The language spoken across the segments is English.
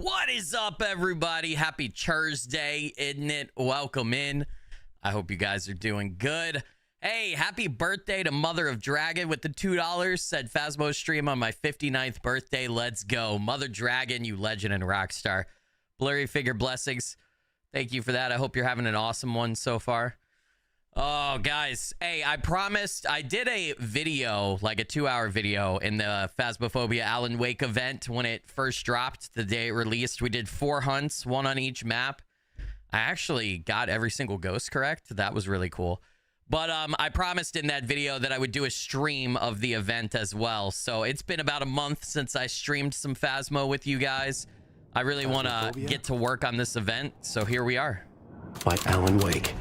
What is up, everybody? Happy Thursday, isn't it? Welcome in. I hope you guys are doing good. Hey, happy birthday to Mother of Dragon with the $2. Said Phasmo stream on my 59th birthday. Let's go. Mother Dragon, you legend and rock star. Blurry figure blessings. Thank you for that. I hope you're having an awesome one so far. Oh, guys. Hey, I promised. I did a video, like a 2-hour video in the Phasmophobia Alan Wake event when it first dropped, the day it released. We did 4 hunts, 1 on each map. I actually got every single ghost correct. That was really cool. But I promised in that video that I would do a stream of the event as well. So it's been about a month since I streamed some Phasmo with you guys. I really want to get to work on this event. So here we are. By Alan Wake.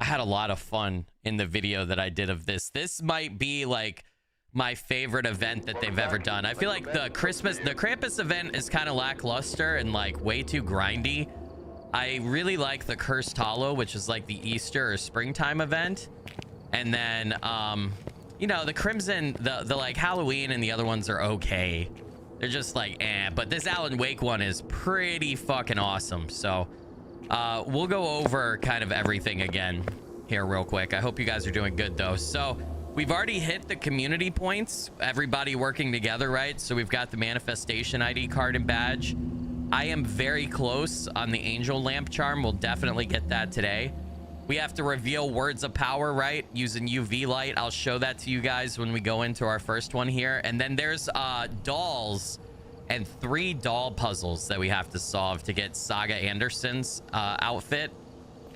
I had a lot of fun in the video that I did of this. This might be like my favorite event that they've ever done. I feel like the Krampus event is kind of lackluster and like way too grindy. I really like the Cursed Hollow, which is like the Easter or springtime event. And then, you know, the Crimson, the like Halloween and the other ones are okay. They're just like, eh. But this Alan Wake one is pretty fucking awesome. So we'll go over kind of everything again here real quick. I hope you guys are doing good, though. So we've already hit the community points. Everybody working together, right? So we've got the manifestation ID card and badge. I am very close on the angel lamp charm. We'll definitely get that today. We have to reveal words of power, right? Using UV light. I'll show that to you guys when we go into our first one here. And then there's dolls and 3 doll puzzles that we have to solve to get Saga Anderson's outfit.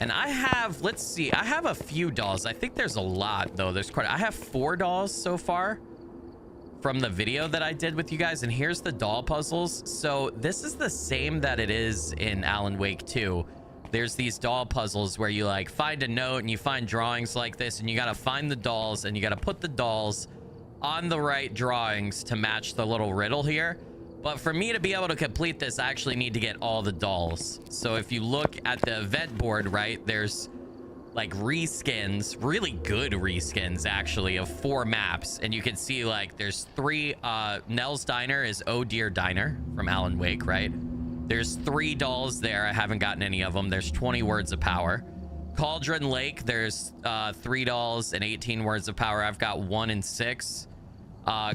And I have, let's see, I have a few dolls. I think there's a lot, though. I have 4 dolls so far from the video that I did with you guys. And here's the doll puzzles. So this is the same that it is in Alan Wake 2. There's these doll puzzles where you like find a note and you find drawings like this, and you got to find the dolls and you got to put the dolls on the right drawings to match the little riddle here. But for me to be able to complete this, I actually need to get all the dolls. So if you look at the event board, right, there's like reskins, really good reskins actually, of 4 maps. And you can see like there's 3, Nell's Diner is Oh Dear Diner from Alan Wake, right? There's 3 dolls there. I haven't gotten any of them. There's 20 words of power. Cauldron Lake, there's 3 dolls and 18 words of power. I've got 1 and 6.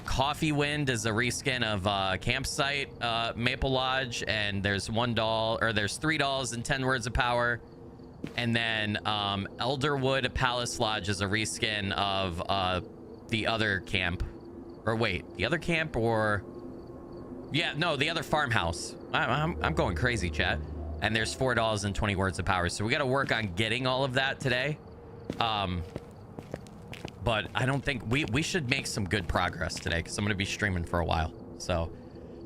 Coffee Wind is a reskin of Campsite Maple Lodge, and there's 1 doll, or there's 3 dolls and 10 words of power. And then Elderwood Palace Lodge is a reskin of the other camp, or wait, the other camp, or yeah, no, the other farmhouse. I'm going crazy, chat. And there's 4 dolls and 20 words of power. So we got to work on getting all of that today. But I don't think we should make some good progress today, because I'm going to be streaming for a while. So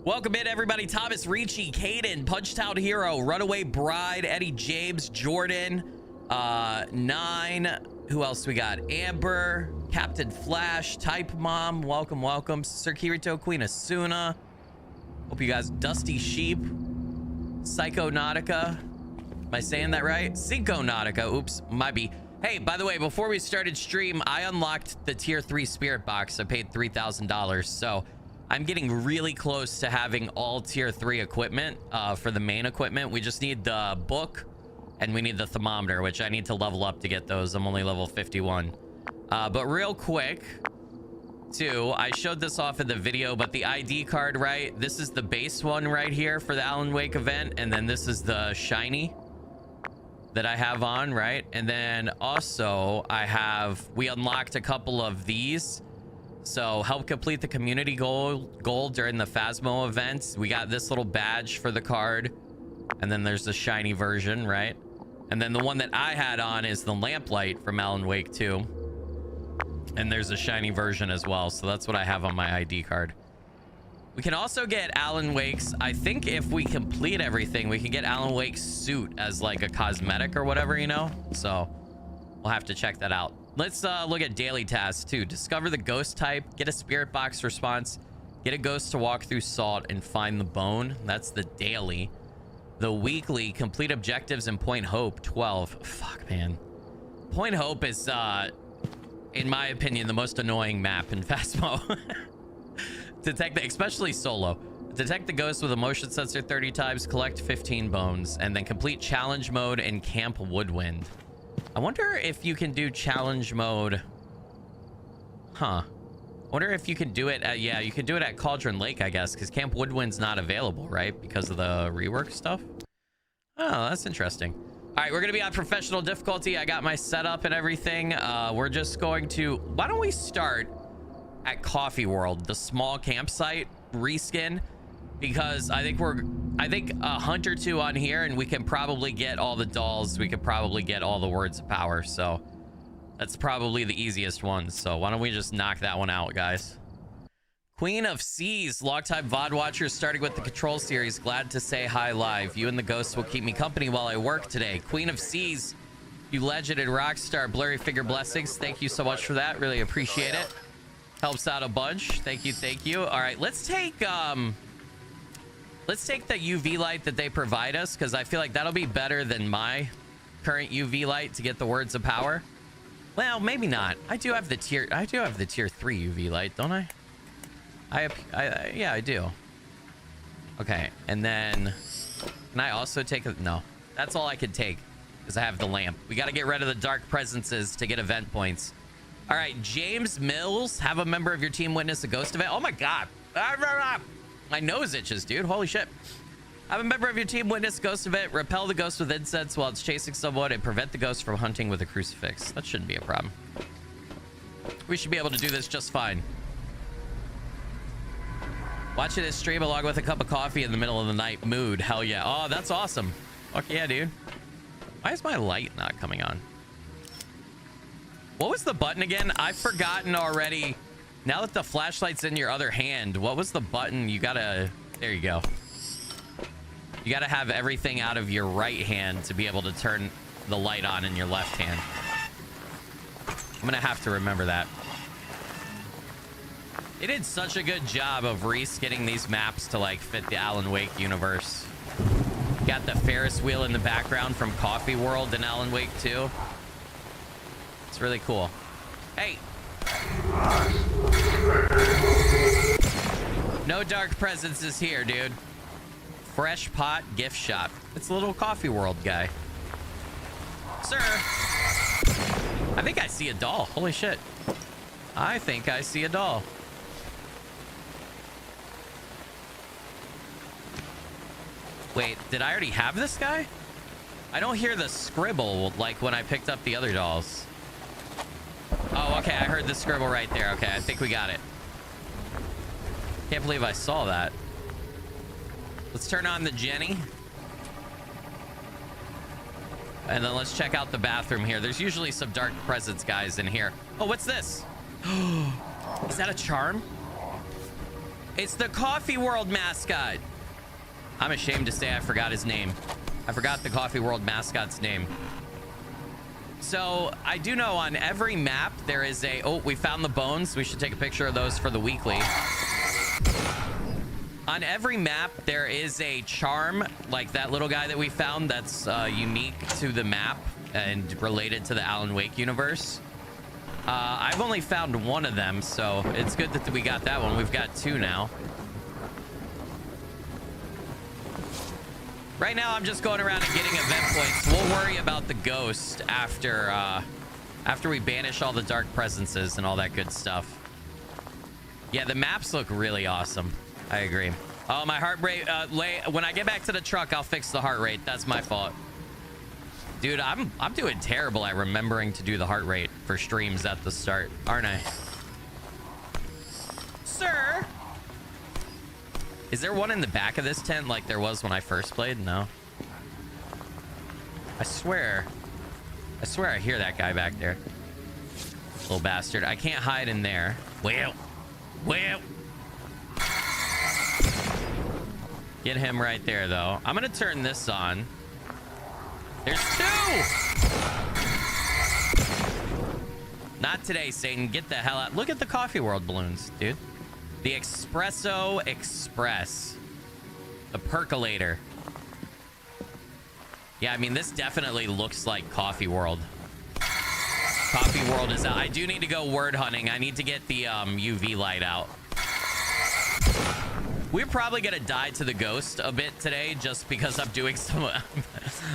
welcome in, everybody. Thomas Ricci, Caden, Punched Out Hero, Runaway Bride, Eddie James, Jordan, 9. Who else we got? Amber, Captain Flash, Type Mom. Welcome, welcome. Sir Kirito, Queen Asuna. Hope you guys. Dusty Sheep, Psychonautica. Am I saying that right? Synchnautica. Oops, might be. Hey, by the way, before we started stream, I unlocked the tier 3 spirit box. I paid $3,000. So I'm getting really close to having all tier 3 equipment for the main equipment. We just need the book and we need the thermometer, which I need to level up to get those. I'm only level 51. But real quick, too, I showed this off in the video, but the ID card, right? This is the base one right here for the Alan Wake event. And then this is the shiny that I have on, right? And then also we unlocked a couple of these. So help complete the community goal during the Phasmo events. We got this little badge for the card. And then there's the shiny version, right? And then the one that I had on is the lamplight from Alan Wake 2. And there's a shiny version as well. So that's what I have on my ID card. We can also get Alan Wake's, I think if we complete everything, we can get Alan Wake's suit as like a cosmetic or whatever, you know? So we'll have to check that out. Let's look at daily tasks too. Discover the ghost type, get a spirit box response, get a ghost to walk through salt and find the bone. That's the daily. The weekly, complete objectives and Point Hope, 12. Fuck, man. Point Hope is, in my opinion, the most annoying map in Phasmo. Especially solo. Detect the ghost with a motion sensor 30 times, collect 15 bones, and then complete challenge mode in Camp Woodwind. I wonder if you can do challenge mode. Huh. I wonder if you can do it at, yeah, you can do it at Cauldron Lake, I guess, because Camp Woodwind's not available, right? Because of the rework stuff. Oh, that's interesting. All right, we're going to be on professional difficulty. I got my setup and everything. We're just going to, why don't we start at Coffee World, the small campsite reskin, because I think a hunt or two on here and we can probably get all the dolls. We could probably get all the words of power. So that's probably the easiest one. So why don't we just knock that one out, guys? Queen of Seas, longtime VOD watchers starting with the Control series. Glad to say hi live. You and the ghosts will keep me company while I work today. Queen of Seas, you legend and rock star. Blurry Figure blessings. Thank you so much for that. Really appreciate it. Helps out a bunch. Thank you, thank you. All right, let's take the UV light that they provide us, because I feel like that'll be better than my current UV light to get the words of power. Well, maybe not. I do have the tier 3 UV light, don't I? Yeah, I do. Okay, and then can I also take a, no, that's all I could take because I have the lamp. We got to get rid of the dark presences to get event points. All right, James Mills, have a member of your team witness a ghost event. Oh my god, my nose itches, dude. Holy shit. Have a member of your team witness a ghost event. Repel the ghost with incense while it's chasing someone and prevent the ghost from hunting with a crucifix. That shouldn't be a problem. We should be able to do this just fine. Watching this stream along with a cup of coffee in the middle of the night mood. Hell yeah. Oh, that's awesome. Fuck yeah, dude. Why is my light not coming on? What was the button again? I've forgotten already. Now that the flashlight's in your other hand, what was the button? You gotta, there you go. You gotta have everything out of your right hand to be able to turn the light on in your left hand. I'm gonna have to remember that. They did such a good job of reskinning these maps to like fit the Alan Wake universe. Got the Ferris wheel in the background from Coffee World in Alan Wake 2. It's really cool. Hey. No dark presences here, dude. Fresh pot gift shop. It's a little Coffee World guy. Sir. I think I see a doll. Holy shit. I think I see a doll. Wait, did I already have this guy? I don't hear the scribble like when I picked up the other dolls. Oh, okay, I heard the scribble right there. Okay, I think we got it. Can't believe I saw that. Let's turn on the Jenny. And then let's check out the bathroom here. There's usually some dark presence guys in here. Oh, what's this? Is that a charm? It's the Coffee World mascot. I'm ashamed to say I forgot his name. I forgot the Coffee World mascot's name. So I do know on every map there is a, oh, we found the bones. We should take a picture of those for the weekly. On every map there is a charm, like that little guy that we found that's unique to the map and related to the Alan Wake universe. I've only found one of them, so it's good that we got that one. We've got two now. Right now, I'm just going around and getting event points. We'll worry about the ghost after we banish all the dark presences and all that good stuff. Yeah, the maps look really awesome. I agree. Oh, my heart rate. When I get back to the truck, I'll fix the heart rate. That's my fault. Dude, I'm doing terrible at remembering to do the heart rate for streams at the start, aren't I? Sir? Is there one in the back of this tent like there was when I first played? No. I swear I hear that guy back there. Little bastard. I can't hide in there. Well. Get him right there, though. I'm going to turn this on. There's two! Not today, Satan. Get the hell out. Look at the Coffee World balloons, dude. The Espresso Express. The percolator. Yeah, I mean, this definitely looks like Coffee World. Coffee World is out. I do need to go word hunting. I need to get the UV light out. We're probably gonna die to the ghost a bit today just because I'm doing some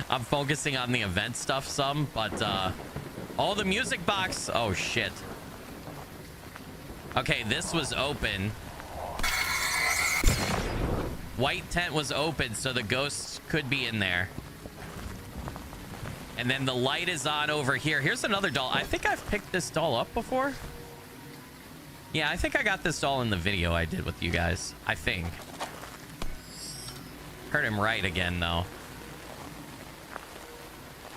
I'm focusing on the event stuff some, but oh, the music box. Oh shit. Okay, this was open. White tent was open, so the ghosts could be in there. And then the light is on over here. Here's another doll. I think I've picked this doll up before. Yeah, I think I got this doll in the video I did with you guys. I think. Heard him right again, though.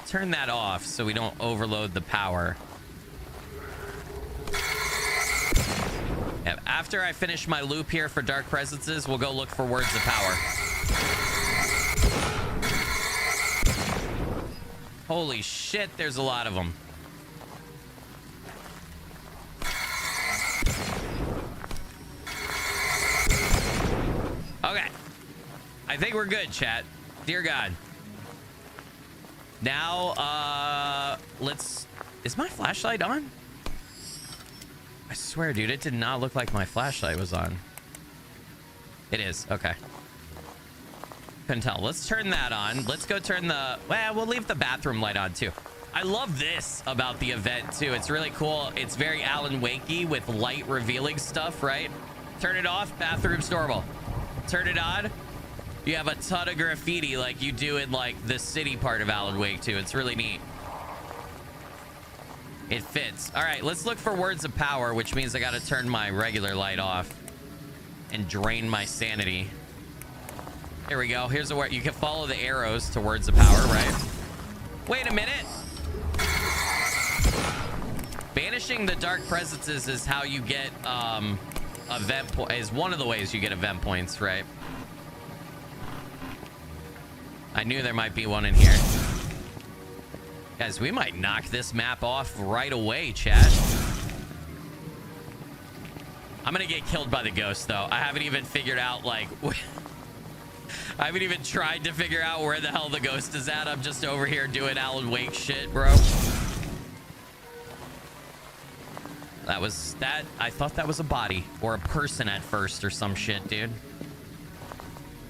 Turn that off so we don't overload the power. Yeah, after I finish my loop here for Dark Presences, we'll go look for words of power. Holy shit, there's a lot of them. Okay. I think we're good, chat. Dear God. Now, let's... Is my flashlight on? I swear, dude, it did not look like my flashlight was on. It is. Okay. Couldn't tell. Let's turn that on. Let's go turn the... Well, we'll leave the bathroom light on, too. I love this about the event, too. It's really cool. It's very Alan Wakey with light revealing stuff, right? Turn it off. Bathroom's normal. Turn it on. You have a ton of graffiti like you do in, like, the city part of Alan Wake, too. It's really neat. It fits. All right, let's look for words of power, which means I got to turn my regular light off and drain my sanity. Here we go. Here's a word. You can follow the arrows to words of power, right? Wait a minute. Banishing the dark presences is how you get is one of the ways you get event points, right? I knew there might be one in here. Guys, we might knock this map off right away, chat. I'm gonna get killed by the ghost, though. I haven't even figured out, like... I haven't even tried to figure out where the hell the ghost is at. I'm just over here doing Alan Wake shit, bro. That was... that... I thought that was a body. Or a person at first or some shit, dude.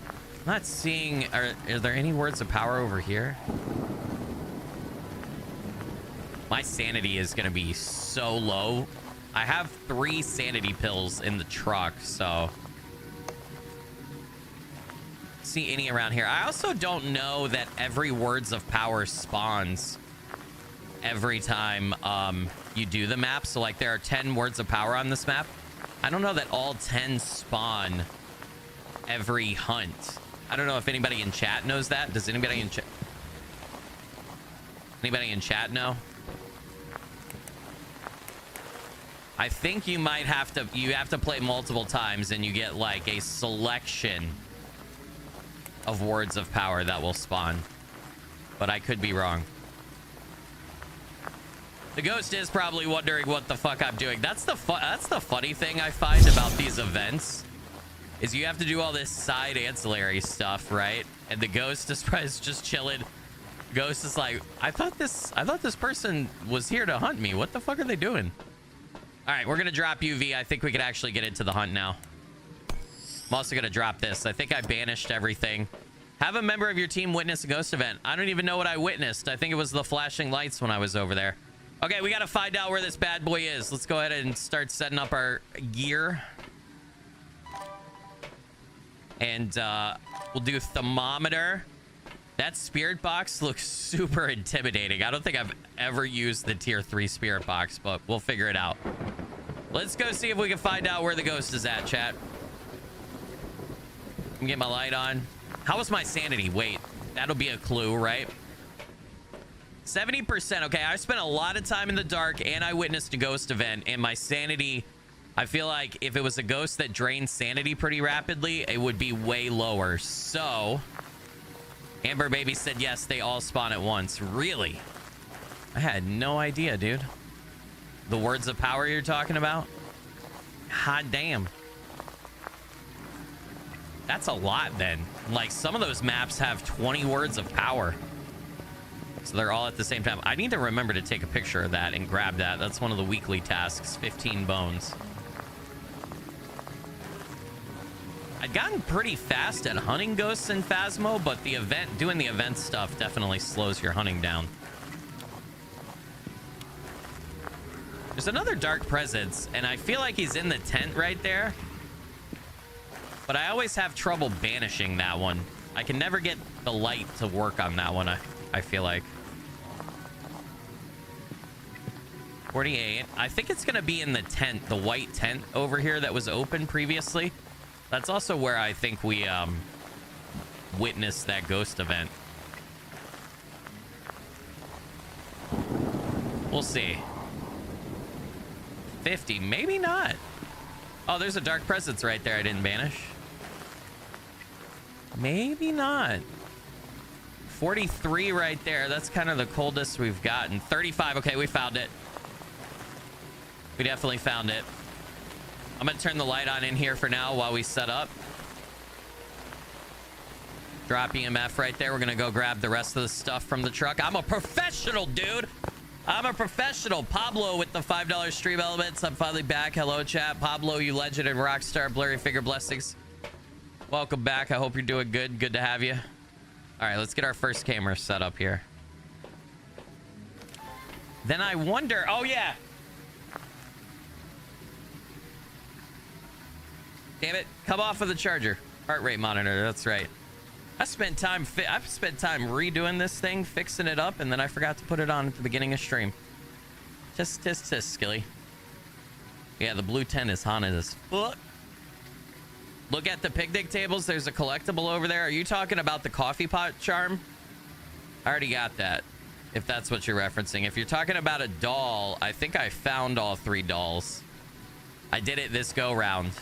I'm not seeing... Are there any words of power over here? My sanity is going to be so low. I have 3 sanity pills in the truck, so... See any around here. I also don't know that every words of power spawns every time you do the map. So, like, there are 10 words of power on this map. I don't know that all 10 spawn every hunt. I don't know if anybody in chat knows that. Does anybody in chat... Anybody in chat know? I think you might have to... You have to play multiple times and you get, like, a selection of words of power that will spawn. But I could be wrong. The ghost is probably wondering what the fuck I'm doing. That's the funny thing I find about these events. Is you have to do all this side ancillary stuff, right? And the ghost is just chilling. Ghost is like, I thought this person was here to hunt me. What the fuck are they doing? All right, we're gonna drop UV. I think we could actually get into the hunt now. I'm also gonna drop this. I think I banished everything. Have a member of your team witness a ghost event. I don't even know what I witnessed. I think it was the flashing lights when I was over there. Okay, we gotta find out where this bad boy is. Let's go ahead and start setting up our gear. And we'll do thermometer. That spirit box looks super intimidating. I don't think I've ever used the tier 3 spirit box, but we'll figure it out. Let's go see if we can find out where the ghost is at, chat. Let me get my light on. How was my sanity? Wait, that'll be a clue, right? 70%. Okay, I spent a lot of time in the dark and I witnessed a ghost event, and my sanity, I feel like if it was a ghost that drains sanity pretty rapidly, it would be way lower. So Amber Baby said yes, they all spawn at once. Really? I had no idea, dude. The words of power you're talking about? Hot damn. That's a lot then. Like, some of those maps have 20 words of power. So they're all at the same time. I need to remember to take a picture of that and grab that. That's one of the weekly tasks. 15 bones. I'd gotten pretty fast at hunting ghosts in Phasmo, but doing the event stuff definitely slows your hunting down. There's another dark presence, and I feel like he's in the tent right there. But I always have trouble banishing that one. I can never get the light to work on that one, I feel like. 48. I think it's going to be in the tent, the white tent over here that was open previously. That's also where I think we witnessed that ghost event. We'll see. 50, maybe not. Oh, there's a dark presence right there I didn't banish. Maybe not. 43 right there. That's kind of the coldest we've gotten. 35. Okay, we found it. We definitely found it. I'm going to turn the light on in here for now while we set up. Drop EMF right there. We're going to go grab the rest of the stuff from the truck. I'm a professional, dude. I'm a professional. Pablo with the $5 stream elements. I'm finally back. Hello, chat. Pablo, you legend and rock star. Blurry figure blessings. Welcome back. I hope you're doing good. Good to have you. All right, let's get our first camera set up here. Then I wonder... Oh, yeah. Damn it. Come off of the charger. Heart rate monitor. That's right. I've spent time redoing this thing, fixing it up, and then I forgot to put it on at the beginning of stream. Tisk, Skilly. Yeah, the blue tent is haunted as fuck. Look at the picnic tables. There's a collectible over there. Are you talking about the coffee pot charm? I already got that, if that's what you're referencing. If you're talking about a doll, I think I found all 3 dolls. I did it this go round.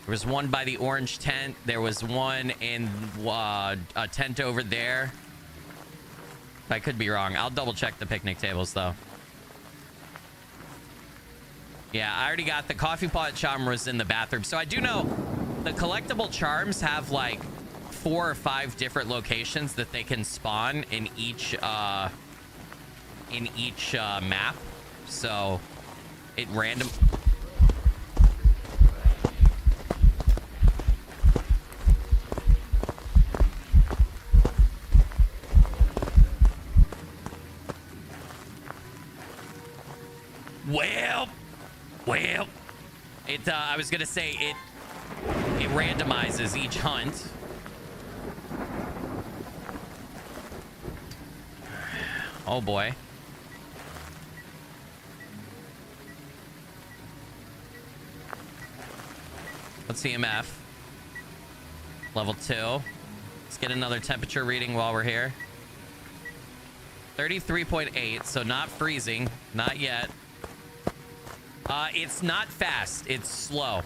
There was one by the orange tent. There was one in a tent over there. I could be wrong. I'll double check the picnic tables though. Yeah, I already got the coffee pot charm was in the bathroom. So I do know the collectible charms have like 4 or 5 different locations that they can spawn in each map. So it random. Well, it, I was gonna say it randomizes each hunt. Oh boy. Let's see EMF. Level 2. Let's get another temperature reading while we're here. 33.8, so not freezing, not yet. It's not fast, it's slow.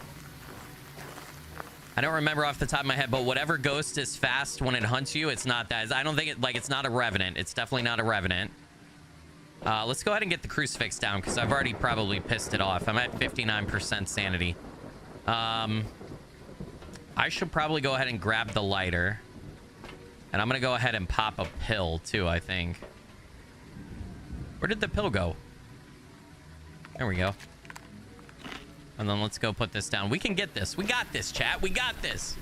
I don't remember off the top of my head, but whatever ghost is fast when it hunts you, it's not that. I don't think it's not a revenant. It's definitely not a revenant. Let's go ahead and get the crucifix down because I've already probably pissed it off. I'm at 59% sanity. I should probably go ahead and grab the lighter. And I'm going to go ahead and pop a pill too, I think. Where did the pill go? There we go. And then let's go put this down. We can get this. We got this, chat. We got this.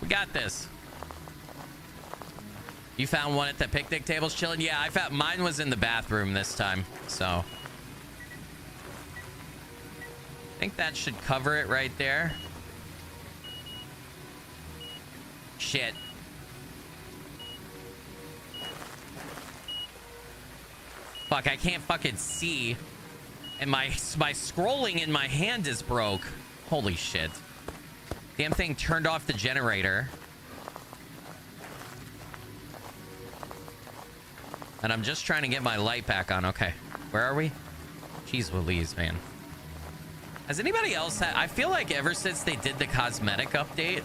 We got this. You found one at the picnic tables chilling? Yeah, I found mine was in the bathroom this time. So I think that should cover it right there. Shit. Fuck, I can't fucking see. And my scrolling in my hand is broke. Holy shit. Damn thing turned off the generator. And I'm just trying to get my light back on. Okay. Where are we? Jeez Louise, man. Has anybody else had... I feel like ever since they did the cosmetic update,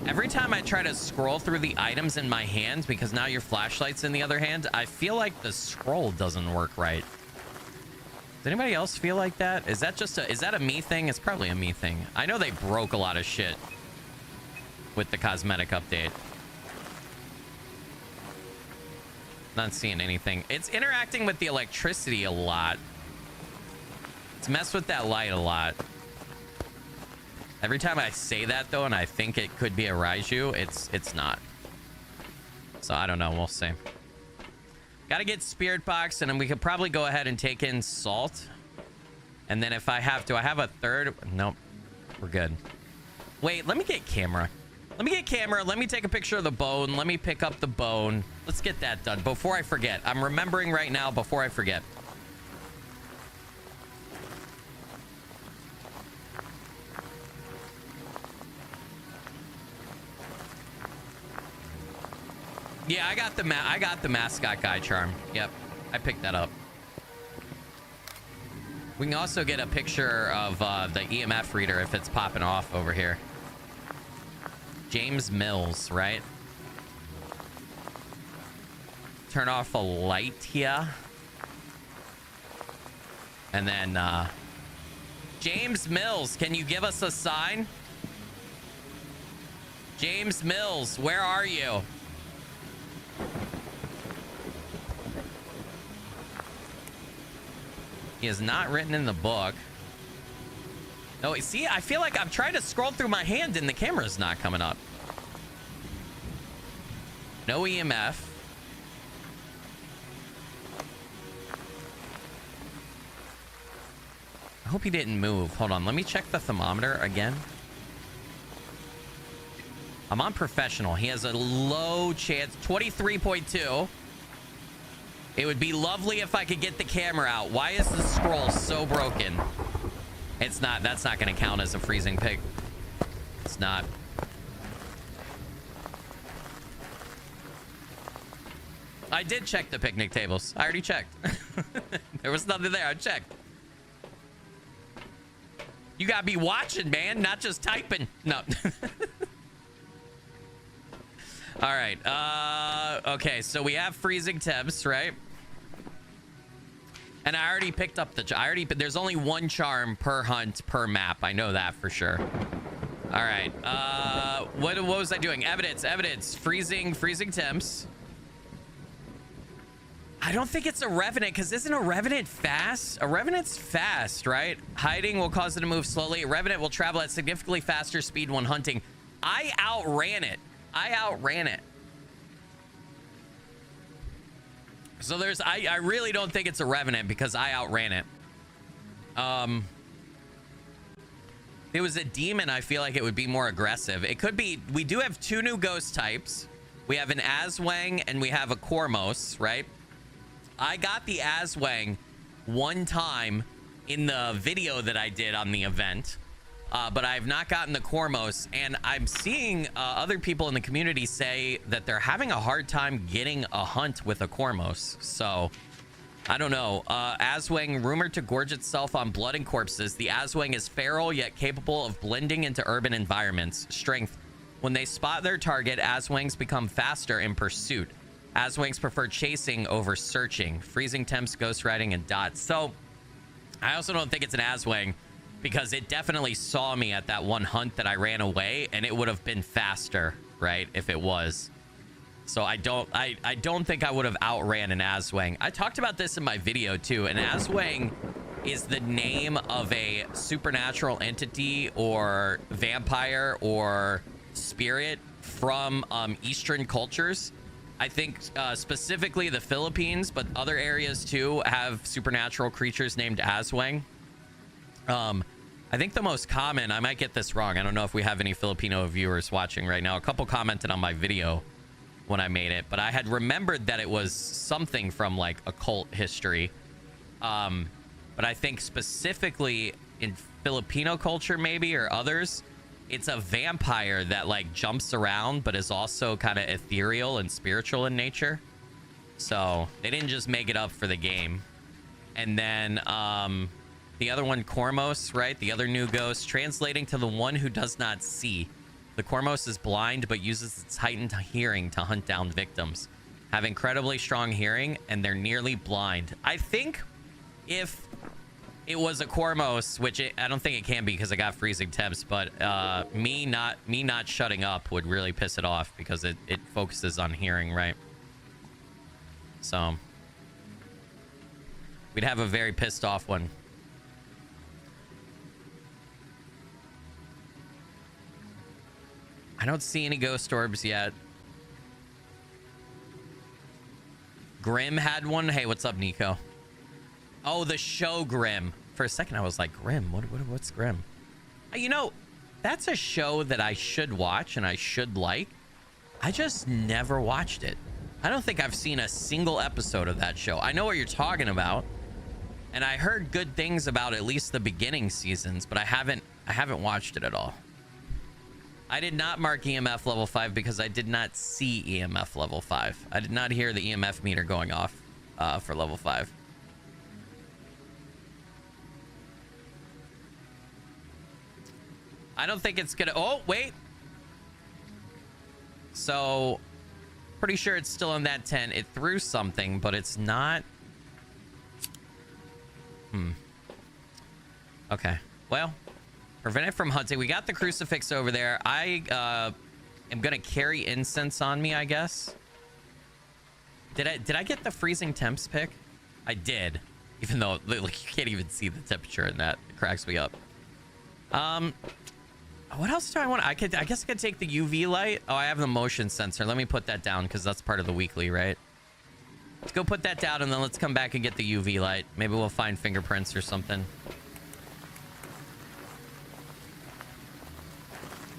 every time I try to scroll through the items in my hand, because now your flashlight's in the other hand, I feel like the scroll doesn't work right. Does anybody else feel like that? Is that just is that a me thing? It's probably a me thing. I know they broke a lot of shit with the cosmetic update. Not seeing anything. It's interacting with the electricity a lot. It's messed with that light a lot. Every time I say that though, and I think it could be a Raiju, it's not. So I don't know. We'll see. Gotta get Spirit Box, and then we could probably go ahead and take in Salt. And then if I have to, I have a third. Nope. We're good. Wait, let me get camera. Let me get camera. Let me take a picture of the bone. Let me pick up the bone. Let's get that done before I forget. I'm remembering right now before I forget. Yeah, I got the mascot guy charm. Yep, I picked that up. We can also get a picture of the EMF reader if it's popping off over here. James Mills, right? Turn off a light here. And then, James Mills, can you give us a sign? James Mills, where are you? He is not written in the book. No, see, I feel like I'm trying to scroll through my hand and the camera's not coming up. No EMF. I hope he didn't move. Hold on, let me check the thermometer again. I'm on professional. He has a low chance, 23.2. It would be lovely if I could get the camera out. Why is the scroll so broken? It's not. That's not going to count as a freezing pick. It's not. I did check the picnic tables. I already checked. There was nothing there. I checked. You got to be watching, man, not just typing. No. All right. Okay, so we have freezing temps, right? And I already picked up there's only one charm per hunt per map. I know that for sure. All right. What was I doing? Evidence. Freezing temps. I don't think it's a Revenant, because isn't a Revenant fast? A Revenant's fast, right? Hiding will cause it to move slowly. A Revenant will travel at significantly faster speed when hunting. I outran it. So I really don't think it's a Revenant because I outran it. If it was a demon, I feel like it would be more aggressive. It could be. We do have two new ghost types. We have an Aswang and we have a Kormos, right? I got the Aswang one time in the video that I did on the event. But I have not gotten the Kormos, and I'm seeing other people in the community say that they're having a hard time getting a hunt with a Kormos. So, I don't know. Aswang, rumored to gorge itself on blood and corpses. The Aswang is feral, yet capable of blending into urban environments. Strength. When they spot their target, Aswangs become faster in pursuit. Aswangs prefer chasing over searching. Freezing temps, ghost riding, and dots. So, I also don't think it's an Aswang, because it definitely saw me at that one hunt that I ran away, and it would have been faster, right, if it was. So I don't think I would have outran an Aswang. I talked about this in my video too. An Aswang is the name of a supernatural entity or vampire or spirit from Eastern cultures. I think specifically the Philippines, but other areas too have supernatural creatures named Aswang. I think the most common, I might get this wrong, I don't know if we have any Filipino viewers watching right now. A couple commented on my video when I made it, but I had remembered that it was something from like occult history. But I think specifically in Filipino culture maybe, or others, it's a vampire that like jumps around but is also kind of ethereal and spiritual in nature. So they didn't just make it up for the game. And then the other one, Kormos, right? The other new ghost, translating to the one who does not see. The Kormos is blind but uses its heightened hearing to hunt down victims. Have incredibly strong hearing, and they're nearly blind. I think if it was a Kormos, which I don't think it can be because I got freezing temps, but me not shutting up would really piss it off because it focuses on hearing, right? So we'd have a very pissed off one. I don't see any ghost orbs yet. Grim had one. Hey, what's up, Nico? Oh, the show Grim. For a second, I was like, Grim? What's Grim? You know, that's a show that I should watch and I should like. I just never watched it. I don't think I've seen a single episode of that show. I know what you're talking about, and I heard good things about at least the beginning seasons, but I haven't watched it at all. I did not mark EMF level 5 because I did not see EMF level 5. I did not hear the EMF meter going off for level 5. I don't think it's gonna... Oh, wait. So, pretty sure it's still in that tent. It threw something, but it's not... Okay. Well, prevent it from hunting. We got the crucifix over there. I am gonna carry incense on me, I guess. Did I get the freezing temps pick? I did. Even though, like, you can't even see the temperature in that. It cracks me up. What else do I want? I guess I could take the UV light. Oh, I have the motion sensor. Let me put that down because that's part of the weekly, right? Let's go put that down and then let's come back and get the UV light. Maybe we'll find fingerprints or something.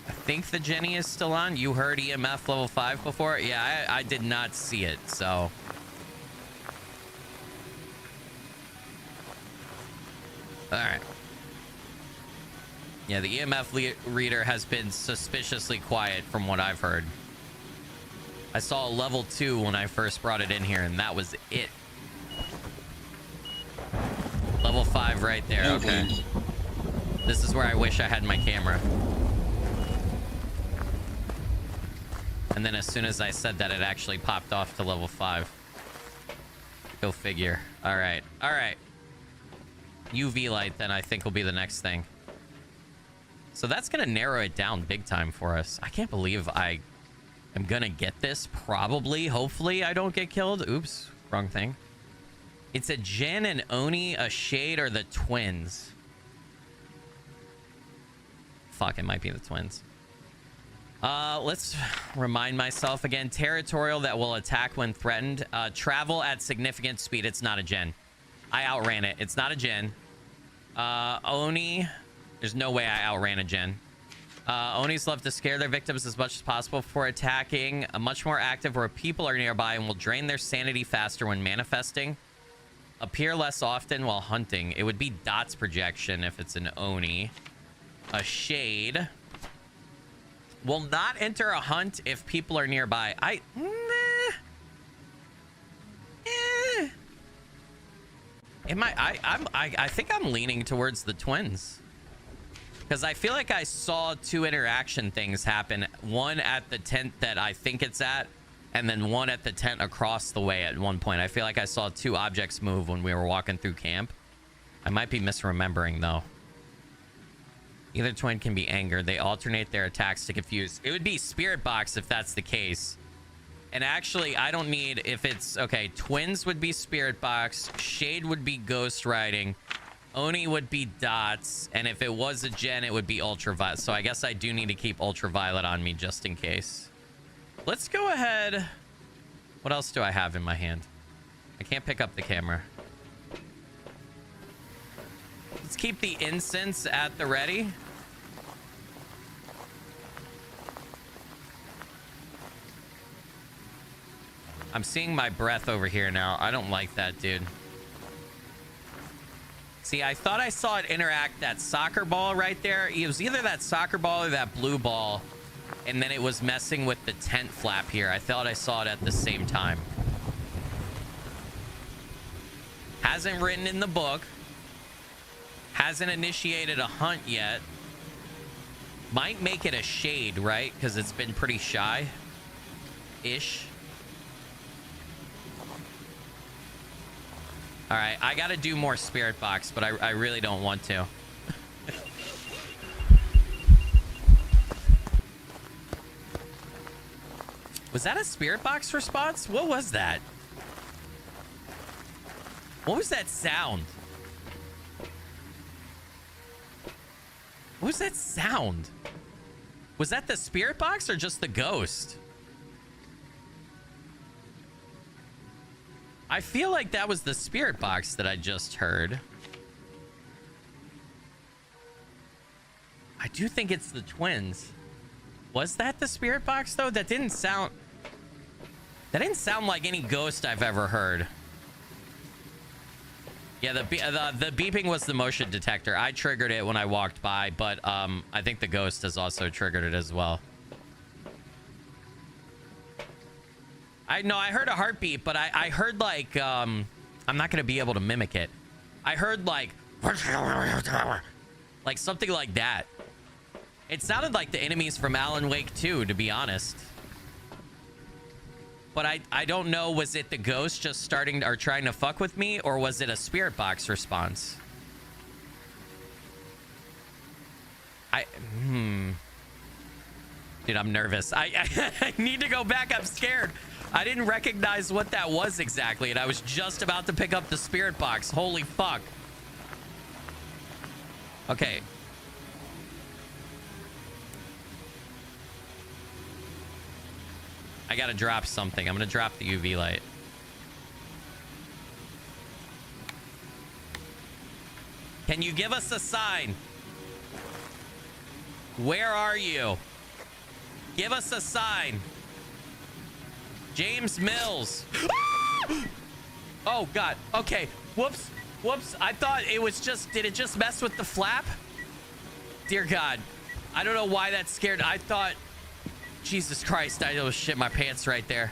I think the Jenny is still on. You heard EMF level 5 before? Yeah, I did not see it, so... Alright. Yeah, the EMF reader has been suspiciously quiet from what I've heard. I saw a level 2 when I first brought it in here, and that was it. Level 5 right there, okay. This is where I wish I had my camera. And then as soon as I said that, it actually popped off to level 5. Go figure. All right. All right. UV light, then, I think will be the next thing. So that's going to narrow it down big time for us. I can't believe I am going to get this. Probably. Hopefully I don't get killed. Oops. Wrong thing. It's a Jen and Oni, a Shade, or the twins. Fuck, it might be the twins. Let's remind myself again. Territorial that will attack when threatened. Travel at significant speed. It's not a Jen. I outran it. It's not a Jen. Oni... There's no way I outran a Gen. Onis love to scare their victims as much as possible before attacking. Much more active where people are nearby and will drain their sanity faster when manifesting. Appear less often while hunting. It would be Dot's projection if it's an Oni. A Shade will not enter a hunt if people are nearby. I think I'm leaning towards the twins. Because I feel like I saw 2 interaction things happen. One at the tent that I think it's at, and then one at the tent across the way at one point. I feel like I saw 2 objects move when we were walking through camp. I might be misremembering, though. Either twin can be angered. They alternate their attacks to confuse. It would be Spirit Box if that's the case. And actually, I don't need... If it's... Okay, twins would be Spirit Box. Shade would be Ghost Riding. Oni would be Dots, and if it was a Gen, it would be Ultraviolet. So I guess I do need to keep Ultraviolet on me just in case. Let's go ahead. What else do I have in my hand? I can't pick up the camera. Let's keep the incense at the ready. I'm seeing my breath over here now. I don't like that, dude. See, I thought I saw it interact that soccer ball right there. It was either that soccer ball or that blue ball. And then it was messing with the tent flap here. I thought I saw it at the same time. Hasn't written in the book. Hasn't initiated a hunt yet. Might make it a Shade, right? Because it's been pretty shy-ish. All right, I got to do more Spirit Box, but I really don't want to. Was that a Spirit Box response? What was that? What was that sound? What was that sound? Was that the spirit box or just the ghost? I feel like that was the spirit box that I just heard. I do think it's the twins. Was that the spirit box though? That didn't sound like any ghost I've ever heard. Yeah, the beeping was the motion detector. I triggered it when I walked by, but I think the ghost has also triggered it as well. I heard a heartbeat, but I heard like I'm not gonna be able to mimic it. I heard like something like that. It sounded like the enemies from Alan Wake 2, to be honest. But I don't know, was it the ghost just starting or trying to fuck with me, or was it a spirit box response? Dude, I'm nervous. I need to go back. I'm scared. I didn't recognize what that was exactly, and I was just about to pick up the spirit box. Holy fuck. Okay. I gotta drop something. I'm gonna drop the UV light. Can you give us a sign? Where are you? Give us a sign. James Mills. Oh, God. Okay. Whoops. Whoops. I thought it was just... Did it just mess with the flap? Dear God. I don't know why that scared... I thought... Jesus Christ. I almost shit my pants right there.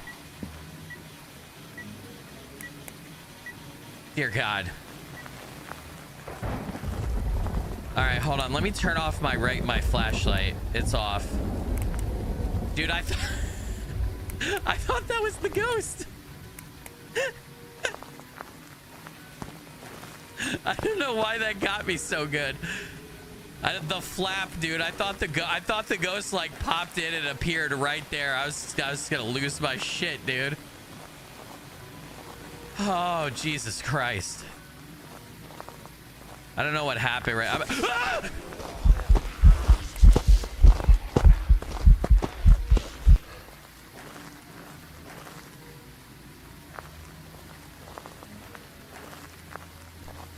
Dear God. All right, hold on. Let me turn off my flashlight. It's off. Dude, I thought that was the ghost. I don't know why that got me so good. The flap, dude. I thought the ghost like popped in and appeared right there. I was gonna lose my shit, dude. Oh, Jesus Christ. I don't know what happened right. Ah!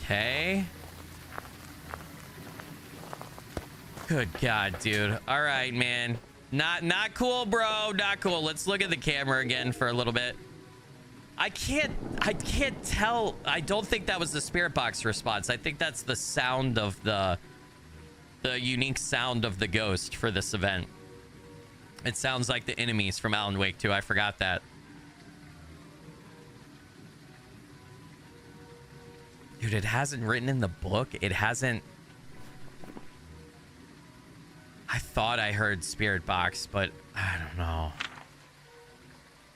Okay. Good God, dude. All right, man. Not cool, bro. Not cool. Let's look at the camera again for a little bit. I can't tell. I don't think that was the spirit box response. I think that's the sound of the unique sound of the ghost for this event. It sounds like the enemies from Alan Wake 2. I forgot that. Dude, it hasn't written in the book. It hasn't. I thought I heard spirit box, but I don't know.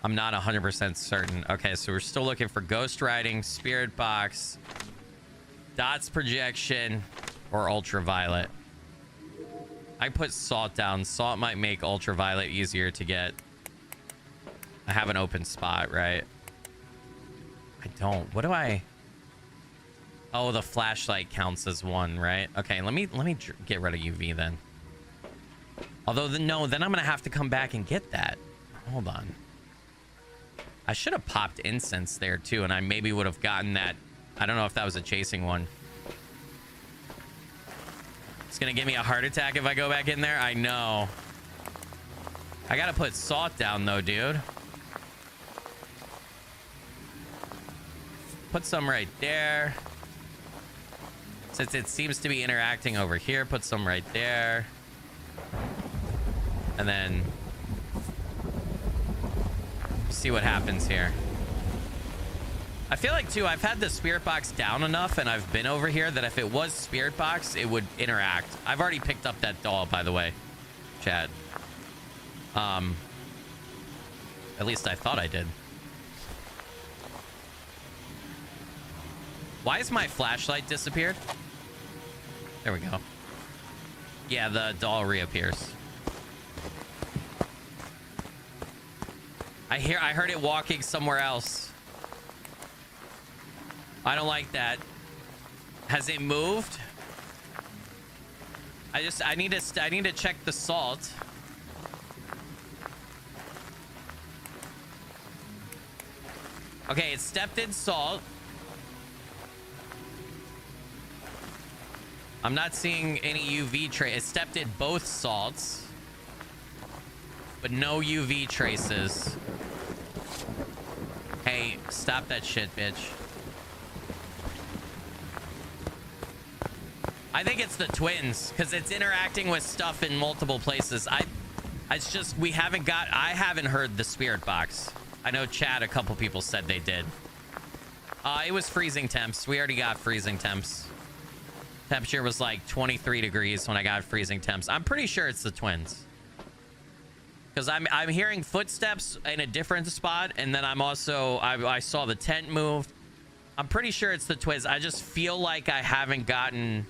I'm not 100% certain. Okay, so we're still looking for ghost writing, spirit box, dots projection, or ultraviolet. I put salt down. Salt might make ultraviolet easier to get. I have an open spot, right? I don't. What do I... Oh, the flashlight counts as one, right? Okay, let me get rid of UV then. Although, no, then I'm going to have to come back and get that. Hold on. I should have popped incense there, too, and I maybe would have gotten that. I don't know if that was a chasing one. It's going to give me a heart attack if I go back in there. I know. I got to put salt down, though, dude. Put some right there. Since it seems to be interacting over here, put some right there. And then... see what happens here. I feel like too, I've had the spirit box down enough and I've been over here that if it was spirit box, it would interact. I've already picked up that doll, by the way, Chad. At least I thought I did. Why has my flashlight disappeared? There we go. Yeah, the doll reappears. I heard it walking somewhere else. I don't like that. Has it moved? I need to check the salt. Okay, it stepped in salt. I'm not seeing any UV trace. It stepped in both salts, but no UV traces. Hey, stop that shit, bitch. I think it's the twins because it's interacting with stuff in multiple places. It's just I haven't heard the spirit box. I know Chad, a couple people said they did. It was freezing temps. We already got freezing temps. Temperature was like 23 degrees when I got freezing temps. I'm pretty sure it's the twins. Because I'm hearing footsteps in a different spot, and then I'm also I saw the tent move. I'm pretty sure it's the twins. I just feel like I haven't gotten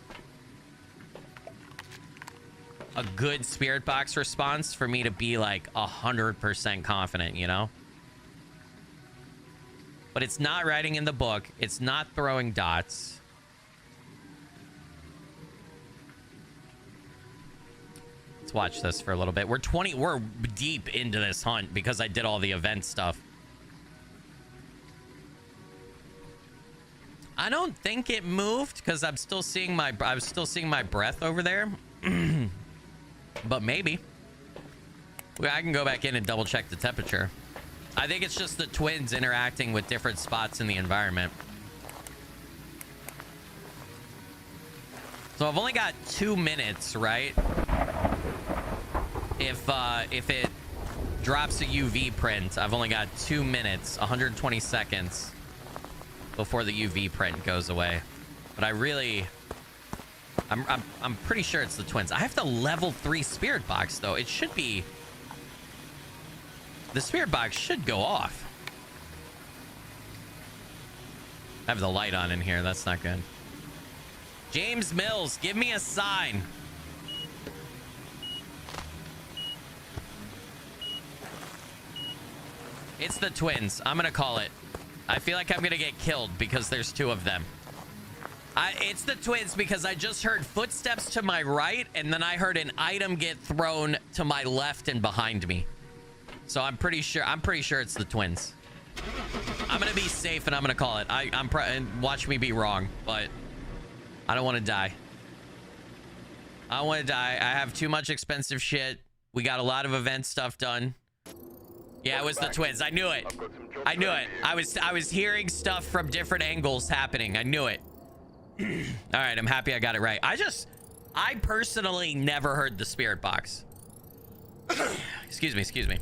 a good spirit box response for me to be like 100% confident, you know? But it's not writing in the book. It's not throwing dots. Let's watch this for a little bit. We're deep into this hunt because I did all the event stuff. I don't think it moved because I was still seeing my breath over there. But maybe. I can go back in and double check the temperature. I think it's just the twins interacting with different spots in the environment. So I've only got 2 minutes, right? If it drops a UV print, I've only got 2 minutes, 120 seconds before the UV print goes away. But I'm pretty sure it's the twins. I have the level 3 spirit box though. It should be, the spirit box should go off. I have the light on in here. That's not good. James Mills, give me a sign. It's the twins. I'm gonna call it. I feel like I'm gonna get killed because there's 2 of them. It's the twins because I just heard footsteps to my right, and then I heard an item get thrown to my left and behind me. So I'm pretty sure it's the twins. I'm gonna be safe and I'm gonna call it. And watch me be wrong, but I don't want to die. I don't want to die. I have too much expensive shit. We got a lot of event stuff done. Yeah, it was the twins. I knew it. I knew it. I was hearing stuff from different angles happening. I knew it. All right, I'm happy I got it right. I personally never heard the spirit box. Excuse me.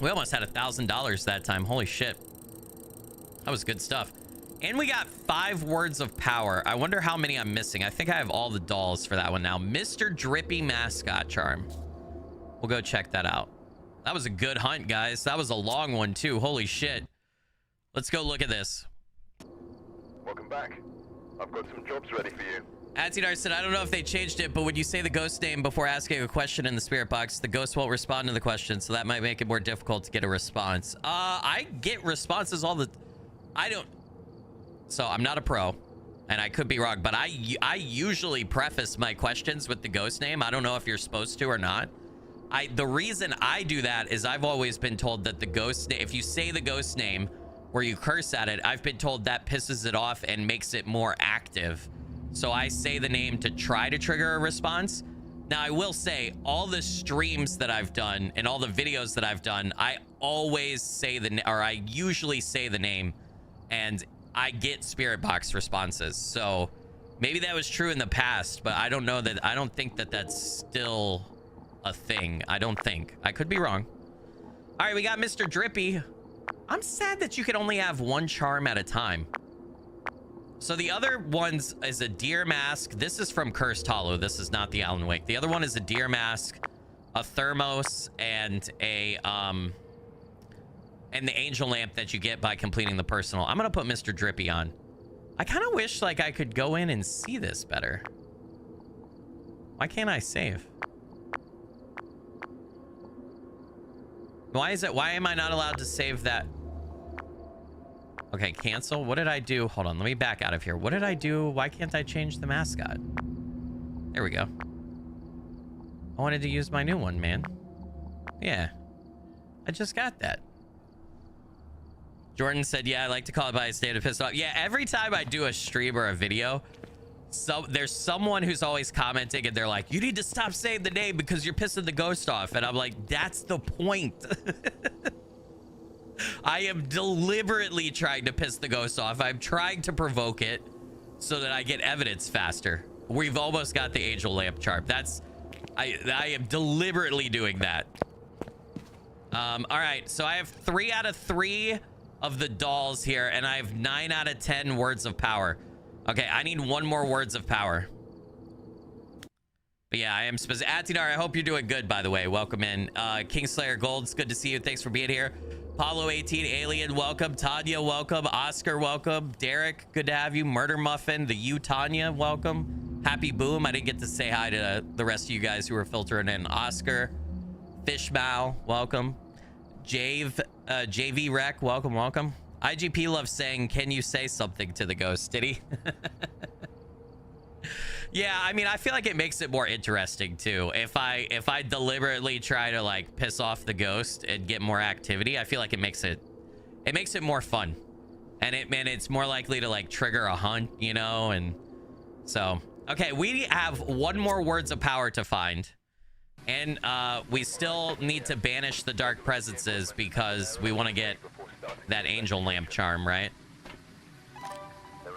We almost had $1,000 that time. Holy shit. That was good stuff. And we got 5 words of power. I wonder how many I'm missing. I think I have all the dolls for that one now. Mr. Drippy mascot charm. We'll go check that out. That was a good hunt, guys. That was a long one too. Holy shit. Let's go look at this. Welcome back. I've got some jobs ready for you. Atinar said, I don't know if they changed it, but when you say the ghost name before asking a question in the spirit box, the ghost won't respond to the question, so that might make it more difficult to get a response. I get responses all the... I don't... So I'm not a pro, and I could be wrong, but I usually preface my questions with the ghost name. I don't know if you're supposed to or not. The reason I do that is I've always been told that the ghost name... If you say the ghost name where you curse at it, I've been told that pisses it off and makes it more active. So I say the name to try to trigger a response. Now, I will say all the streams that I've done and all the videos that I've done, I always say I usually say the name, and I get spirit box responses. So maybe that was true in the past, but I don't know that. I don't think that that's still a thing. I don't think. I could be wrong. All right, we got Mr. Drippy. I'm sad that you can only have 1 charm at a time. So the other ones is a deer mask. This is from Cursed Hollow. This is not the Alan Wake. The other one is a deer mask, a thermos, and and the angel lamp that you get by completing the personal. I'm gonna put Mr. Drippy on. I kind of wish like I could go in and see this better. Why can't I save? Why am I not allowed to save that? Okay, cancel. What did I do? Hold on, let me back out of here. What did I do? Why can't I change the mascot? There we go. I wanted to use my new one, man. Yeah. I just got that. Jordan said, yeah, I like to call it by his name to piss off. Yeah, every time I do a stream or a video, so there's someone who's always commenting and they're like, you need to stop saying the name because you're pissing the ghost off. And I'm like, that's the point. I am deliberately trying to piss the ghost off. I'm trying to provoke it so that I get evidence faster. We've almost got the angel lamp charm. I am deliberately doing that. All right, so I have 3 out of 3 of the dolls here, and I have 9 out of 10 words of power. Okay, I need 1 more words of power. But yeah, I am Atinar, I hope you're doing good, by the way. Welcome in. Kingslayer Gold, it's good to see you. Thanks for being here. Apollo 18 Alien, welcome. Tanya, welcome. Oscar, welcome. Derek, good to have you. Murder Muffin, the U Tanya, welcome. Happy Boom, I didn't get to say hi to the rest of you guys who were filtering in. Oscar, Fishmow, welcome. JV Rec, welcome, welcome. IGP loves saying, can you say something to the ghost? Did he? Yeah, I mean, I feel like it makes it more interesting too. If I deliberately try to like piss off the ghost and get more activity, I feel like it makes it more fun. And it's more likely to like trigger a hunt, you know, and so okay, we have 1 more words of power to find. And we still need to banish the dark presences because we want to get that angel lamp charm, right?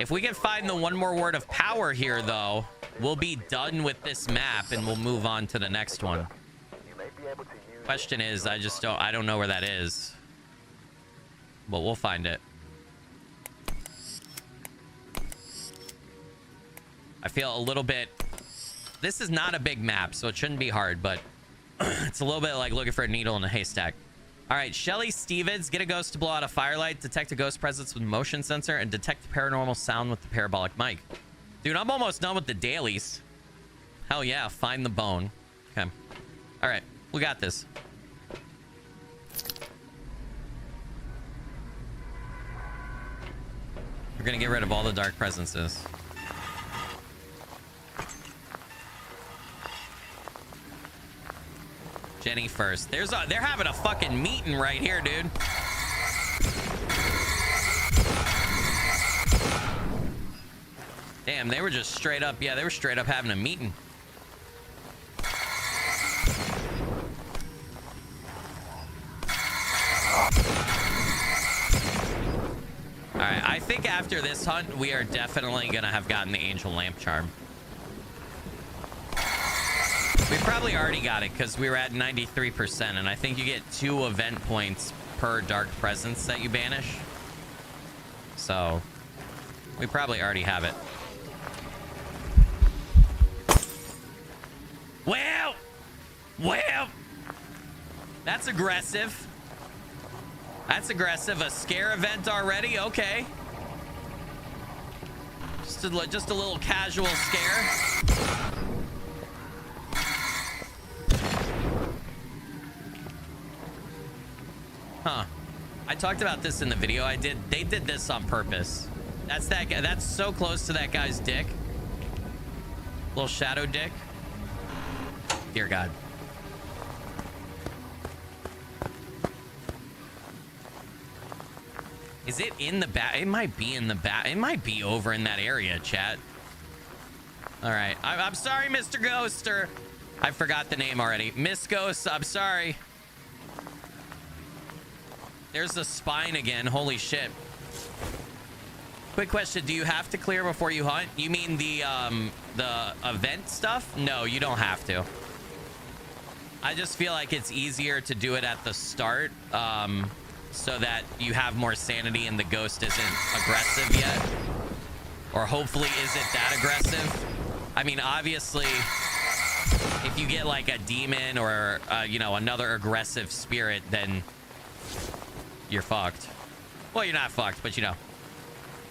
If we can find the 1 more word of power here, though, we'll be done with this map and we'll move on to the next one. Question is, I don't know where that is. But we'll find it. I feel a little bit... This is not a big map, so it shouldn't be hard, but it's a little bit like looking for a needle in a haystack. All right, Shelly Stevens, get a ghost to blow out a firelight, detect a ghost presence with motion sensor, and detect paranormal sound with the parabolic mic. Dude, I'm almost done with the dailies. Hell yeah, find the bone. Okay. All right, we got this. We're gonna get rid of all the dark presences. Jenny first. They're having a fucking meeting right here, dude. Damn, they were just straight up, yeah, they were straight up having a meeting. All right, I think after this hunt, we are definitely gonna have gotten the angel lamp charm. We probably already got it because we were at 93%, and I think you get 2 event points per dark presence that you banish. So we probably already have it. Well, that's aggressive. That's aggressive. A scare event already? Okay. Just a little casual scare. Huh. I talked about this in the video I did. They did this on purpose. That's that guy. That's so close to that guy's dick. Little shadow dick. Dear God. Is it in the back? It might be in the back. It might be over in that area, chat. All right. I'm sorry, Mr. Ghoster. I forgot the name already. Miss Ghost, I'm sorry. There's the spine again. Holy shit. Quick question. Do you have to clear before you hunt? You mean the event stuff? No, you don't have to. I just feel like it's easier to do it at the start so that you have more sanity and the ghost isn't aggressive yet. Or hopefully isn't that aggressive. I mean, obviously, if you get like a demon or, you know, another aggressive spirit, then you're fucked. Well, you're not fucked, but you know,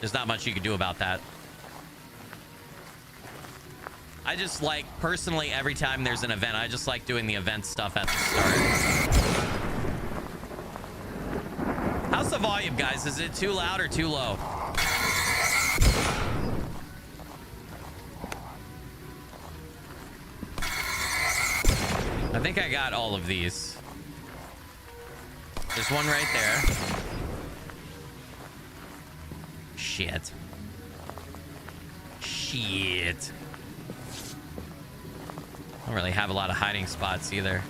there's not much you can do about that. I just like, personally, every time there's an event, I just like doing the event stuff at the start. How's the volume, guys? Is it too loud or too low? I think I got all of these. There's one right there. Shit. Shit. I don't really have a lot of hiding spots either.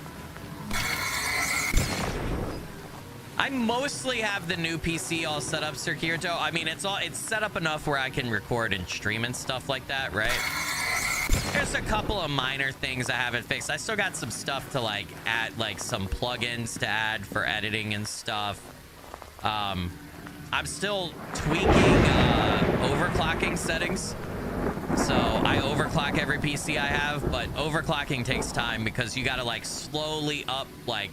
I mostly have the new PC all set up, Sir Kirito. I mean, it's set up enough where I can record and stream and stuff like that, right? There's a couple of minor things I haven't fixed. I still got some stuff to like add, like some plugins to add for editing and stuff. I'm still tweaking overclocking settings. So I overclock every PC I have, but overclocking takes time because you gotta like slowly up like,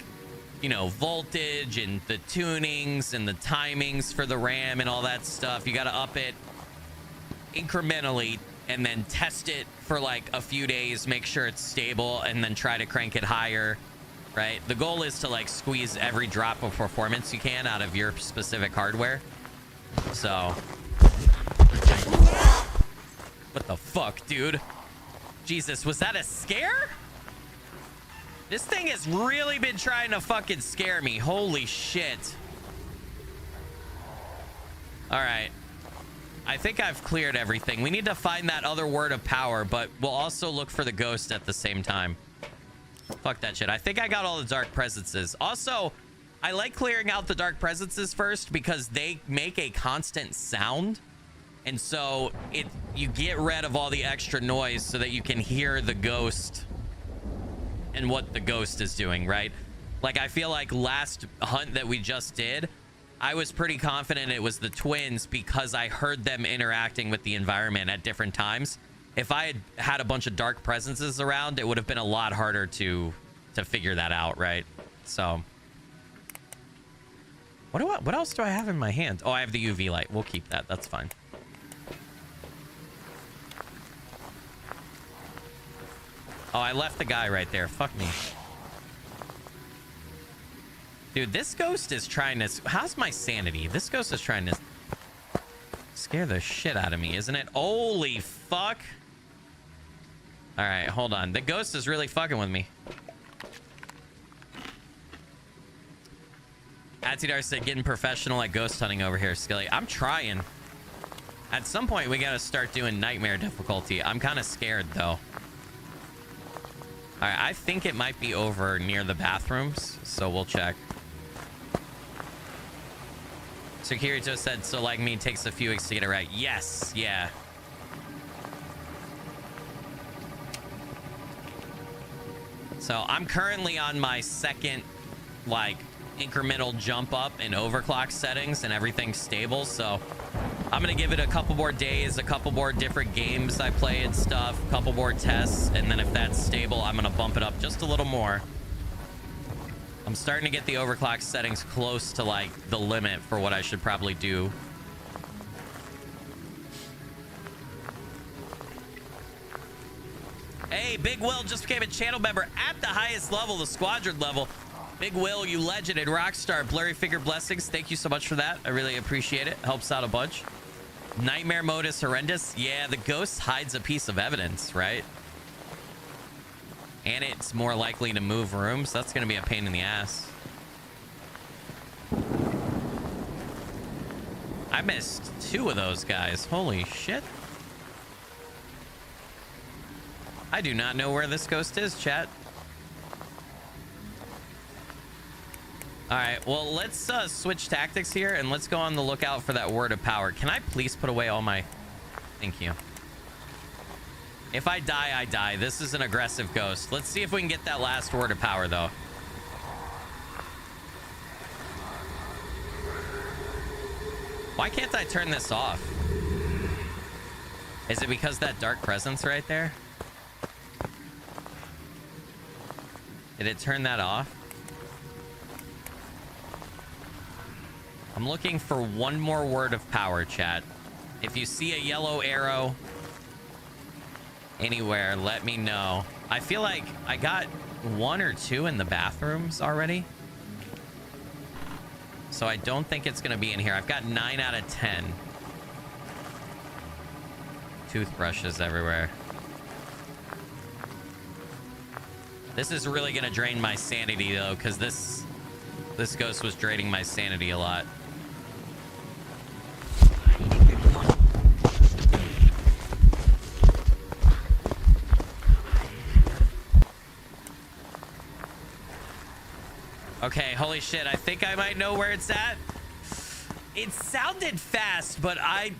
you know, voltage and the tunings and the timings for the RAM and all that stuff. You gotta up it incrementally and then test it for like a few days, make sure it's stable, and then try to crank it higher, right? The goal is to like squeeze every drop of performance you can out of your specific hardware. So what the fuck, dude? Jesus, was that a scare? This thing has really been trying to fucking scare me. Holy shit. All right. I think I've cleared everything. We need to find that other word of power, but we'll also look for the ghost at the same time. Fuck that shit. I think I got all the dark presences. Also, I like clearing out the dark presences first because they make a constant sound. And so you get rid of all the extra noise so that you can hear the ghost and what the ghost is doing, right? Like, I feel like last hunt that we just did, I was pretty confident it was the twins because I heard them interacting with the environment at different times. If I had a bunch of dark presences around, it would have been a lot harder to figure that out, right? So what else do I have in my hand? Oh, I have the UV light. We'll keep that. That's fine. Oh, I left the guy right there. Fuck me. Dude, this ghost is trying to... How's my sanity? This ghost is trying to scare the shit out of me, isn't it? Holy fuck. All right, hold on. The ghost is really fucking with me. Atidar said, getting professional at ghost hunting over here, Skilly. I'm trying. At some point, we got to start doing nightmare difficulty. I'm kind of scared, though. All right, I think it might be over near the bathrooms, so we'll check. So Kirito said, so like me, it takes a few weeks to get it right. Yes, yeah. So I'm currently on my second, like, incremental jump up in overclock settings and everything's stable. So I'm going to give it a couple more days, a couple more different games I play and stuff, a couple more tests. And then if that's stable, I'm going to bump it up just a little more. I'm starting to get the overclock settings close to like the limit for what I should probably do. Hey, Big Will just became a channel member at the highest level, the squadron level. Big Will, you legend and rockstar. Blurry Figure Blessings, thank you so much for that. I really appreciate it. Helps out a bunch. Nightmare mode is horrendous. Yeah, the ghost hides a piece of evidence, right? And it's more likely to move rooms. That's going to be a pain in the ass. I missed 2 of those guys. Holy shit. I do not know where this ghost is, chat. All right, well, let's switch tactics here and let's go on the lookout for that word of power. Can I please put away all my... Thank you. If I die, I die. This is an aggressive ghost. Let's see if we can get that last word of power, though. Why can't I turn this off? Is it because that dark presence right there? Did it turn that off? I'm looking for one more word of power, chat. If you see a yellow arrow anywhere, let me know. I feel like I got 1 or 2 in the bathrooms already. So I don't think it's going to be in here. I've got 9 out of 10. Toothbrushes everywhere. This is really going to drain my sanity, though, because this ghost was draining my sanity a lot. Okay, holy shit. I think I might know where it's at. It sounded fast, but I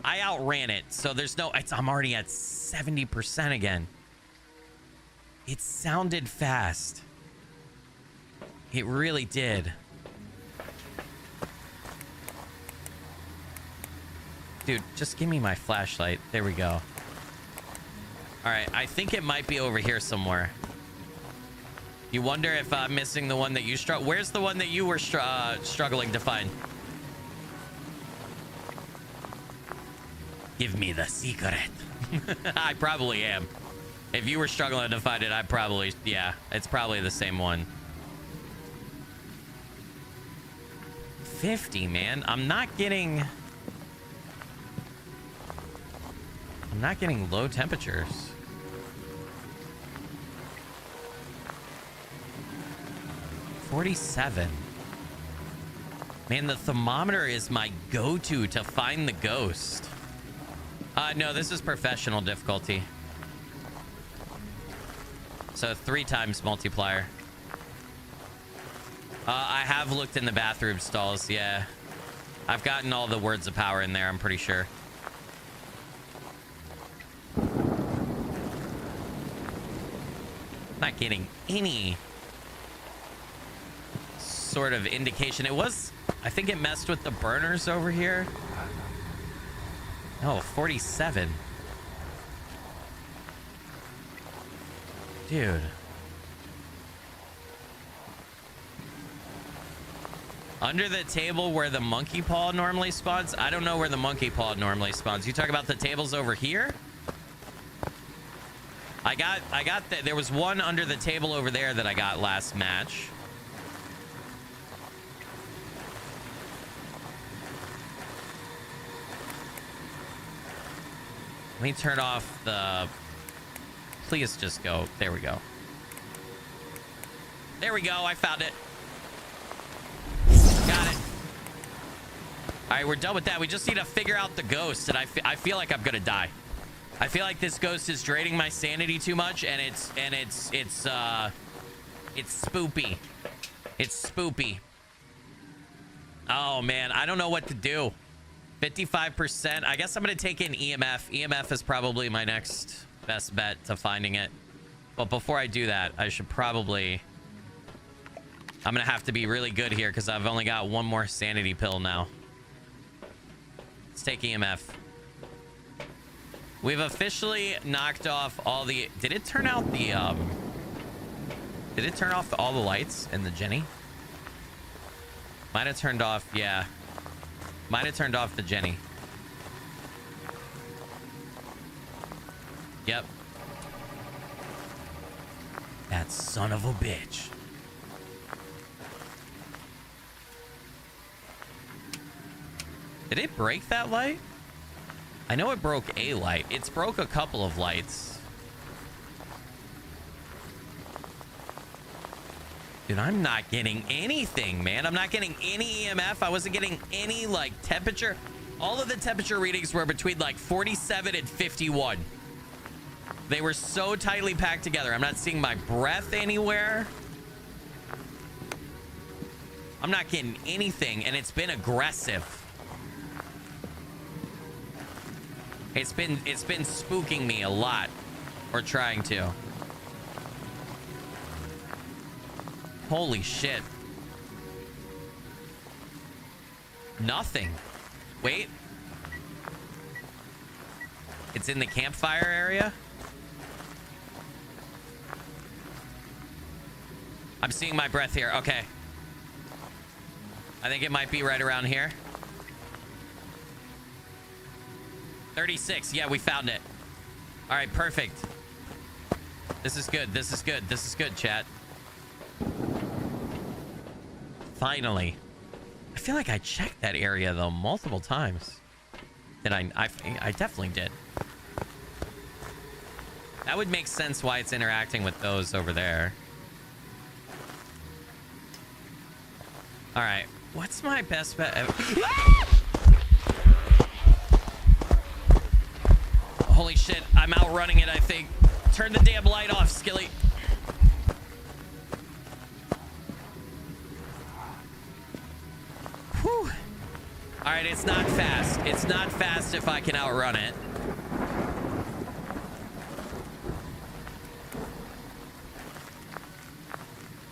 outran it. So there's no, I'm already at 70% again. It sounded fast. It really did. Dude, just give me my flashlight. There we go. All right, I think it might be over here somewhere. You wonder if I'm missing the one that you Where's the one that you were struggling to find? Give me the secret. I probably am. If you were struggling to find it, yeah, it's probably the same one. 50, man. I'm not getting low temperatures. $47. Man, the thermometer is my go-to to find the ghost. No, this is professional difficulty. So 3 times multiplier. I have looked in the bathroom stalls, yeah. I've gotten all the words of power in there, I'm pretty sure. Not getting any sort of indication. It was, I think it messed with the burners over here. Oh, 47. Dude. Under the table where the monkey paw normally spawns? I don't know where the monkey paw normally spawns. You talk about the tables over here? I got there was one under the table over there that I got last match. Let me turn off the... Please just go. There we go. There we go. I found it. Got it. All right, we're done with that. We just need to figure out the ghost, and I feel like I'm gonna die. I feel like this ghost is draining my sanity too much, and it's spoopy. It's spoopy. Oh man, I don't know what to do. 55%. I guess I'm gonna take in EMF. EMF is probably my next best bet to finding it. But before I do that, I should probably... I'm gonna have to be really good here because I've only got one more sanity pill now. Let's take EMF. We've officially knocked off all the... Did it turn out the... Did it turn off all the lights in the Jenny? Might have turned off... Yeah. Might have turned off the Jenny. Yep. That son of a bitch. Did it break that light? I know it broke a light. It's broke a couple of lights. Dude, I'm not getting anything, man. I'm not getting any EMF. I wasn't getting any, like, temperature. All of the temperature readings were between, like, 47 and 51. They were so tightly packed together. I'm not seeing my breath anywhere. I'm not getting anything, and it's been aggressive. It's been spooking me a lot, or trying to. Holy shit. Nothing. Wait. It's in the campfire area? I'm seeing my breath here. Okay. I think it might be right around here. 36. Yeah, we found it. All right, perfect. This is good. This is good. This is good, chat. Finally. I feel like I checked that area, though, multiple times. And I definitely did. That would make sense why it's interacting with those over there. All right. What's my best bet ever? Holy shit. I'm outrunning it, I think. Turn the damn light off, Skilly. Whew. All right, it's not fast. It's not fast if I can outrun it.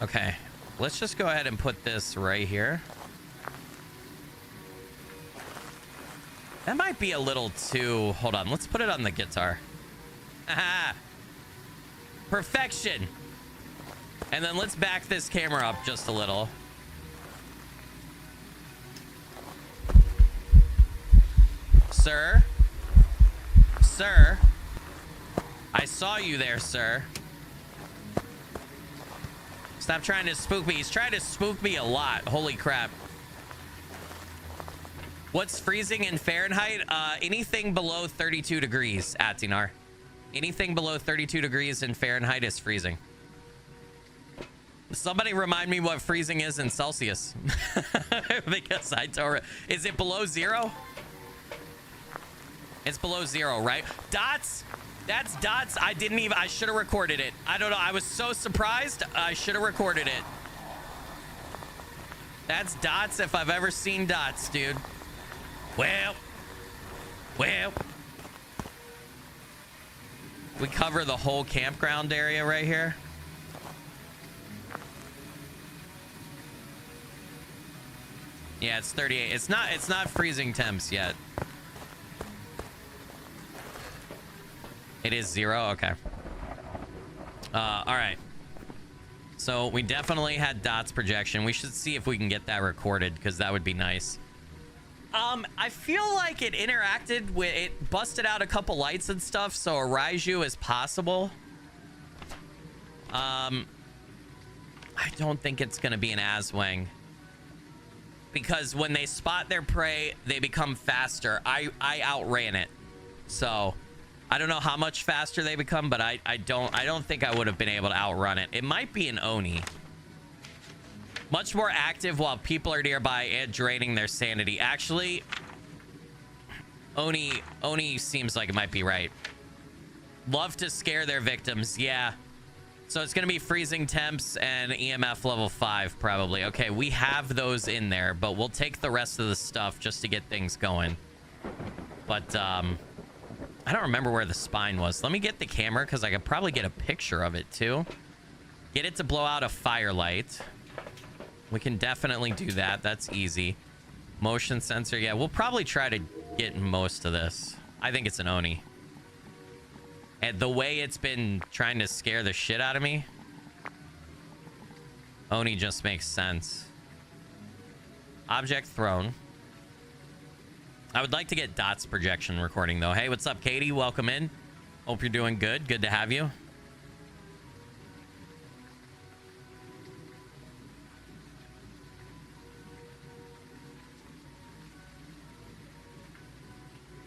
Okay, let's just go ahead and put this right here. That might be a little too... Hold on, let's put it on the guitar. Aha! Perfection! And then let's back this camera up just a little. Sir? Sir? I saw you there, sir. Stop trying to spook me. He's trying to spook me a lot. Holy crap. What's freezing in Fahrenheit? Anything below 32 degrees, Atinar. Anything below 32 degrees in Fahrenheit is freezing. Somebody remind me what freezing is in Celsius. Because I don't... Is it below 0? It's below 0, right? Dots? That's dots. I didn't even... I should have recorded it. I don't know. I was so surprised. I should have recorded it. That's dots if I've ever seen dots, dude. Well. We cover the whole campground area right here. Yeah, it's 38. It's not freezing temps yet. It is 0. Okay. All right. So we definitely had dots projection. We should see if we can get that recorded because that would be nice. I feel like it interacted with it, busted out a couple lights and stuff, so a Raiju is possible. I don't think it's gonna be an Aswang because when they spot their prey, they become faster. I outran it, so I don't know how much faster they become, but I don't think I would have been able to outrun it. It might be an Oni. Much more active while people are nearby and draining their sanity. Actually, Oni seems like it might be right. Love to scare their victims. Yeah. So it's going to be freezing temps and EMF level 5 probably. Okay, we have those in there, but we'll take the rest of the stuff just to get things going. But I don't remember where the spine was. Let me get the camera because I could probably get a picture of it too. Get it to blow out a firelight. We can definitely do that. That's easy. Motion sensor. Yeah, we'll probably try to get most of this. I think it's an Oni. And the way it's been trying to scare the shit out of me, Oni just makes sense. Object thrown. I would like to get Dot's projection recording though. Hey, what's up, Katie? Welcome in. Hope you're doing good. Good to have you.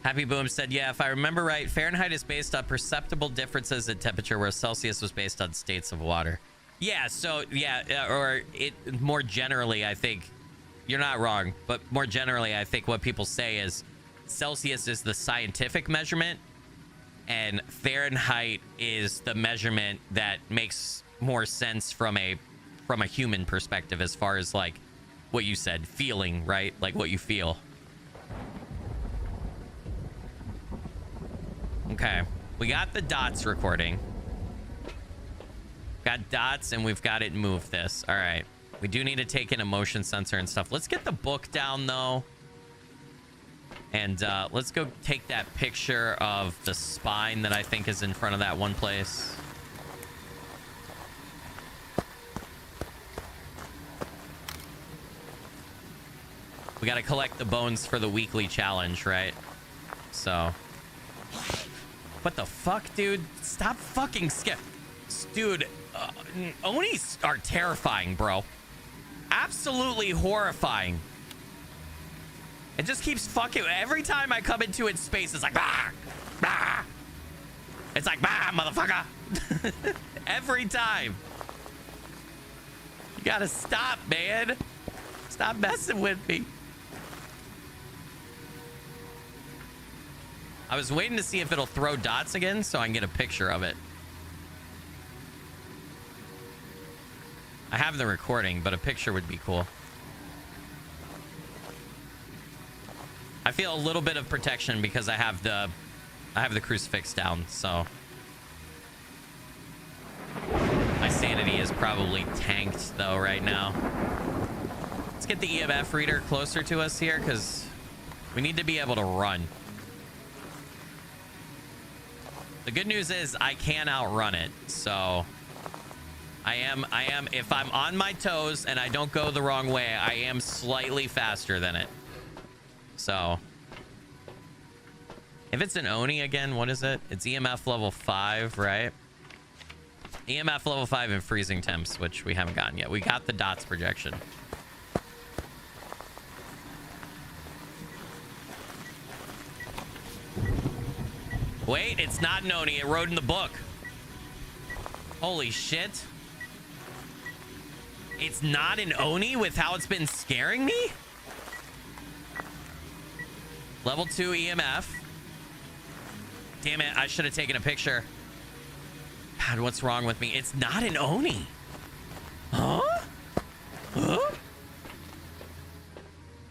Happy Boom said, yeah, if I remember right, Fahrenheit is based on perceptible differences in temperature, where Celsius was based on states of water. Yeah, so, yeah, or it more generally, I think, you're not wrong, but more generally, I think what people say is Celsius is the scientific measurement, and Fahrenheit is the measurement that makes more sense from a human perspective, as far as, like, what you said, feeling, right? Like, what you feel. Okay, we got the dots recording. Got dots and we've got it move this. All right, we do need to take in a motion sensor and stuff. Let's get the book down though. And let's go take that picture of the spine that I think is in front of that one place. We got to collect the bones for the weekly challenge, right? So... What the fuck, dude? Stop fucking dude, Onis are terrifying, bro. Absolutely horrifying. It just keeps fucking... Every time I come into its space, it's like... Bah, bah. It's like, bah, motherfucker. Every time. You gotta stop, man. Stop messing with me. I was waiting to see if it'll throw dots again so I can get a picture of it. I have the recording, but a picture would be cool. I feel a little bit of protection because I have the crucifix down, so my sanity is probably tanked though right now. Let's get the EMF reader closer to us here because we need to be able to run. The good news is I can outrun it, so I am, if I'm on my toes and I don't go the wrong way, I am slightly faster than it. So if it's an Oni again, what is it? It's EMF level 5, right? EMF level 5 and freezing temps, which we haven't gotten yet. We got the dots projection. Wait, it's not an Oni. It wrote in the book. Holy shit. It's not an Oni with how it's been scaring me? Level 2 EMF. Damn it, I should have taken a picture. God, what's wrong with me? It's not an Oni. Huh? Huh?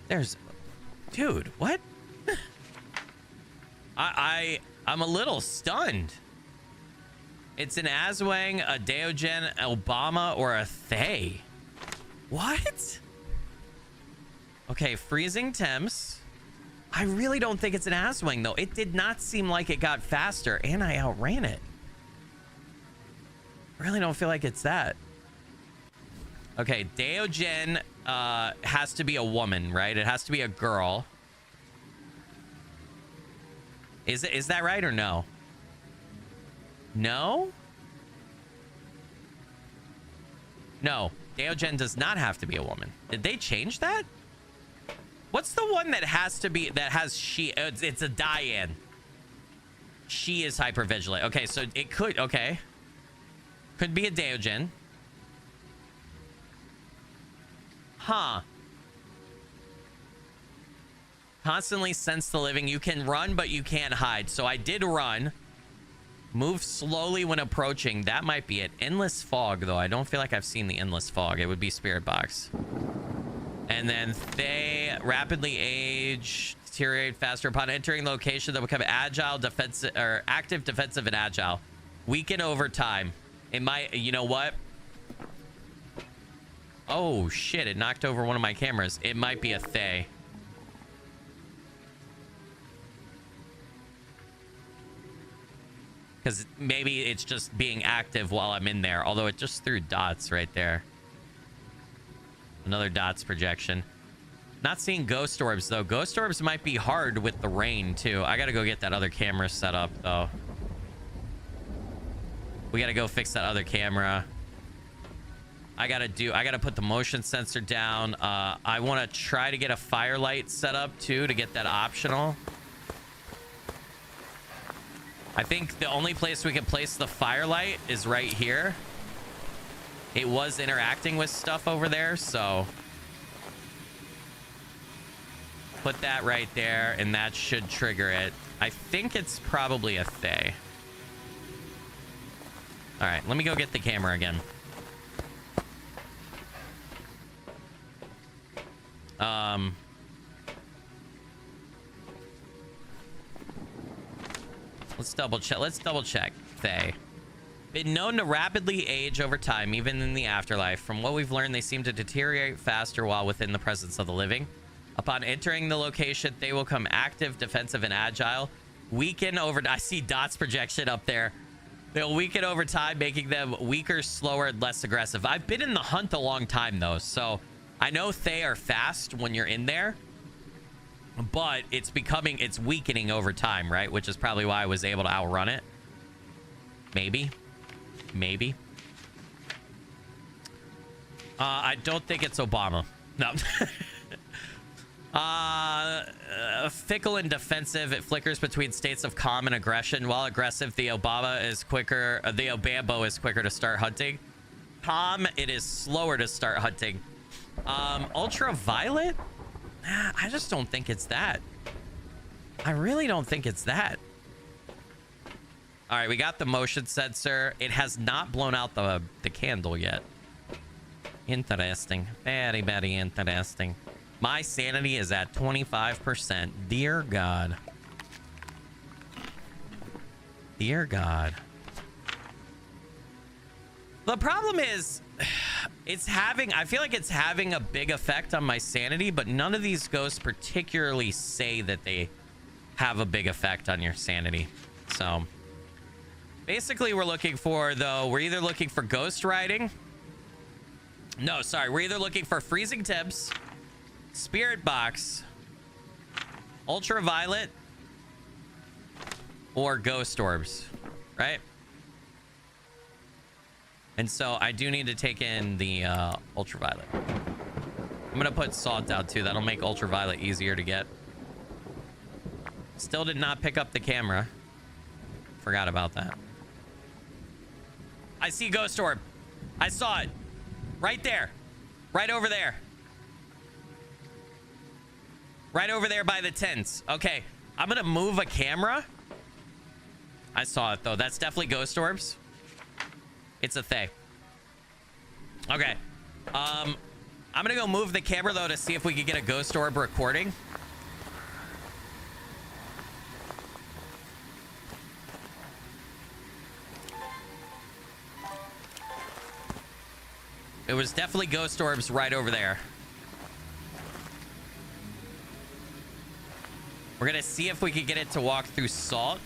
There's... Dude, what? I'm a little stunned. It's an Aswang, a Deogen, Obama, or a Thay. What? Okay, freezing temps. I really don't think it's an Aswang, though. It did not seem like it got faster, and I outran it. I really don't feel like it's that. Okay, Deogen has to be a woman, right? It has to be a girl. Is that right or no? No? No. Deogen does not have to be a woman. Did they change that? What's the one that has to be, that has she? It's a Diane. She is hypervigilant. Okay, so it could, okay. Could be a Deogen. Huh. Constantly sense the living. You can run, but you can't hide. So I did run. Move slowly when approaching. That might be it. Endless fog, though. I don't feel like I've seen the endless fog. It would be spirit box. And then they rapidly age, deteriorate faster upon entering location. They'll become agile, defensive, or active, defensive, and agile. Weaken over time. It might, you know what? Oh shit! It knocked over one of my cameras. It might be a Thay. Because maybe it's just being active while I'm in there. Although it just threw dots right there. Another dots projection. Not seeing ghost orbs, though. Ghost orbs might be hard with the rain, too. I gotta go get that other camera set up, though. We gotta go fix that other camera. I gotta put the motion sensor down. I want to try to get a firelight set up, too, to get that optional. I think the only place we can place the firelight is right here. It was interacting with stuff over there, so put that right there, and that should trigger it. I think it's probably a Thay. All right, let me go get the camera again. Let's double check. Thay. Been known to rapidly age over time, even in the afterlife. From what we've learned, they seem to deteriorate faster while within the presence of the living. Upon entering the location, they will become active, defensive, and agile. Weaken over... I see dots projection up there. They'll weaken over time, making them weaker, slower, and less aggressive. I've been in the hunt a long time, though, so I know Thay are fast when you're in there. But it's weakening over time, right? Which is probably why I was able to outrun it. Maybe. I don't think it's Obama. No. Fickle and defensive. It flickers between states of calm and aggression. While aggressive, the Obama is quicker. The Obambo is quicker to start hunting. Calm, it is slower to start hunting. Ultraviolet? I just don't think it's that. I really don't think it's that. All right, we got the motion sensor. It has not blown out the candle yet. Interesting. Very, very interesting. My sanity is at 25%. Dear God. Dear God. The problem is, I feel like it's having a big effect on my sanity, but none of these ghosts particularly say that they have a big effect on your sanity. So basically we're looking for, though, we're either looking for ghost riding. No, sorry. We're either looking for freezing temps, spirit box, ultraviolet, or ghost orbs, right? And so I do need to take in the ultraviolet. I'm gonna put salt down too. That'll make ultraviolet easier to get. Still did not pick up the camera. Forgot about that. I see ghost orb. I saw it. Right there. Right over there. Right over there by the tents. Okay. I'm gonna move a camera. I saw it though. That's definitely ghost orbs. It's a thing. Okay. I'm gonna go move the camera though to see if we can get a ghost orb recording. It was definitely ghost orbs right over there. We're gonna see if we can get it to walk through salt.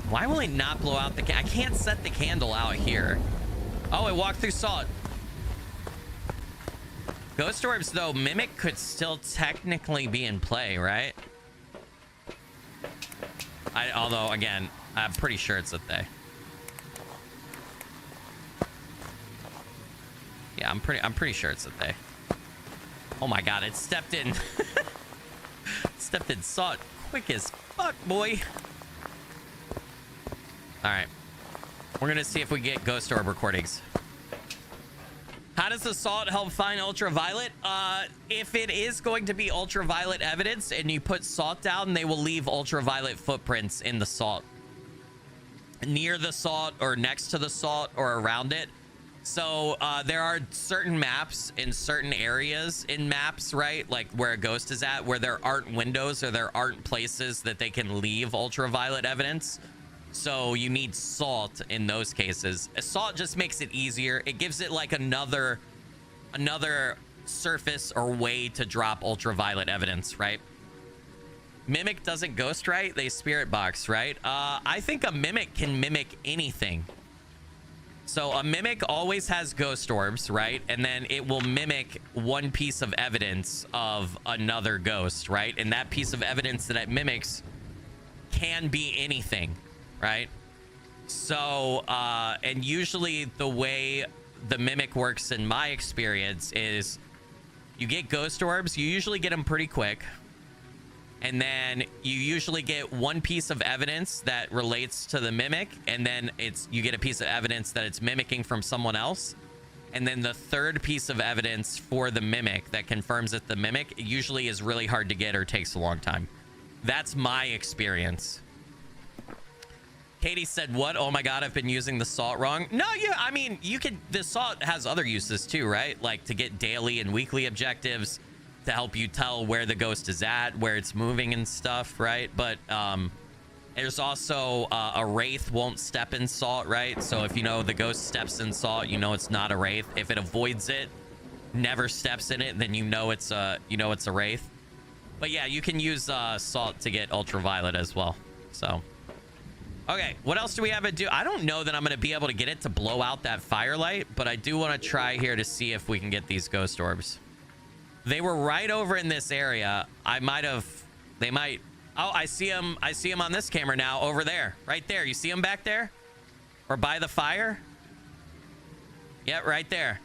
Why will it not blow out the I can't set the candle out here. Oh, it walked through salt. Ghost orbs, though, Mimic could still technically be in play, right? Although, again, I'm pretty sure it's a they. Yeah, I'm pretty sure it's a they. Oh my God, it stepped in. Stepped in salt quick as fuck, boy. All right, we're gonna see if we get ghost orb recordings. How does the salt help find ultraviolet? If it is going to be ultraviolet evidence and you put salt down, they will leave ultraviolet footprints in the salt, near the salt or next to the salt or around it. So there are certain maps in certain areas in maps, right? Like where a ghost is at, where there aren't windows or there aren't places that they can leave ultraviolet evidence. So you need salt in those cases. Salt just makes it easier. It gives it like another surface or way to drop ultraviolet evidence, right? Mimic doesn't ghost, right? They spirit box, right? I think a mimic can mimic anything. So a mimic always has ghost orbs, right? And then it will mimic one piece of evidence of another ghost, right? And that piece of evidence that it mimics can be anything, right? So and usually the way the mimic works in my experience is you get ghost orbs, you usually get them pretty quick, and then you usually get one piece of evidence that relates to the mimic, and then you get a piece of evidence that it's mimicking from someone else, and then the third piece of evidence for the mimic that confirms that the mimic usually is really hard to get or takes a long time. That's my experience. Katie said, what? Oh my God, I've been using the salt wrong. No, I mean, the salt has other uses too, right? Like to get daily and weekly objectives, to help you tell where the ghost is at, where it's moving and stuff, right? But there's also a wraith won't step in salt, right? So if you know the ghost steps in salt, you know it's not a wraith. If it avoids it, never steps in it, then you know it's a wraith. But yeah, you can use salt to get ultraviolet as well. So okay, what else do we have to do? I don't know that I'm going to be able to get it to blow out that firelight, but I do want to try here to see if we can get these ghost orbs. They were right over in this area. They might. Oh, I see them. I see them on this camera now over there, right there. You see them back there or by the fire? Yeah, right there.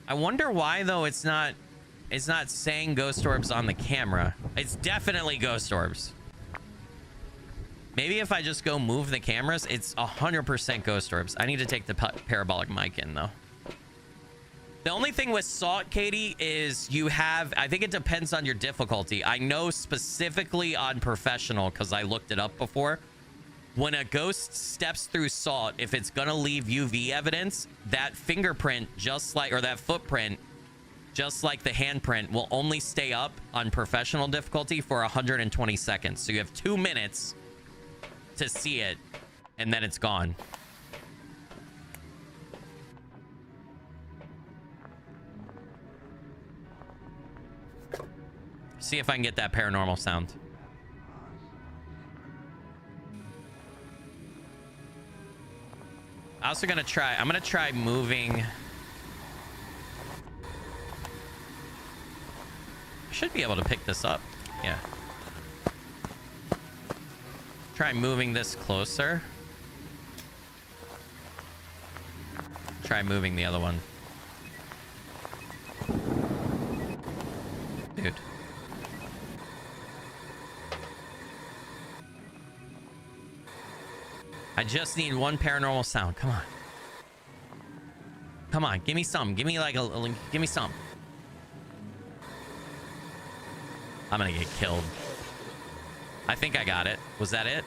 I wonder why though it's not saying ghost orbs on the camera. It's definitely ghost orbs. Maybe if I just go move the cameras, it's 100% ghost orbs. I need to take the parabolic mic in though. The only thing with salt, Katie, is you have, I think it depends on your difficulty. I know specifically on professional, because I looked it up before. When a ghost steps through salt, if it's going to leave UV evidence, that fingerprint, just like, or that footprint, just like the handprint, will only stay up on professional difficulty for 120 seconds. So you have 2 minutes to see it, and then it's gone. See if I can get that paranormal sound. I'm gonna try moving. I should be able to pick this up. Yeah. Try moving this closer. Try moving the other one. Dude. I just need one paranormal sound. Come on. Come on. Give me some. Give me like give me some. I'm gonna get killed. I think I got it. Was that it?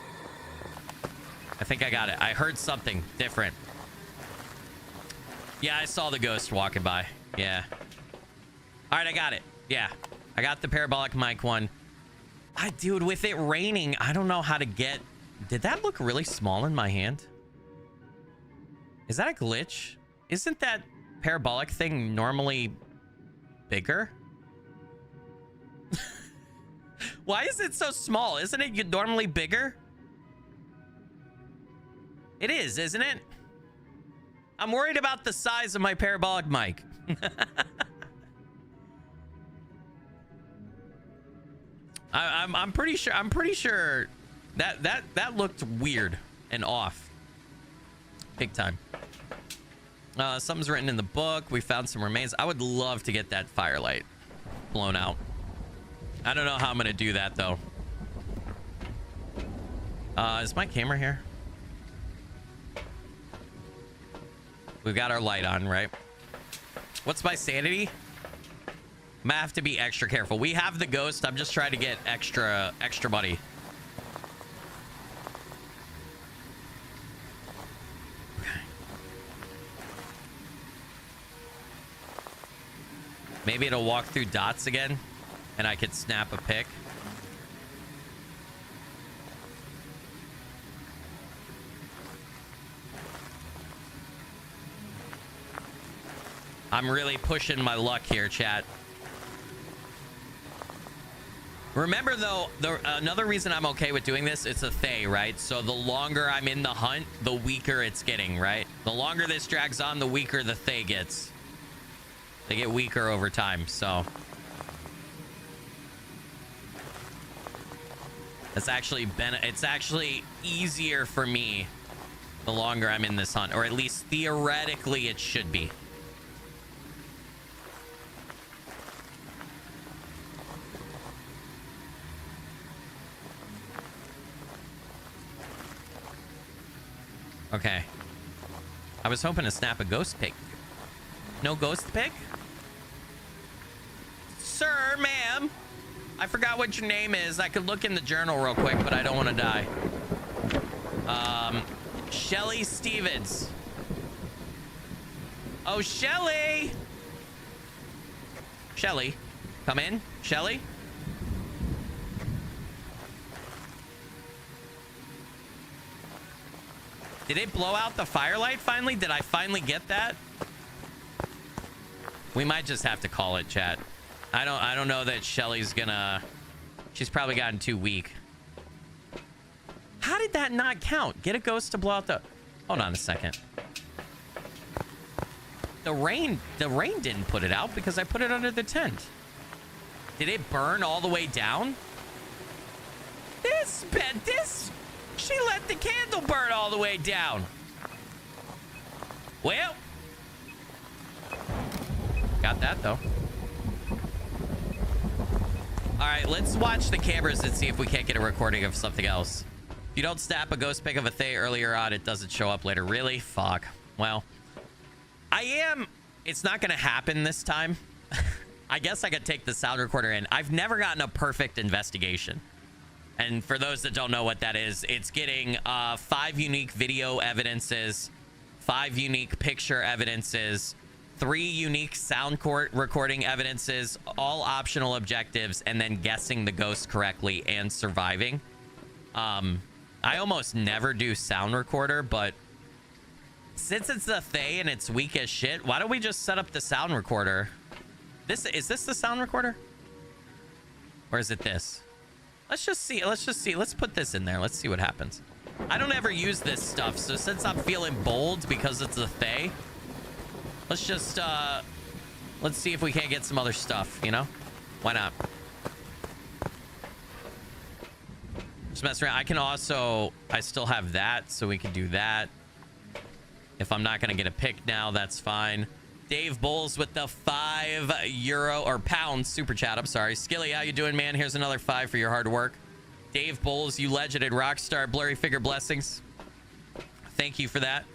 I think I got it. I heard something different. Yeah, I saw the ghost walking by. Yeah. All right, I got it. Yeah. I got the parabolic mic one. Dude, with it raining, I don't know how to get... Did that look really small in my hand? Is that a glitch? Isn't that parabolic thing normally bigger? Why is it so small? Isn't it normally bigger? It is, isn't it? I'm worried about the size of my parabolic mic. I'm pretty sure that looked weird and off. Big time. Something's written in the book. We found some remains. I would love to get that firelight blown out. I don't know how I'm gonna do that though. Is my camera here? We've got our light on, right? What's my sanity? I'm gonna have to be extra careful. We have the ghost. I'm just trying to get extra money. Okay. Maybe it'll walk through dots again, and I could snap a pic. I'm really pushing my luck here, chat. Remember, though, another reason I'm okay with doing this, it's a Thay, right? So the longer I'm in the hunt, the weaker it's getting, right? The longer this drags on, the weaker the Thay gets. They get weaker over time, so... It's actually easier for me the longer I'm in this hunt, or at least theoretically it should be. Okay. I was hoping to snap a ghost pic. No ghost pic? Sir, ma'am. I forgot what your name is. I could look in the journal real quick, but I don't want to die. Shelly Stevens. Oh, Shelly. Shelly. Come in. Shelly. Did it blow out the firelight finally? Did I finally get that? We might just have to call it, chat. I don't know that Shelly's gonna... She's probably gotten too weak. How did that not count? Get a ghost to blow out the... Hold on a second. The rain didn't put it out because I put it under the tent. Did it burn all the way down? This... She let the candle burn all the way down. Well. Got that, though. All right, let's watch the cameras and see if we can't get a recording of something else. If you don't snap a ghost pic of a Thay earlier on, it doesn't show up later. Really? Fuck. Well, I am It's not going to happen this time. I guess I could take the sound recorder in. I've never gotten a perfect investigation. And for those that don't know what that is, it's getting 5 unique video evidences, 5 unique picture evidences, 3 unique sound recording evidences, all optional objectives, and then guessing the ghost correctly and surviving. I almost never do sound recorder, but since it's the Thay and it's weak as shit, why don't we just set up the sound recorder? Is this the sound recorder? Or is it this? Let's just see. Let's put this in there. Let's see what happens. I don't ever use this stuff, so since I'm feeling bold because it's the Thay, let's just let's see if we can't get some other stuff, you know? Why not? Just mess around. I can also, I still have that, so we can do that. If I'm not gonna get a pick now, that's fine. Dave Bowles with the €5 or pound super chat. I'm sorry. Skilly, how you doing, man? Here's another 5 for your hard work. Dave Bowles, you legend and rockstar. Blurry figure blessings. Thank you for that.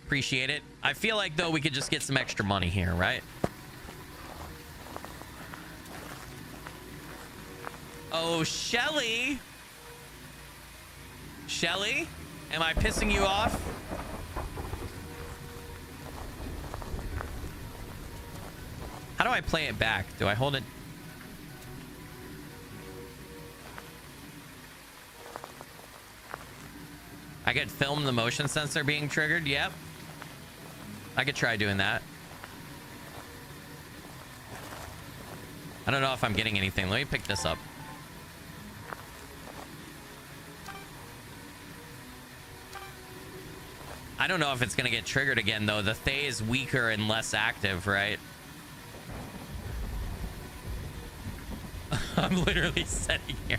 Appreciate it. I feel like, though, we could just get some extra money here, right? Oh, Shelly. Shelly, am I pissing you off? How do I play it back? Do I hold it? I could film the motion sensor being triggered. Yep. I could try doing that. I don't know if I'm getting anything. Let me pick this up. I don't know if it's going to get triggered again, though. The Thay is weaker and less active, right? I'm literally sitting here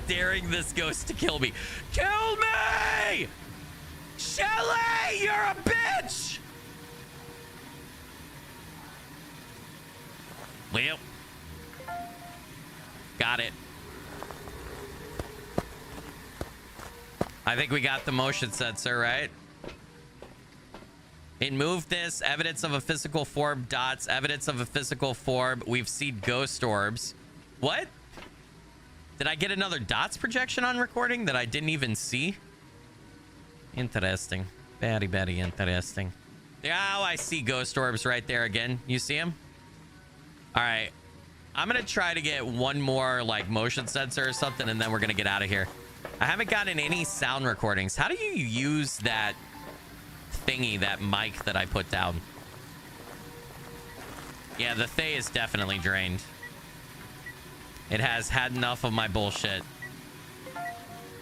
daring this ghost to kill me. Kill me! Shelly, you're a bitch! Well, got it. I think we got the motion sensor, right? It moved this. Evidence of a physical form. Dots. Evidence of a physical form. We've seen ghost orbs. What? Did I get another dots projection on recording that I didn't even see? Interesting. Very, very interesting. Oh, I see ghost orbs right there again. You see them? All right. I'm going to try to get one more like motion sensor or something, and then we're going to get out of here. I haven't gotten any sound recordings. How do you use that thingy, that mic that I put down? Yeah, the Thay is definitely drained. It has had enough of my bullshit.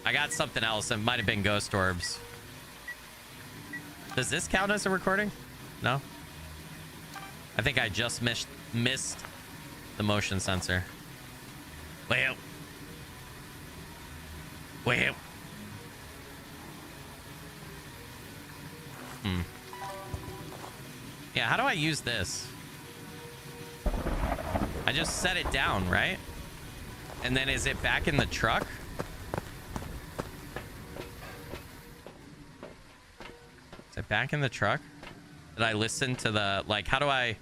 I got something else. It might have been ghost orbs. Does this count as a recording? No? I think I just missed the motion sensor. Well. Well. Yeah, how do I use this? I just set it down, right? And then is it back in the truck? Is it back in the truck? Did I listen to the, like, how do I...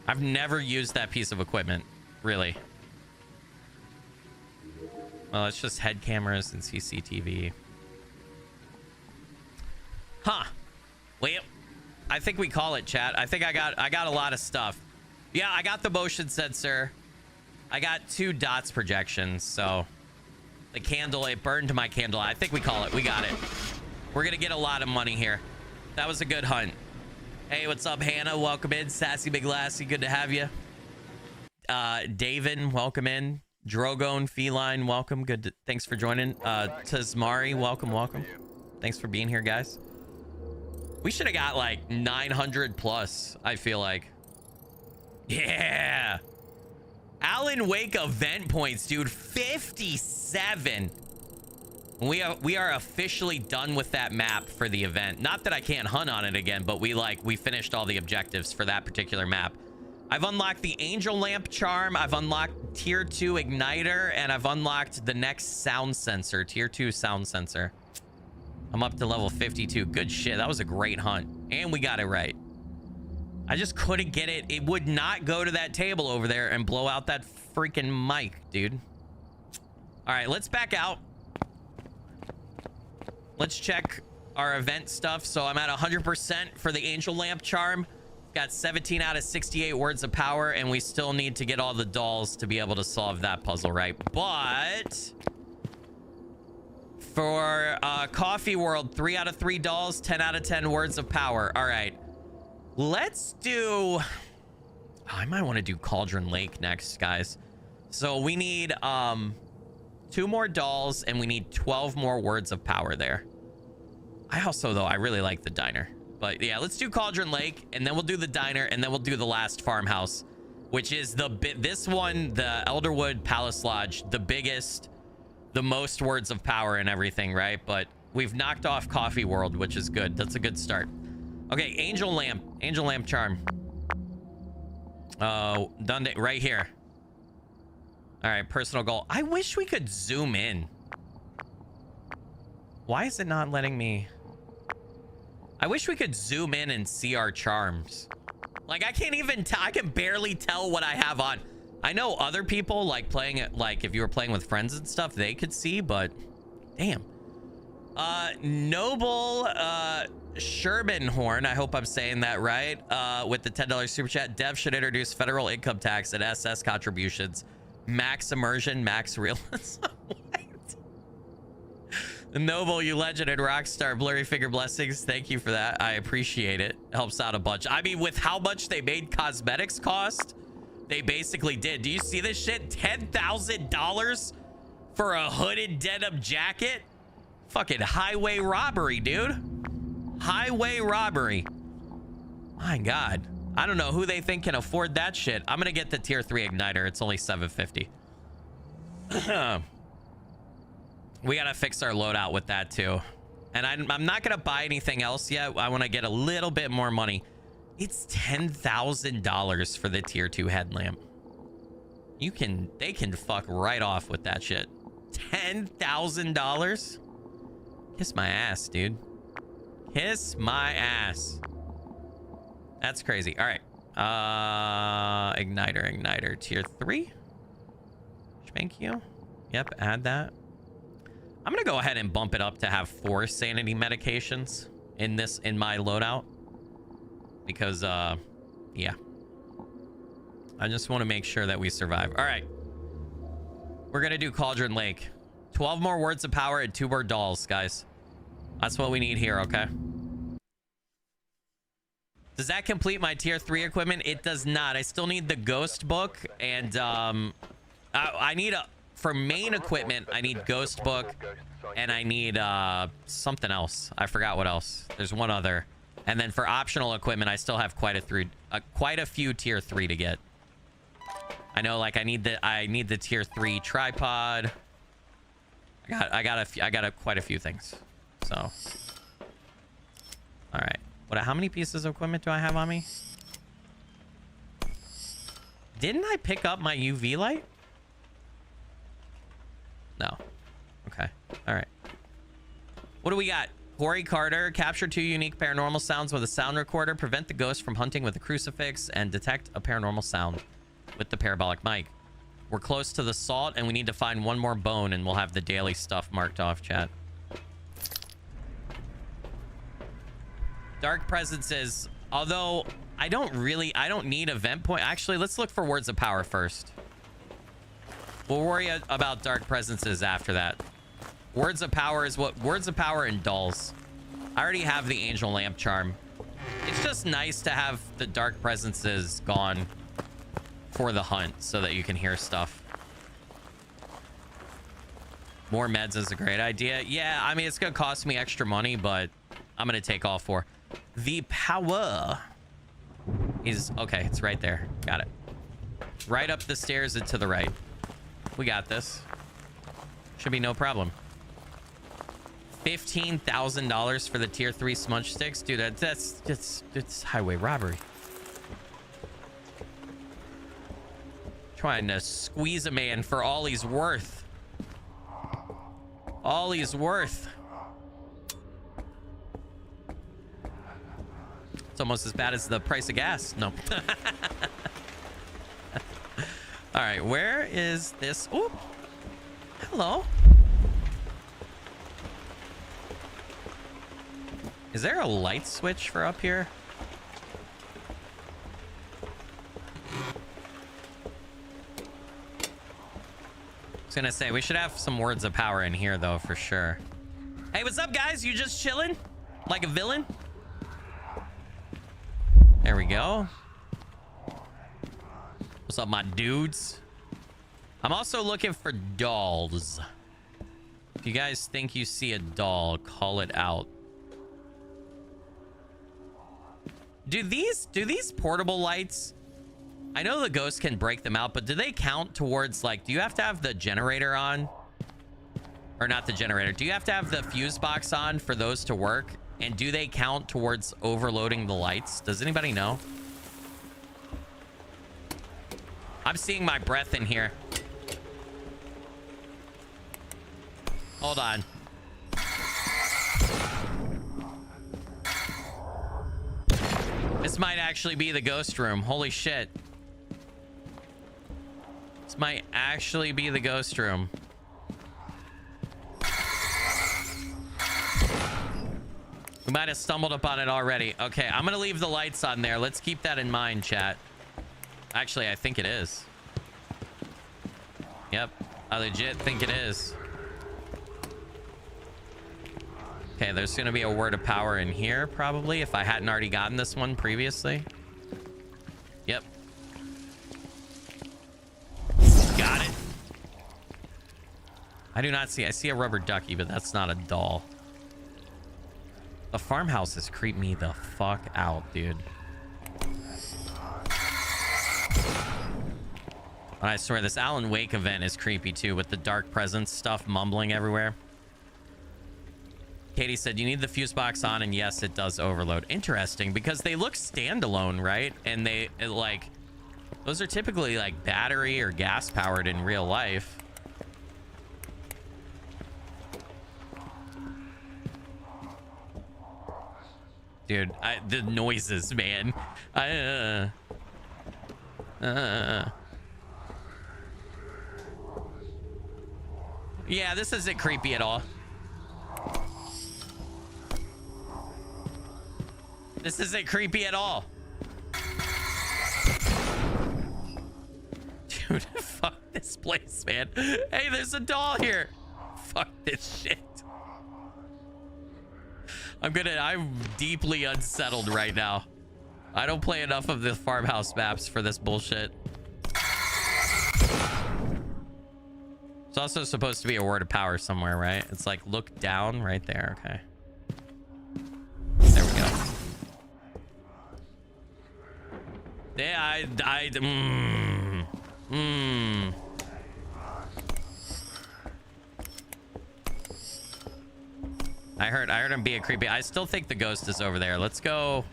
I've never used that piece of equipment, really. Well, it's just head cameras and CCTV. Huh. Well, I think we call it, chat. I think I got a lot of stuff. Yeah, I got the motion sensor. I got 2 dots projections, so the candle, it burned my candle. I think we call it. We got it. We're gonna get a lot of money here. That was a good hunt. Hey, what's up, Hannah? Welcome in. Sassy Big Lassie, good to have you. David, welcome in. Drogon Feline, welcome. Good. Thanks for joining. Tazmari, welcome. Thanks for being here, guys. We should have got like 900 plus, I feel like. Yeah. Alan Wake event points, dude. 57. We are officially done with that map for the event. Not that I can't hunt on it again, but we finished all the objectives for that particular map. I've unlocked the Angel Lamp Charm. I've unlocked Tier 2 Igniter, and I've unlocked the next sound sensor, Tier 2 sound sensor. I'm up to level 52. Good shit. That was a great hunt. And we got it right. I just couldn't get it. It would not go to that table over there and blow out that freaking mic, dude. All right, let's back out. Let's check our event stuff. So I'm at 100% for the angel lamp charm. Got 17 out of 68 words of power, and we still need to get all the dolls to be able to solve that puzzle, right? But for Coffee World, 3 out of 3 dolls, 10 out of 10 words of power. All right, let's do... Oh, I might want to do Cauldron Lake next, guys. So we need 2 more dolls, and we need 12 more words of power there. I also, though, I really like the diner. But yeah, let's do Cauldron Lake, and then we'll do the diner, and then we'll do the last farmhouse, which is this one, the Elderwood Palace Lodge, the biggest, the most words of power and everything, right? But we've knocked off Coffee World, which is good. That's a good start. Okay, angel lamp charm. Done right here. All right, personal goal. I wish we could zoom in. Why is it not letting me? I wish we could zoom in and see our charms. Like, I can't even I can barely tell what I have on. I know other people, like, playing it, like, if you were playing with friends and stuff, they could see, but damn. Noble Shermanhorn, I hope I'm saying that right, with the $10 super chat. Dev should introduce federal income tax and SS contributions. Max immersion, max realism. Noble, you legend and rockstar, blurry figure blessings. Thank you for that. I appreciate it. Helps out a bunch. I mean, with how much they made cosmetics cost, they basically did. Do you see this shit? $10,000 for a hooded denim jacket? Fucking highway robbery, dude. Highway robbery. My God. I don't know who they think can afford that shit. I'm gonna get the tier 3 igniter. It's only $750. We gotta fix our loadout with that too. And I'm not gonna buy anything else yet. I want to get a little bit more money. It's $10,000 for the tier 2 headlamp. They can fuck right off with that shit. $10,000? Kiss my ass, dude. Kiss my ass. That's crazy. All right. Igniter, tier 3. Thank you. Yep, add that. I'm gonna go ahead and bump it up to have 4 sanity medications in my loadout, because yeah, I just want to make sure that we survive. All right, we're gonna do Cauldron Lake. 12 more words of power and 2 more dolls, guys. That's what we need here. Okay, does that complete my tier 3 equipment? It does not. I still need the ghost book, and I need for main equipment, I need ghost book, and I need something else. I forgot what else. There's one other. And then for optional equipment, I still have quite a few tier 3 to get. I know, like, I need the tier 3 tripod. I got quite a few things. So, all right. How many pieces of equipment do I have on me? Didn't I pick up my UV light? No. Okay. All right. What do we got? Corey Carter, capture 2 unique paranormal sounds with a sound recorder, prevent the ghost from hunting with a crucifix, and detect a paranormal sound with the parabolic mic. We're close to the salt, and we need to find 1 more bone, and we'll have the daily stuff marked off, chat. Dark presences, although I don't need event point. Actually, let's look for words of power first. We'll worry about dark presences after that. Words of power is what words of power and dolls. I already have the angel lamp charm. It's just nice to have the dark presences gone for the hunt so that you can hear stuff. More meds is a great idea. Yeah, I mean, it's gonna cost me extra money, but I'm gonna take all 4. The power is okay. It's right there. Got it. Right up the stairs and to the right. We got this. Should be no problem. $15,000 for the tier 3 smudge sticks, dude. That's highway robbery. Trying to squeeze a man for all he's worth. All he's worth. almost as bad as the price of gas. No. All right, where is this? Oh, hello. Is there a light switch for up here? I was gonna say, we should have some words of power in here, though, for sure. Hey, what's up, guys? You just chilling? Like a villain? There we go. What's up, my dudes? I'm also looking for dolls. If you guys think you see a doll, call it out. Do these portable lights, I know the ghost can break them out, but do they count towards, like, do you have to have the generator on? Or not the generator. Do you have to have the fuse box on for those to work? And do they count towards overloading the lights? Does anybody know? I'm seeing my breath in here. Hold on. This might actually be the ghost room. Holy shit. This might actually be the ghost room. We might have stumbled upon it already. Okay, I'm gonna leave the lights on there. Let's keep that in mind, chat. Actually, I think it is. Yep, I legit think it is. Okay, there's gonna be a word of power in here, probably, if I hadn't already gotten this one previously. Yep. Got it. I do not see... I see a rubber ducky, but that's not a doll. The farmhouses creep me the fuck out, dude. And I swear, this Alan Wake event is creepy, too, with the dark presence stuff mumbling everywhere. Katie said, you need the fuse box on, and yes, it does overload. Interesting, because they look standalone, right? And like, those are typically, like, battery or gas-powered in real life. Dude, the noises, man. Yeah, this isn't creepy at all. This isn't creepy at all. Dude, fuck this place, man. Hey, there's a doll here. Fuck this shit. I'm deeply unsettled right now. I don't play enough of the farmhouse maps for this bullshit. It's also supposed to be a word of power somewhere, right? It's like, look down right there. Okay. There we go. Yeah, I heard him being creepy. I still think the ghost is over there. Let's go.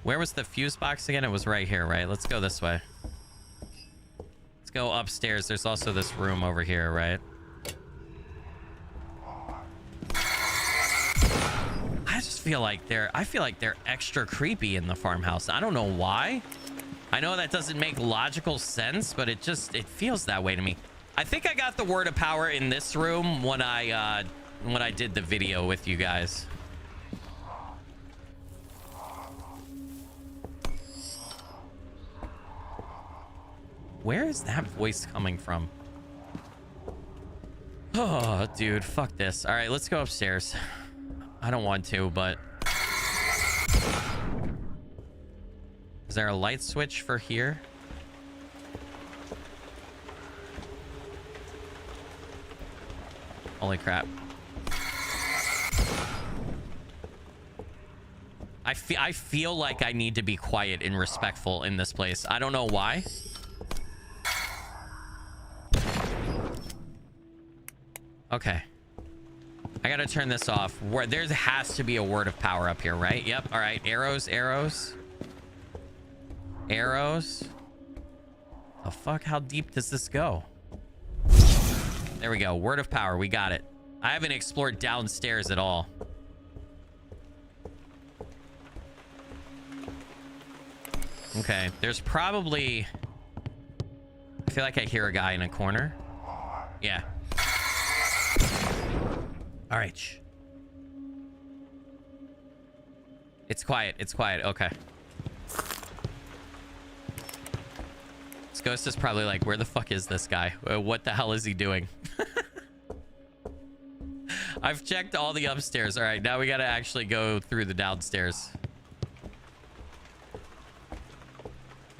Where was the fuse box again? It was right here, right? Let's go this way. Let's go upstairs. There's also this room over here, right? I just feel like they're extra creepy in the farmhouse. I don't know why. I know that doesn't make logical sense, but it feels that way to me. I think I got the word of power in this room when I did the video with you guys. Where is that voice coming from? Oh, dude, fuck this. All right, let's go upstairs. I don't want to, but... Is there a light switch for here? Holy crap. I feel like I need to be quiet and respectful in this place. I don't know why. Okay. I gotta turn this off. There has to be a word of power up here, right? Yep. All right. Arrows, arrows. Arrows. The fuck? How deep does this go? There we go. Word of power. We got it. I haven't explored downstairs at all. Okay, there's probably... I feel like I hear a guy in a corner. Yeah. All right. Shh. It's quiet. It's quiet. Okay. This ghost is probably like, where the fuck is this guy? What the hell is he doing? I've checked all the upstairs. All right, now we got to actually go through the downstairs.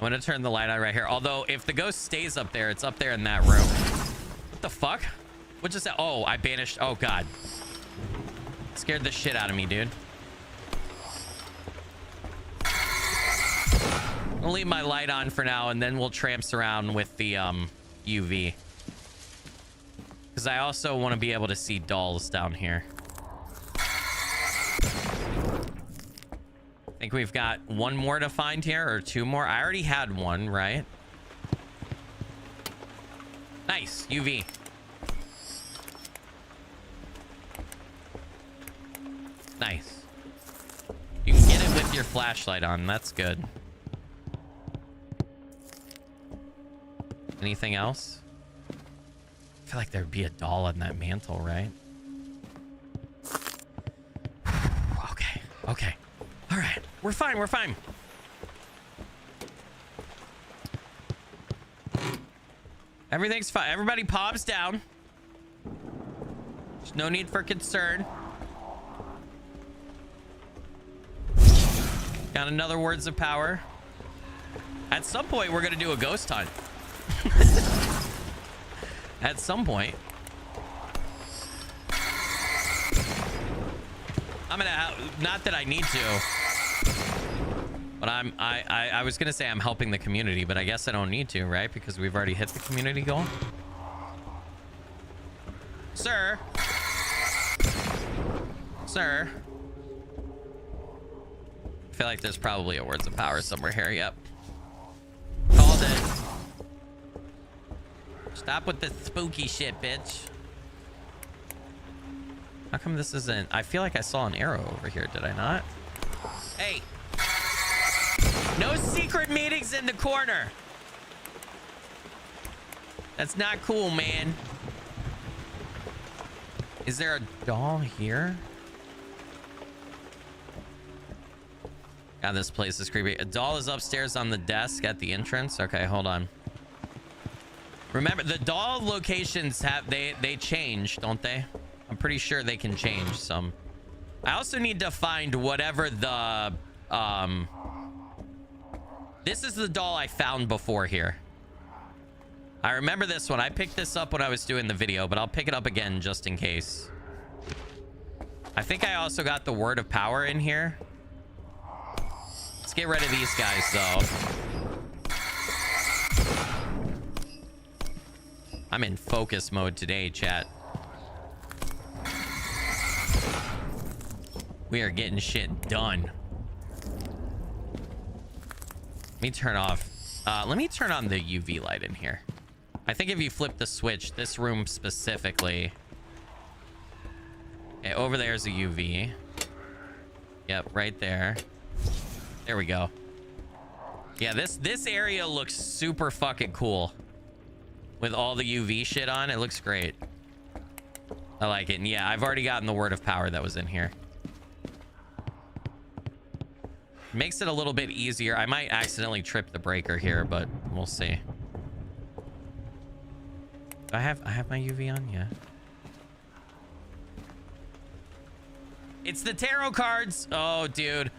I'm going to turn the light on right here. Although, if the ghost stays up there, it's up there in that room. What the fuck? What just... Oh, I banished... Oh, God. Scared the shit out of me, dude. I'll leave my light on for now, and then we'll tramps around with the UV. Because I also want to be able to see dolls down here. I think we've got one more to find here, or two more. I already had one, right? Nice. UV. Nice. You can get it with your flashlight on. That's good. Anything else? I feel like there'd be a doll on that mantle, right? Okay. Okay. All right. We're fine. We're fine. Everything's fine. Everybody palms down. There's no need for concern. Got another words of power. At some point, we're going to do a ghost hunt. At some point. I'm gonna, not that I need to, but I was gonna say I'm helping the community, but I guess I don't need to, right? Because we've already hit the community goal. Sir. Sir. I feel like there's probably a words of power somewhere here. Yep. Called it. Stop with the spooky shit, bitch. How come this isn't... I feel like I saw an arrow over here. Did I not? Hey. No secret meetings in the corner. That's not cool, man. Is there a doll here? God, this place is creepy. A doll is upstairs on the desk at the entrance. Okay, hold on. Remember, the doll locations have... They change, don't they? I'm pretty sure they can change some. I also need to find whatever the... This is the doll I found before here. I remember this one. I picked this up when I was doing the video, but I'll pick it up again just in case. I think I also got the word of power in here. Let's get rid of these guys, though. I'm in focus mode today, chat. We are getting shit done. Let me turn off. Let me turn on the UV light in here. I think if you flip the switch, this room specifically. Okay, over there is a UV. Yep, right there. There we go. Yeah, this area looks super fucking cool. With all the UV shit on, it looks great. I like it. And yeah, I've already gotten the word of power that was in here. Makes it a little bit easier. I might accidentally trip the breaker here, but we'll see. I have my UV on, yeah. It's the tarot cards. Oh, dude.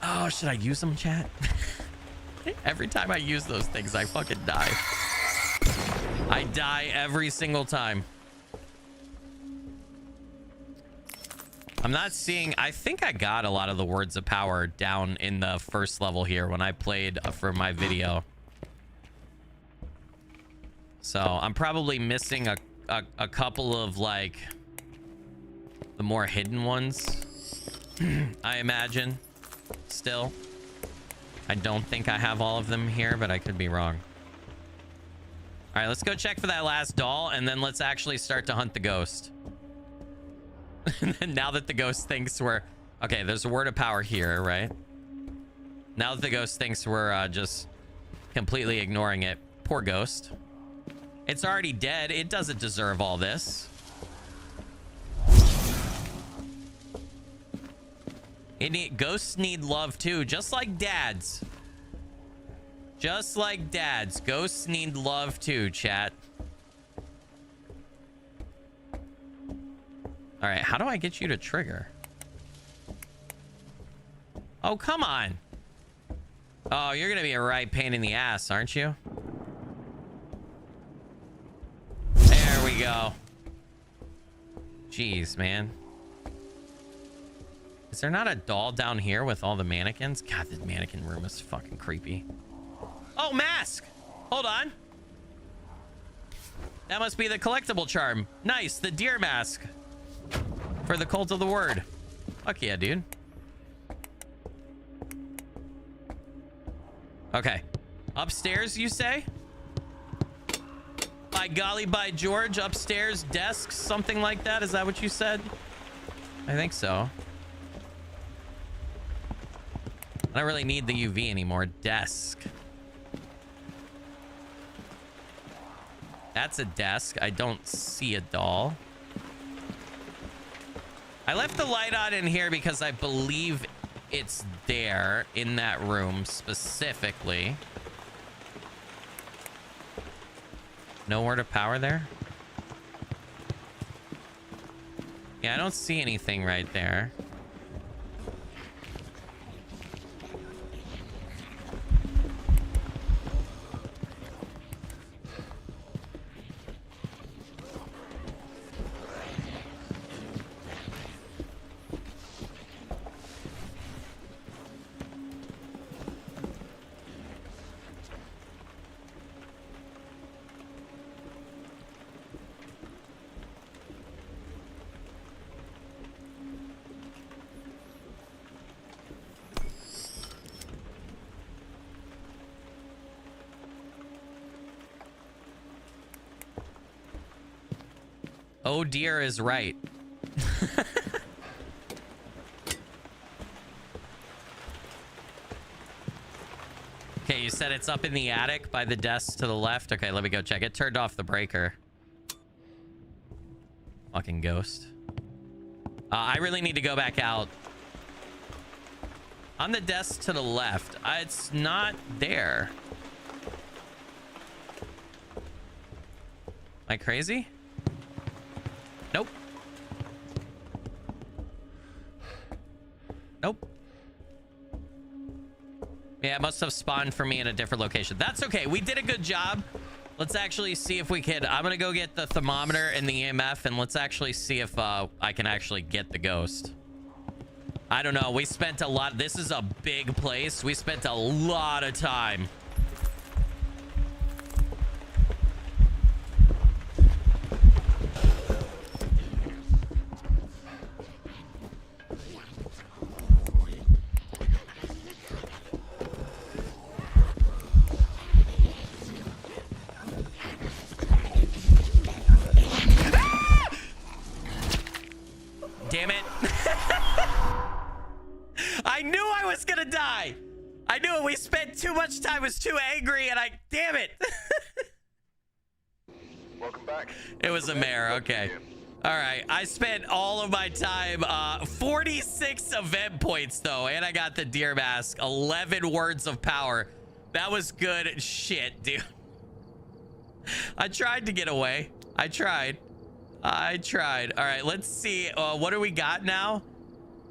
Oh, should I use them, chat? Every time I use those things, I fucking die. I die every single time. I'm not seeing... I think I got a lot of the words of power down in the first level here when I played for my video. So I'm probably missing a couple of, like, the more hidden ones. I imagine. Still. I don't think I have all of them here, but I could be wrong. All right, let's go check for that last doll, and then let's actually start to hunt the ghost. And then now that the ghost thinks we're... Okay, there's a word of power here, right? Now that the ghost thinks we're just completely ignoring it. Poor ghost. It's already dead. It doesn't deserve all this. Ghosts need love too, just like dads. Just like dads. Ghosts need love too, chat. All right, how do I get you to trigger? Oh, come on. Oh, you're gonna be a right pain in the ass, aren't you? There we go. Jeez, man. Is there not a doll down here with all the mannequins? God, this mannequin room is fucking creepy. Oh, mask! Hold on. That must be the collectible charm. Nice, the deer mask. For the cult of the word. Fuck yeah, dude. Okay. Upstairs, you say? By golly, by George, upstairs, desks, something like that. Is that what you said? I think so. I don't really need the UV anymore. Desk. That's a desk. I don't see a doll. I left the light on in here because I believe it's there in that room specifically. No word of power there? Yeah, I don't see anything right there. Oh dear is right. Okay, you said it's up in the attic by the desk to the left. Okay, let me go check it. Turned off the breaker. Fucking ghost. I really need to go back out. On the desk to the left. It's not there. Am I crazy? Nope. Nope. Yeah, it must have spawned for me in a different location. That's okay. We did a good job. Let's actually see if we can. I'm going to go get the thermometer and the EMF, and let's actually see if I can actually get the ghost. I don't know. We spent a lot. This is a big place. We spent a lot of time. Damn it. I knew I was gonna die. I knew it. We spent too much time. I was too angry and damn it. Welcome back. It was a mare. Okay. All right. I spent all of my time, 46 event points though. And I got the deer mask, 11 words of power. That was good shit, dude. I tried to get away. I tried. All right, let's see. What do we got now?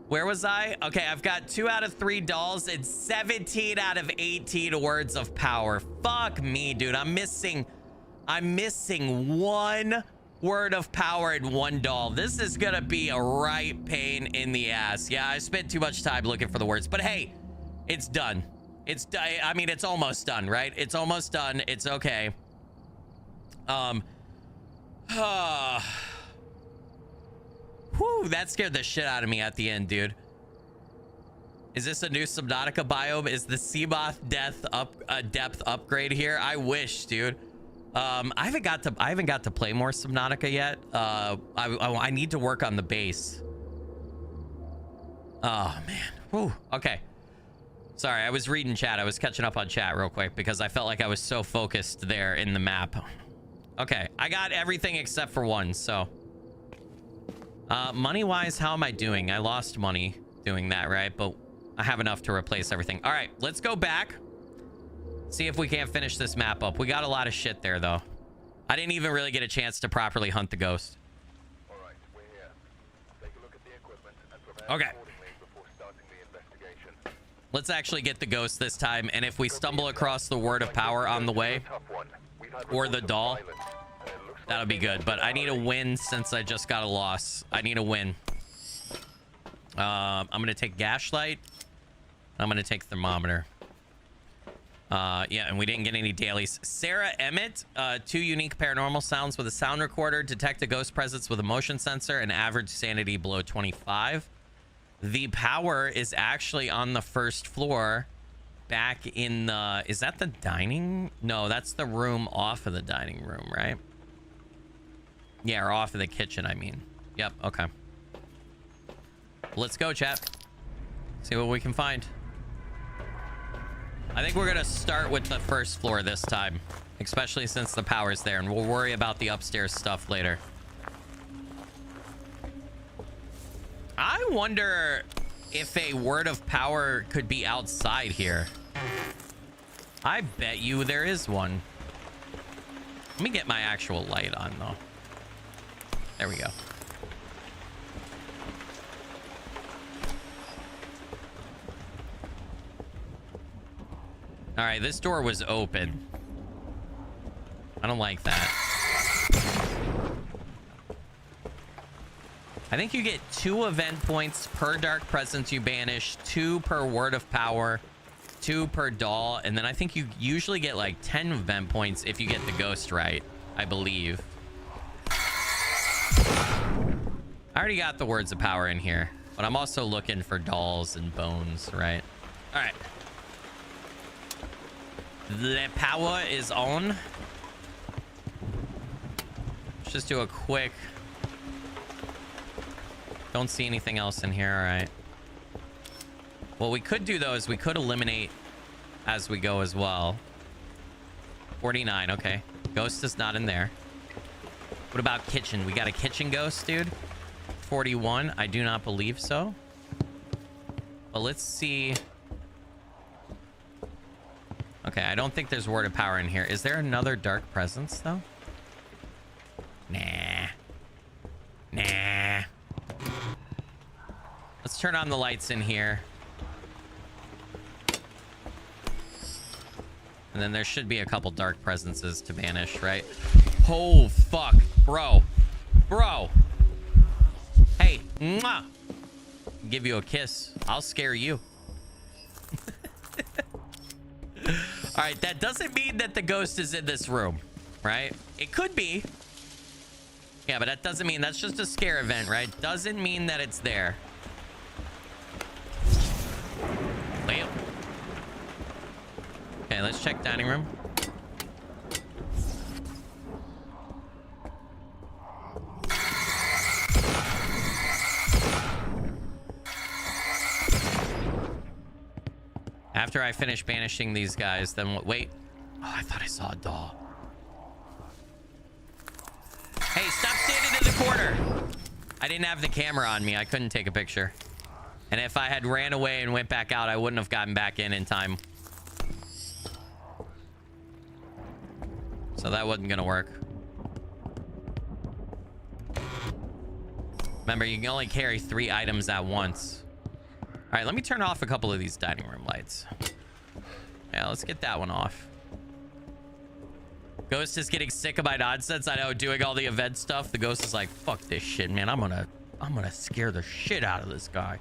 Where was I? Okay, I've got 2 out of 3 dolls and 17 out of 18 words of power. Fuck me, dude. I'm missing 1 word of power and 1 doll. This is gonna be a right pain in the ass. Yeah, I spent too much time looking for the words, but hey, it's done. It's done. I mean, it's almost done, right? It's almost done. It's okay. Whew, that scared the shit out of me at the end, dude. Is this a new Subnautica biome? Is the Seamoth depth upgrade here? I wish, dude. I haven't got to play more Subnautica yet. I need to work on the base. Oh man. Whew. Okay. Sorry, I was reading chat. I was catching up on chat real quick because I felt like I was so focused there in the map. Okay, I got everything except for one, so. Money-wise, how am I doing? I lost money doing that, right? But I have enough to replace everything. All right, let's go back. See if we can't finish this map up. We got a lot of shit there, though. I didn't even really get a chance to properly hunt the ghost. All right, we're here. Take a look at the equipment and prepare Okay. accordingly before starting the investigation. Let's actually get the ghost this time. And if we stumble across the word of power on the way, or the doll, that'll be good. But I need a win since I just got a loss. I need a win. I'm going to take Gaslight. I'm going to take Thermometer. Yeah, and we didn't get any dailies. Sarah Emmett, 2 unique paranormal sounds with a sound recorder, detect a ghost presence with a motion sensor, and average sanity below 25. The power is actually on the first floor back in the... Is that the dining? No, that's the room off of the dining room, right? Yeah, or off of the kitchen, I mean. Yep, okay. Let's go, chat. See what we can find. I think we're gonna start with the first floor this time, especially since the power's there, and we'll worry about the upstairs stuff later. I wonder if a word of power could be outside here. I bet you there is one. Let me get my actual light on, though. There we go. All right, this door was open. I don't like that. I think you get 2 event points per dark presence you banish, 2 per word of power, 2 per doll, and then I think you usually get like 10 event points if you get the ghost right, I believe. I already got the words of power in here, but I'm also looking for dolls and bones, right? All right. The power is on. Let's just do a quick... Don't see anything else in here. All right. What we could do, though, is we could eliminate as we go as well. 49. Okay. Ghost is not in there. What about kitchen? We got a kitchen ghost, dude. 41. I do not believe so. But let's see... Okay, I don't think there's word of power in here. Is there another dark presence, though? Nah. Nah. Let's turn on the lights in here. And then there should be a couple dark presences to banish, right? Oh, fuck. Bro. Bro. Hey. Mwah. Give you a kiss. I'll scare you. All right, that doesn't mean that the ghost is in this room, right? It could be. Yeah, but that doesn't mean... That's just a scare event, right? Doesn't mean that it's there. Wait. Okay, let's check dining room. After I finish banishing these guys, then wait. Oh, I thought I saw a doll. Hey, stop standing in the corner. I didn't have the camera on me. I couldn't take a picture. And if I had ran away and went back out, I wouldn't have gotten back in time. So that wasn't gonna work. Remember, you can only carry 3 items at once. All right, let me turn off a couple of these dining room lights. Yeah, let's get that one off. Ghost is getting sick of my nonsense. I know, doing all the event stuff. The ghost is like, fuck this shit, man. I'm gonna scare the shit out of this guy.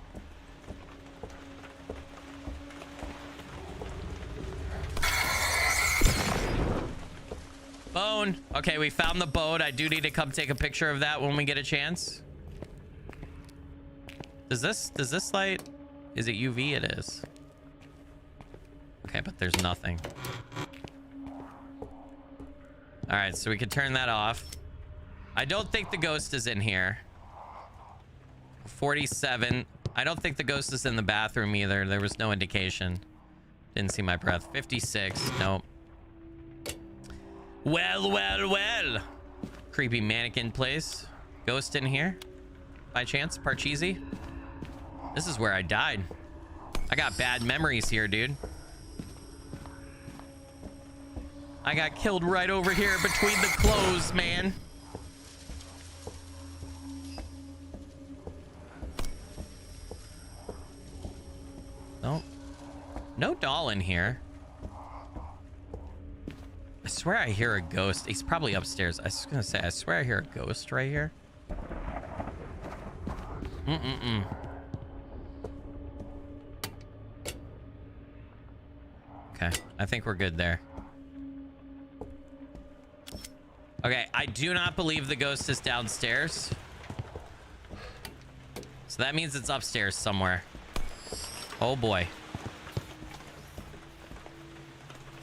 Bone. Okay, we found the bone. I do need to come take a picture of that when we get a chance. Does this light... Is it UV? It is. Okay, but there's nothing. All right, so we could turn that off. I don't think the ghost is in here. 47. I don't think the ghost is in the bathroom either. There was no indication. Didn't see my breath. 56. Nope. Well. Creepy mannequin place. Ghost in here? By chance? Parcheesi? This is where I died. I got bad memories here, dude. I got killed right over here between the clothes, man. Nope. No doll in here. I swear I hear a ghost. He's probably upstairs. I was gonna say, I swear I hear a ghost right here. Okay, I think we're good there. Okay, I do not believe the ghost is downstairs. So that means it's upstairs somewhere. Oh boy.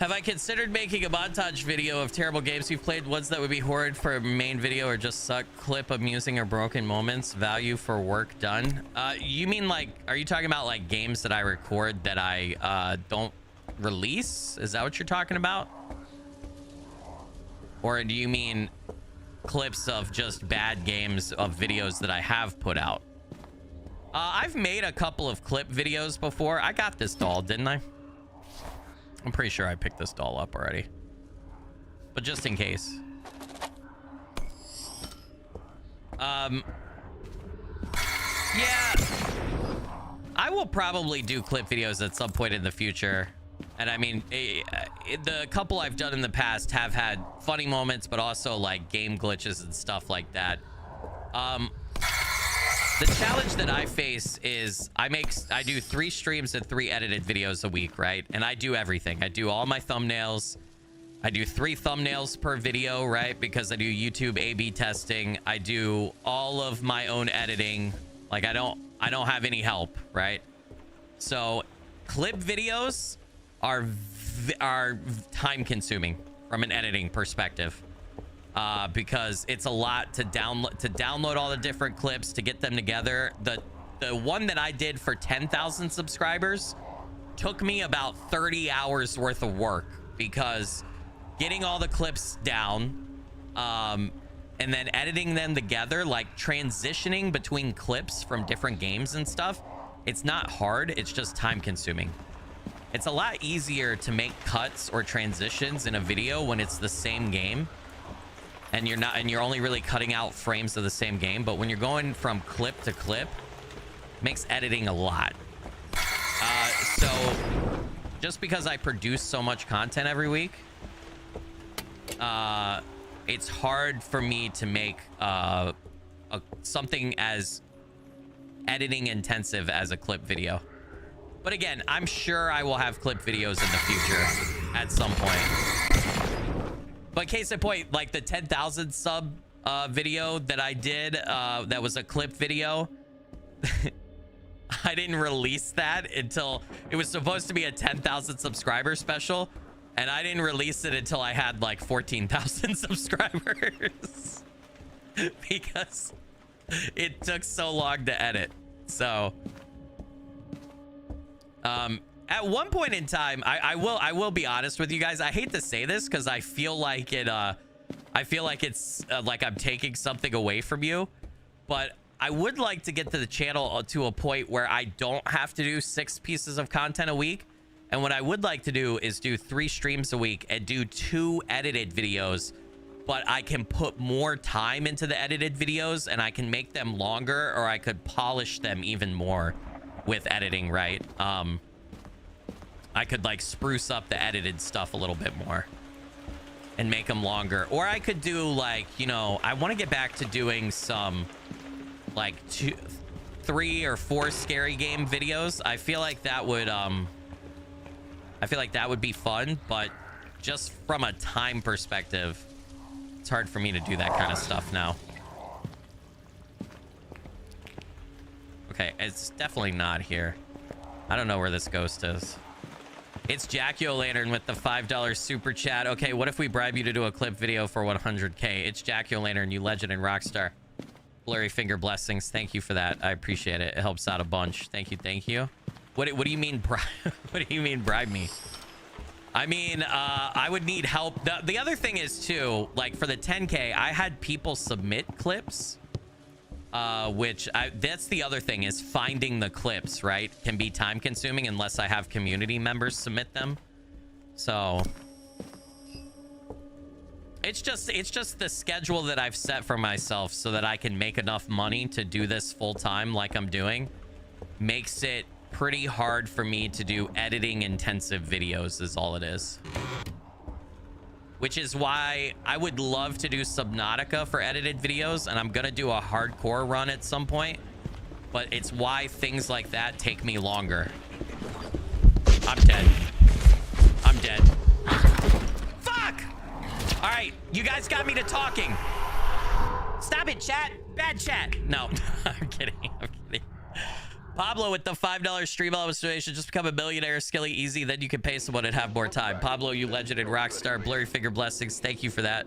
Have I considered making a montage video of terrible games you've played? Ones that would be horrid for a main video or just suck? Clip amusing or broken moments. Value for work done. You mean like, are you talking about like games that I record that I don't release? Is that what you're talking about? Or do you mean clips of just bad games of videos that I have put out? I've made a couple of clip videos before. I got this doll, didn't I? I'm pretty sure I picked this doll up already. But just in case. Yeah. I will probably do clip videos at some point in the future. And I mean, the couple I've done in the past have had funny moments, but also like game glitches and stuff like that. The challenge that I face is I do 3 streams and 3 edited videos a week, right? And I do everything. I do all my thumbnails. I do 3 thumbnails per video, right? Because I do YouTube A/B testing. I do all of my own editing. Like I don't have any help, right? So clip videos are time consuming from an editing perspective. Because it's a lot to download all the different clips to get them together. The one that I did for 10,000 subscribers took me about 30 hours worth of work, because getting all the clips down, and then editing them together, like transitioning between clips from different games and stuff, it's not hard, it's just time consuming. It's a lot easier to make cuts or transitions in a video when it's the same game. And you're only really cutting out frames of the same game. But when you're going from clip to clip, it makes editing a lot. So just because I produce so much content every week, it's hard for me to make something as editing intensive as a clip video. But again, I'm sure I will have clip videos in the future at some point. But case in point, like the 10,000 sub video that I did, that was a clip video. I didn't release that until it was supposed to be a 10,000 subscriber special. And I didn't release it until I had like 14,000 subscribers. Because it took so long to edit. So at one point in time, I will be honest with you guys. I hate to say this because I feel like it's like I'm taking something away from you, but I would like to get to the channel to a point where I don't have to do 6 pieces of content a week. And what I would like to do is do 3 streams a week and do 2 edited videos, but I can put more time into the edited videos and I can make them longer, or I could polish them even more with editing, right? I could like spruce up the edited stuff a little bit more and make them longer. Or I could do like, you know, I want to get back to doing some like 2, 3 or 4 scary game videos. I feel like that would be fun, but just from a time perspective, it's hard for me to do that kind of stuff now. Okay, it's definitely not here. I don't know where this ghost is. It's Jack-O-Lantern with the $5 super chat. Okay, what if we bribe you to do a clip video for 100K? It's Jack-O-Lantern, you legend and rockstar. Blurry finger blessings. Thank you for that. I appreciate it. It helps out a bunch. Thank you. Thank you. What do you mean what do you mean bribe me? I mean, I would need help. The other thing is too, like for the 10K, I had people submit clips, that's the other thing is finding the clips, right? Can be time consuming unless I have community members submit them. So it's just the schedule that I've set for myself so that I can make enough money to do this full time like I'm doing. Makes it pretty hard for me to do editing intensive videos is all it is. Which is why I would love to do Subnautica for edited videos, and I'm gonna do a hardcore run at some point, but it's why things like that take me longer. I'm dead. I'm dead. Fuck! All right, you guys got me to talking. Stop it, chat. Bad chat. No, I'm kidding. I'm kidding. Pablo with the $5 stream allowance donation. Just become a millionaire, Skilly, easy. Then you can pay someone and have more time. Pablo, you legend and rock star. Blurry Finger blessings. Thank you for that.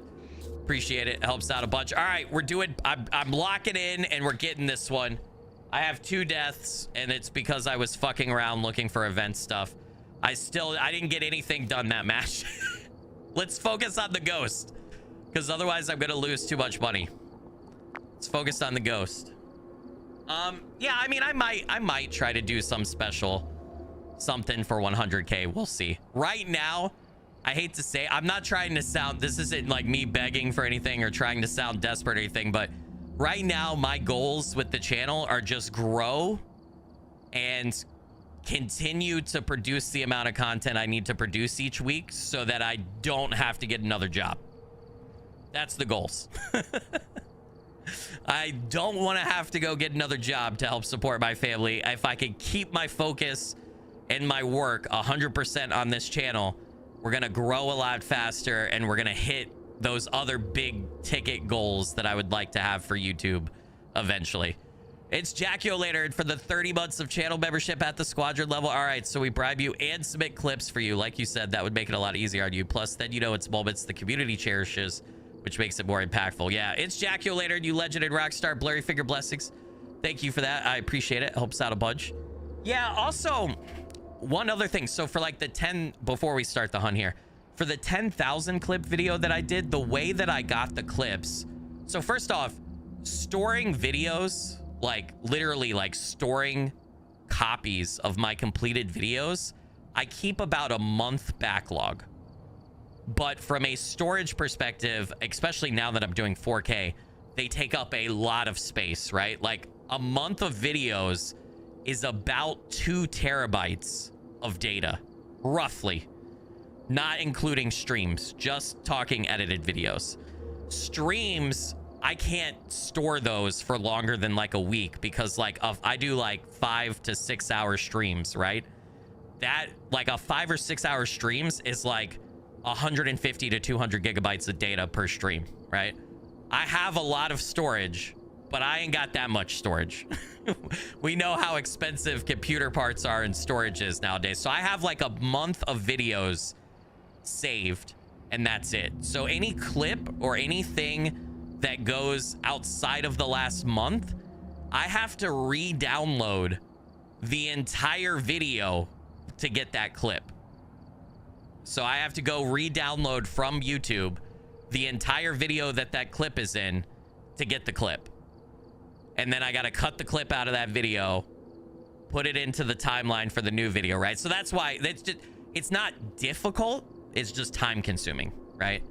Appreciate it. Helps out a bunch. All right, we're doing. I'm locking in, and we're getting this one. I have 2 deaths, and it's because I was fucking around looking for event stuff. I didn't get anything done that match. Let's focus on the ghost, because otherwise I'm gonna lose too much money. Let's focus on the ghost. Yeah, I mean, I might try to do some special something for 100K. We'll see. Right now, I hate to say, I'm not trying to sound, this isn't like me begging for anything or trying to sound desperate or anything, but right now my goals with the channel are just grow and continue to produce the amount of content I need to produce each week so that I don't have to get another job. That's the goals. I don't want to have to go get another job to help support my family. If I can keep my focus and my work 100% on this channel, we're going to grow a lot faster, and we're going to hit those other big ticket goals that I would like to have for YouTube eventually. It's Jackulator for the 30 months of channel membership at the squadron level. All right, so we bribe you and submit clips for you. Like you said, that would make it a lot easier on you. Plus, then you know it's moments the community cherishes, which makes it more impactful. Yeah, it's Jackulator, you legend and rockstar. Blurry Finger blessings. Thank you for that. I appreciate it. Helps out a bunch. Yeah, also, one other thing. So for like the 10, before we start the hunt here, for the 10,000 clip video that I did, the way that I got the clips. So first off, storing videos, like literally like storing copies of my completed videos, I keep about a month backlog. But from a storage perspective, especially now that I'm doing 4K, they take up a lot of space, right? Like a month of videos is about 2 terabytes of data, roughly. Not including streams, just talking edited videos. Streams, I can't store those for longer than like a week because like I do like 5 to 6 hour streams, right? That like a 5 or 6 hour streams is like 150 to 200 gigabytes of data per stream, right? I have a lot of storage, but I ain't got that much storage. We know how expensive computer parts are and storage is nowadays. So I have like a month of videos saved, and that's it. So any clip or anything that goes outside of the last month, I have to re-download the entire video to get that clip. So I have to go re-download from YouTube the entire video that clip is in to get the clip. And then I got to cut the clip out of that video, put it into the timeline for the new video, right? So that's why it's not difficult. It's just time consuming, right?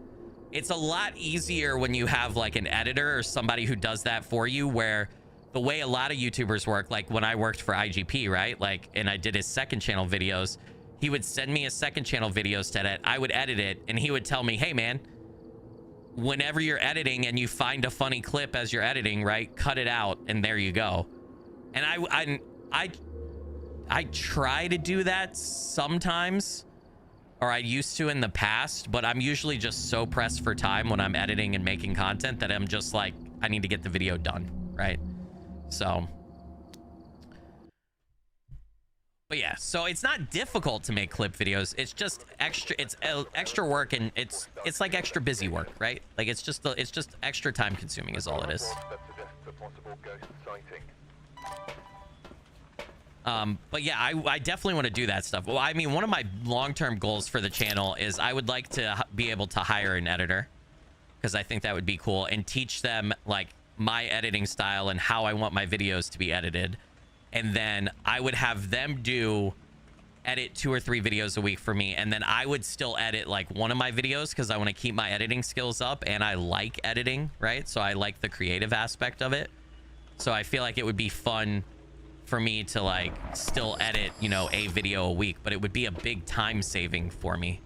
It's a lot easier when you have like an editor or somebody who does that for you, where the way a lot of YouTubers work, like when I worked for IGP, right? Like, and I did his second channel videos, he would send me a second channel videos to edit. I would edit it, and he would tell me, hey man, whenever you're editing and you find a funny clip as you're editing, right, cut it out, and there you go. And I try to do that sometimes, or I used to in the past, but I'm usually just so pressed for time when I'm editing and making content that I'm just like, I need to get the video done, right? So, but yeah, so it's not difficult to make clip videos. It's just extra work, and it's like extra busy work, right? Like it's just extra time consuming is all it is. But yeah, I definitely want to do that stuff. Well, I mean, one of my long-term goals for the channel is I would like to be able to hire an editor, because I think that would be cool, and teach them like my editing style and how I want my videos to be edited. And then I would have them edit 2 or 3 videos a week for me, and then I would still edit like one of my videos because I want to keep my editing skills up, and I like editing, right? So I like the creative aspect of it. So I feel like it would be fun for me to like still edit, you know, a video a week, but it would be a big time saving for me.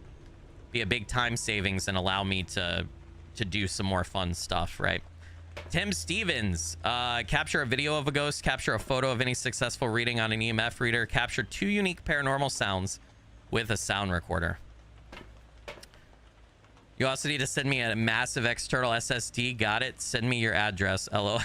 Be a big time savings and allow me to do some more fun stuff, right? Tim Stevens, capture a video of a ghost, capture a photo of any successful reading on an EMF reader, capture 2 unique paranormal sounds with a sound recorder. You also need to send me a massive external SSD. Got it. Send me your address. LOL.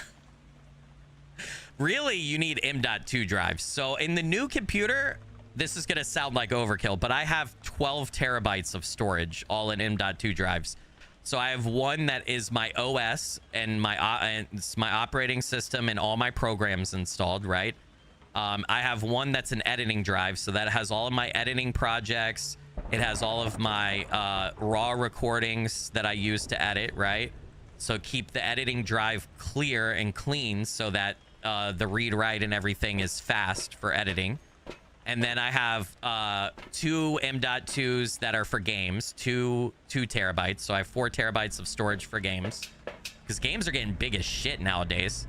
Really, you need M.2 drives. So in the new computer, this is going to sound like overkill, but I have 12 terabytes of storage, all in M.2 drives. So I have one that is my OS and it's my operating system and all my programs installed, right? I have one that's an editing drive, so that has all of my editing projects. It has all of my raw recordings that I use to edit, right? So keep the editing drive clear and clean so that the read write and everything is fast for editing. And then I have 2 M.2s that are for games, 2 terabytes. So I have 4 terabytes of storage for games, because games are getting big as shit nowadays.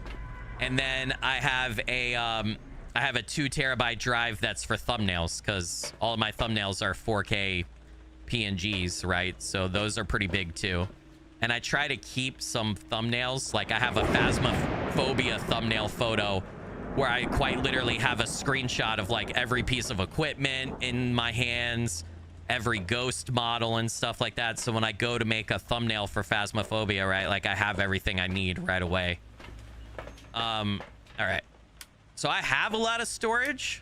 And then I have a 2 terabyte drive that's for thumbnails, because all of my thumbnails are 4K PNGs, right? So those are pretty big too. And I try to keep some thumbnails, like I have a Phasmophobia thumbnail photo where I quite literally have a screenshot of like every piece of equipment in my hands, every ghost model and stuff like that. So when I go to make a thumbnail for Phasmophobia, right, like I have everything I need right away. All right. So I have a lot of storage.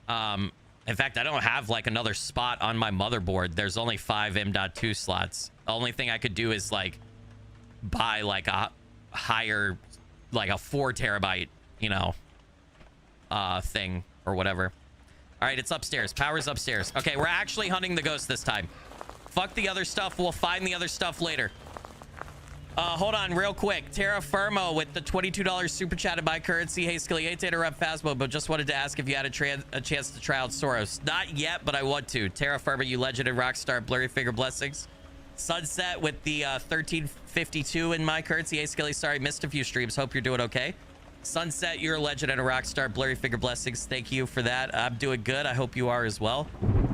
In fact, I don't have like another spot on my motherboard. There's only 5 M.2 slots. The only thing I could do is like buy like a higher, like a 4 terabyte, you know, thing or whatever. All right, it's upstairs. Power's upstairs. Okay, we're actually hunting the ghost this time. Fuck the other stuff. We'll find the other stuff later. Hold on real quick. Terra Firmo with the $22 super chat in my currency. Hey, Skilly, hate to interrupt Phasmo, but just wanted to ask if you had a chance to try out Soros. Not yet, but I want to. Terra Firmo, you legend and rockstar. Blurry Figure blessings. Sunset with the 1352 in my currency. Hey, Skilly, sorry, missed a few streams. Hope you're doing okay. Sunset, you're a legend and a rockstar. Blurry Figure blessings. Thank you for that. I'm doing good. I hope you are as well.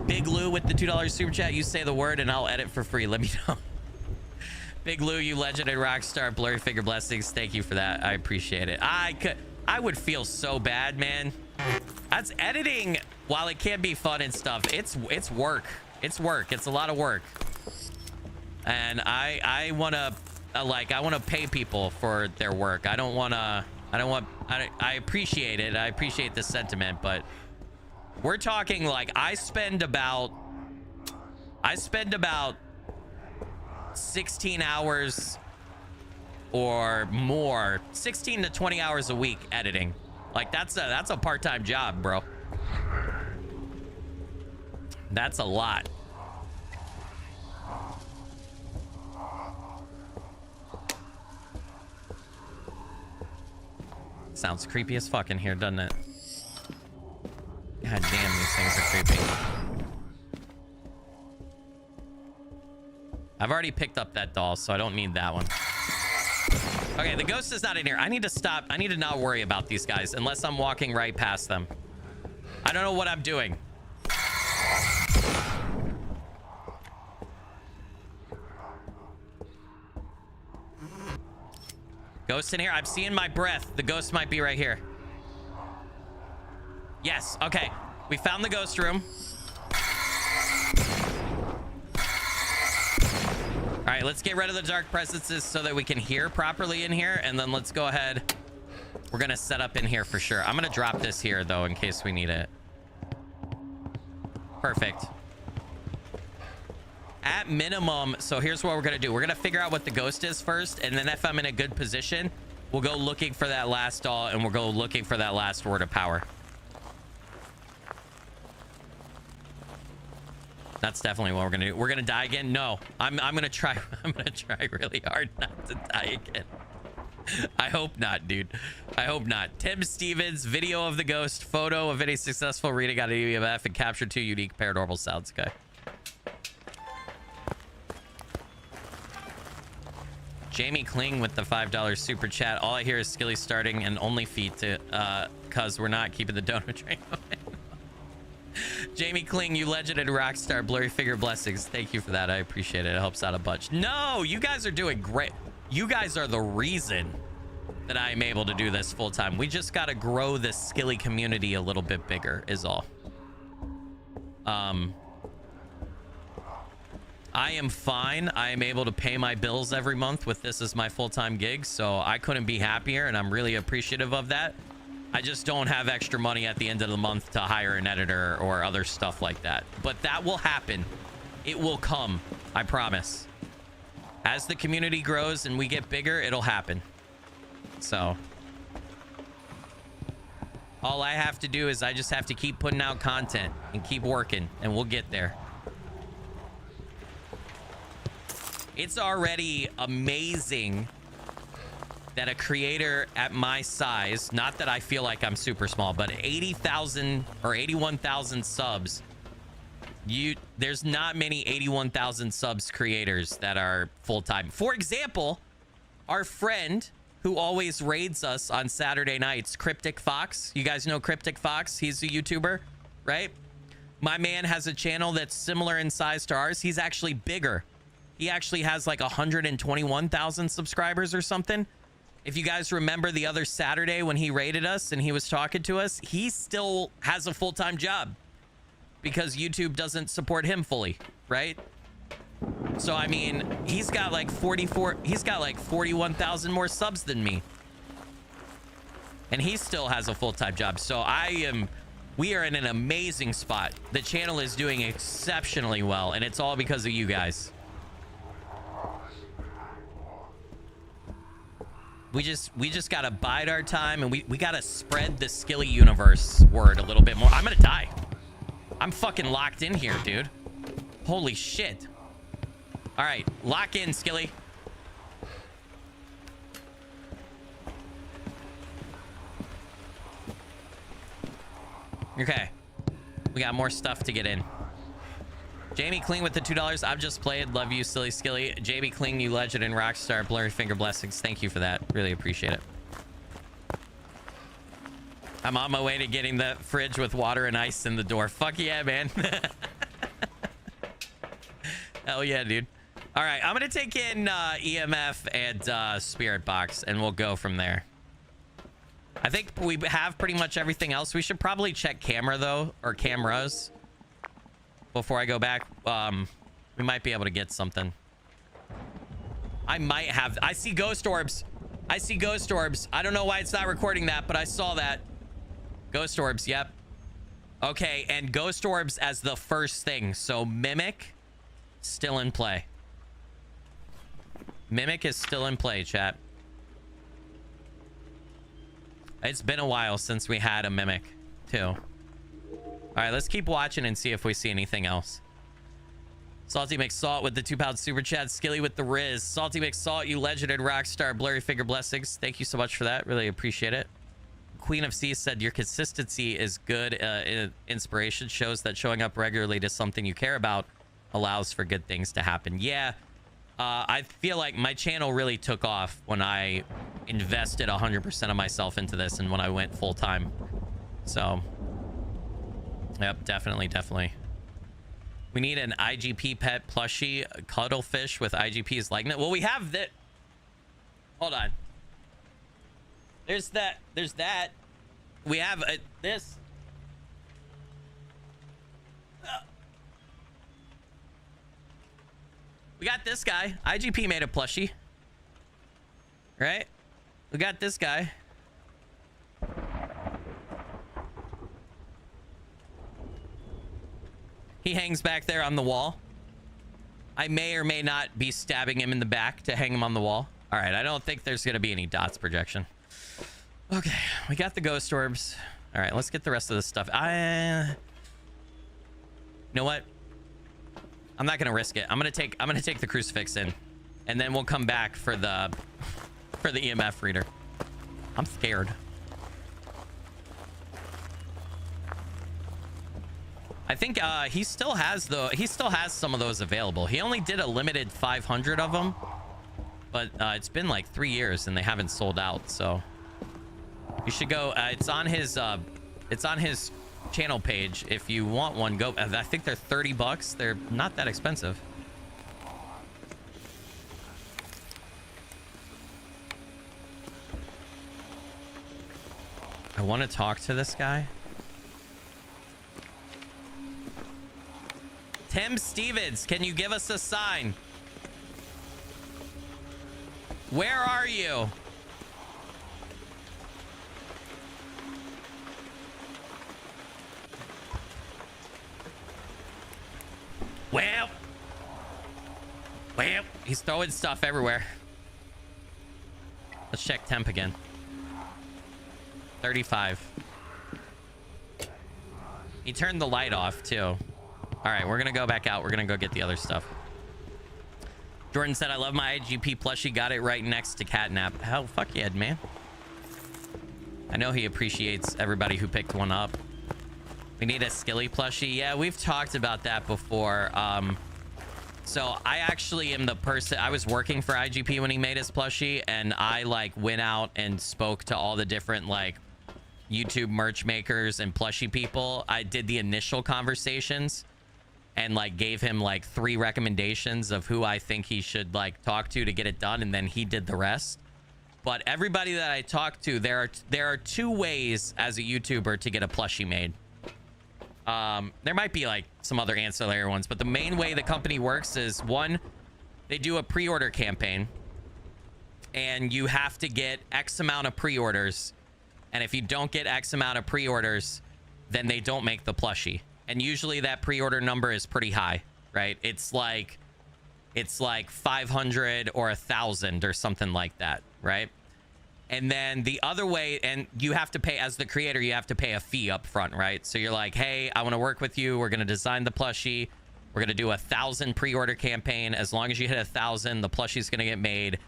Big Lou with the $2 super chat. You say the word and I'll edit for free. Let me know. Big Lou, you legend and rockstar. Blurry Figure blessings. Thank you for that. I appreciate it. I would feel so bad, man. That's editing. While it can be fun and stuff, it's work. It's work. It's a lot of work. And I want to pay people for their work. I appreciate it. I appreciate the sentiment, but we're talking like I spend about 16 hours or more, 16 to 20 hours a week editing. Like that's a part-time job, bro. That's a lot. Sounds creepy as fuck in here, doesn't it? God damn, these things are creepy. I've already picked up that doll, so I don't need that one. Okay, the ghost is not in here. I need to stop. I need to not worry about these guys unless I'm walking right past them. I don't know what I'm doing. Ghost in here. I'm seeing my breath. The ghost might be right here. Yes. Okay. We found the ghost room. All right, let's get rid of the dark presences so that we can hear properly in here. And then let's go ahead. We're going to set up in here for sure. I'm going to drop this here, though, in case we need it. Perfect. At minimum, so here's what we're going to do. We're going to figure out what the ghost is first. And then if I'm in a good position, we'll go looking for that last doll. And we'll go looking for that last word of power. That's definitely what we're gonna do. We're gonna die again. No, I'm gonna try. I'm gonna try really hard not to die again. I hope not, dude. I hope not. Tim Stevens, video of the ghost, photo of any successful reading on an EMF, and capture 2 unique paranormal sounds. Okay. Jamie Kling with the $5 super chat. All I hear is Skilly starting and only feet to cause we're not keeping the donut train going. Jamie Kling, you legend and rock star. Blurry figure blessings. Thank you for that. I appreciate it. It helps out a bunch. No, you guys are doing great. You guys are the reason that I'm able to do this full time. We just got to grow the Skilly community a little bit bigger is all. I am fine. I am able to pay my bills every month with this as my full-time gig, so I couldn't be happier, and I'm really appreciative of that. I just don't have extra money at the end of the month to hire an editor or other stuff like that. But that will happen. It will come. I promise. As the community grows and we get bigger, it'll happen. So all I have to do is I just have to keep putting out content and keep working, and we'll get there. It's already amazing that a creator at my size, not that I feel like I'm super small, but 80,000 or 81,000 subs, there's not many 81,000 subs creators that are full-time. For example, our friend who always raids us on Saturday nights, Cryptic Fox. You guys know Cryptic Fox? He's a YouTuber, right? My man has a channel that's similar in size to ours. He's actually bigger. He actually has like 121,000 subscribers or something. If you guys remember the other Saturday when he raided us and he was talking to us, he still has a full-time job because YouTube doesn't support him fully, right? So, I mean, he's got like 41,000 more subs than me. And he still has a full-time job. So we are in an amazing spot. The channel is doing exceptionally well, and it's all because of you guys. We just gotta bide our time, and we gotta spread the Skilly universe word a little bit more. I'm gonna die. I'm fucking locked in here, dude. Holy shit. All right, lock in, Skilly. Okay, we got more stuff to get in. Jamie Kling with the $2. I've just played. Love you, silly Skilly. Jamie Kling, you legend and rockstar. Blurry finger blessings. Thank you for that. Really appreciate it. I'm on my way to getting the fridge with water and ice in the door. Fuck yeah, man. Hell yeah, dude. All right, I'm gonna take in EMF and Spirit Box, and we'll go from there. I think we have pretty much everything else. We should probably check camera though, or cameras. Before I go back, we might be able to get something. I see ghost orbs. I see ghost orbs. I don't know why it's not recording that, but I saw that. Ghost orbs, yep. Okay, and ghost orbs as the first thing. So Mimic, still in play. Mimic is still in play, chat. It's been a while since we had a Mimic, too. All right, let's keep watching and see if we see anything else. Salty McSalt with the £2 super chat. Skilly with the Riz. Salty McSalt, you legend and rockstar. Blurry figure blessings. Thank you so much for that. Really appreciate it. Queen of C said your consistency is good. Inspiration shows that showing up regularly to something you care about allows for good things to happen. Yeah, I feel like my channel really took off when I invested 100% of myself into this and when I went full time. So... yep, definitely. We need an IGP pet plushie, cuddlefish with IGP's likeness. Well, we have that. Hold on. There's that. We have this. We got this guy. IGP made a plushie. Right? We got this guy. He hangs back there on the wall. I may or may not be stabbing him in the back to hang him on the wall. All right, I don't think there's going to be any dots projection. Okay, we got the ghost orbs. All right, let's get the rest of this stuff. You know what? I'm not gonna risk it. I'm gonna take the crucifix in, and then we'll come back for the EMF reader. I'm scared. I think he still has some of those available. He only did a limited 500 of them, but it's been like 3 years and they haven't sold out. So you should go. It's on his channel page. If you want one, go. I think they're $30. They're not that expensive. I want to talk to this guy. Tim Stevens, can you give us a sign? Where are you? Well, he's throwing stuff everywhere. Let's check temp again. 35. He turned the light off too. All right, we're gonna go back out. We're gonna go get the other stuff. Jordan said, I love my IGP plushie. Got it right next to Catnap. Hell, fuck yeah, man. I know he appreciates everybody who picked one up. We need a Skilly plushie. Yeah, we've talked about that before. So I actually am the person. I was working for IGP when he made his plushie, and I like went out and spoke to all the different like YouTube merch makers and plushie people. I did the initial conversations and like gave him like 3 recommendations of who I think he should like talk to get it done, and then he did the rest. But everybody that I talked to, there are 2 ways as a YouTuber to get a plushie made. There might be like some other ancillary ones, but the main way the company works is, 1, they do a pre-order campaign, and you have to get X amount of pre-orders, and if you don't get X amount of pre-orders, then they don't make the plushie. And usually that pre-order number is pretty high, right? It's like 500 or 1,000 or something like that, right? And then the other way, and you have to pay, as the creator, you have to pay a fee up front, right? So you're like, hey, I want to work with you. We're going to design the plushie. We're going to do 1,000 pre-order campaign. As long as you hit 1,000, the plushie's going to get made.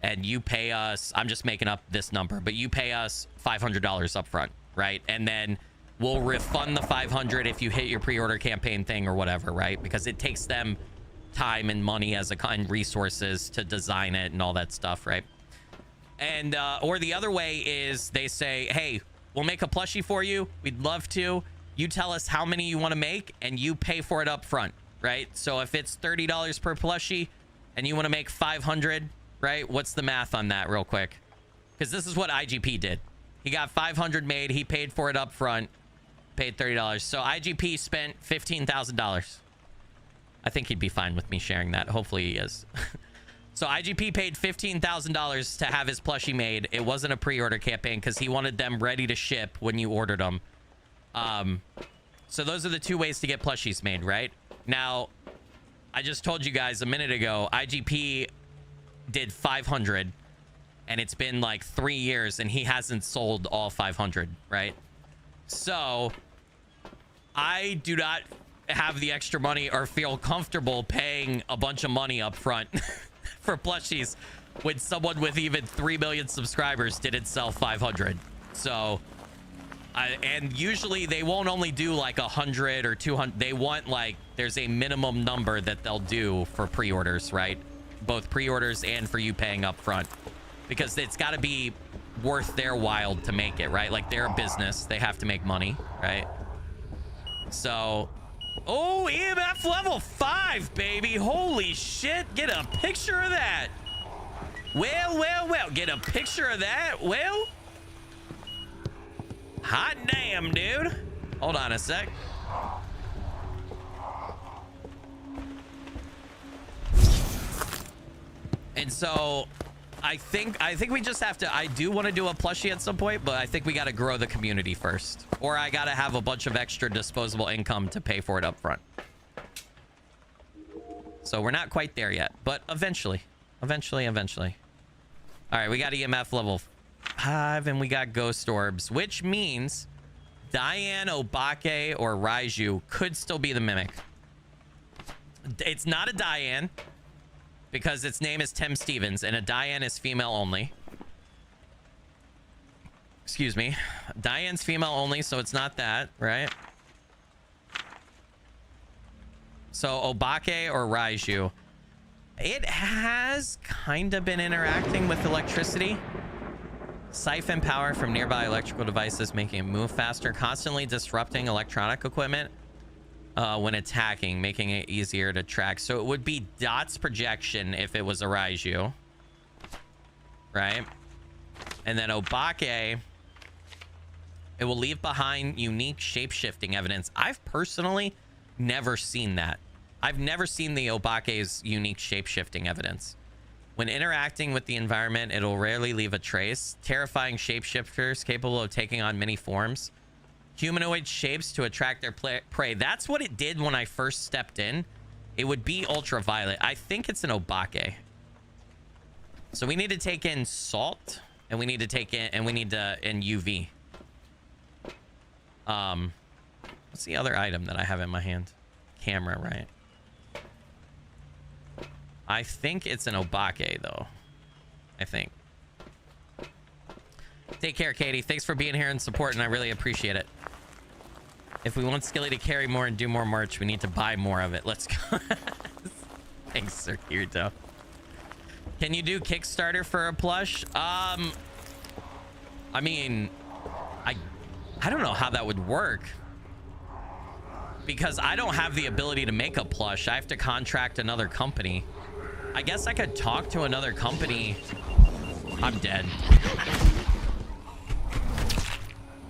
And you pay us, I'm just making up this number, but you pay us $500 up front, right? And then we'll refund the 500 if you hit your pre-order campaign thing or whatever, right? Because it takes them time and money as a kind, resources to design it and all that stuff, right? And or the other way is they say, hey, we'll make a plushie for you. We'd love to. You tell us how many you want to make and you pay for it up front, right? So if it's $30 per plushie and you want to make 500, right? What's the math on that real quick? Because this is what IGP did. He got 500 made. He paid for it up front, paid $30. So IGP spent $15,000. I think he'd be fine with me sharing that. Hopefully he is. So IGP paid $15,000 to have his plushie made. It wasn't a pre-order campaign because he wanted them ready to ship when you ordered them. So those are the 2 ways to get plushies made, right? Now, I just told you guys a minute ago, IGP did 500, and it's been like 3 years, and he hasn't sold all 500, right? So I do not have the extra money or feel comfortable paying a bunch of money up front for plushies when someone with even 3 million subscribers didn't sell 500. So and usually they won't only do like 100 or 200. They want like, there's a minimum number that they'll do for pre-orders, right? Both pre-orders and for you paying up front, because it's got to be worth their while to make it, right? Like, they're a business, they have to make money, right? So, oh, EMF level 5, baby. Holy shit. Get a picture of that. Well, get a picture of that. Well, hot damn, dude. Hold on a sec. And so I think we just have to, I do want to do a plushie at some point, but I think we got to grow the community first, or I got to have a bunch of extra disposable income to pay for it up front. So we're not quite there yet, but eventually. All right, we got EMF level 5 and we got ghost orbs, which means Diane, Obake, or Raiju could still be the mimic. It's not a Diane because its name is Tim Stevens, and a Diane is female only. Excuse me. Diane's female only, so it's not that, right? So Obake or Raiju. It has kind of been interacting with electricity. Siphon power from nearby electrical devices, making it move faster, constantly disrupting electronic equipment when attacking, making it easier to track. So it would be Dot's projection if it was a Raiju, right? And then Obake, it will leave behind unique shape-shifting evidence. I've personally never seen that. I've never seen the Obake's unique shape-shifting evidence. When interacting with the environment, it'll rarely leave a trace. Terrifying shapeshifters capable of taking on many forms. Humanoid shapes to attract their prey. That's what it did when I first stepped in. It would be ultraviolet. I think it's an Obake. So we need to take in salt, and we need to take in, and we need to in UV. What's the other item that I have in my hand? Camera, right? I think it's an Obake, though. I think. Take care, Katie. Thanks for being here and supporting. I really appreciate it. If we want Skilly to carry more and do more merch, we need to buy more of it. Let's go. Thanks, Sir Kirito. Can you do Kickstarter for a plush? I mean, I don't know how that would work. Because I don't have the ability to make a plush. I have to contract another company. I guess I could talk to another company. I'm dead.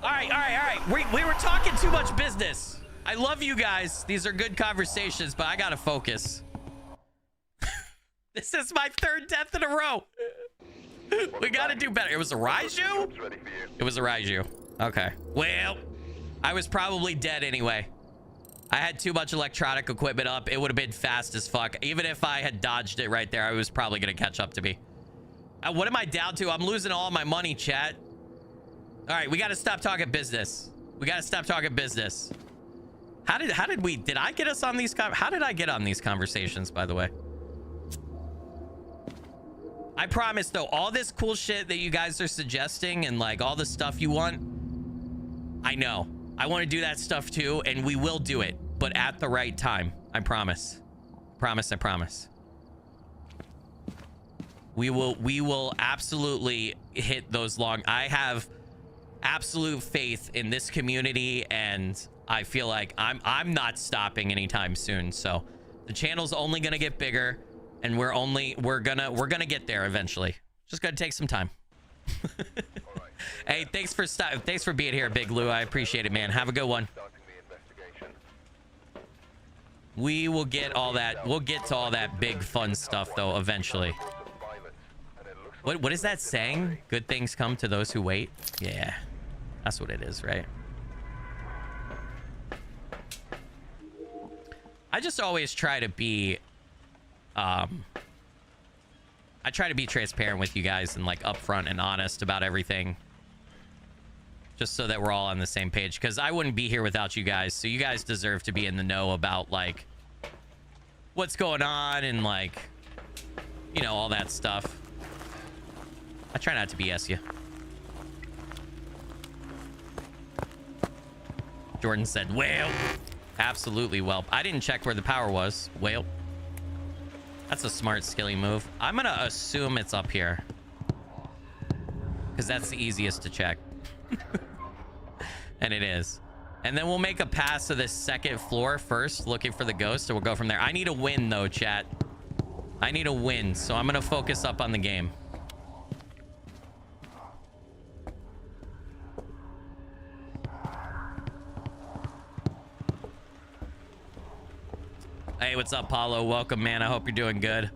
All right. We were talking too much business. I love you guys. These are good conversations, but I gotta focus. This is my third death in a row. We gotta do better. It was a Raiju? It was a Raiju. Okay. Well, I was probably dead anyway. I had too much electronic equipment up. It would have been fast as fuck. Even if I had dodged it right there, I was probably going to catch up to me. What am I down to? I'm losing all my money, chat. All right, we got to stop talking business. We got to stop talking business. How did we... Did I get us on these... How did I get on these conversations, by the way? I promise, though, all this cool shit that you guys are suggesting and, like, all the stuff you want, I know. I want to do that stuff too, and we will do it, but at the right time. I promise. I promise. We will absolutely hit those long. I have absolute faith in this community, and I feel like I'm not stopping anytime soon. So the channel's only gonna get bigger, and we're gonna get there eventually. Just gonna take some time. Hey, thanks for being here, Big Lou. I appreciate it, man. Have a good one. We will get all that. We'll get to all that big fun stuff though eventually. What is that saying? Good things come to those who wait. Yeah, that's what it is, right? I just always try to be I try to be transparent with you guys and like upfront and honest about everything, just so that we're all on the same page, because I wouldn't be here without you guys. So you guys deserve to be in the know about like what's going on and like, you know, all that stuff. I try not to BS you. Jordan said, well, absolutely. Well, I didn't check where the power was. Well, that's a smart Skilly move. I'm gonna assume it's up here because that's the easiest to check. And it is. And then we'll make a pass to this second floor first, looking for the ghost, and we'll go from there. I need a win though, chat. I need a win, so I'm gonna focus up on the game. Hey, what's up, Paulo? Welcome, man. I hope you're doing good.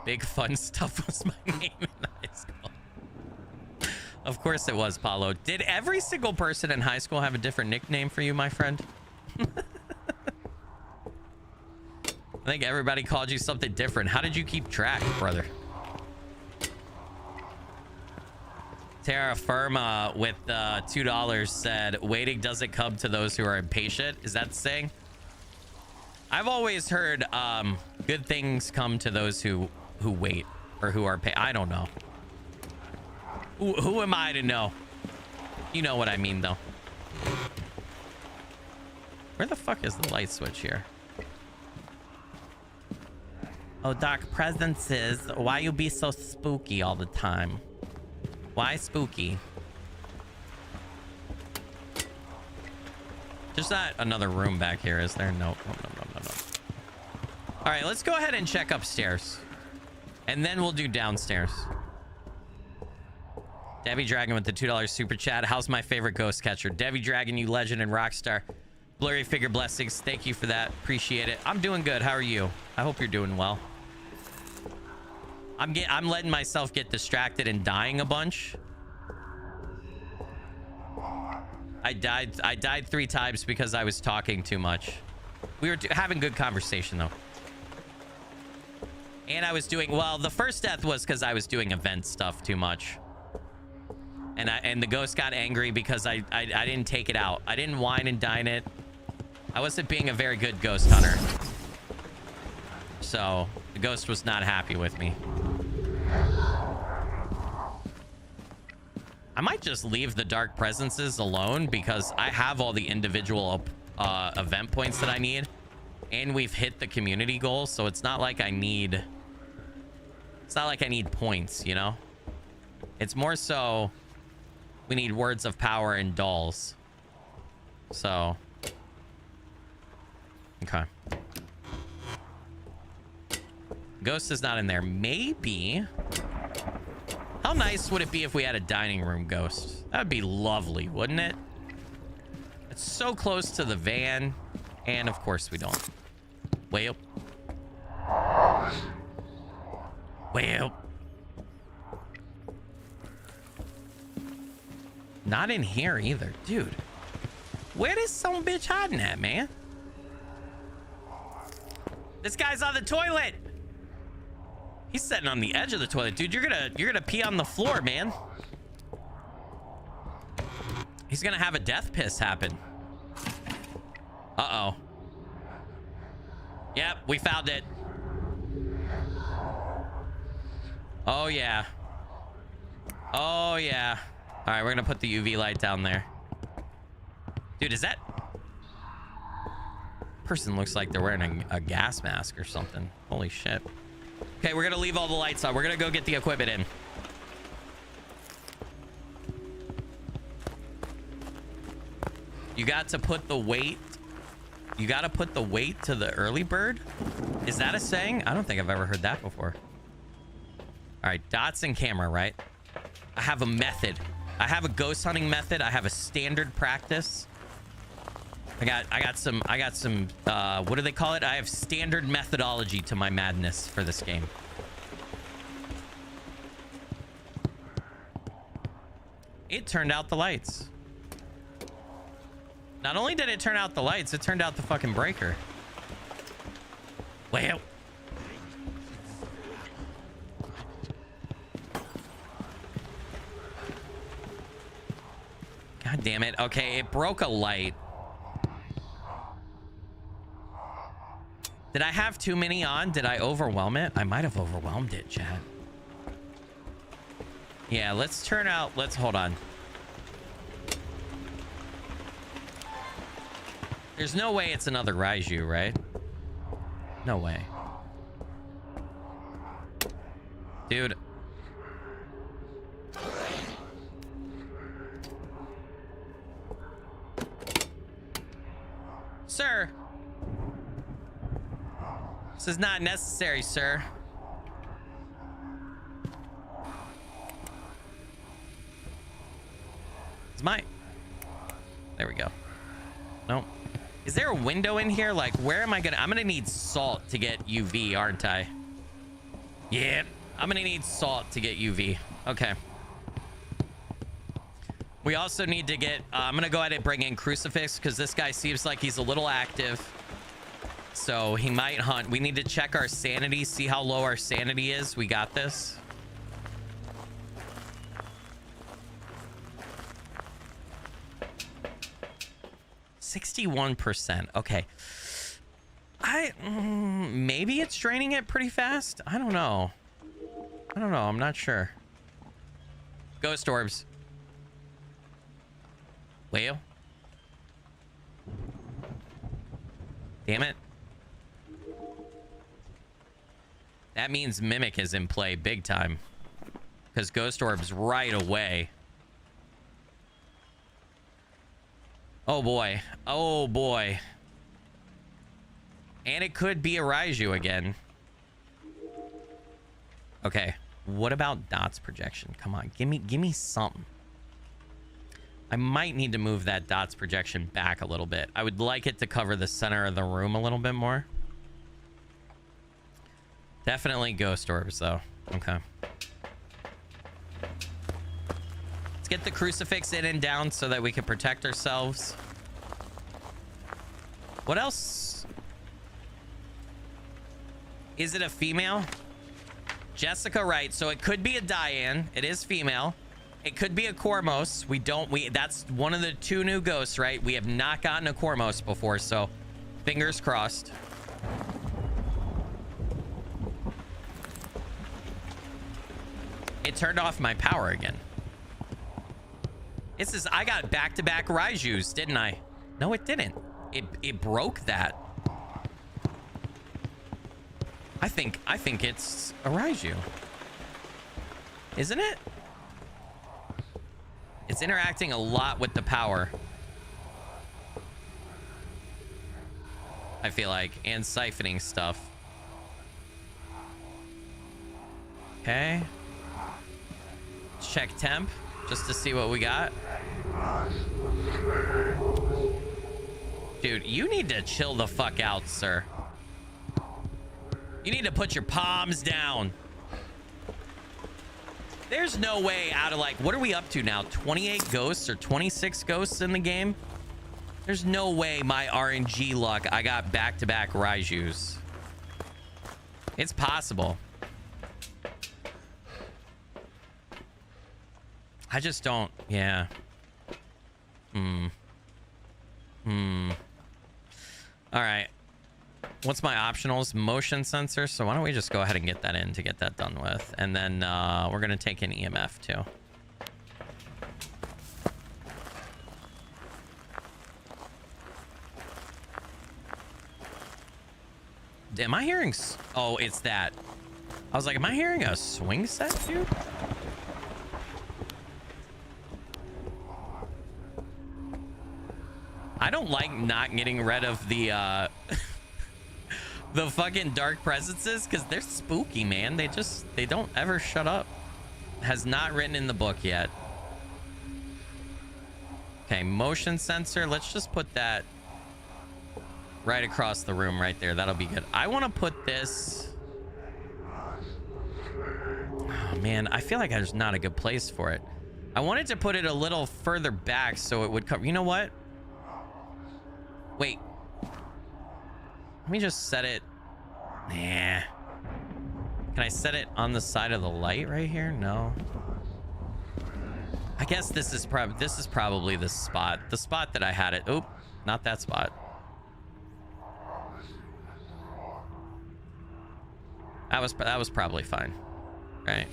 Big Fun Stuff was my name in high school. Of course it was, Paulo. Did every single person in high school have a different nickname for you, my friend? I think everybody called you something different. How did you keep track, brother? Terra Firma with $2 said, waiting doesn't come to those who are impatient. Is that the saying? I've always heard good things come to those who wait or who are paid. I don't know. Who am I to know? You know what I mean, though. Where the fuck is the light switch here? Oh, dark presences. Why you be so spooky all the time? Why spooky? There's not another room back here, is there? No. No. All right, let's go ahead and check upstairs. And then we'll do downstairs. Debbie Dragon with the $2 super chat. How's my favorite ghost catcher? Debbie Dragon, you legend and rock star. Blurry figure blessings. Thank you for that. Appreciate it. I'm doing good. How are you? I hope you're doing well. I'm letting myself get distracted and dying a bunch. I died 3 times because I was talking too much. We were having good conversation though. And I was doing, well, the first death was because I was doing event stuff too much. And the ghost got angry because I didn't take it out. I didn't wine and dine it. I wasn't being a very good ghost hunter. So the ghost was not happy with me. I might just leave the dark presences alone because I have all the individual event points that I need. And we've hit the community goal, so it's not like I need... It's not like I need points, you know? It's more so we need words of power and dolls. So... Okay. Ghost is not in there. Maybe... How nice would it be if we had a dining room ghost? That would be lovely, wouldn't it? It's so close to the van. And of course we don't. Way up. Way up. Not in here either. Dude. Where is some bitch hiding at, man? This guy's on the toilet. He's sitting on the edge of the toilet. Dude, you're gonna pee on the floor, man. He's gonna have a death piss happen. Uh-oh. Yep, we found it. Oh, yeah. Oh, yeah. All right, we're gonna put the UV light down there. Dude, is that... person looks like they're wearing a gas mask or something. Holy shit. Okay, we're gonna leave all the lights on. We're gonna go get the equipment in. You got to put the weight... You got to put the weight to the early bird? Is that a saying? I don't think I've ever heard that before. All right, dots and camera, right? I have a method. I have a ghost hunting method. I have a standard practice. I got some, what do they call it? I have standard methodology to my madness for this game. It turned out the lights. Not only did it turn out the lights, it turned out the fucking breaker. Well. God damn it. Okay, it broke a light. Did I have too many on? Did I overwhelm it? I might have overwhelmed it, chat. Yeah, let's turn out... Let's... Hold on. There's no way it's another Raiju, right? No way. Dude. Sir. This is not necessary, sir. It's my... There we go. Nope. Is there a window in here? Like, where am I gonna... I'm gonna need salt to get UV, aren't I? Yeah. I'm gonna need salt to get UV. Okay. We also need to get... I'm gonna go ahead and bring in Crucifix, because this guy seems like he's a little active. So he might hunt. We need to check our sanity, see how low our sanity is. We got this. %. Okay. Maybe it's draining it pretty fast. I don't know. I'm not sure. Ghost orbs. Leo? Damn it. That means Mimic is in play big time. Because Ghost Orbs right away. Oh boy. Oh boy. And it could be a Raiju again. Okay. What about Dot's projection? Come on. Give me something. I might need to move that Dot's projection back a little bit. I would like it to cover the center of the room a little bit more. Definitely Ghost Orbs, though. Okay. Let's get the crucifix in and down so that we can protect ourselves. What else? Is it a female? Jessica, right. So it could be a Diane. It is female. It could be a Cormos. That's one of the two new ghosts, right? We have not gotten a Cormos before, so fingers crossed. It turned off my power again. I got back-to-back Raijus, didn't I? No, it didn't. It broke that. I think it's a Raiju. Isn't it? It's interacting a lot with the power. I feel like, and siphoning stuff. Okay. Let's check temp just to see what we got. Dude, you need to chill the fuck out, sir. You need to put your palms down. There's no way out of, like, what are we up to now? 28 ghosts or 26 ghosts in the game? There's no way my RNG luck, I got back-to-back Raijus. It's possible. I just don't, yeah. All right. What's my optionals? Motion sensor. So why don't we just go ahead and get that in to get that done with. And then we're going to take an EMF too. Am I hearing... Oh, it's that. I was like, am I hearing a swing set, dude? I don't like not getting rid of the the fucking dark presences because they're spooky, man. They don't ever shut up. Has not written in the book yet. Okay, motion sensor. Let's just put that right across the room right there. That'll be good. I want to put this... Oh, man, I feel like there's not a good place for it. I wanted to put it a little further back so it would cover... You know what? Wait. Let me just set it... Nah. Can I set it on the side of the light right here? No. I guess this is probably the spot. The spot that I had it. Oop, not that spot. That was probably fine. Right.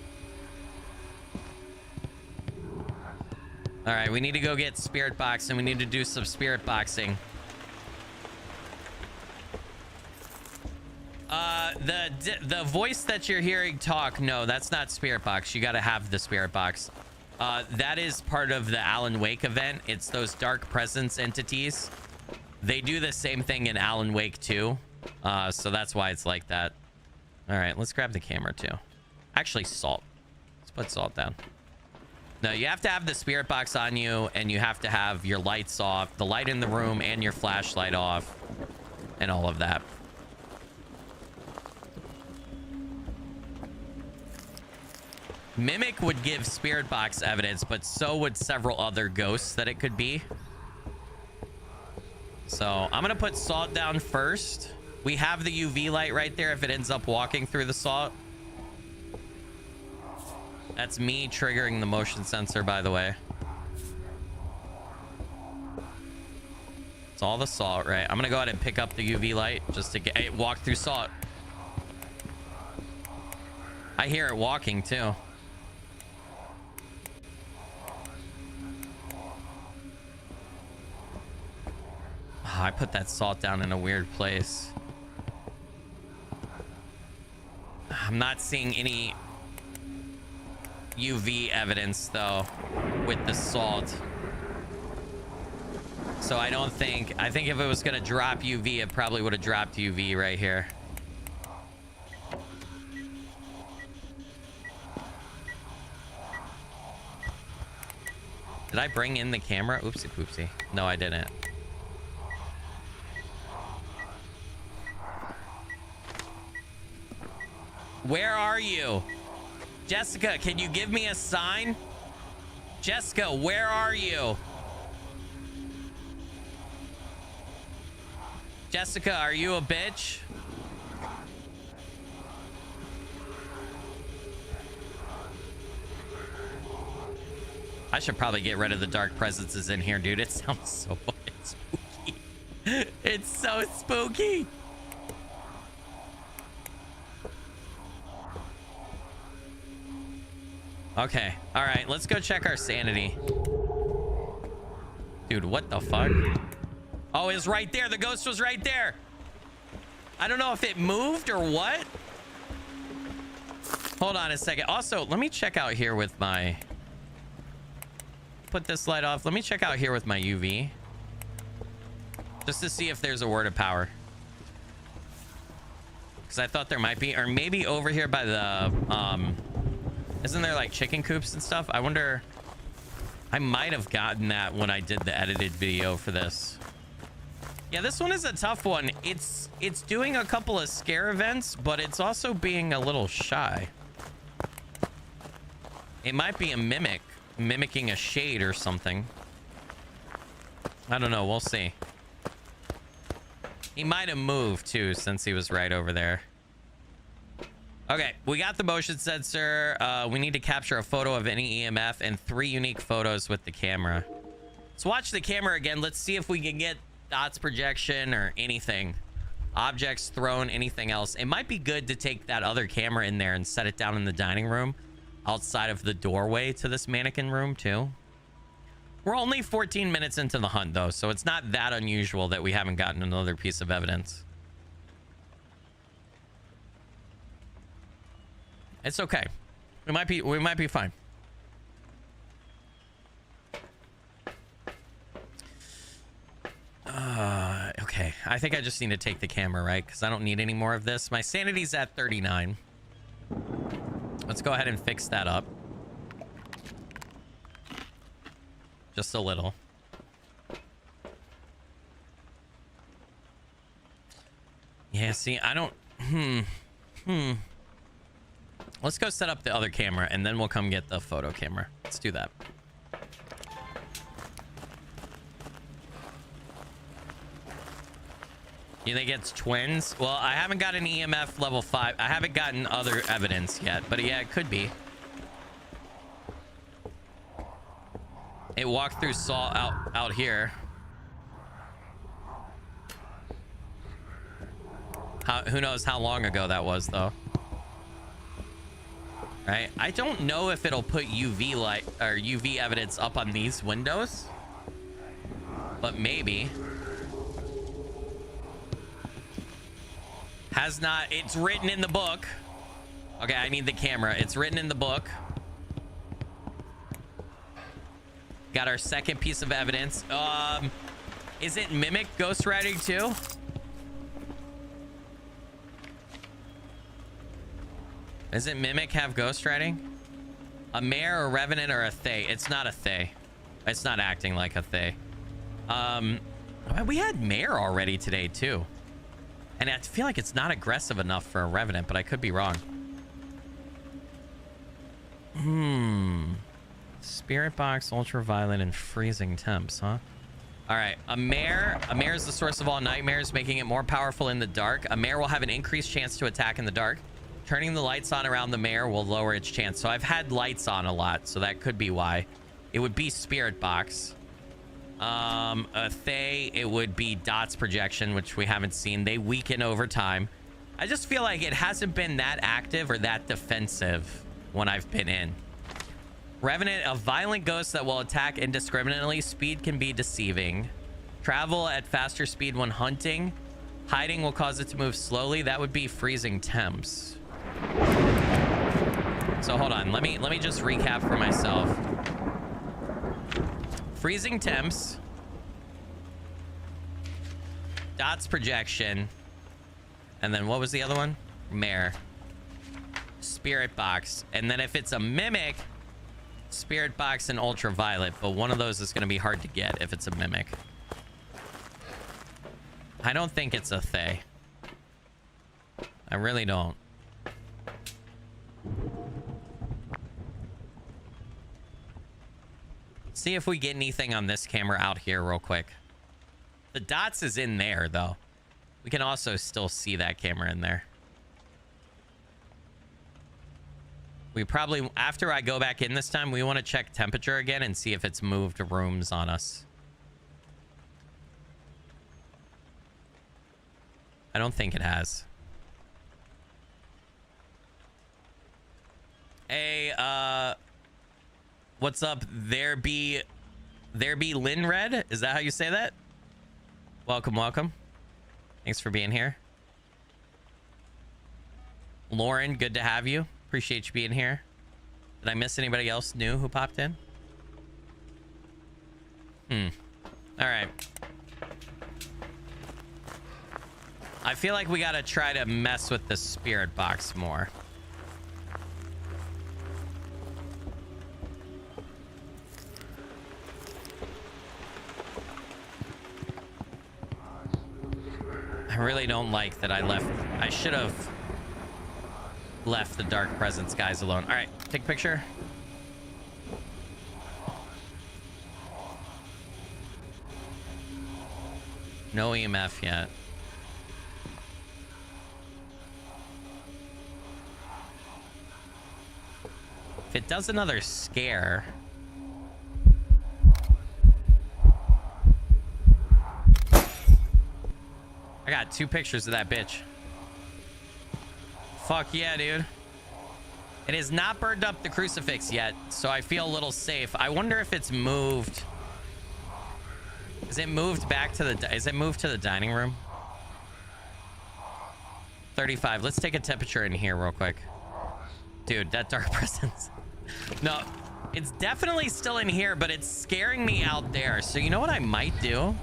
All right, we need to go get spirit box and we need to do some spirit boxing. The voice that you're hearing talk, no, that's not spirit box. You got to have the spirit box. That is part of the Alan Wake event. It's those dark presence entities. They do the same thing in Alan Wake 2. So that's why it's like that. All right, let's grab the camera too. Actually, salt. Let's put salt down. No, you have to have the spirit box on you and you have to have your lights off, the light in the room and your flashlight off and all of that. Mimic would give spirit box evidence, but so would several other ghosts that it could be. So I'm going to put salt down first. We have the UV light right there if it ends up walking through the salt. That's me triggering the motion sensor, by the way. It's It's all the salt, right? I'm gonna go ahead and pick up the UV light just to get it. Walk through salt. I hear it walking too. Oh, I put that salt down in a weird place. I'm not seeing any UV evidence though with the salt. So I think if it was gonna drop UV, it probably would have dropped UV right here. Did I bring in the camera? Oopsie poopsie. No, I didn't. Where are you? Jessica, can you give me a sign? Jessica, where are you? Jessica, are you a bitch? I should probably get rid of the dark presences in here, dude. It sounds so fucking spooky. It's so spooky. Okay. All right. Let's go check our sanity. Dude, what the fuck? Oh, it's right there. The ghost was right there. I don't know if it moved or what. Hold on a second. Also, let me check out here with my... Put this light off. Let me check out here with my UV. Just to see if there's a word of power. Because I thought there might be. Or maybe over here by the... Isn't there like chicken coops and stuff? I wonder... I might have gotten that when I did the edited video for this. Yeah, this one is a tough one. It's doing a couple of scare events, but it's also being a little shy. It might be a mimic. Mimicking a shade or something. I don't know. We'll see. He might have moved too since he was right over there. Okay, we got the motion sensor. We need to capture a photo of any EMF and 3 unique photos with the camera. Let's watch the camera again. Let's see if we can get dots projection or anything. Objects thrown, anything else. It might be good to take that other camera in there and set it down in the dining room outside of the doorway to this mannequin room too. We're only 14 minutes into the hunt though, so it's not that unusual that we haven't gotten another piece of evidence. It's okay. We might be fine. Okay. I think I just need to take the camera, right? Because I don't need any more of this. My sanity's at 39. Let's go ahead and fix that up. Just a little. Yeah, see, I don't... Let's go set up the other camera, and then we'll come get the photo camera. Let's do that. You think it's twins? Well, I haven't got an EMF level 5. I haven't gotten other evidence yet, but yeah, it could be. It walked through salt out here. Who knows how long ago that was, though. Right? I don't know if it'll put UV light or UV evidence up on these windows, but maybe. Has not. It's written in the book. Okay, I need the camera. It's written in the book. Got our second piece of evidence. Is it mimic ghostwriting too? Does it mimic have ghostwriting? A mare, a revenant, or a thay? It's not a thay. It's not acting like a thay. We had mare already today too. And I feel like it's not aggressive enough for a revenant, but I could be wrong. Spirit box, ultraviolet, and freezing temps, huh? All right, a mare is the source of all nightmares, making it more powerful in the dark. A mare will have an increased chance to attack in the dark. Turning the lights on around the mare will lower its chance. So I've had lights on a lot, so that could be why. It would be spirit box. A Thay, it would be Dot's projection, which we haven't seen. They weaken over time. I just feel like it hasn't been that active or that defensive when I've been in. Revenant, a violent ghost that will attack indiscriminately. Speed can be deceiving. Travel at faster speed when hunting. Hiding will cause it to move slowly. That would be freezing temps. So hold on, let me just recap for myself. Freezing temps, Dot's projection, and then what was the other one? Mare. Spirit box. And then if it's a mimic, spirit box and ultraviolet, but one of those is going to be hard to get if it's a mimic. I don't think it's a Thay. I really don't. See if we get anything on this camera out here real quick. The dots is in there though. We can also still see that camera in there. We probably, after I go back in this time, we want to check temperature again and see if it's moved rooms on us. I don't think it has. Hey, what's up? There be Linred? Is that how you say that? Welcome, welcome. Thanks for being here. Lauren, good to have you. Appreciate you being here. Did I miss anybody else new who popped in? All right. I feel like we gotta try to mess with the spirit box more. I really don't like that I left. I should have left the dark presence guys alone. All right, take a picture. No EMF yet. If it does another scare... I got 2 pictures of that bitch. Fuck yeah, dude. It has not burned up the crucifix yet, so I feel a little safe. I wonder if it's moved. Is it moved back to the... Is it moved to the dining room? 35. Let's take a temperature in here real quick. Dude, that dark presence. No, it's definitely still in here, but it's scaring me out there. So you know what I might do?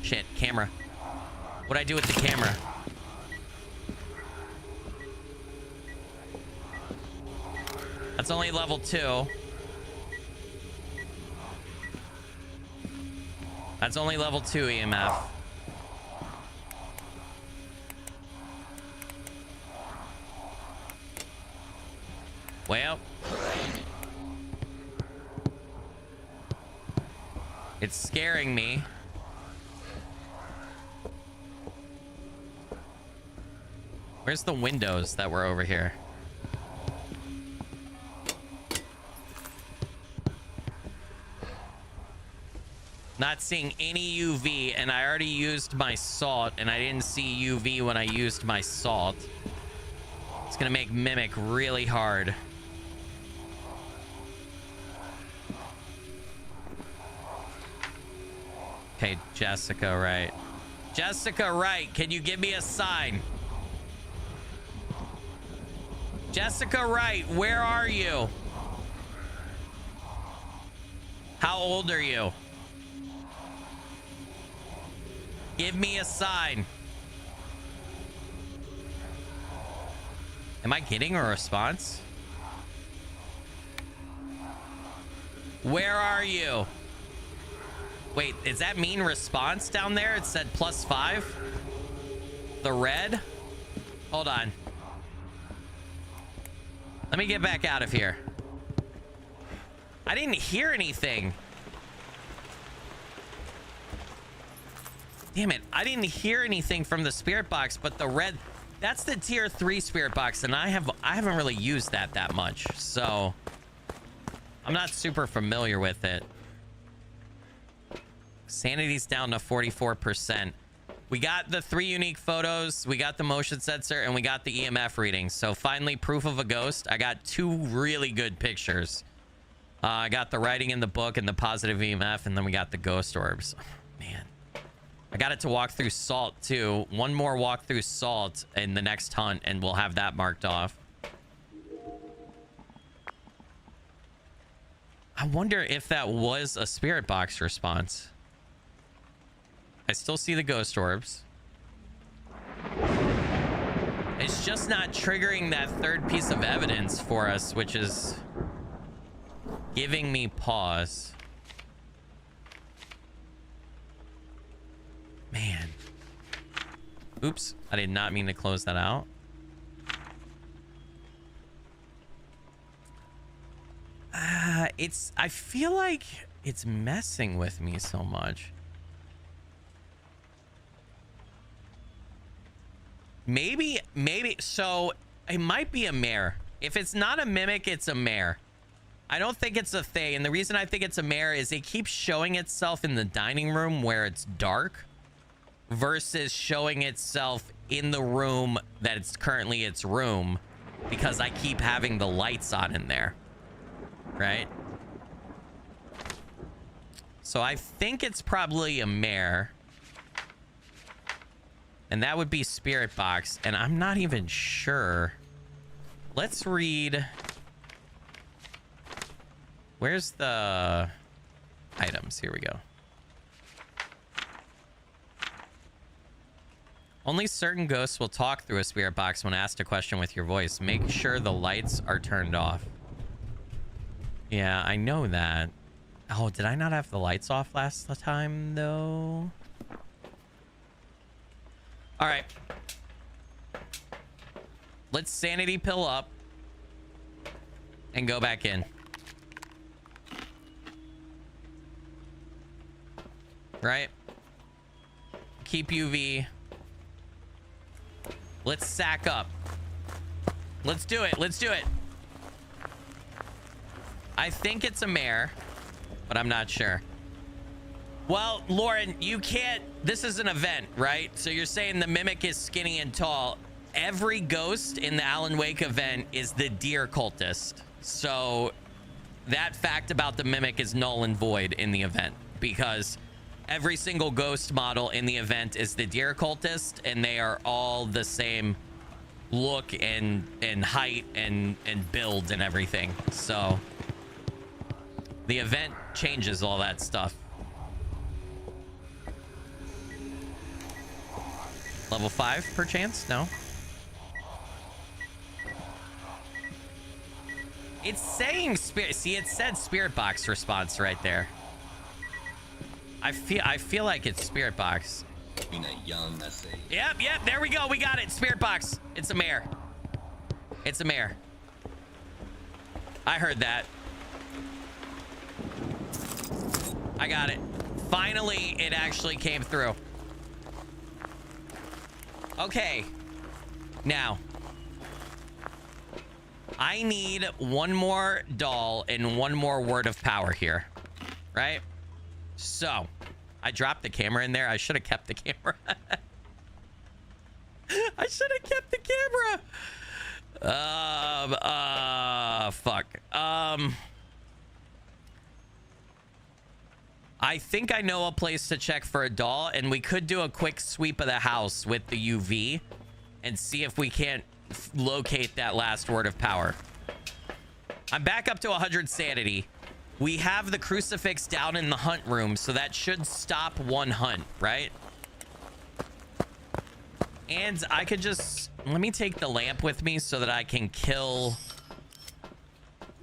Shit, camera. What'd I do with the camera? That's only level 2. That's only level 2 EMF. Well, it's scaring me. Where's the windows that were over here? Not seeing any UV, and I already used my salt, and I didn't see UV when I used my salt. It's gonna make Mimic really hard. Okay, Jessica Wright. Jessica Wright, can you give me a sign? Jessica Wright, where are you? How old are you? Give me a sign. Am I getting a response? Where are you? Wait, does that mean response down there? It said +5. The red? Hold on. Let me get back out of here. I didn't hear anything. Damn it. I didn't hear anything from the spirit box, but the red, that's the tier 3 spirit box, and I haven't really used that much, so I'm not super familiar with it. Sanity's down to 44%. We got the 3 unique photos, we got the motion sensor, and we got the EMF readings. So finally, proof of a ghost. I got 2 really good pictures. I got the writing in the book and the positive EMF, and then we got the ghost orbs. Oh, man. I got it to walk through salt, too. One more walk through salt in the next hunt, and we'll have that marked off. I wonder if that was a spirit box response. I still see the ghost orbs. It's just not triggering that 3rd piece of evidence for us, which is giving me pause. Man. Oops, I did not mean to close that out. I feel like it's messing with me so much. Maybe, so it might be a mare. If it's not a mimic, it's a mare. I don't think it's a Thay, and the reason I think it's a mare is it keeps showing itself in the dining room where it's dark versus showing itself in the room that it's currently its room, because I keep having the lights on in there, right? So I think it's probably a mare. And that would be spirit box, and I'm not even sure. Let's read. Where's the items? Here we go. Only certain ghosts will talk through a spirit box when asked a question with your voice. Make sure the lights are turned off. Yeah, I know that. Oh, did I not have the lights off last time, though? All right. Let's sanity pill up and go back in. Right? Keep UV. Let's sack up. Let's do it. Let's do it. I think it's a mare, but I'm not sure. Well, Lauren, you can't... This is an event, right? So you're saying the mimic is skinny and tall. Every ghost in the Alan Wake event is the deer cultist. So that fact about the mimic is null and void in the event, because every single ghost model in the event is the deer cultist, and they are all the same look and height and build and everything. So the event changes all that stuff. Level 5 perchance? No. It's saying spirit. See, it said spirit box response right there. I feel like it's spirit box. Yep, there we go. We got it. Spirit box. It's a mare. It's a mare. I heard that. I got it. Finally, it actually came through. Okay. Now, I need one more doll and one more word of power here, right? So, I dropped the camera in there. I should have kept the camera. I should have kept the camera. Fuck. I think I know a place to check for a doll, and we could do a quick sweep of the house with the UV and see if we can't locate that last word of power. I'm back up to 100 sanity. We have the crucifix down in the hunt room, so that should stop one hunt, right? And I could just... Let me take the lamp with me so that I can kill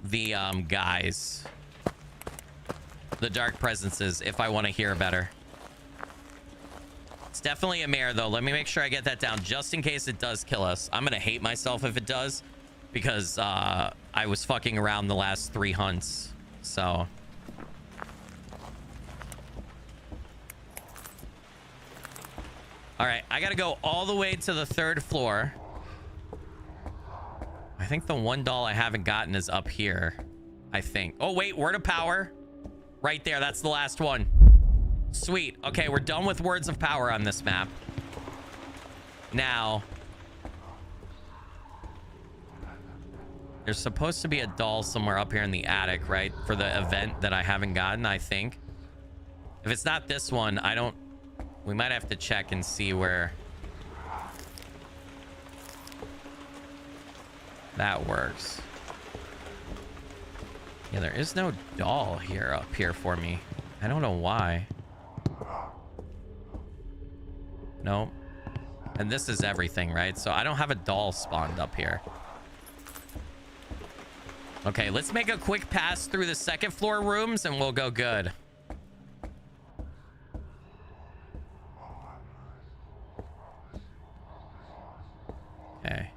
the guys. The dark presences, if I want to hear better. It's definitely a mare, though. Let me make sure I get that down just in case it does kill us. I'm gonna hate myself if it does, because I was fucking around the last 3 hunts. So all right, I gotta go all the way to the 3rd floor. I think the one doll I haven't gotten is up here, I think. Oh wait, word of power right there. That's the last one. Sweet. Okay, we're done with words of power on this map. Now, there's supposed to be a doll somewhere up here in the attic, right? For the event that I haven't gotten, I think. If it's not this one, I don't... We might have to check and see where that works. Yeah, there is no doll here up here for me. I don't know why. No. And this is everything, right? So I don't have a doll spawned up here. Okay, let's make a quick pass through the second floor rooms and we'll go good. Okay.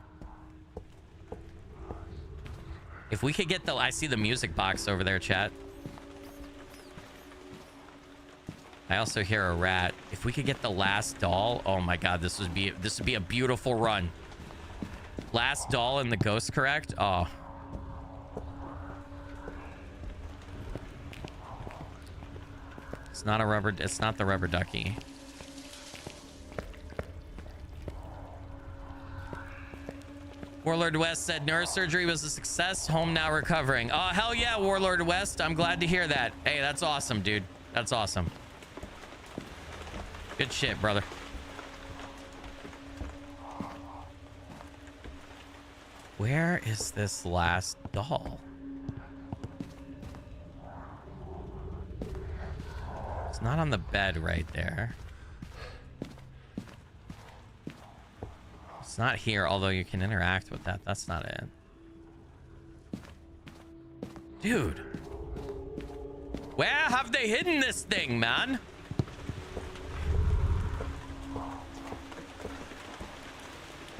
If we could get the... I see the music box over there, chat. I also hear a rat. If we could get the last doll... Oh my god, this would be a beautiful run. Last doll in the ghost correct? Oh. It's not a rubber... It's not the rubber ducky. Warlord West said neurosurgery was a success. Home now recovering. Oh, hell yeah, Warlord West. I'm glad to hear that. Hey, that's awesome, dude. That's awesome. Good shit, brother. Where is this last doll? It's not on the bed right there. It's not here, although you can interact with that. That's not it. Dude. Where have they hidden this thing, man?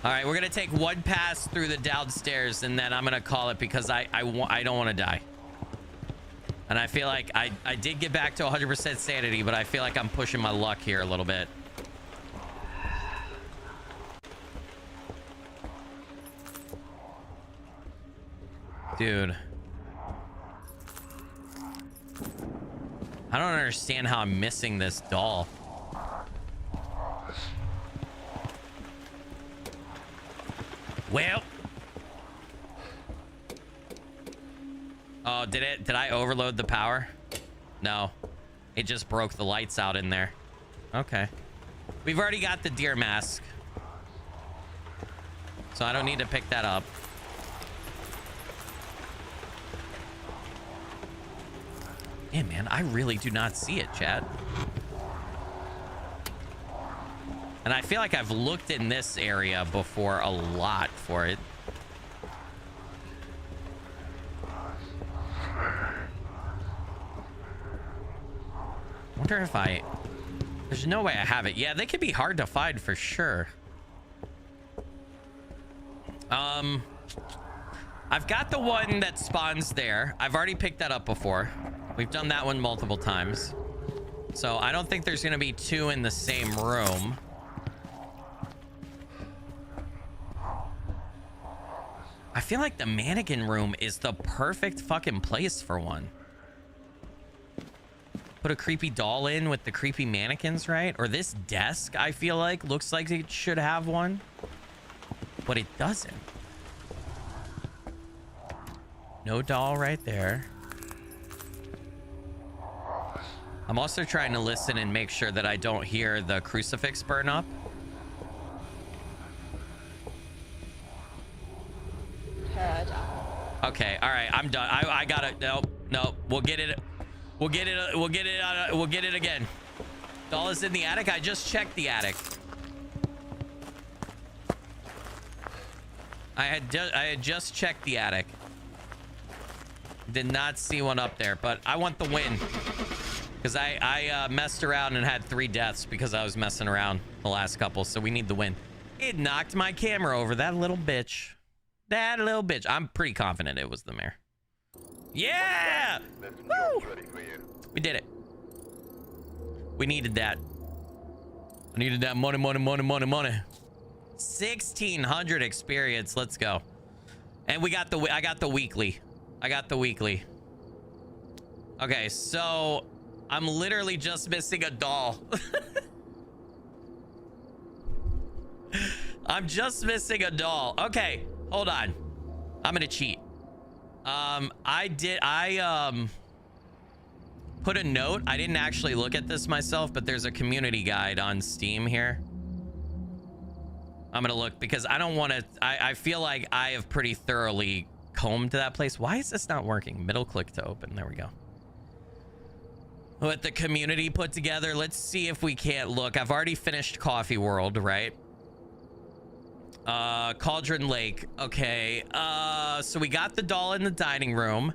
All right, we're going to take one pass through the downstairs, and then I'm going to call it because I don't want to die. And I feel like I did get back to 100% sanity, but I feel like I'm pushing my luck here a little bit. Dude. I don't understand how I'm missing this doll. Well. Oh, did I overload the power? No. It just broke the lights out in there. Okay. We've already got the deer mask. So I don't need to pick that up. Yeah, man, I really do not see it, chat. And I feel like I've looked in this area before a lot for it. Wonder if there's no way I have it. Yeah, they could be hard to find for sure. I've got the one that spawns there. I've already picked that up before. We've done that one multiple times. So I don't think there's going to be two in the same room. I feel like the mannequin room is the perfect fucking place for one. Put a creepy doll in with the creepy mannequins, right? Or this desk, I feel like, looks like it should have one. But it doesn't. No doll right there. I'm also trying to listen and make sure that I don't hear the crucifix burn up. Okay, all right, I'm done. I got it. Nope. We'll get it again. Doll is in the attic. I just checked the attic. I had just checked the attic. Did not see one up there, but I want the win. Because I messed around and had 3 deaths because I was messing around the last couple, so we need the win. It knocked my camera over, that little bitch. That little bitch. I'm pretty confident it was the mayor. Yeah! Woo! We did it. We needed that. I needed that money. 1,600 experience. Let's go. And I got the weekly. Okay, so I'm literally just missing a doll. I'm just missing a doll. Okay, hold on. I'm gonna cheat. I put a note. I didn't actually look at this myself, but there's a community guide on Steam here. I'm gonna look because I don't want to. I feel like I have pretty thoroughly combed that place. Why is this not working? Middle click to open. There we go. What the community put together. Let's see if we can't look. I've already finished Coffee World, right? Cauldron Lake. Okay. So we got the doll in the dining room.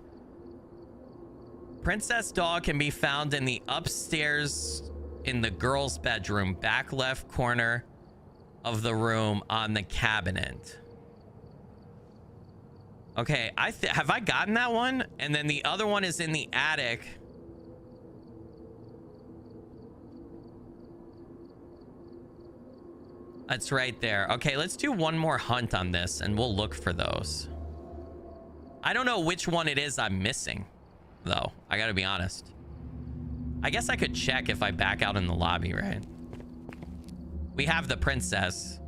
Princess doll can be found in the upstairs in the girl's bedroom, back left corner of the room on the cabinet. Okay, have I gotten that one? And then the other one is in the attic. That's right there. Okay, let's do one more hunt on this and we'll look for those. I don't know which one it is I'm missing, though. I gotta be honest. I guess I could check if I back out in the lobby, right? We have the princess.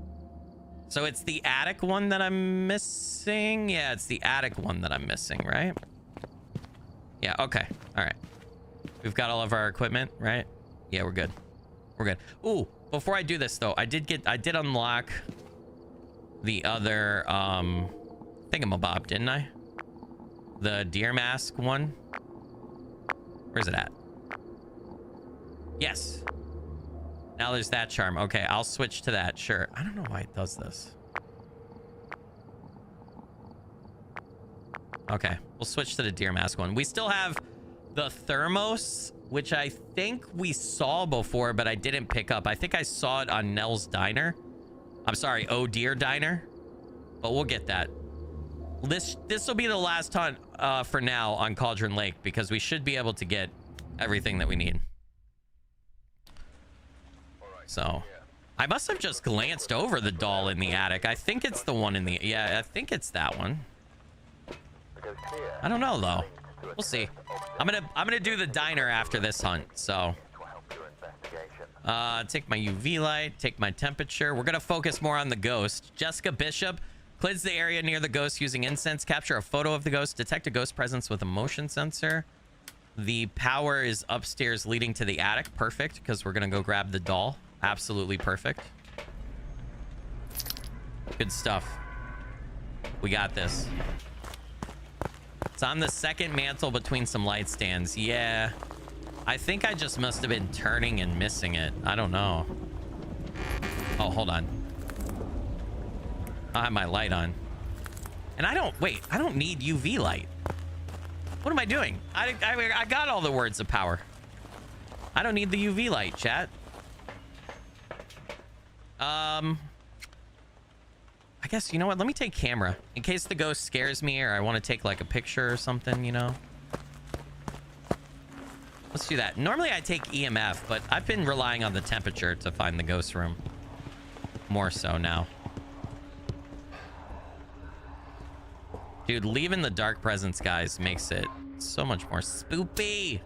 So it's the attic one that I'm missing? Yeah, it's the attic one that I'm missing, right? Yeah, okay. All right. We've got all of our equipment, right? Yeah, we're good. We're good. Ooh, before I do this though, I did unlock the other thingamabob, didn't I? The deer mask one. Where's it at? Yes. Now there's that charm. Okay, I'll switch to that. Sure. I don't know why it does this. Okay, we'll switch to the deer mask one. We still have the thermos, which I think we saw before, but I didn't pick up. I think I saw it on Nell's Diner. I'm sorry, Oh Deer Diner. But we'll get that. This will be the last hunt for now on Cauldron Lake, because we should be able to get everything that we need. So I must have just glanced over the doll in the attic. I think it's the one in the... Yeah, I think it's that one. I don't know, though. We'll see. I'm gonna do the diner after this hunt, so... take my UV light, take my temperature. We're gonna focus more on the ghost. Jessica Bishop. Cleanse the area near the ghost using incense. Capture a photo of the ghost. Detect a ghost presence with a motion sensor. The power is upstairs leading to the attic. Perfect, because we're gonna go grab the doll. Absolutely perfect. Good stuff. We got this. It's on the second mantle between some light stands. Yeah. I think I just must have been turning and missing it. I don't know. Oh, hold on. I have my light on. And I don't need UV light. What am I doing? I got all the words of power. I don't need the UV light, chat. I guess, you know what? Let me take camera in case the ghost scares me or I want to take like a picture or something, you know? Let's do that. Normally I take EMF, but I've been relying on the temperature to find the ghost room. More so now. Dude, leaving the dark presence, guys, makes it so much more spoopy.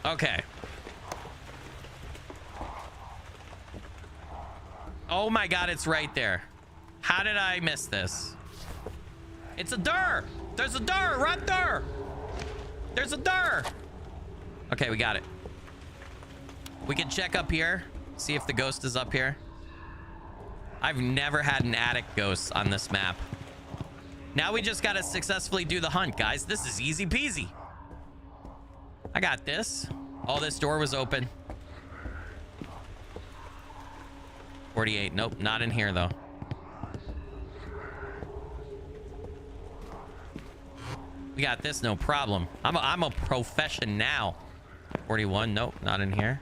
Okay. Oh my god, it's right there. How did I miss this? It's a door. There's a door right there. There's a door. Okay, we got it. We can check up here, see if the ghost is up here. I've never had an attic ghost on this map. Now we just gotta successfully do the hunt, guys. This is easy peasy. I got this. Oh, this door was open. 48. Nope, not in here though. We got this, no problem. I'm a professional. 41. Nope, not in here.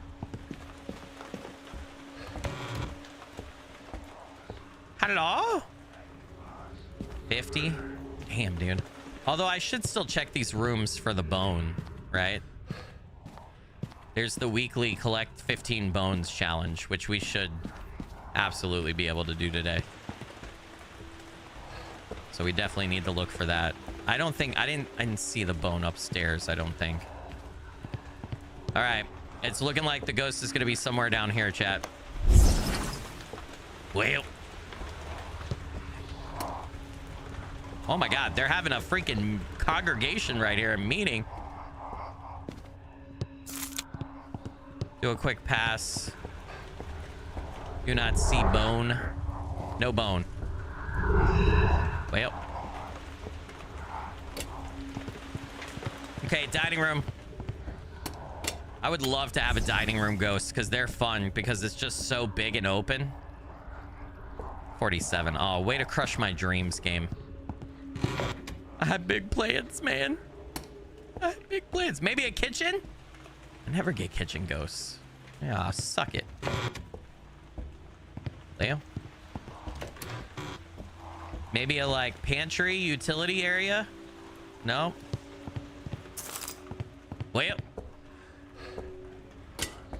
Hello? 50. Damn, dude. Although I should still check these rooms for the bone, right? There's the weekly collect 15 bones challenge, which we should absolutely be able to do today. So we definitely need to look for that. I don't think I didn't see the bone upstairs, I don't think. All right. It's looking like the ghost is going to be somewhere down here, chat. Well. Oh my god, they're having a freaking congregation right here, a meeting. Do a quick pass. Do not see bone. No bone. Well. Okay, dining room. I would love to have a dining room ghost because they're fun because it's just so big and open. 47. Oh, way to crush my dreams, game. I have big plans, man. I have big plans. Maybe a kitchen? I never get kitchen ghosts. Yeah, suck it. Leo? Maybe a, like, pantry, utility area? No? Well.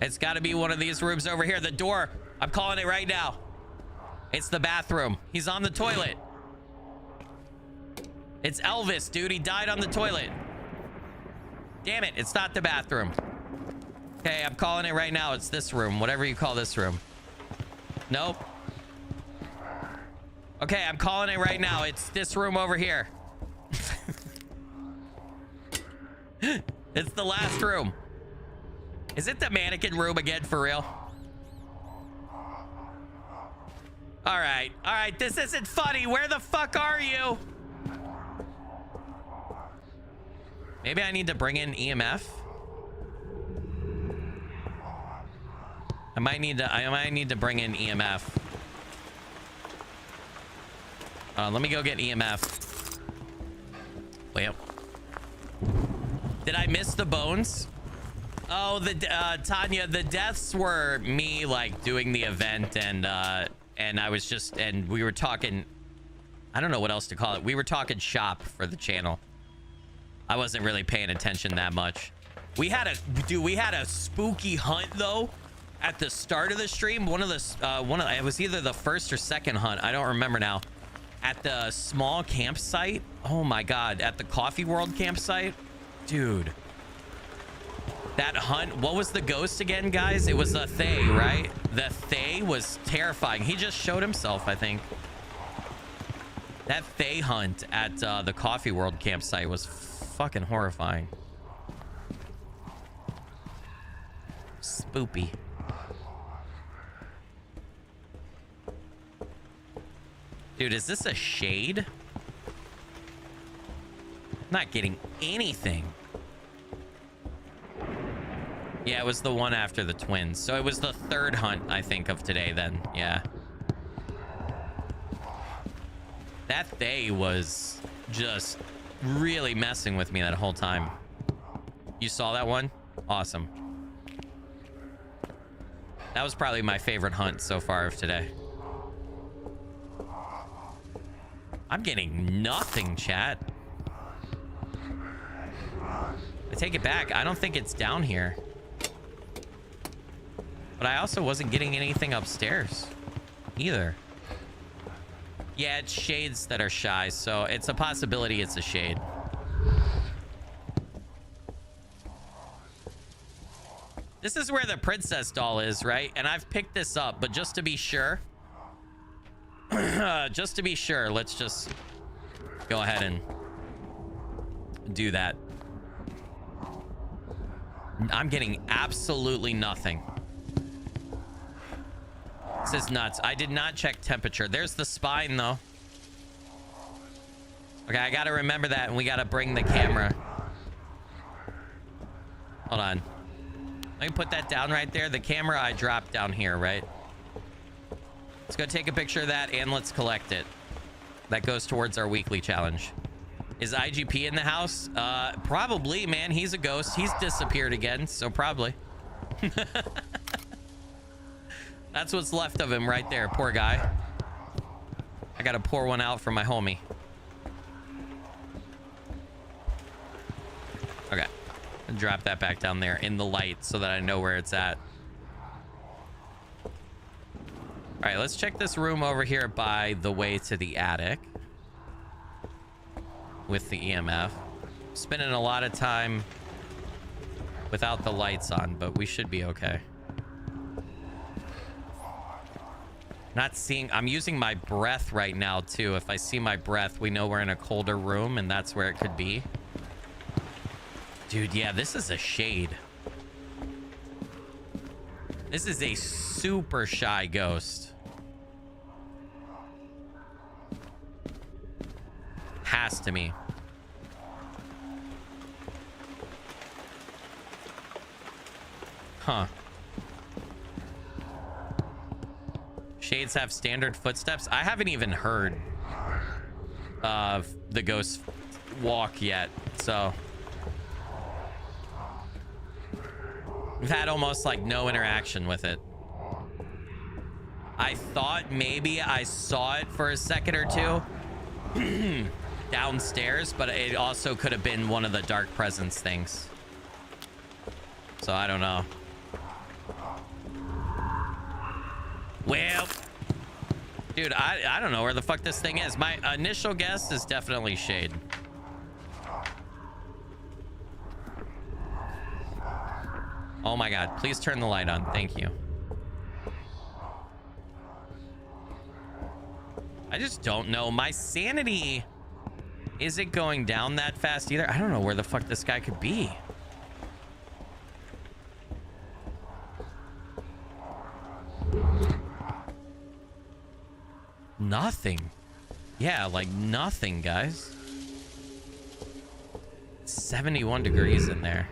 It's got to be one of these rooms over here. The door. I'm calling it right now. It's the bathroom. He's on the toilet. It's Elvis, dude. He died on the toilet. Damn it. It's not the bathroom. Okay, I'm calling it right now. It's this room. Whatever you call this room. Nope. Okay, I'm calling it right now. It's this room over here. It's the last room. Is it the mannequin room again, for real? All right. All right. This isn't funny. Where the fuck are you? Maybe I need to bring in EMF. I might need to bring in EMF. Let me go get EMF. Well. Did I miss the bones? Oh, Tanya, the deaths were me like doing the event and I was just, and we were talking, I don't know what else to call it. We were talking shop for the channel. I wasn't really paying attention that much. We had a spooky hunt though at the start of the stream. It was either the first or second hunt. I don't remember now. At the small campsite. Oh my God. At the Coffee World campsite. Dude. That hunt, what was the ghost again, guys? It was a Thay, right? The Thay was terrifying. He just showed himself, I think. That Thay hunt at the Coffee World campsite was fucking horrifying. Spoopy. Dude, is this a shade? I'm not getting anything. Yeah, it was the one after the twins. So it was the third hunt, I think, of today then. Yeah. That Thay was just really messing with me that whole time. You saw that one? Awesome. That was probably my favorite hunt so far of today. I'm getting nothing, chat. I take it back. I don't think it's down here. But I also wasn't getting anything upstairs either. Yeah, it's shades that are shy, so it's a possibility it's a shade. This is where the princess doll is, right? And I've picked this up, but just to be sure, let's just go ahead and do that. I'm getting absolutely nothing. This is nuts. I did not check temperature. There's the spine, though. Okay, I gotta remember that, and we gotta bring the camera. Hold on. Let me put that down right there. The camera I dropped down here, right? Let's go take a picture of that, and let's collect it. That goes towards our weekly challenge. Is IGP in the house? Probably, man. He's a ghost. He's disappeared again, so probably. That's what's left of him right there. Poor guy. I gotta pour one out for my homie. Okay. And drop that back down there in the light so that I know where it's at. All right, let's check this room over here by the way to the attic. with the EMF. Spending a lot of time without the lights on, but we should be okay. Not seeing... I'm using my breath right now, too. If I see my breath, we know we're in a colder room, and that's where it could be. Dude, yeah, this is a shade. This is a super shy ghost. Has to be. Huh. Shades have standard footsteps. I haven't even heard of the ghost walk yet, so we've had almost like no interaction with it. I thought maybe I saw it for a second or two downstairs, but it also could have been one of the dark presence things. So I don't know. Well, dude, I don't know where the fuck this thing is. My initial guess is definitely shade. Oh my god, please turn the light on. Thank you. I just don't know. My sanity isn't going down that fast either. I don't know where the fuck this guy could be. Nothing. Yeah, like nothing, guys. 71 degrees in there.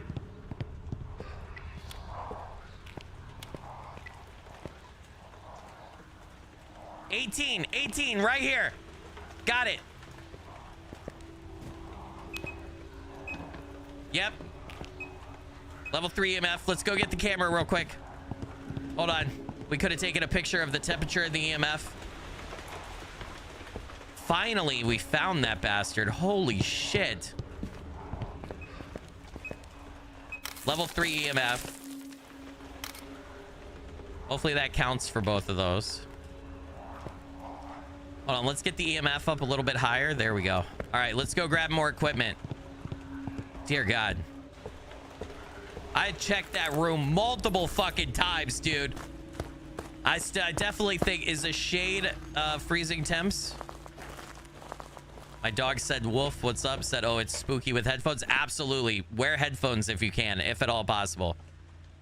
$18 right here. Got it. Yep. Level 3 EMF. Let's go get the camera real quick. Hold on. We could have taken a picture of the temperature of the EMF. Finally, we found that bastard. Holy shit. Level 3 EMF. Hopefully that counts for both of those. Hold on, let's get the EMF up a little bit higher. There we go. All right, let's go grab more equipment. Dear God. I checked that room multiple fucking times, dude. I definitely think, is a shade freezing temps? My dog said, Wolf, what's up? Said, oh, it's spooky with headphones. Absolutely. Wear headphones if you can, if at all possible.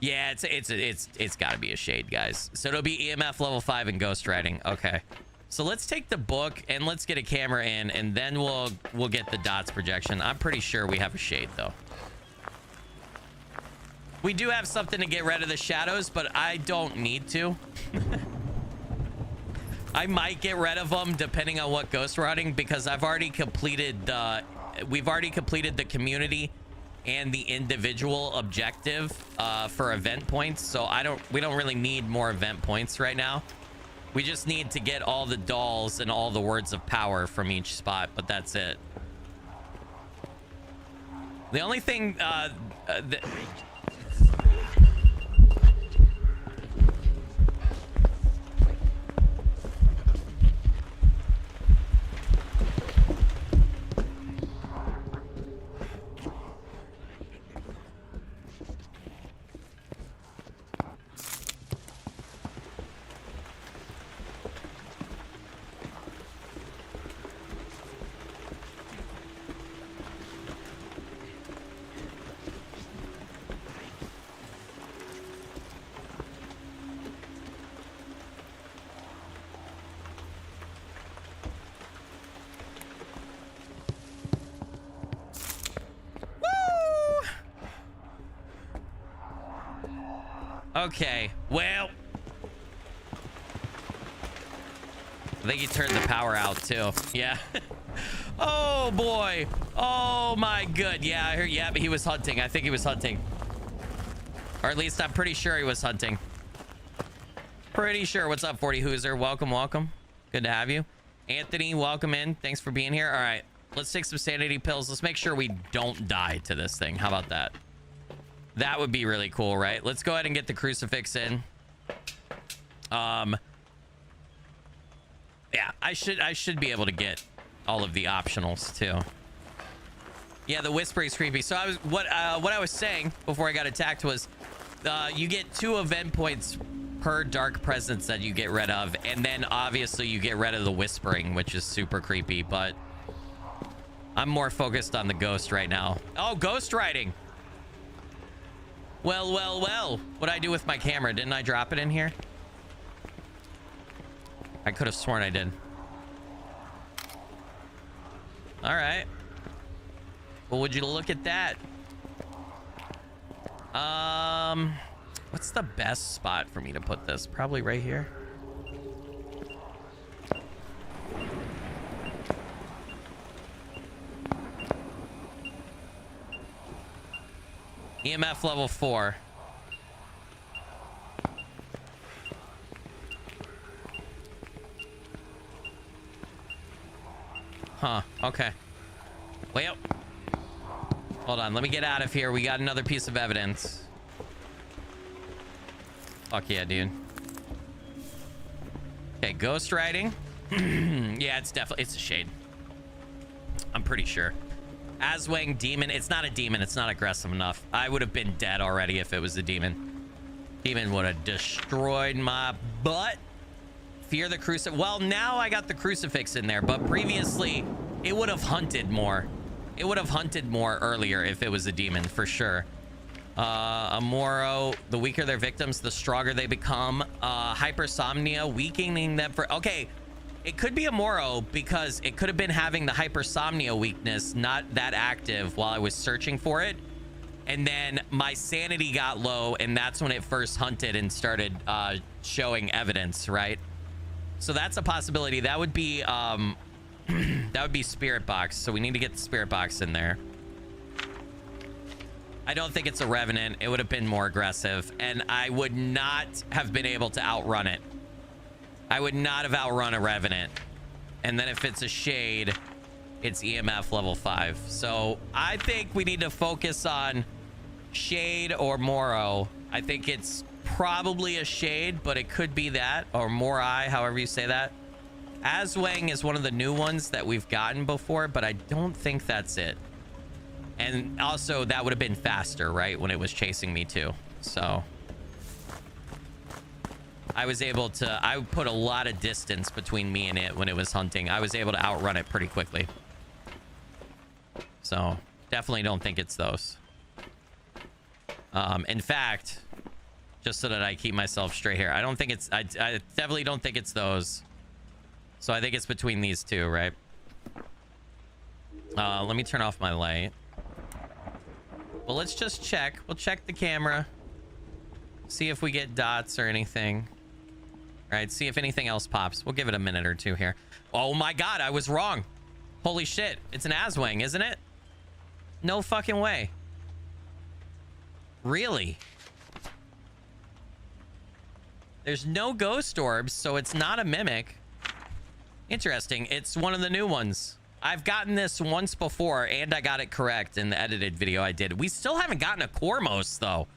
Yeah, it's got to be a shade, guys. So it'll be EMF level 5 and ghost writing. Okay. So let's take the book and let's get a camera in, and then we'll get the dots projection. I'm pretty sure we have a shade, though. We do have something to get rid of the shadows, but I don't need to. I might get rid of them depending on what ghost routing, because I've already completed the... We've already completed the community and the individual objective for event points, so we don't really need more event points right now. We just need to get all the dolls and all the words of power from each spot, but that's it. The only thing okay, well, I think he turned the power out too. Yeah. Oh boy. Oh my good. Yeah, I heard. Yeah, but he was hunting. I think he was hunting, or at least I'm pretty sure he was hunting. Pretty sure. What's up, 40 Hooser? Welcome, welcome. Good to have you. Anthony, welcome in. Thanks for being here. All right, let's take some sanity pills. Let's make sure we don't die to this thing. How about that? That would be really cool, right? Let's go ahead and get the crucifix in. Yeah, I should be able to get all of the optionals too. Yeah, the whispering's creepy. So what I was saying before I got attacked was you get 2 event points per dark presence that you get rid of, and then obviously you get rid of the whispering, which is super creepy, but I'm more focused on the ghost right now. Oh, ghost writing. Well, well, well. What'd I do with my camera? Didn't I drop it in here? I could have sworn I did. All right. Well, would you look at that? What's the best spot for me to put this? Probably right here. EMF level 4. Huh, okay. Wait up. Hold on, let me get out of here. We got another piece of evidence. Fuck yeah, dude. Okay, ghost writing. Yeah, it's a shade. I'm pretty sure. Aswang demon. It's not a demon. It's not aggressive enough. I would have been dead already if it was a demon. Demon would have destroyed my butt. Fear the crucifix. Well, now I got the crucifix in there, but previously it would have hunted more. It would have hunted more earlier if it was a demon, for sure. A Moro, the weaker their victims, the stronger they become. Hypersomnia, weakening them for... Okay, it could be a Moro because it could have been having the hypersomnia weakness, not that active while I was searching for it. And then my sanity got low, and that's when it first hunted and started showing evidence, right? So that's a possibility. That would be that would be spirit box. So we need to get the spirit box in there. I don't think it's a revenant. It would have been more aggressive, and I would not have been able to outrun it. I would not have outrun a revenant. And then if it's a shade, it's EMF level 5. So I think we need to focus on shade or Moro. I think it's probably a shade, but it could be that, or Morai, however you say that. Aswang is one of the new ones that we've gotten before, but I don't think that's it. And also that would have been faster, right, when it was chasing me too. So I was able to, I put a lot of distance between me and it when it was hunting. I was able to outrun it pretty quickly. So definitely don't think it's those. In fact, just so that I keep myself straight here, I don't think it's, I definitely don't think it's those. So I think it's between these two, right? Let me turn off my light. Well, let's just check. We'll check the camera. See if we get dots or anything. All right, see if anything else pops. We'll give it a minute or two here. Oh my God, I was wrong. Holy shit. It's an Aswang, isn't it? No fucking way. Really? There's no ghost orbs, so it's not a mimic. Interesting. It's one of the new ones. I've gotten this once before, and I got it correct in the edited video I did. We still haven't gotten a Cormos, though.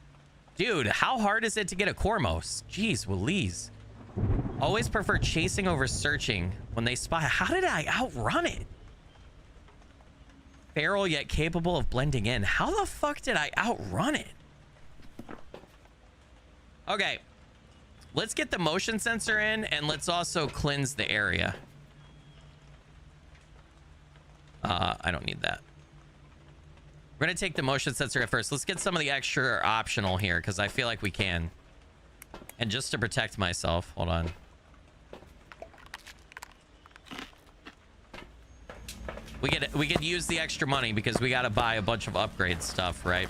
Dude, how hard is it to get a Cormos? Jeez, Louise. Always prefer chasing over searching when they spy. How did I outrun it? Feral yet capable of blending in. How the fuck did I outrun it? Okay. Let's get the motion sensor in, and let's also cleanse the area. I don't need that. We're gonna take the motion sensor at first. Let's get some of the extra optional here, because I feel like we can. And just to protect myself, hold on. We could use the extra money because we gotta buy a bunch of upgrade stuff, right?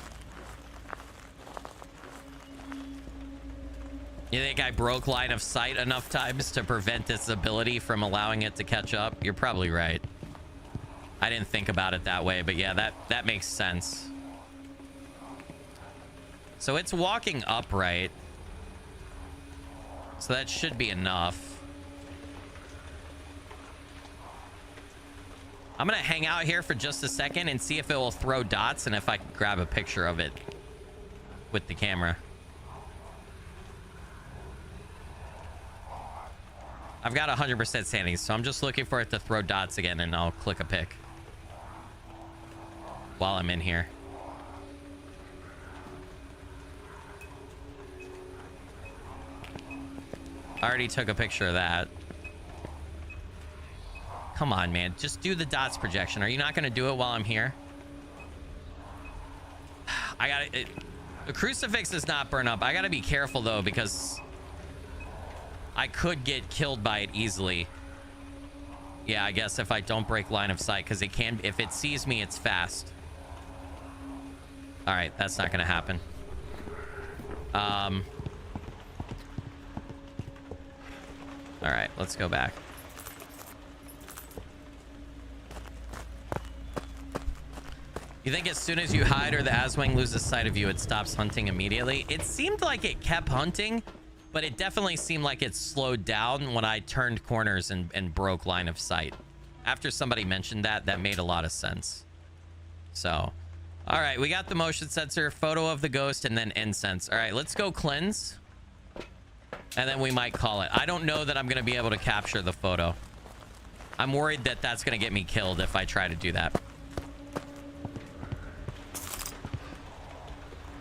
You think I broke line of sight enough times to prevent this ability from allowing it to catch up? You're probably right. I didn't think about it that way, but yeah, that makes sense. So it's walking upright. So that should be enough. I'm gonna hang out here for just a second and see if it will throw dots and if I can grab a picture of it with the camera. I've got 100% sanity, so I'm just looking for it to throw dots again, and I'll click a pic. while I'm in here. I already took a picture of that. Come on, man. Just do the dots projection. Are you not going to do it while I'm here? I got it. The crucifix does not burn up. I got to be careful, though, because I could get killed by it easily. Yeah, I guess if I don't break line of sight, because it can, if it sees me, it's fast. All right, that's not going to happen. All right, let's go back. You think as soon as you hide or the Aswang loses sight of you, it stops hunting immediately? It seemed like it kept hunting, but it definitely seemed like it slowed down when I turned corners and broke line of sight. After somebody mentioned that, that made a lot of sense. So, all right, we got the motion sensor, photo of the ghost, and then incense. All right, let's go cleanse. And then we might call it. I don't know that I'm going to be able to capture the photo. I'm worried that that's going to get me killed if I try to do that.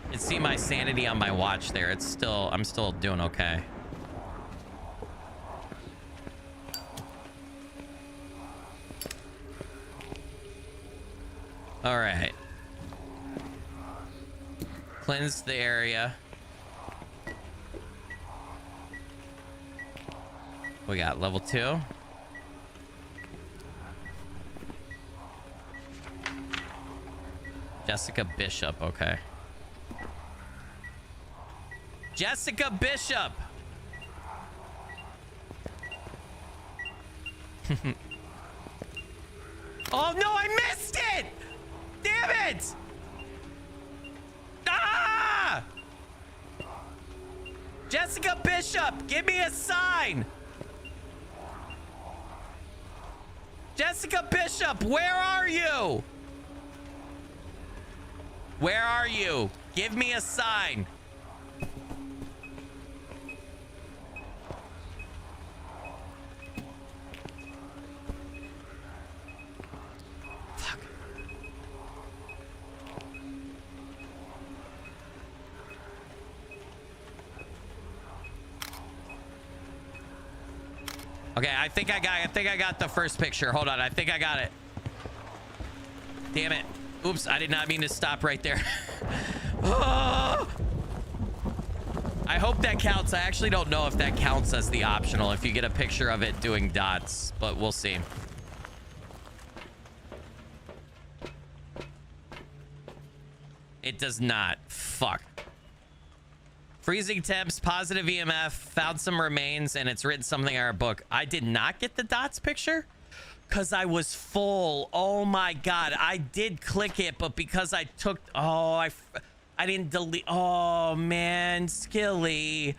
You can see my sanity on my watch there. It's still, I'm still doing okay. All right. Cleanse the area. We got level 2. Jessica Bishop, okay. Jessica Bishop. Oh no, I missed it! Damn it! Ah! Jessica Bishop, give me a sign. Jessica Bishop, where are you? Where are you? Give me a sign. Fuck. Okay, I think I got the first picture. Hold on, I think I got it. Damn it. Oops, I did not mean to stop right there. Oh! I hope that counts. I actually don't know if that counts as the optional, if you get a picture of it doing dots, but we'll see. It does not. Fuck. Freezing temps, positive EMF, found some remains, and it's written something in our book. I did not get the dots picture because I was full. Oh my God. I did click it, but because I took... Oh, I didn't delete... Oh, man. Skilly.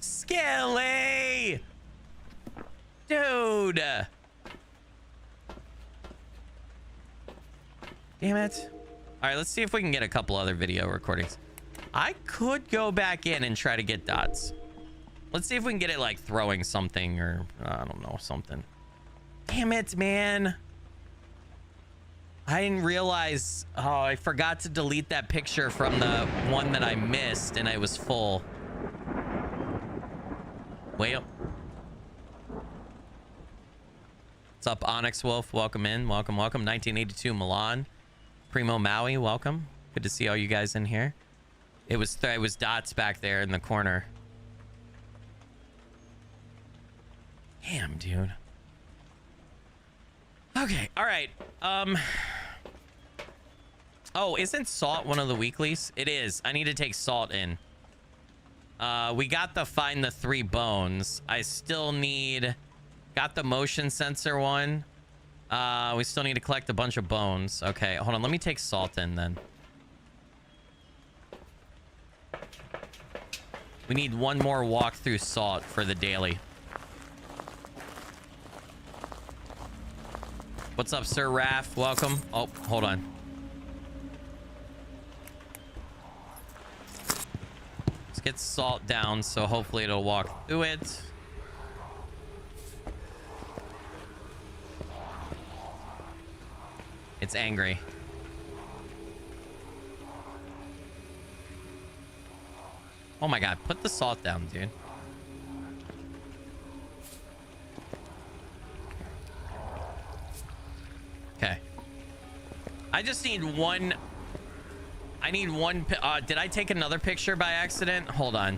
Skilly! Dude. Damn it. All right, let's see if we can get a couple other video recordings. I could go back in and try to get dots. Let's see if we can get it like throwing something or I don't know, something. Damn it, man. I didn't realize. Oh, I forgot to delete that picture from the one that I missed and I was full. Way up. What's up, Onyx Wolf? Welcome in. Welcome, welcome. 1982 Milan. Primo Maui, welcome. Good to see all you guys in here. It was dots back there in the corner. Damn, dude. Okay, all right. Oh, isn't salt one of the weeklies? It is. I need to take salt in. We got the find the 3 bones. I still need... Got the motion sensor one. We still need to collect a bunch of bones. Okay, hold on. Let me take salt in then. We need one more walk through salt for the daily. What's up, Sir Raph? Welcome. Oh, hold on. Let's get salt down, so hopefully it'll walk through it. It's angry. Oh my god, put the salt down, dude. Okay. I just need one. I need one. Did I take another picture by accident? Hold on.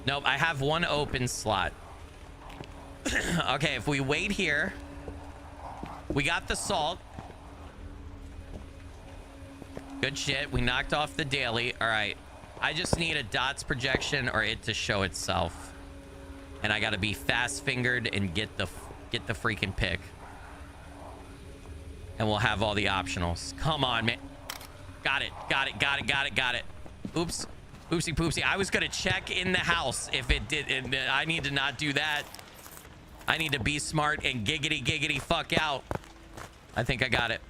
Nope, I have one open slot. Okay, if we wait here, we got the salt. Good shit. We knocked off the daily. All right. I just need a dots projection or it to show itself. And I got to be fast fingered and get the freaking pick. And we'll have all the optionals. Come on, man. Got it. Got it. Got it. Got it. Got it. Oops. Oopsie poopsie. I was going to check in the house if it did. And I need to not do that. I need to be smart and giggity fuck out. I think I got it.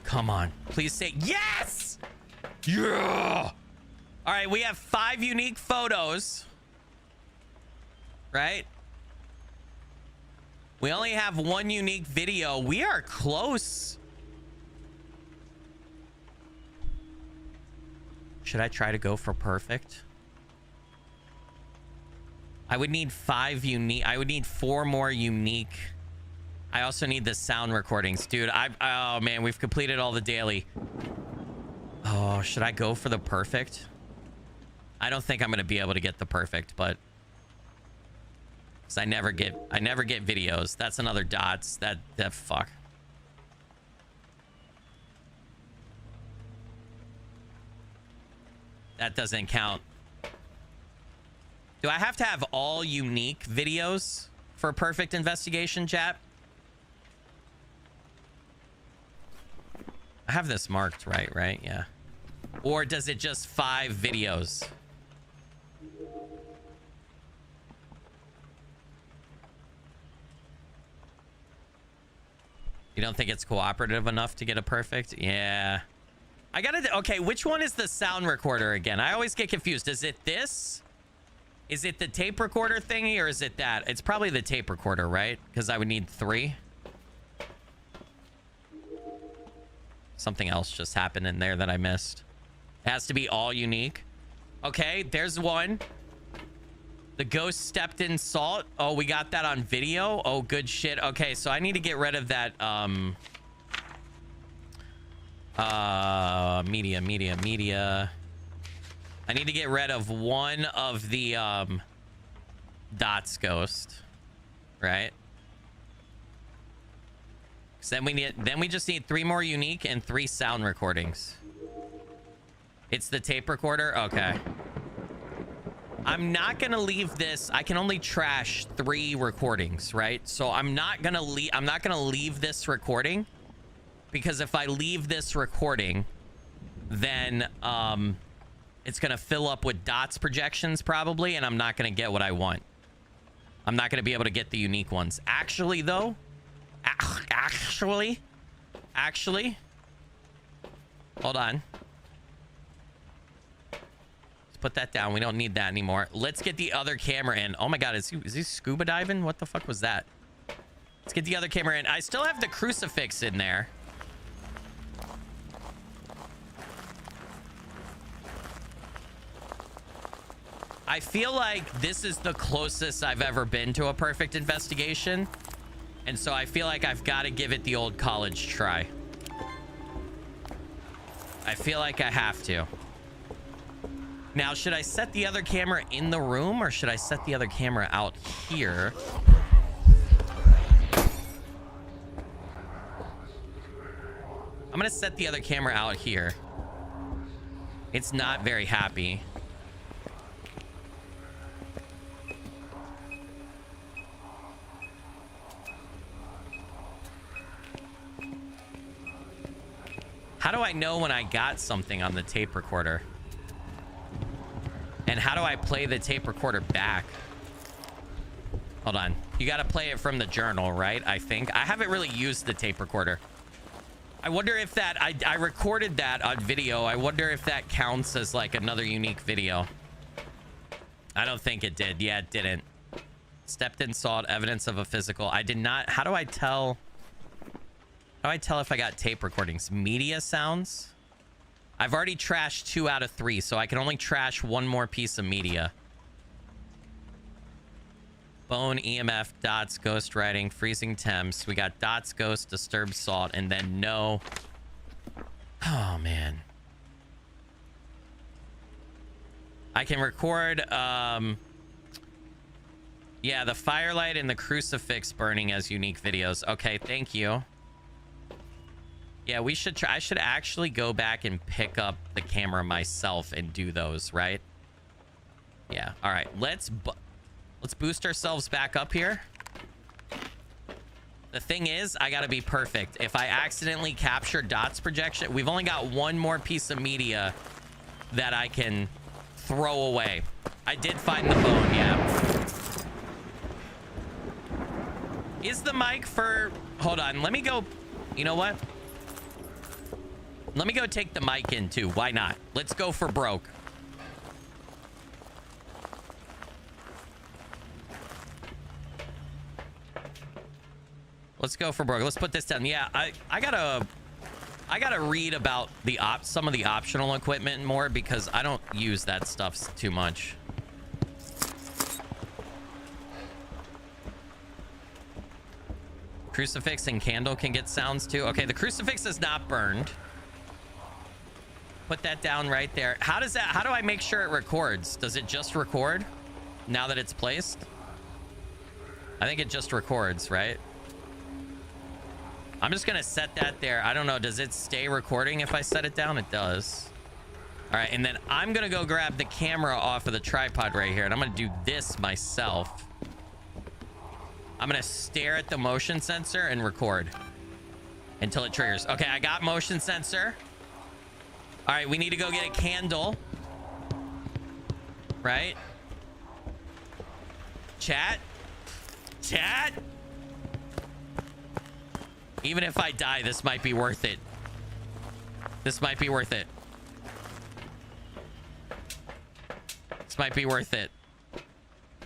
Come on. Please say yes! Yeah! All right, we have 5 unique photos. Right? We only have 1 unique video. We are close. Should I try to go for perfect? I would need 5 unique. I would need 4 more unique. I also need the sound recordings. Dude, oh man, we've completed all the daily. Oh, should I go for the perfect? I don't think I'm going to be able to get the perfect, but 'cause I never get videos. That's another dots. That fuck. That doesn't count. Do I have to have all unique videos for perfect investigation, chat? I have this marked right? Yeah. Or does it just 5 videos? You don't think it's cooperative enough to get a perfect? Yeah. I gotta... Okay, which one is the sound recorder again? I always get confused. Is it this? Is it the tape recorder thingy or is it that? It's probably the tape recorder, right? Because I would need 3. Something else just happened in there that I missed. It has to be all unique. Okay, there's one. The ghost stepped in salt. Oh, we got that on video. Oh, good shit. Okay, so I need to get rid of that media. I need to get rid of one of the dots ghost, right? So then we just need 3 more unique and 3 sound recordings. It's the tape recorder. Okay. I'm not gonna leave this. I can only trash 3 recordings, right? So I'm not gonna leave this recording, because if I leave this recording, then it's gonna fill up with dots projections probably, and I'm not gonna get what I want. I'm not gonna be able to get the unique ones. Actually, though, actually, hold on. Put that down. We don't need that anymore. Let's get the other camera in. Oh my god, is he scuba diving? What the fuck was that? Let's get the other camera in. I still have the crucifix in there. I feel like this is the closest I've ever been to a perfect investigation. And so I feel like I've got to give it the old college try. I feel like I have to. Now, should I set the other camera in the room or should I set the other camera out here? I'm going to set the other camera out here. It's not very happy. How do I know when I got something on the tape recorder? And how do I play the tape recorder back? Hold on. You got to play it from the journal, right? I think. I haven't really used the tape recorder. I wonder if that... I recorded that on video. I wonder if that counts as like another unique video. I don't think it did. Yeah, it didn't. Stepped in salt. Evidence of a physical. I did not... How do I tell... How do I tell if I got tape recordings? Media sounds? I've already trashed 2 out of 3, so I can only trash 1 more piece of media. Bone, EMF, dots, ghost writing, freezing temps. We got dots, ghost, disturbed salt, and then no. Oh, man. I can record, yeah, the firelight and the crucifix burning as unique videos. Okay, thank you. Yeah, we should try. I should actually go back and pick up the camera myself and do those, right? Yeah. All right. Let's boost ourselves back up here. The thing is, I got to be perfect. If I accidentally capture dots projection, we've only got 1 more piece of media that I can throw away. I did find the bone, yeah. Is the mic for... Hold on. Let me go... You know what? Let me go take the mic in too. Why not? Let's go for broke. Let's go for broke. Let's put this down. Yeah, I gotta read about the some of the optional equipment more because I don't use that stuff too much. Crucifix and candle can get sounds too. Okay, the crucifix is not burned. Put that down right there. How do I make sure it records? Does it just record now that it's placed? I think it just records, right? I'm just gonna set that there. I don't know. Does it stay recording if I set it down? It does. All right, and then I'm gonna go grab the camera off of the tripod right here, and I'm gonna do this myself. I'm gonna stare at the motion sensor and record until it triggers. Okay, I got motion sensor. All right, we need to go get a candle. Right? Chat? Chat? Even if I die, this might be worth it. This might be worth it. This might be worth it.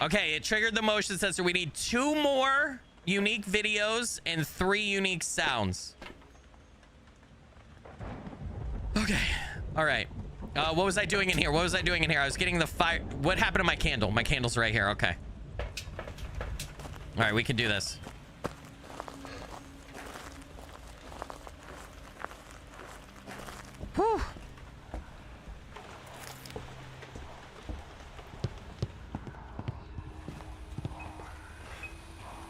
Okay, it triggered the motion sensor. We need 2 more unique videos and 3 unique sounds. Okay. All right. What was I doing in here? What was I doing in here? I was getting the fire. What happened to my candle? My candle's right here. Okay. All right, we can do this. Whew.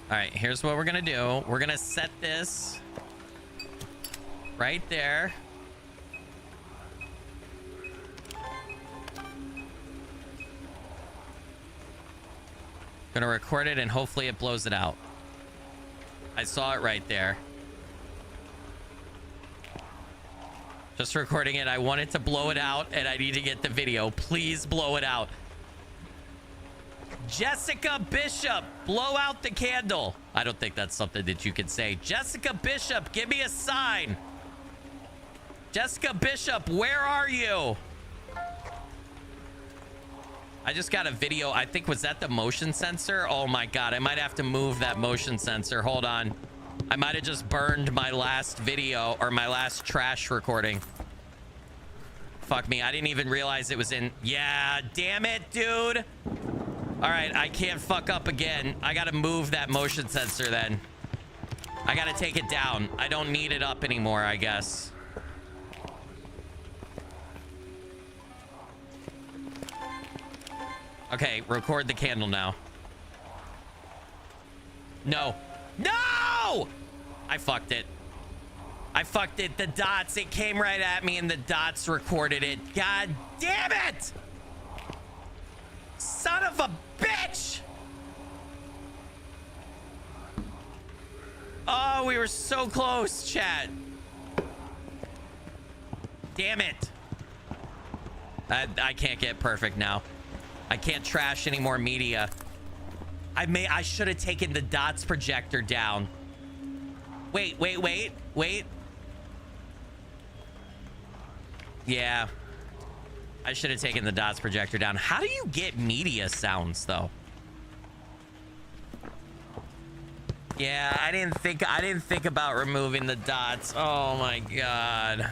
All right, here's what we're gonna do. We're gonna set this right there. Gonna record it and hopefully it blows it out. I saw it right there. Just recording it. I want it to blow it out and I need to get the video. Please blow it out. Jessica Bishop, blow out the candle. I don't think that's something that you can say. Jessica Bishop, give me a sign. Jessica Bishop, where are you? I just got a video. I think, was that the motion sensor? Oh my God, I might have to move that motion sensor. Hold on. I might have just burned my last video or my last trash recording. Fuck me. I didn't even realize it was in. Yeah, damn it, dude. All right, I can't fuck up again. I got to move that motion sensor then. I got to take it down. I don't need it up anymore, I guess. Okay, record the candle now. No. No! I fucked it. I fucked it. The dots, it came right at me and the dots recorded it. God damn it! Son of a bitch! Oh, we were so close, chat. Damn it. I can't get perfect now. I can't trash any more media. I should have taken the dots projector down. Wait. Yeah. I should have taken the dots projector down. How do you get media sounds though? Yeah, I didn't think about removing the dots. Oh my God.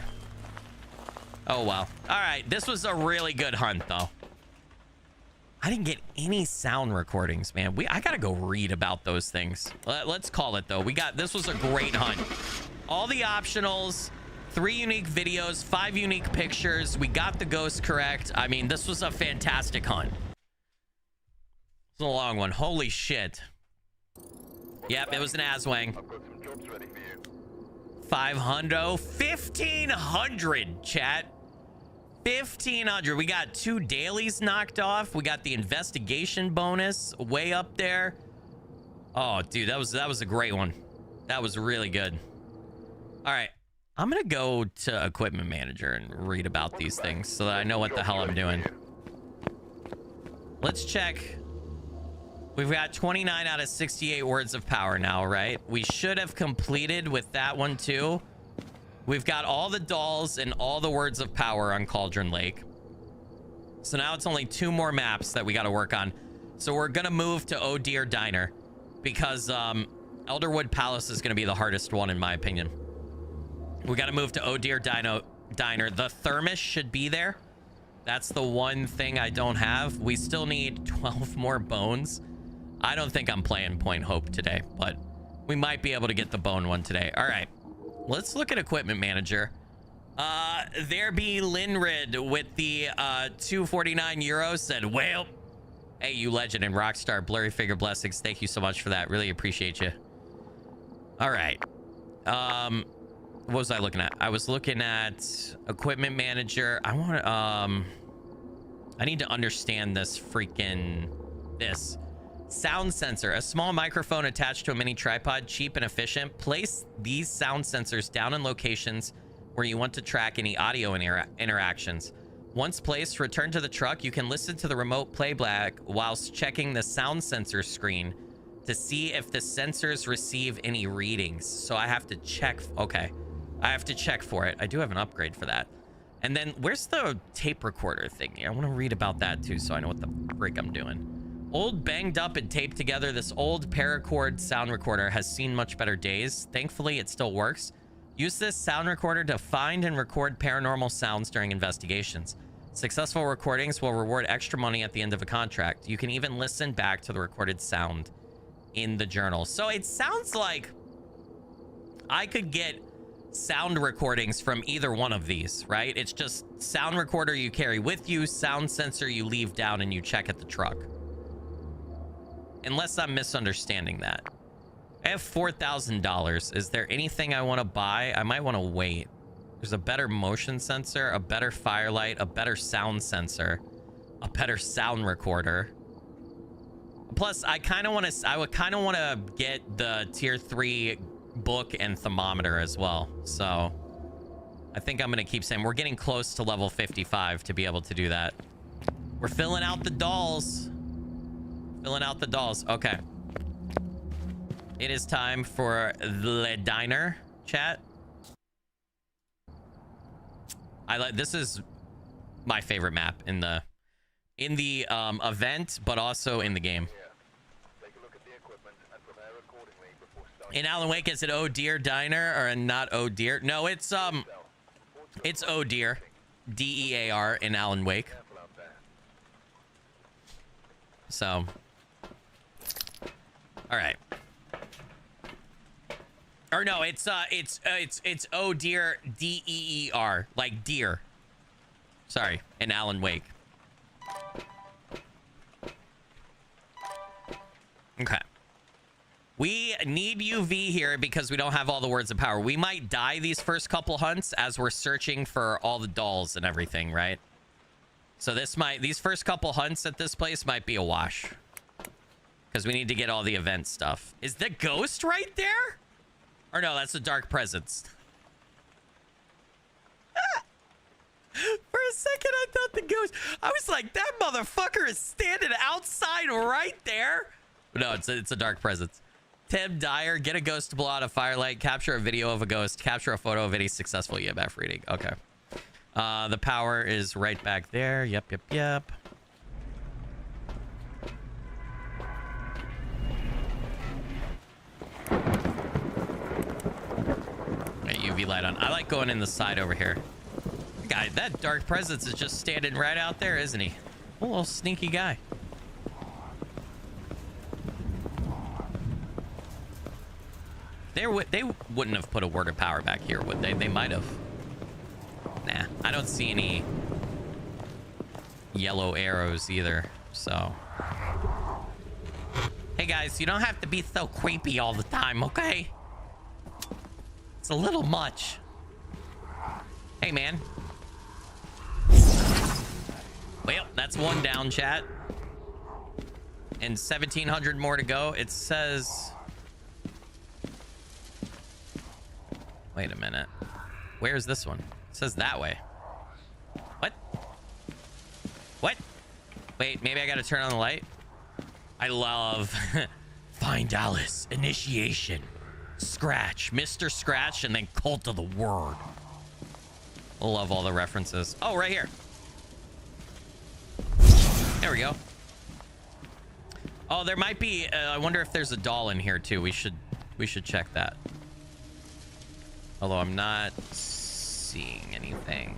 Oh, well. All right. This was a really good hunt, though. I didn't get any sound recordings, man. I got to go read about those things. Let's call it, though. This was a great hunt. All the optionals, 3 unique videos, 5 unique pictures. We got the ghost correct. I mean, this was a fantastic hunt. It's a long one. Holy shit. Yep, it was an Aswang. I've got some jobs ready for you. 500, 1,500, chat. 1,500. We got 2 dailies knocked off. We got the investigation bonus way up there. Oh, dude, that was a great one. That was really good. All right, I'm gonna go to equipment manager and read about these things so that I know what the hell I'm doing. Let's check. We've got 29 out of 68 words of power now, right? We should have completed with that one too. We've got all the dolls and all the words of power on Cauldron Lake. So now it's only 2 more maps that we got to work on. So we're going to move to Oh Dear Diner because Elderwood Palace is going to be the hardest one in my opinion. We got to move to Oh Dear Diner. The thermos should be there. That's the one thing I don't have. We still need 12 more bones. I don't think I'm playing Point Hope today, but we might be able to get the bone one today. All right. Let's look at equipment manager. There be Linrid with the 249 euros said, well, hey, you legend and rockstar blurry figure blessings. Thank you so much for that. Really appreciate you. All right. What was I looking at? I was looking at equipment manager. I need to understand this sound sensor, a small microphone attached to a mini tripod, cheap and efficient. Place these sound sensors down in locations where you want to track any audio interactions. Once placed, return to the truck. You can listen to the remote playback whilst checking the sound sensor screen to see if the sensors receive any readings. So I have to check. Okay, I have to check for it. I do have an upgrade for that. And then where's the tape recorder thing? I want to read about that too so I know what the frick I'm doing. Old, banged up, and taped together, this old paracord sound recorder has seen much better days. Thankfully, it still works. Use this sound recorder to find and record paranormal sounds during investigations. Successful recordings will reward extra money at the end of a contract. You can even listen back to the recorded sound in the journal. So it sounds like I could get sound recordings from either one of these, right? It's just sound recorder you carry with you, sound sensor you leave down and you check at the truck. Unless I'm misunderstanding that. I have $4,000. Is there anything I want to buy? I might want to wait. There's a better motion sensor, a better firelight, a better sound sensor, a better sound recorder. Plus, I would kind of want to get the tier 3 book and thermometer as well. So I think I'm going to keep saying we're getting close to level 55 to be able to do that. We're filling out the dolls. Filling out the dolls. Okay. It is time for the diner, chat. This is my favorite map in the event, but also in the game. Take a look at the equipment and prepare accordingly before starting. In Alan Wake, is it Oh Dear Diner or not Oh Dear? No, it's Oh Dear, DEAR in Alan Wake. Careful out there. So, all right. Or no, it's Oh Dear, DEER, like deer. Sorry, in Alan Wake. Okay. We need UV here because we don't have all the words of power. We might die these first couple hunts as we're searching for all the dolls and everything, right? So these first couple hunts at this place might be a wash. Because we need to get all the event stuff. Is the ghost right there? Or no, that's the dark presence. For a second, I thought the ghost... I was like, that motherfucker is standing outside right there. No, it's a dark presence. Tim Dyer, get a ghost to blow out a firelight. Capture a video of a ghost. Capture a photo of any successful EMF reading. Okay. The power is right back there. Yep. UV light on. I like going in the side over here. guy, that dark presence is just standing right out there, isn't he? A little sneaky guy. They wouldn't have put a word of power back here, would they? They might have. Nah, I don't see any yellow arrows either, so. Hey guys, you don't have to be so creepy all the time, okay? It's a little much. Hey, man. Well, that's one down, chat. And 1,700 more to go. It says... Wait a minute. Where's this one? It says that way. What? What? Wait, maybe I gotta turn on the light? I love... Find Alice. Initiation. Scratch. Mr. Scratch, and then Cult of the Word. I love all the references. Oh, right here. There we go. Oh, there might be... I wonder if there's a doll in here, too. We should check that. Although I'm not seeing anything.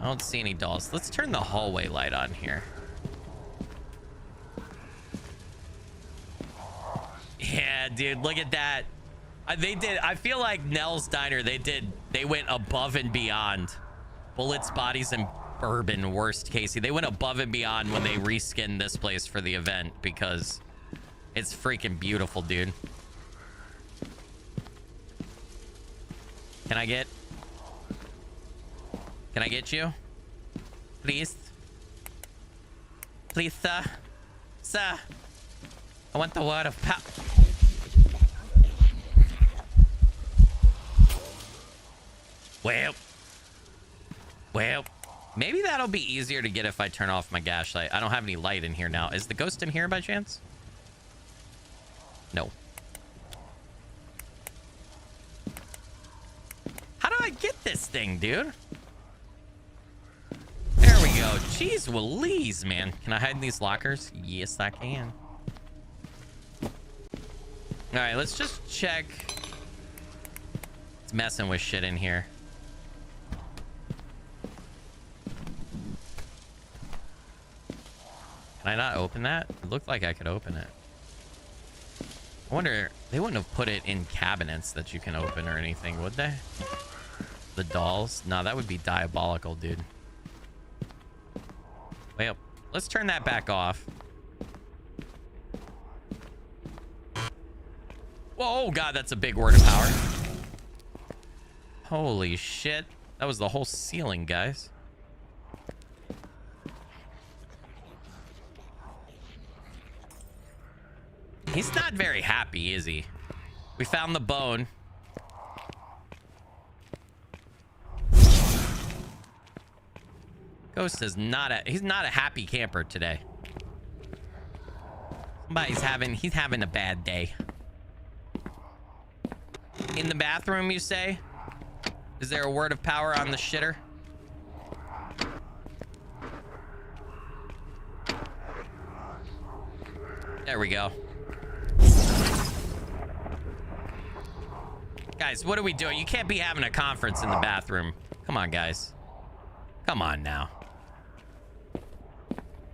I don't see any dolls. Let's turn the hallway light on here. Yeah, dude, look at that. They did. I feel like Nell's Diner, they went above and beyond. Bullets, bodies, and bourbon, worst Casey. They went above and beyond when they reskinned this place for the event because it's freaking beautiful, dude. Can I get you? Please? Please, sir? Sir? I want the word of power. Well, maybe that'll be easier to get if I turn off my flashlight. I don't have any light in here now. Is the ghost in here by chance? No. How do I get this thing, dude? There we go. Jeez Louise, man. Can I hide in these lockers? Yes, I can. All right, let's just check. It's messing with shit in here. Can I not open that? It looked like I could open it. I wonder, they wouldn't have put it in cabinets that you can open or anything, would they? The dolls? No, that would be diabolical, dude. Well, let's turn that back off. Whoa, oh God, that's a big word of power. Holy shit. That was the whole ceiling, guys. He's not very happy, is he? We found the bone. Ghost is he's not a happy camper today. He's having a bad day. In the bathroom, you say? Is there a word of power on the shitter? There we go. Guys, what are we doing? You can't be having a conference in the bathroom. Come on, guys. Come on now.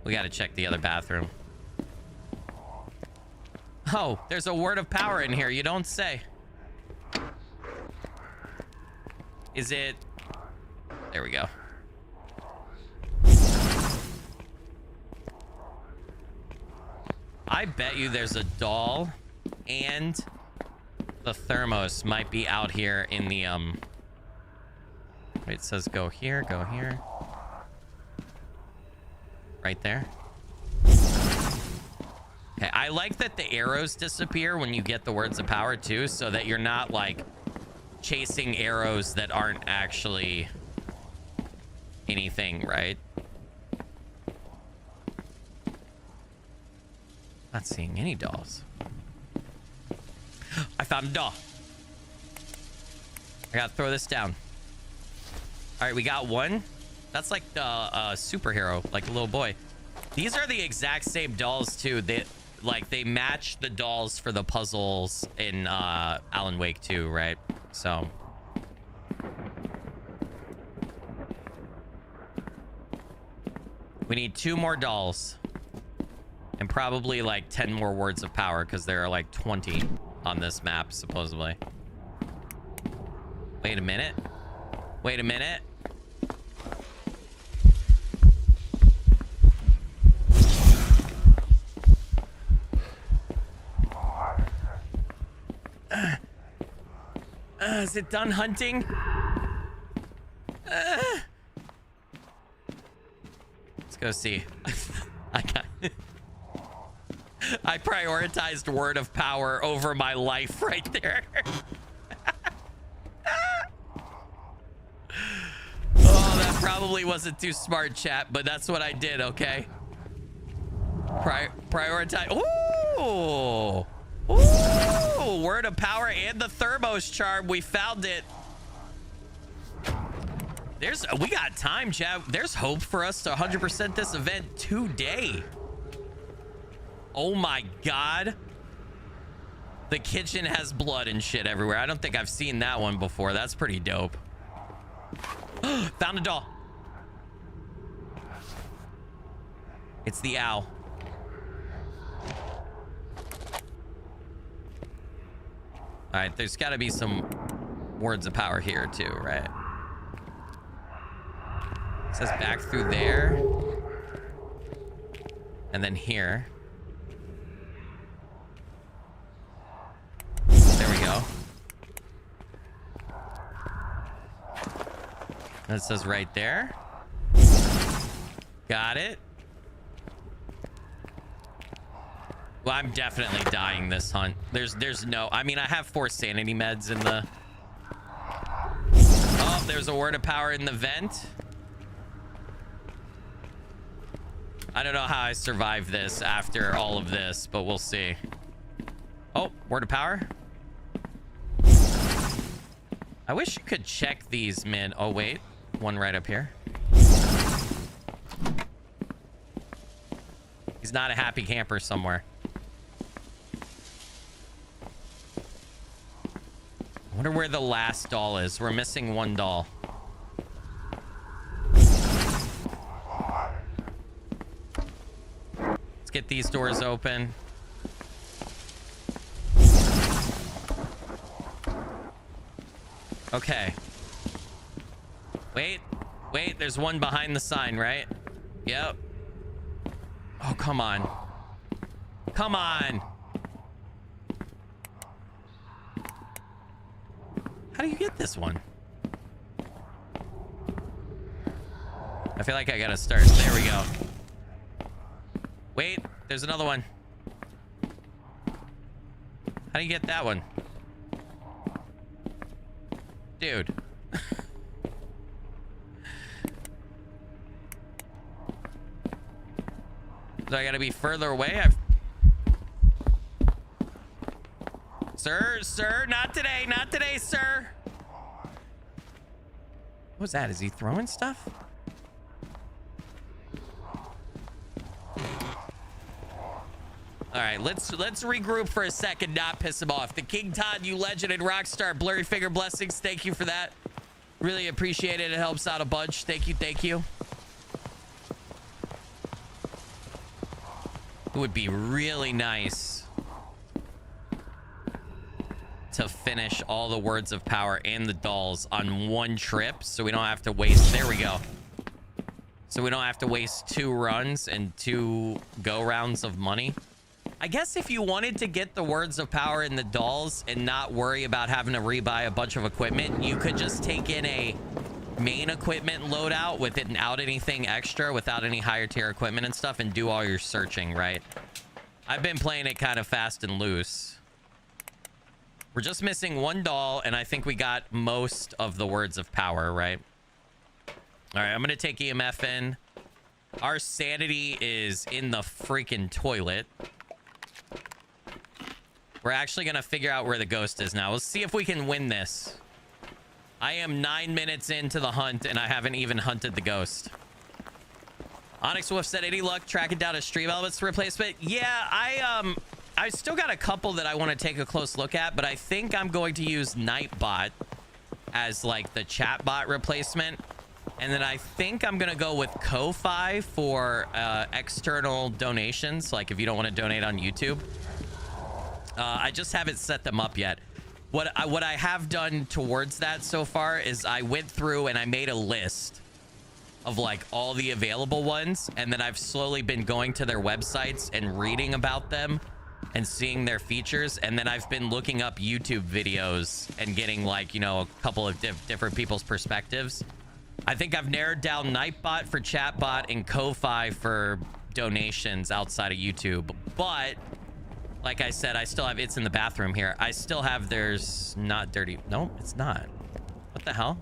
We gotta check the other bathroom. Oh, there's a word of power in here. You don't say. Is it? There we go. I bet you there's a doll and the thermos might be out here in the wait, it says go here, go here. Right there. Okay, I like that the arrows disappear when you get the words of power too, so that you're not like chasing arrows that aren't actually anything, right? Not seeing any dolls. I found a doll. I gotta throw this down. All right, we got one. That's like the superhero, like a little boy. These are the exact same dolls too. They match the dolls for the puzzles in Alan Wake 2, right? So We need 2 more dolls. And probably like 10 more words of power, because there are like 20 on this map, supposedly. Wait a minute. Wait a minute. Is it done hunting? Let's go see. I prioritized word of power over my life right there. Oh, that probably wasn't too smart, chat, but that's what I did, okay? Prioritize. Ooh! Ooh! Word of power and the thermos charm. We found it. We got time, chat. There's hope for us to 100% this event today. Oh my god. The kitchen has blood and shit everywhere. I don't think I've seen that one before. That's pretty dope. Found a doll. It's the owl. All right, there's got to be some words of power here too, right? It says back through there. And then here. There we go. And it says right there. Got it. Well, I'm definitely dying this hunt. There's no... I mean, I have 4 sanity meds in the... Oh, there's a word of power in the vent. I don't know how I survived this after all of this, but we'll see. Oh, word of power. I wish you could check these mid... Oh, wait. One right up here. He's not a happy camper somewhere. I wonder where the last doll is. We're missing 1 doll. Let's get these doors open. Okay. Wait, there's one behind the sign, right? Yep. Oh, come on. Come on. How do you get this one? I feel like I gotta start. There we go. Wait, there's another one. How do you get that one? Dude. So I gotta be further away? Sir, not today, sir. What was that? Is he throwing stuff? All right, let's regroup for a second, not piss him off. The King Todd, you legend and rockstar, blurry finger blessings. Thank you for that. Really appreciate it. It helps out a bunch. Thank you. It would be really nice to finish all the words of power and the dolls on one trip, so we don't have to waste... There we go. So we don't have to waste 2 runs and 2 go rounds of money. I guess if you wanted to get the words of power in the dolls and not worry about having to rebuy a bunch of equipment, you could just take in a main equipment loadout without anything extra, without any higher tier equipment and stuff, and do all your searching, right? I've been playing it kind of fast and loose. We're just missing 1 doll, and I think we got most of the words of power, right? All right, I'm gonna take EMF in. Our sanity is in the freaking toilet. We're actually gonna figure out where the ghost is now. Let's see if we can win this. I am 9 minutes into the hunt, and I haven't even hunted the ghost. Onyx Wolf said, any luck tracking down a stream elements replacement? Yeah, I still got a couple that I want to take a close look at, but I think I'm going to use Nightbot as like the chatbot replacement. And then I think I'm going to go with Ko-Fi for external donations. Like if you don't want to donate on YouTube. I just haven't set them up yet. What I have done towards that so far is I went through and I made a list of like all the available ones. And then I've slowly been going to their websites and reading about them and seeing their features. And then I've been looking up YouTube videos and getting like, you know, a couple of different people's perspectives. I think I've narrowed down Nightbot for chatbot and Ko-Fi for donations outside of YouTube. But like I said, I still have, it's in the bathroom here. I still have, there's not dirty. No, it's not. What the hell?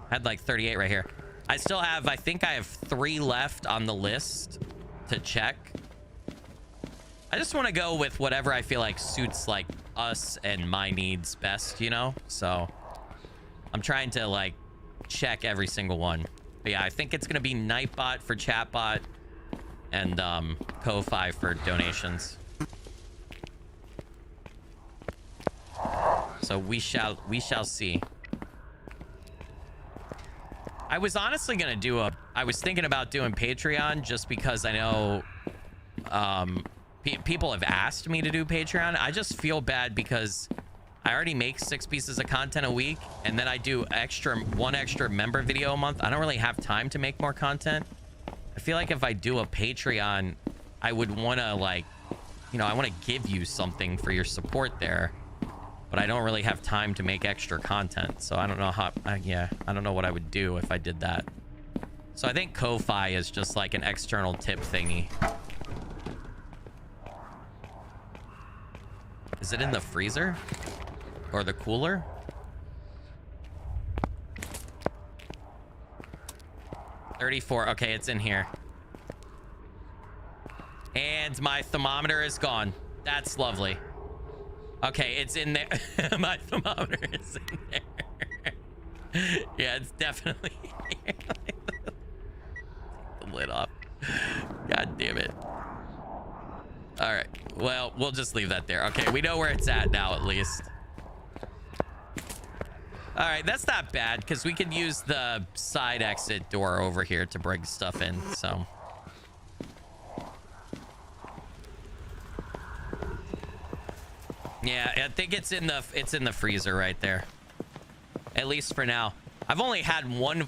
I had like 38 right here. I still have, I think I have 3 left on the list to check. I just want to go with whatever I feel like suits like us and my needs best, you know? So I'm trying to like check every single one. But yeah, I think it's going to be Nightbot for chatbot and Ko-Fi for donations. So we shall see. I was honestly going to do I was thinking about doing Patreon just because I know people have asked me to do Patreon. I just feel bad because I already make 6 pieces of content a week, and then I do one extra member video a month. I don't really have time to make more content. I feel like if I do a Patreon, I would want to like, you know, I want to give you something for your support there, but I don't really have time to make extra content. So I don't know how, yeah, I don't know what I would do if I did that. So I think Ko-Fi is just like an external tip thingy. Is it in the freezer? Or the cooler? $34. Okay, it's in here. And my thermometer is gone. That's lovely. Okay, it's in there. My thermometer is in there. Yeah, it's definitely here. The lid off. God damn it. All right. Well, we'll just leave that there. Okay, we know where it's at now, at least. All right, that's not bad because we can use the side exit door over here to bring stuff in. So, yeah, I think it's in the freezer right there. At least for now. I've only had one.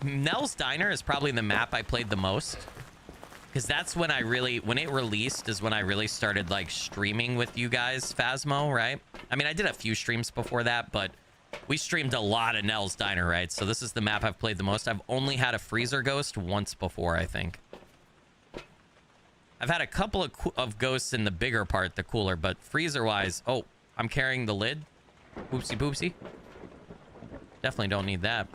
Nell's Diner is probably the map I played the most. Because that's when when it released is when I really started like streaming with you guys, Phasmo, right? I mean, I did a few streams before that, but we streamed a lot of Nell's Diner, right? So this is the map I've played the most. I've only had a freezer ghost once before, I think. I've had a couple of ghosts in the bigger part, the cooler, but freezer-wise... Oh, I'm carrying the lid. Oopsie poopsie. Definitely don't need that.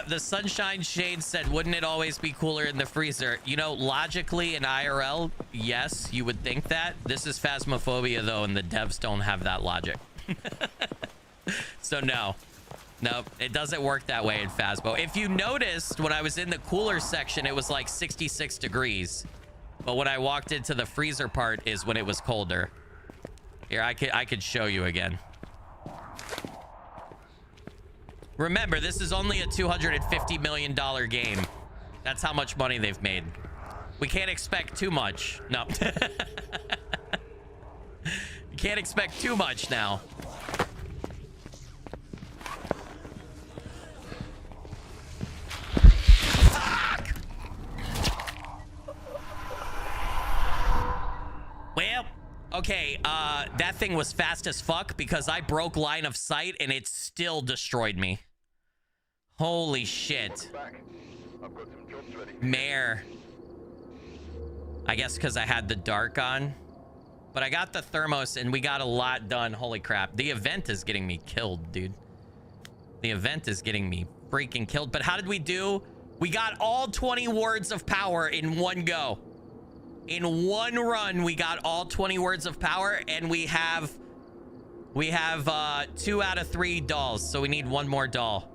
The Sunshine Shade said, wouldn't it always be cooler in the freezer? You know, logically in IRL, yes, you would think that. This is Phasmophobia, though, and the devs don't have that logic. So, no. No, it doesn't work that way in Phasmo. If you noticed, when I was in the cooler section, it was like 66 degrees. But when I walked into the freezer part is when it was colder. Here, I could show you again. Remember, this is only a $250 million game. That's how much money they've made. We can't expect too much. No. You can't expect too much now. Fuck! Well, okay, that thing was fast as fuck because I broke line of sight and it still destroyed me. Holy shit. Mare. I guess because I had the dark on. But I got the thermos and we got a lot done. Holy crap. The event is getting me killed, dude. The event is getting me freaking killed. But how did we do? We got all 20 wards of power in one go. In one run, we got all 20 words of power, and we have 2 out of 3 dolls, so we need one more doll.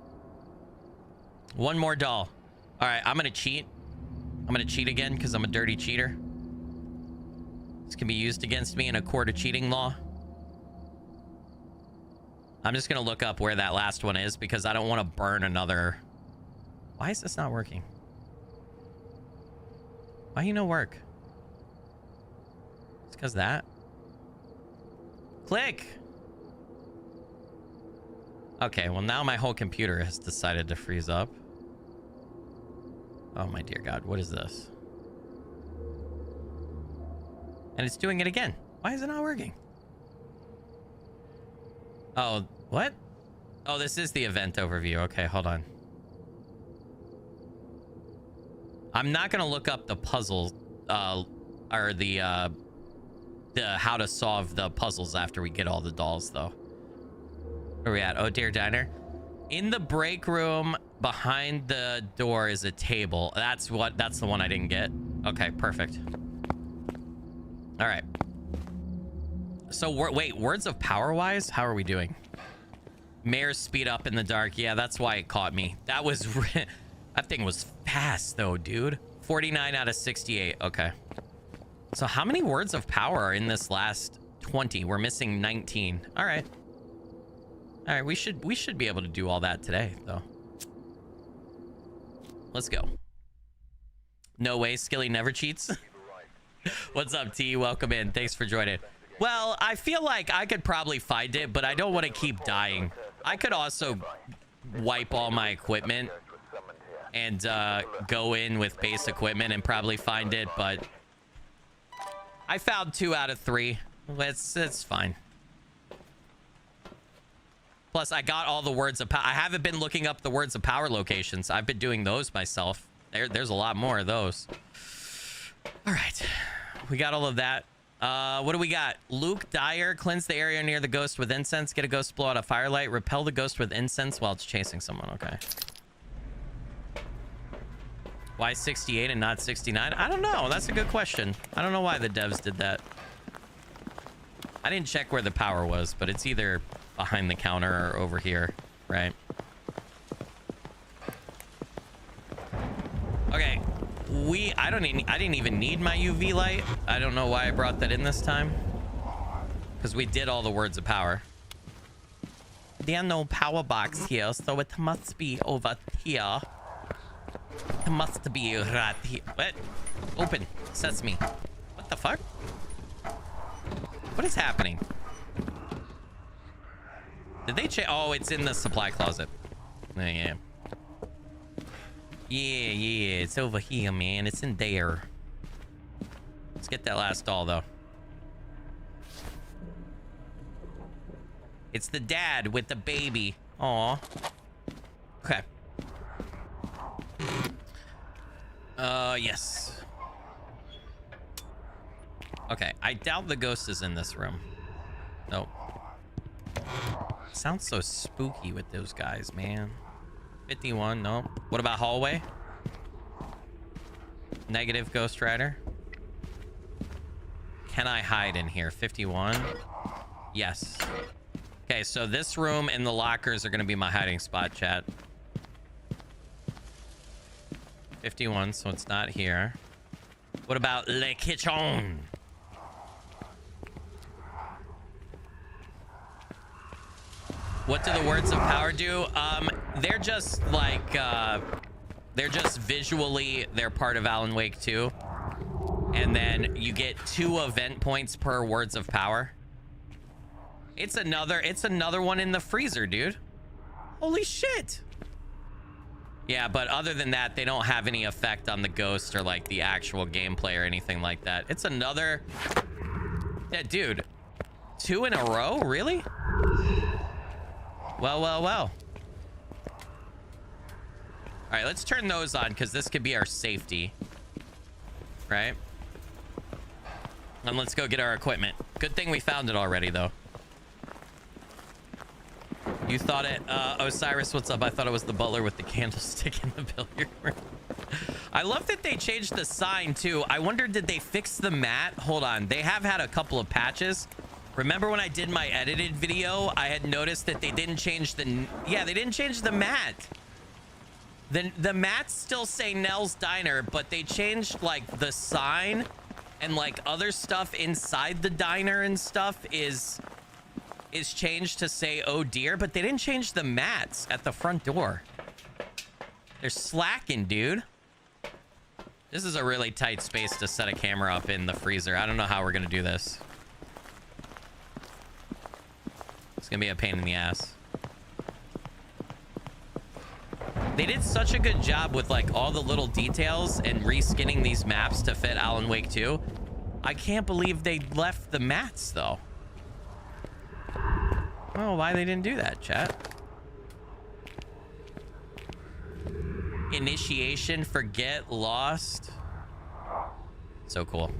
One more doll. All right, I'm gonna cheat. I'm gonna cheat again because I'm a dirty cheater. This can be used against me in a court of cheating law. I'm just gonna look up where that last one is because I don't want to burn another. Why is this not working? Why you no work? It's because that. Click. Okay, well now my whole computer has decided to freeze up. Oh my dear God, what is this? And it's doing it again. Why is it not working? Oh, what? Oh, this is the event overview. Okay, hold on. I'm not gonna look up the puzzle, or the how to solve the puzzles after we get all the dolls, though. Where are we at? Oh dear diner. In the break room behind the door is a table. That's the one I didn't get. Okay, perfect. All right. So wait, words of power wise, how are we doing? Mayor's speed up in the dark. Yeah, that's why it caught me. That was that thing was fast though, dude. 49 out of 68. Okay. So how many words of power are in this last 20? We're missing 19. All right. All right, we should be able to do all that today though. Let's go. No way, Skilly never cheats. What's up, T? Welcome in. Thanks for joining. Well, I feel like I could probably find it, but I don't want to keep dying. I could also wipe all my equipment and go in with base equipment and probably find it, but I found 2 out of 3. It's fine. Plus, I got all the words of power. I haven't been looking up the words of power locations. I've been doing those myself. There's a lot more of those. All right. We got all of that. What do we got? Luke Dyer, cleanse the area near the ghost with incense. Get a ghost to blow out a firelight. Repel the ghost with incense while it's chasing someone. Okay. Why 68 and not 69? I don't know. That's a good question. I don't know why the devs did that. I didn't check where the power was, but it's either behind the counter or over here, right? Okay. I didn't even need my UV light. I don't know why I brought that in this time. Because we did all the words of power. There are no power box here, so it must be over here. It must be right here. What? Open. Sesame. What the fuck? What is happening? Did they change? Oh, it's in the supply closet. Oh, yeah. Yeah, it's over here, man. It's in there. Let's get that last doll, though. It's the dad with the baby. Aw. Okay. Yes. Okay, I doubt the ghost is in this room. Nope. Sounds so spooky with those guys, man. 51, no. What about hallway? Negative Ghost Rider. Can I hide in here? 51. Yes. Okay, so this room and the lockers are going to be my hiding spot, chat. 51, so it's not here. What about Le Kitchen? What do the words of power do? They're just like, they're just visually, they're part of Alan Wake 2. And then you get 2 event points per words of power. It's another one in the freezer, dude. Holy shit. Yeah, but other than that, they don't have any effect on the ghost or like the actual gameplay or anything like that. It's another, yeah, dude, 2 in a row, really? Well. All right, let's turn those on because this could be our safety, right? And let's go get our equipment. Good thing we found it already, though. You thought it, Osiris, what's up? I thought it was the butler with the candlestick in the billiard room. I love that they changed the sign, too. I wonder, did they fix the mat? Hold on. They have had a couple of patches. Remember when I did my edited video, I had noticed that they didn't change the... Yeah, they didn't change the mat. The mats still say Nell's Diner, but they changed, like, the sign and, like, other stuff inside the diner and stuff is is changed to say, oh dear, but they didn't change the mats at the front door. They're slacking, dude. This is a really tight space to set a camera up in the freezer. I don't know how we're gonna do this. It's gonna be a pain in the ass. They did such a good job with like all the little details and reskinning these maps to fit Alan Wake 2. I can't believe they left the mats though. Oh, why they didn't do that, chat? Initiation, forget, lost. So cool.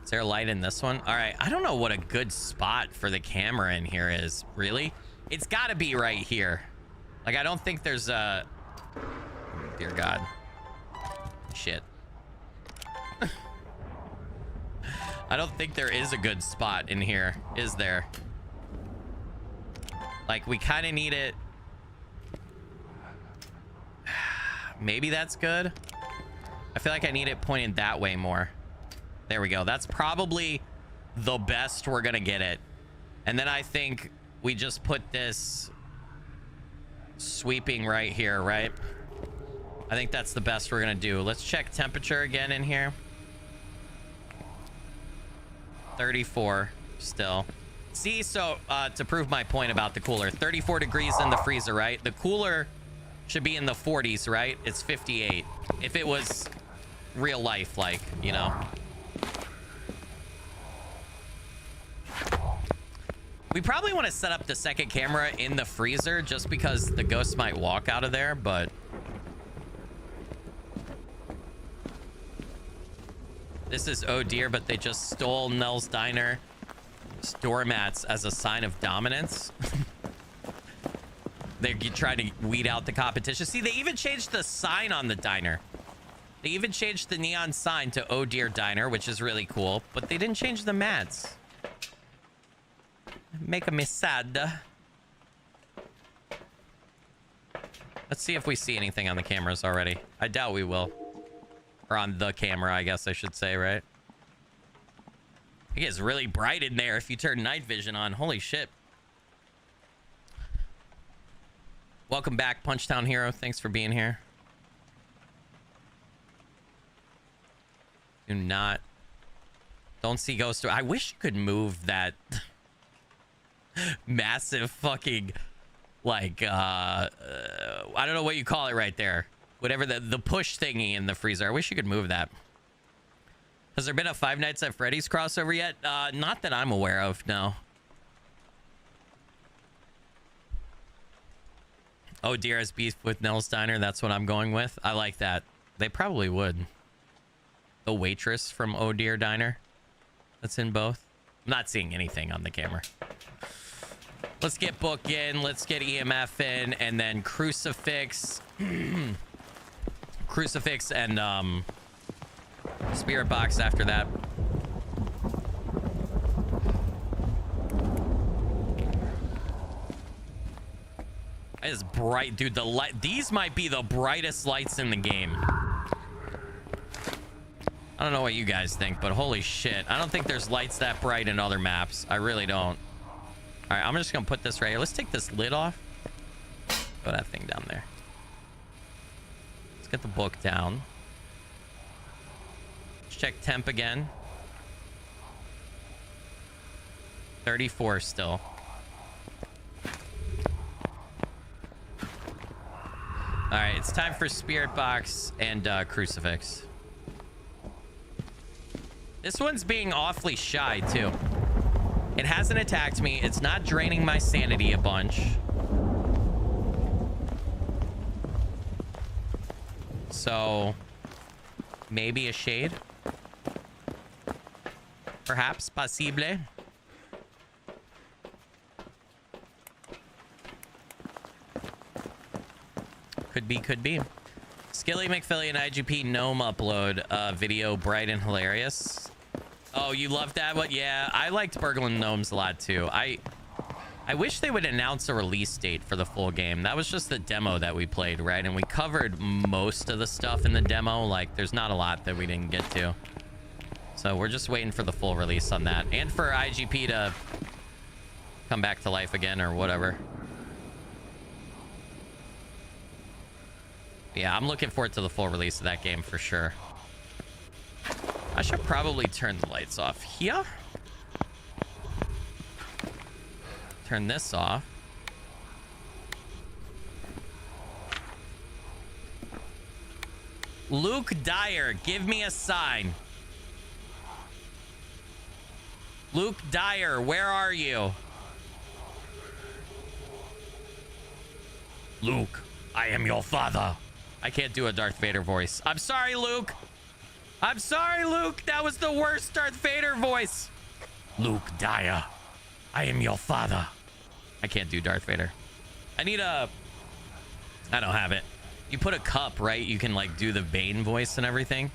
Is there a light in this one? All right, I don't know what a good spot for the camera in here is, really. It's got to be right here. Like, I don't think there's a... Dear God. Shit. I don't think there is a good spot in here, is there? Like, we kind of need it... Maybe that's good. I feel like I need it pointed that way more. There we go. That's probably the best we're gonna get it. And then I think we just put this sweeping right here, right? I think that's the best we're gonna do. Let's check temperature again in here. 34 still. See, so to prove my point about the cooler, 34 degrees in the freezer, right? The cooler should be in the 40s, right? It's 58. If it was real life, like, you know. We probably want to set up the second camera in the freezer just because the ghost might walk out of there, but... This is oh dear, but they just stole Nell's Diner doormats as a sign of dominance. They try to weed out the competition. See, they even changed the sign on the diner. They even changed the neon sign to oh dear diner, which is really cool, but they didn't change the mats. Make me sad. Let's see if we see anything on the cameras already. I doubt we will. Or on the camera, I guess I should say, right? It gets really bright in there if you turn night vision on. Holy shit. Welcome back, Punchtown Hero. Thanks for being here. Do not... Don't see ghost... I wish you could move that... massive fucking... Like, I don't know what you call it right there. Whatever the push thingy in the freezer. I wish you could move that. Has there been a Five Nights at Freddy's crossover yet? Not that I'm aware of, no. Oh dear, has beef with Nell's Diner. That's what I'm going with. I like that. They probably would. The waitress from Oh Dear Diner. That's in both. I'm not seeing anything on the camera. Let's get Book in. Let's get EMF in. And then Crucifix. Crucifix and Spirit Box after that. It is bright, dude. The light, these might be the brightest lights in the game. I don't know what you guys think, but holy shit. I don't think there's lights that bright in other maps. I really don't. All right, I'm just gonna put this right here. Let's take this lid off. Put that thing down there. Let's get the book down. Let's check temp again. 34 still. All right, it's time for Spirit Box and Crucifix. This one's being awfully shy, too. It hasn't attacked me. It's not draining my sanity a bunch. So, maybe a shade? Perhaps, possible. Could be, could be. SkillyMcFilly and IGP Gnome upload video bright and hilarious. Oh, you love that one? Yeah, I liked Burglin' Gnomes a lot too. I wish they would announce a release date for the full game. That was just the demo that we played, right? And we covered most of the stuff in the demo. Like, there's not a lot that we didn't get to. So we're just waiting for the full release on that. And for IGP to come back to life again or whatever. Yeah, I'm looking forward to the full release of that game for sure. I should probably turn the lights off here. Turn this off. Luke Dyer, give me a sign. Luke Dyer, where are you? Luke, I am your father. I can't do a Darth Vader voice. I'm sorry, Luke. I'm sorry, Luke. That was the worst Darth Vader voice. Luke Dyer, I am your father. I can't do Darth Vader. I need a... I don't have it. You put a cup, right? You can like do the Bane voice and everything.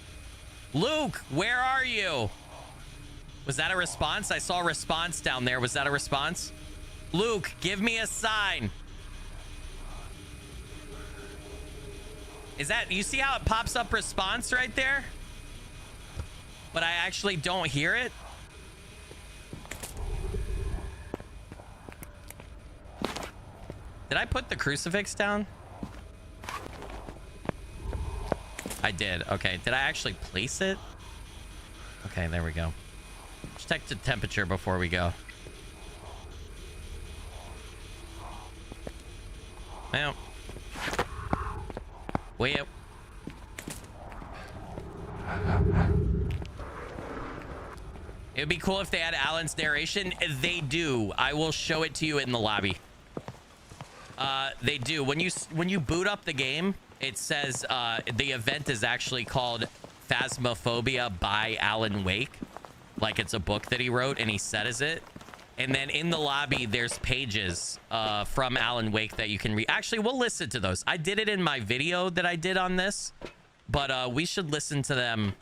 Luke, where are you? Was that a response? I saw a response down there. Was that a response? Luke, give me a sign. Is that... You see how it pops up response right there? But I actually don't hear it. Did I put the crucifix down? I did. Okay. Did I actually place it? Okay, there we go. Check the temperature before we go. Well. Way up. It would be cool if they had Alan's narration. They do. I will show it to you in the lobby. They do. When you boot up the game, it says the event is actually called Phasmophobia by Alan Wake. Like it's a book that he wrote and he says it. And then in the lobby, there's pages from Alan Wake that you can read. Actually, we'll listen to those. I did it in my video that I did on this, but we should listen to them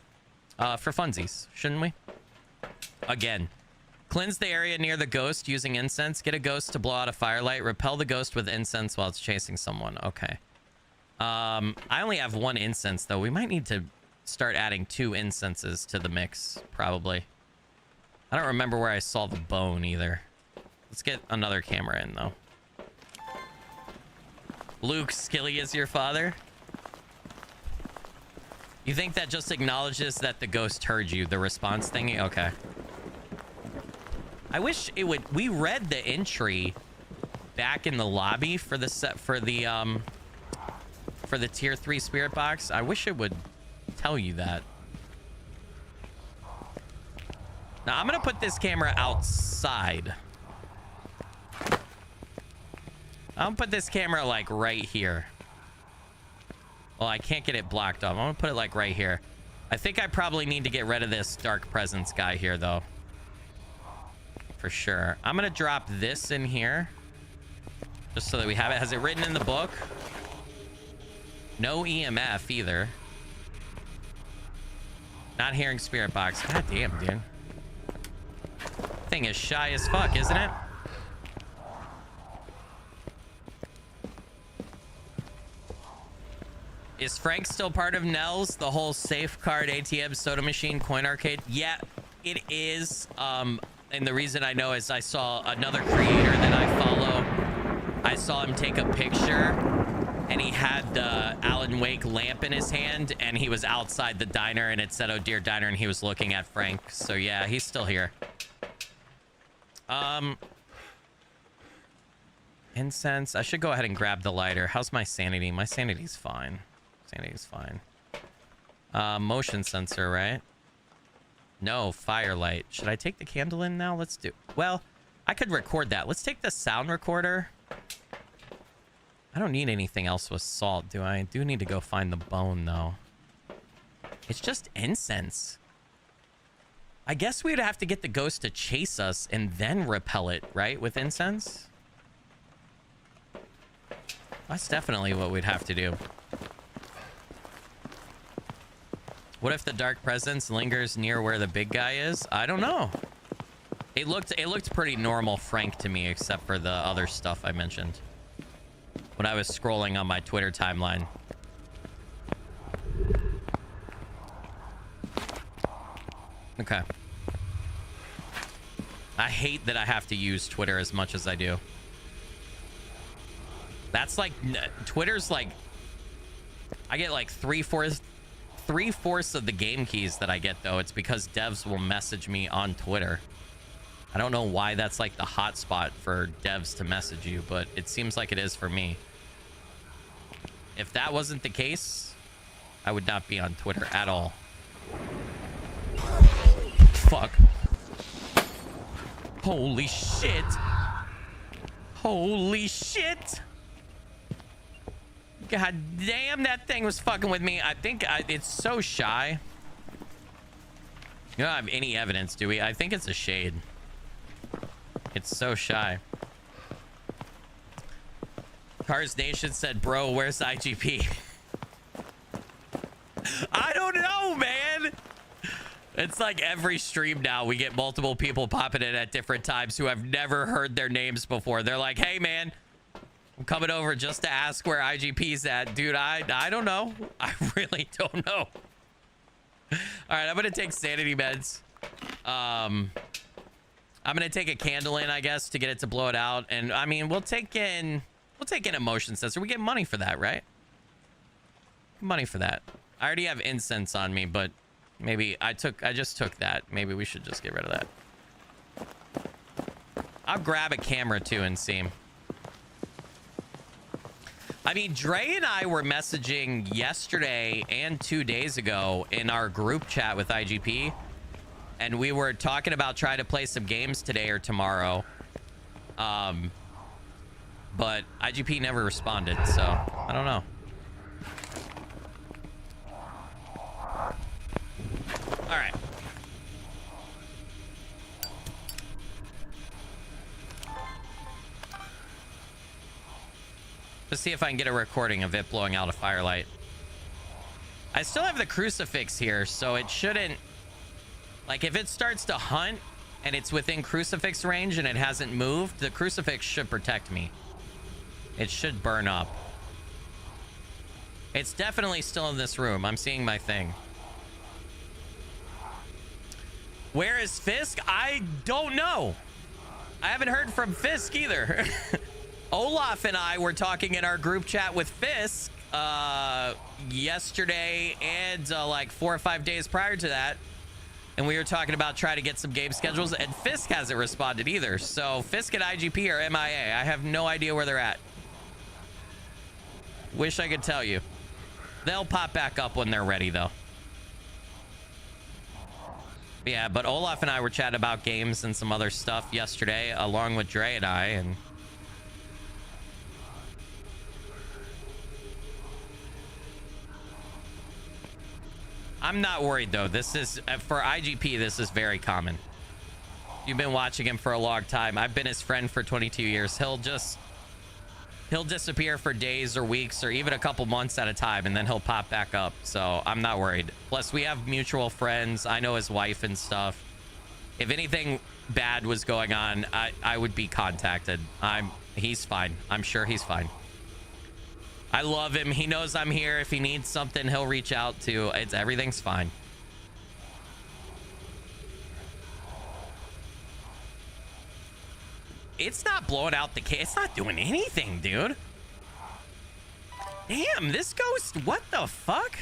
for funsies, shouldn't we? Again, cleanse the area near the ghost using incense. Get a ghost to blow out a firelight. Repel the ghost with incense while it's chasing someone. Okay. I only have one incense, though. We might need to start adding 2 incenses to the mix, probably. I don't remember where I saw the bone either. Let's get another camera in, though. Luke, Skilly is your father? You think that just acknowledges that the ghost heard you, the response thingy? Okay. I wish it would... We read the entry back in the lobby for the set for the tier 3 spirit box. I wish it would tell you that. Now I'm gonna put this camera outside. I'll put this camera like right here. Well, I can't get it blocked off. I'm gonna put it like right here. I think I probably need to get rid of this dark presence guy here though. For sure. I'm gonna drop this in here just so that we have it. Has it written in the book? No EMF either. Not hearing spirit box. God damn, dude. Thing is shy as fuck, isn't it? Is Frank still part of Nell's, the whole safe card ATM soda machine coin arcade? Yeah, it is. And the reason I know is I saw another creator that I follow. I saw him take a picture and he had the Alan Wake lamp in his hand and he was outside the diner and it said, "Oh dear diner," and he was looking at Frank. So yeah, he's still here. Incense. I should go ahead and grab the lighter. How's my sanity? My sanity's fine. Sanity's fine. Motion sensor, right? No, firelight. Should I take the candle in now? Let's do... Well, I could record that. Let's take the sound recorder. I don't need anything else with salt, do I? I do need to go find the bone, though. It's just incense. I guess we'd have to get the ghost to chase us and then repel it, right? With incense? That's definitely what we'd have to do. What if the dark presence lingers near where the big guy is? I don't know. It looked pretty normal Frank to me, except for the other stuff I mentioned when I was scrolling on my Twitter timeline. Okay. I hate that I have to use Twitter as much as I do. That's like, Twitter's like, I get like three-fourths of the game keys that I get, though. It's because devs will message me on Twitter. I don't know why that's like the hot spot for devs to message you, but it seems like it is for me. If that wasn't the case, I would not be on Twitter at all. Fuck. Holy shit. Holy shit. God damn, that thing was fucking with me. I think it's so shy. You don't have any evidence, do we? I think it's a shade. It's so shy. Cars Nation said, bro, where's IGP? I don't know, man. It's like every stream now, we get multiple people popping in at different times who have never heard their names before. They're like, hey, man, I'm coming over just to ask where IGP's at. Dude, I don't know. I really don't know. All right, I'm going to take sanity meds. I'm going to take a candle in, I guess, to get it to blow it out. And, I mean, we'll take in a motion sensor. We get money for that, right? Money for that. I already have incense on me, but maybe I just took that. Maybe we should just get rid of that. I'll grab a camera, too, and see. I mean, Dre and I were messaging yesterday and 2 days ago in our group chat with IGP, and we were talking about trying to play some games today or tomorrow. But IGP never responded, so I don't know. All right. Let's see if I can get a recording of it blowing out a firelight. I still have the crucifix here, so it shouldn't... Like, if it starts to hunt and it's within crucifix range and it hasn't moved, the crucifix should protect me. It should burn up. It's definitely still in this room. I'm seeing my thing. Where is Fisk? I don't know. I haven't heard from Fisk either. Olaf and I were talking in our group chat with Fisk yesterday and like 4 or 5 days prior to that. And we were talking about trying to get some game schedules, and Fisk hasn't responded either. So Fisk and IGP are MIA. I have no idea where they're at. Wish I could tell you. They'll pop back up when they're ready, though. Yeah, but Olaf and I were chatting about games and some other stuff yesterday, along with Dre and I, and... I'm not worried, though. This is, for IGP, this is very common. You've been watching him for a long time. I've been his friend for 22 years. He'll disappear for days or weeks or even a couple months at a time, and then he'll pop back up. So I'm not worried. Plus, we have mutual friends. I know his wife and stuff. If anything bad was going on, I would be contacted. He's fine. I'm sure he's fine. I love him. He knows I'm here. If he needs something, he'll reach out to. Everything's fine. It's not blowing out the case. It's not doing anything, dude. Damn, this ghost. What the fuck?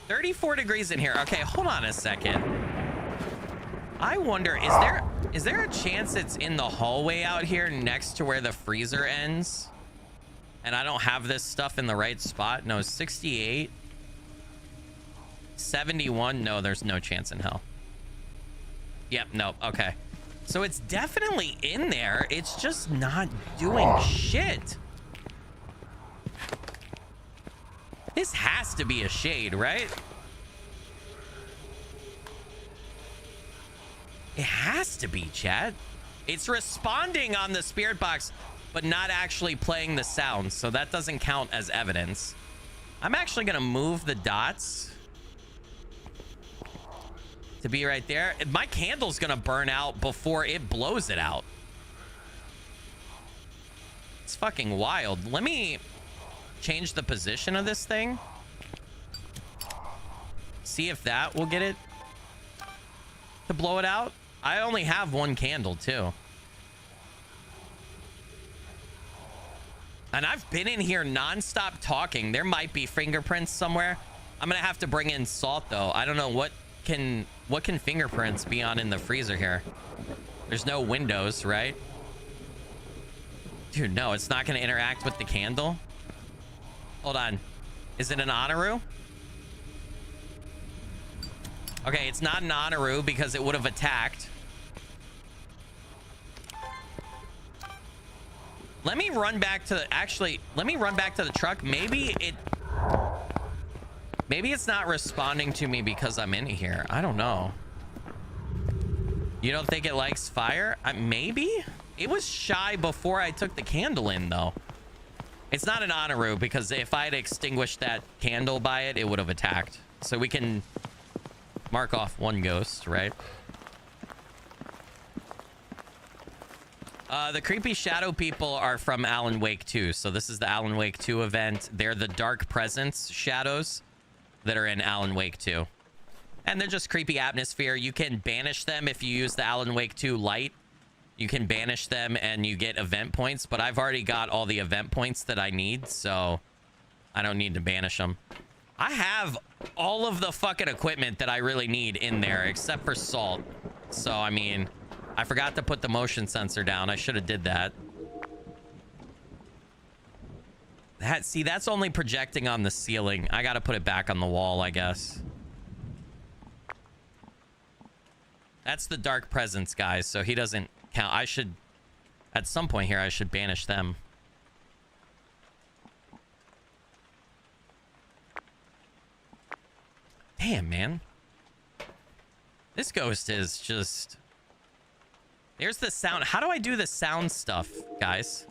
34 degrees in here. Okay, hold on a second. I wonder, is there a chance it's in the hallway out here next to where the freezer ends? And I don't have this stuff in the right spot? No, 68. 71. No, there's no chance in hell. Yep, no, okay. So it's definitely in there. It's just not doing shit. This has to be a shade, right? It has to be, chat. It's responding on the spirit box, but not actually playing the sound, so that doesn't count as evidence. I'm actually gonna move the dots to be right there. My candle's gonna burn out before it blows it out. It's fucking wild. Let me change the position of this thing. See if that will get it to blow it out? I only have one candle too. And I've been in here nonstop talking. There might be fingerprints somewhere. I'm gonna have to bring in salt though. I don't know what can fingerprints be on in the freezer here. There's no windows, right? Dude, no, it's not gonna interact with the candle. Hold on. Is it an Honoru? Okay, it's not an Honoru because it would have attacked. Let me run back to the, actually, let me run back to the truck. Maybe it's not responding to me because I'm in here. I don't know. You don't think it likes fire? Maybe? It was shy before I took the candle in, though. It's not an Honoru because if I had extinguished that candle by it, it would have attacked. So we can mark off one ghost, right? The creepy shadow people are from Alan Wake 2. So this is the Alan Wake 2 event. They're the dark presence shadows that are in Alan Wake 2. And they're just creepy atmosphere. You can banish them if you use the Alan Wake 2 light. You can banish them and you get event points. But I've already got all the event points that I need. So I don't need to banish them. I have all of the fucking equipment that I really need in there except for salt. So, I mean... I forgot to put the motion sensor down. I should have did that. See, that's only projecting on the ceiling. I got to put it back on the wall, I guess. That's the dark presence, guys. So he doesn't count. I should, at some point here, I should banish them. Damn, man. This ghost is just... There's the sound. How do I do the sound stuff, guys?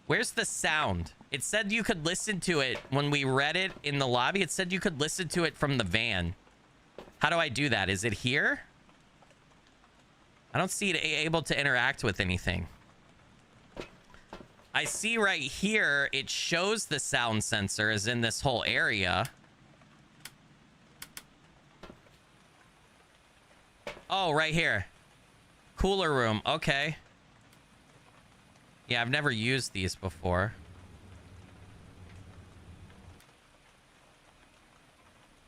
Where's the sound? It said you could listen to it when we read it in the lobby. It said you could listen to it from the van. How do I do that? Is it here? I don't see it able to interact with anything. I see right here, it shows the sound sensor is in this whole area. Oh, right here. Cooler room. Okay. Yeah, I've never used these before.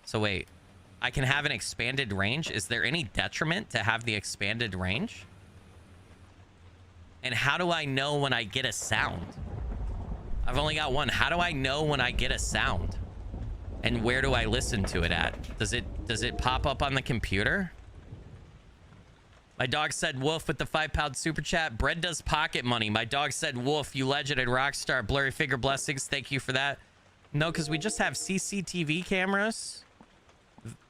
So wait, I can have an expanded range. Is there any detriment to have the expanded range? And how do I know when I get a sound? I've only got one. How do I know when I get a sound? And where do I listen to it at? Does it pop up on the computer? My dog said wolf with the £5 super chat. Bread does pocket money. My dog said wolf, you legend and rockstar. Blurry figure blessings. Thank you for that. No, because we just have CCTV cameras.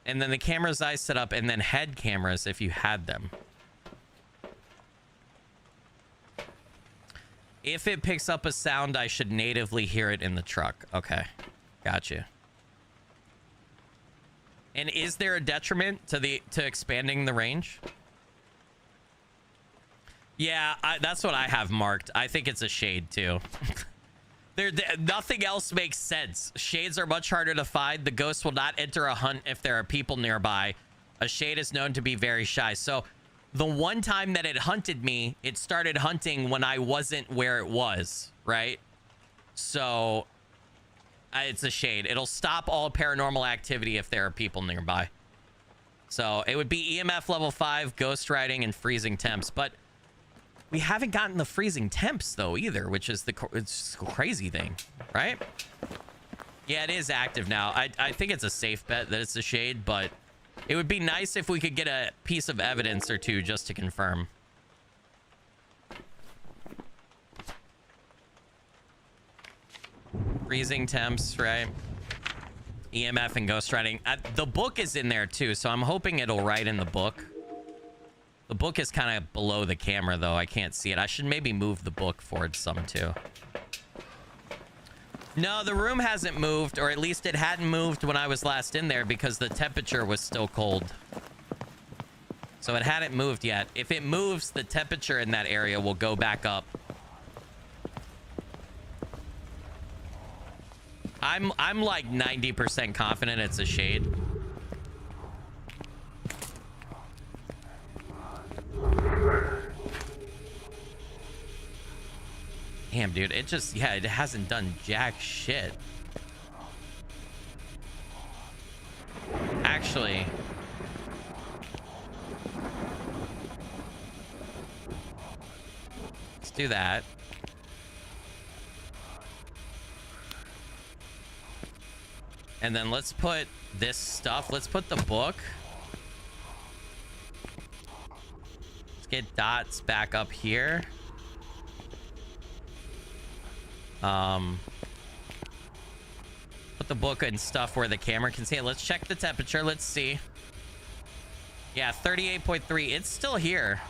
And then the cameras I set up and then head cameras if you had them. If it picks up a sound, I should natively hear it in the truck. Okay. Gotcha. And is there a detriment to expanding the range? Yeah, that's what I have marked. I think it's a shade too. Nothing else makes sense. Shades are much harder to find. The ghost will not enter a hunt if there are people nearby. A shade is known to be very shy. So the one time that it hunted me, it started hunting when I wasn't where it was, right? So it's a shade. It'll stop all paranormal activity if there are people nearby. So it would be EMF level 5, ghost riding, and freezing temps. But we haven't gotten the freezing temps though either, which is it's a crazy thing, right? Yeah, it is active now. I think it's a safe bet that it's a shade, but it would be nice if we could get a piece of evidence or two just to confirm. Freezing temps, right? EMF and ghost riding. The book is in there too, so I'm hoping it'll write in the book. The book is kind of below the camera, though. I can't see it. I should maybe move the book forward some, too. No, the room hasn't moved, or at least it hadn't moved when I was last in there because the temperature was still cold. So it hadn't moved yet. If it moves, the temperature in that area will go back up. I'm like 90% confident it's a shade. Damn, dude. It just, yeah, it hasn't done jack shit. Actually, let's do that. And then let's put this stuff. Let's put the book. Let's get dots back up here. Put the book and stuff where the camera can see it. Let's check the temperature. Let's see. Yeah, 38.3. It's still here.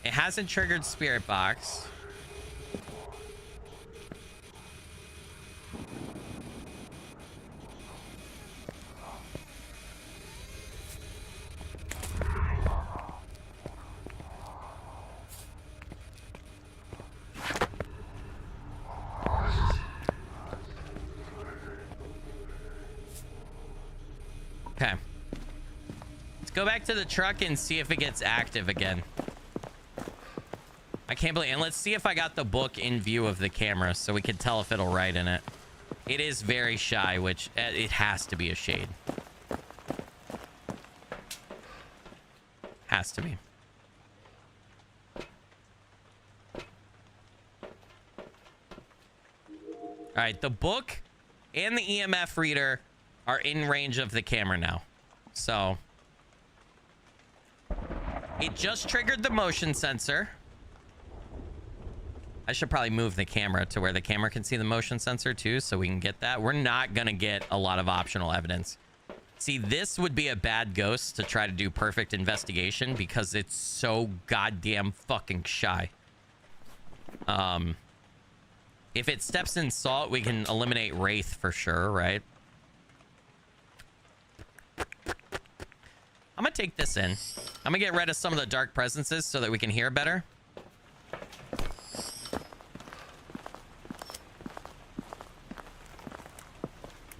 It hasn't triggered Spirit Box. Okay. Let's go back to the truck and see if it gets active again. I can't believe, and let's see if I got the book in view of the camera so we can tell if it'll write in it. It is very shy, which it has to be a shade. Has to be. All right, the book and the EMF reader are in range of the camera now. So it just triggered the motion sensor. I should probably move the camera to where the camera can see the motion sensor too, so we can get that. We're not gonna get a lot of optional evidence. See, this would be a bad ghost to try to do perfect investigation because it's so goddamn fucking shy. If it steps in salt, we can eliminate Wraith for sure, right? I'm gonna take this in. I'm gonna get rid of some of the dark presences so that we can hear better.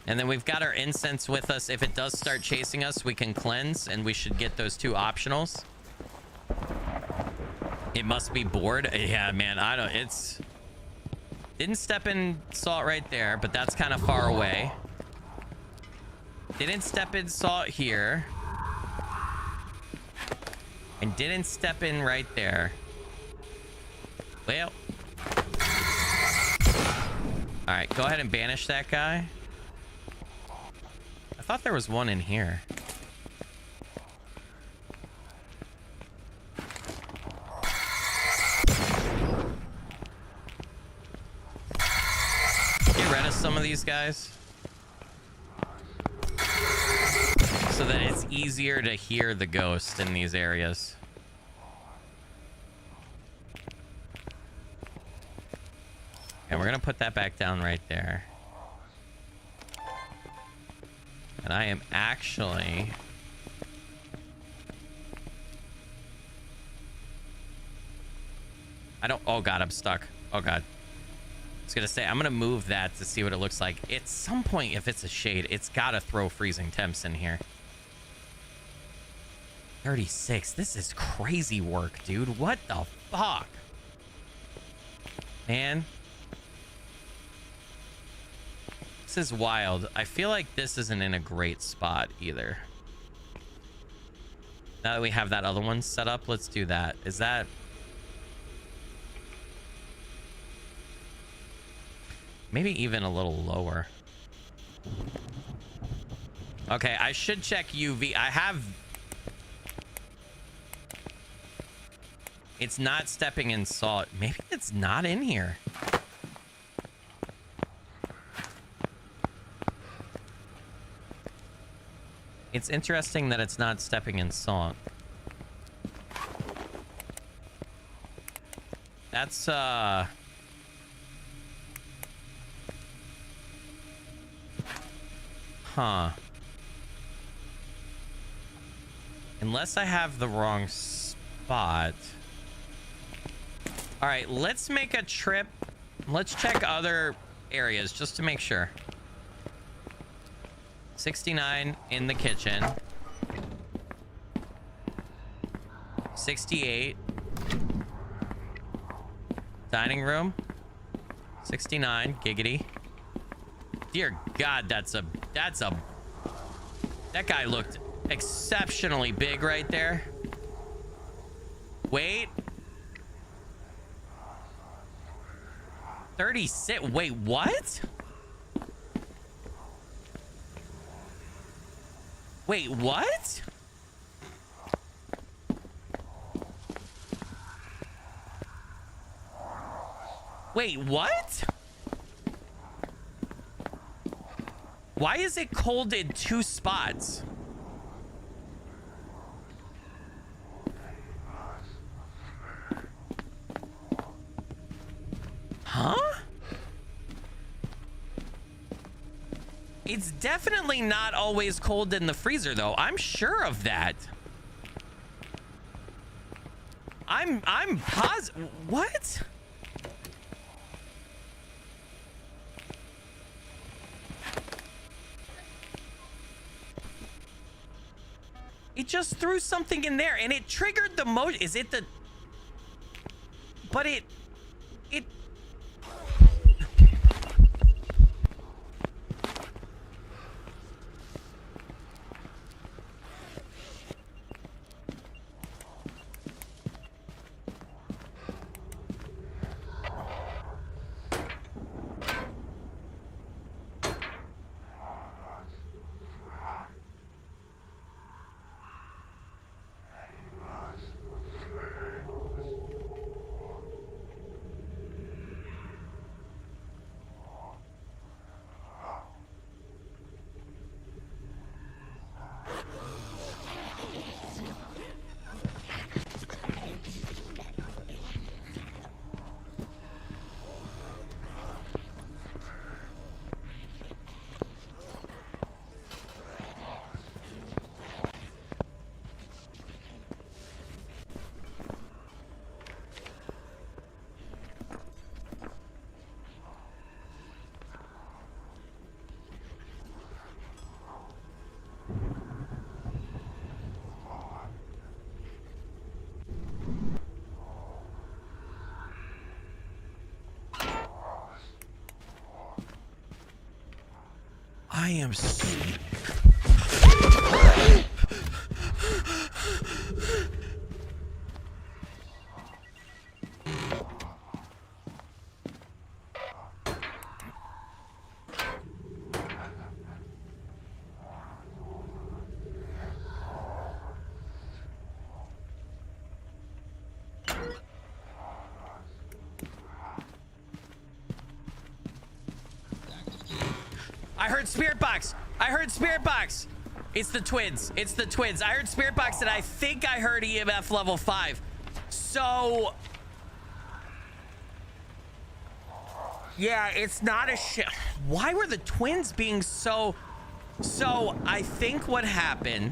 And then we've got our incense with us. If it does start chasing us, we can cleanse, and we should get those 2 optionals. It must be bored. Yeah, man, I don't, it's... Didn't step in salt right there, but that's kind of far away. Didn't step in salt here. And didn't step in right there. Well. All right, go ahead and banish that guy. I thought there was one in here. Get rid of some of these guys so that it's easier to hear the ghost in these areas. And we're gonna put that back down right there. And I am actually... Oh god, I'm stuck. Oh god. I was gonna say, I'm gonna move that to see what it looks like. At some point, if it's a shade, it's gotta throw freezing temps in here. 36. This is crazy work, dude. What the fuck? Man. This is wild. I feel like this isn't in a great spot either. Now that we have that other one set up, let's do that. Is that... Maybe even a little lower. Okay, I should check UV. I have... It's not stepping in salt. Maybe it's not in here. It's interesting that it's not stepping in salt. That's, Huh. Unless I have the wrong spot. All right, let's make a trip. Let's check other areas just to make sure. 69 in the kitchen. 68. Dining room. 69. Giggity. Dear God, that guy looked exceptionally big right there. Wait. 36. Wait, what? Wait, what? Wait, what? Why is it cold in 2 spots? Huh? It's definitely not always cold in the freezer, though. I'm sure of that. I'm positive. What? It just threw something in there and it triggered the motion. Is it the... But it... I am so... I heard spirit box. I heard spirit box. It's the twins. It's the twins. I heard spirit box and I think I heard EMF level 5. So yeah, it's not a shit. Why were the twins being so... So I think what happened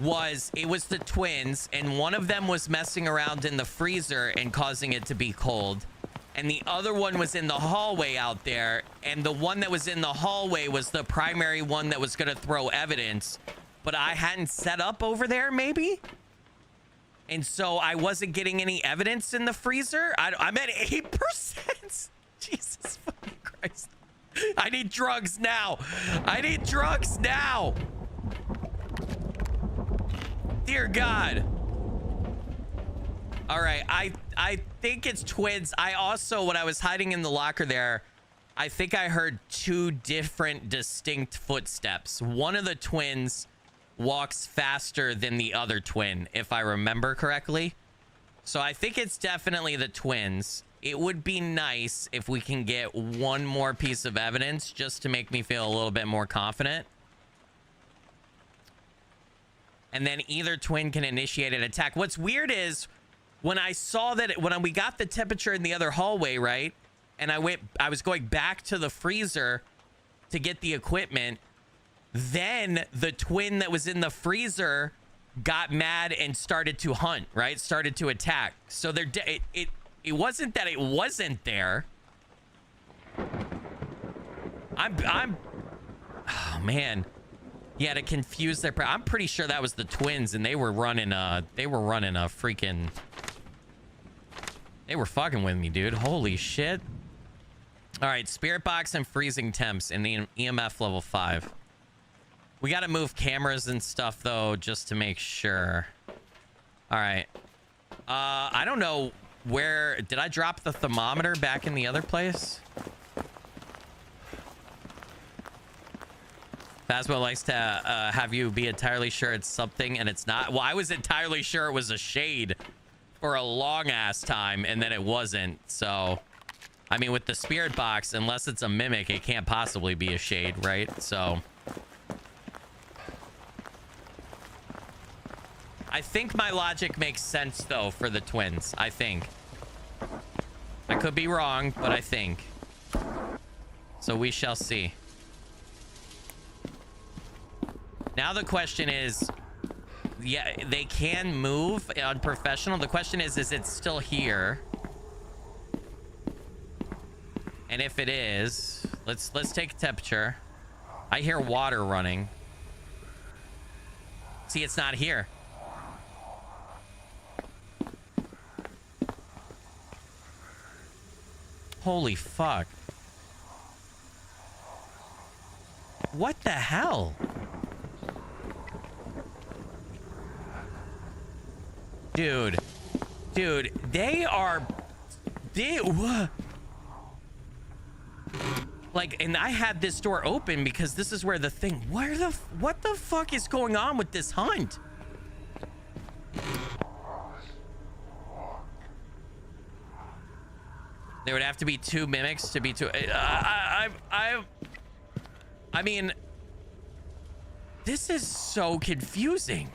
was it was the twins and one of them was messing around in the freezer and causing it to be cold. And the other one was in the hallway out there. And the one that was in the hallway was the primary one that was going to throw evidence. But I hadn't set up over there, maybe? And so I wasn't getting any evidence in the freezer. I'm at 8%. Jesus fucking Christ. I need drugs now. I need drugs now. Dear God. All right, I think it's twins. I also, when I was hiding in the locker there, I think I heard 2 different distinct footsteps. One of the twins walks faster than the other twin, if I remember correctly. So I think it's definitely the twins. It would be nice if we can get one more piece of evidence just to make me feel a little bit more confident. And then either twin can initiate an attack. What's weird is... when I saw that, when we got the temperature in the other hallway, right? And I was going back to the freezer to get the equipment. Then the twin that was in the freezer got mad and started to hunt, right? Started to attack. So it wasn't that it wasn't there. Oh man. Yeah, to confuse their... I'm pretty sure that was the twins and they were running a freaking... They were fucking with me, dude. Holy shit. All right, spirit box and freezing temps in the EMF level 5. We got to move cameras and stuff, though, just to make sure. All right. I don't know where... Did I drop the thermometer back in the other place? Phasmo likes to have you be entirely sure it's something and it's not. Well, I was entirely sure it was a shade for a long-ass time, and then it wasn't. So, I mean, with the spirit box, unless it's a mimic, it can't possibly be a shade, right? So... I think my logic makes sense, though, for the twins. I think. I could be wrong, but I think. So we shall see. Now the question is... Yeah, they can move on professional. The question is it still here? And if it is... Let's take a temperature. I hear water running. See, it's not here. Holy fuck. What the hell? Dude. Dude, they are... Like, and I had this door open because this is where the thing... What the fuck is going on with this hunt? There would have to be 2 mimics to be 2. I mean, this is so confusing.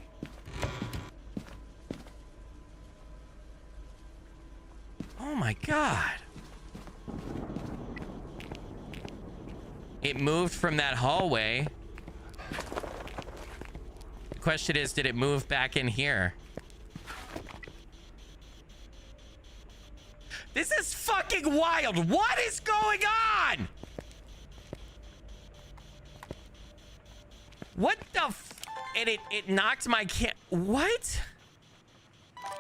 Oh my god. It moved from that hallway. The question is, did it move back in here? This is fucking wild. What is going on? What the and it knocked my what?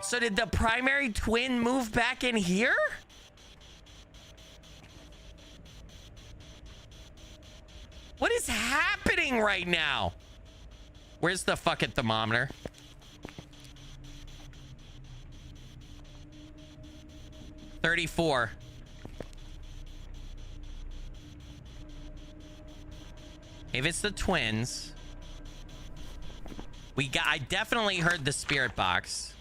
So did the primary twin move back in here? What is happening right now? Where's the fucking thermometer? $34. If it's the twins, I definitely heard the spirit box.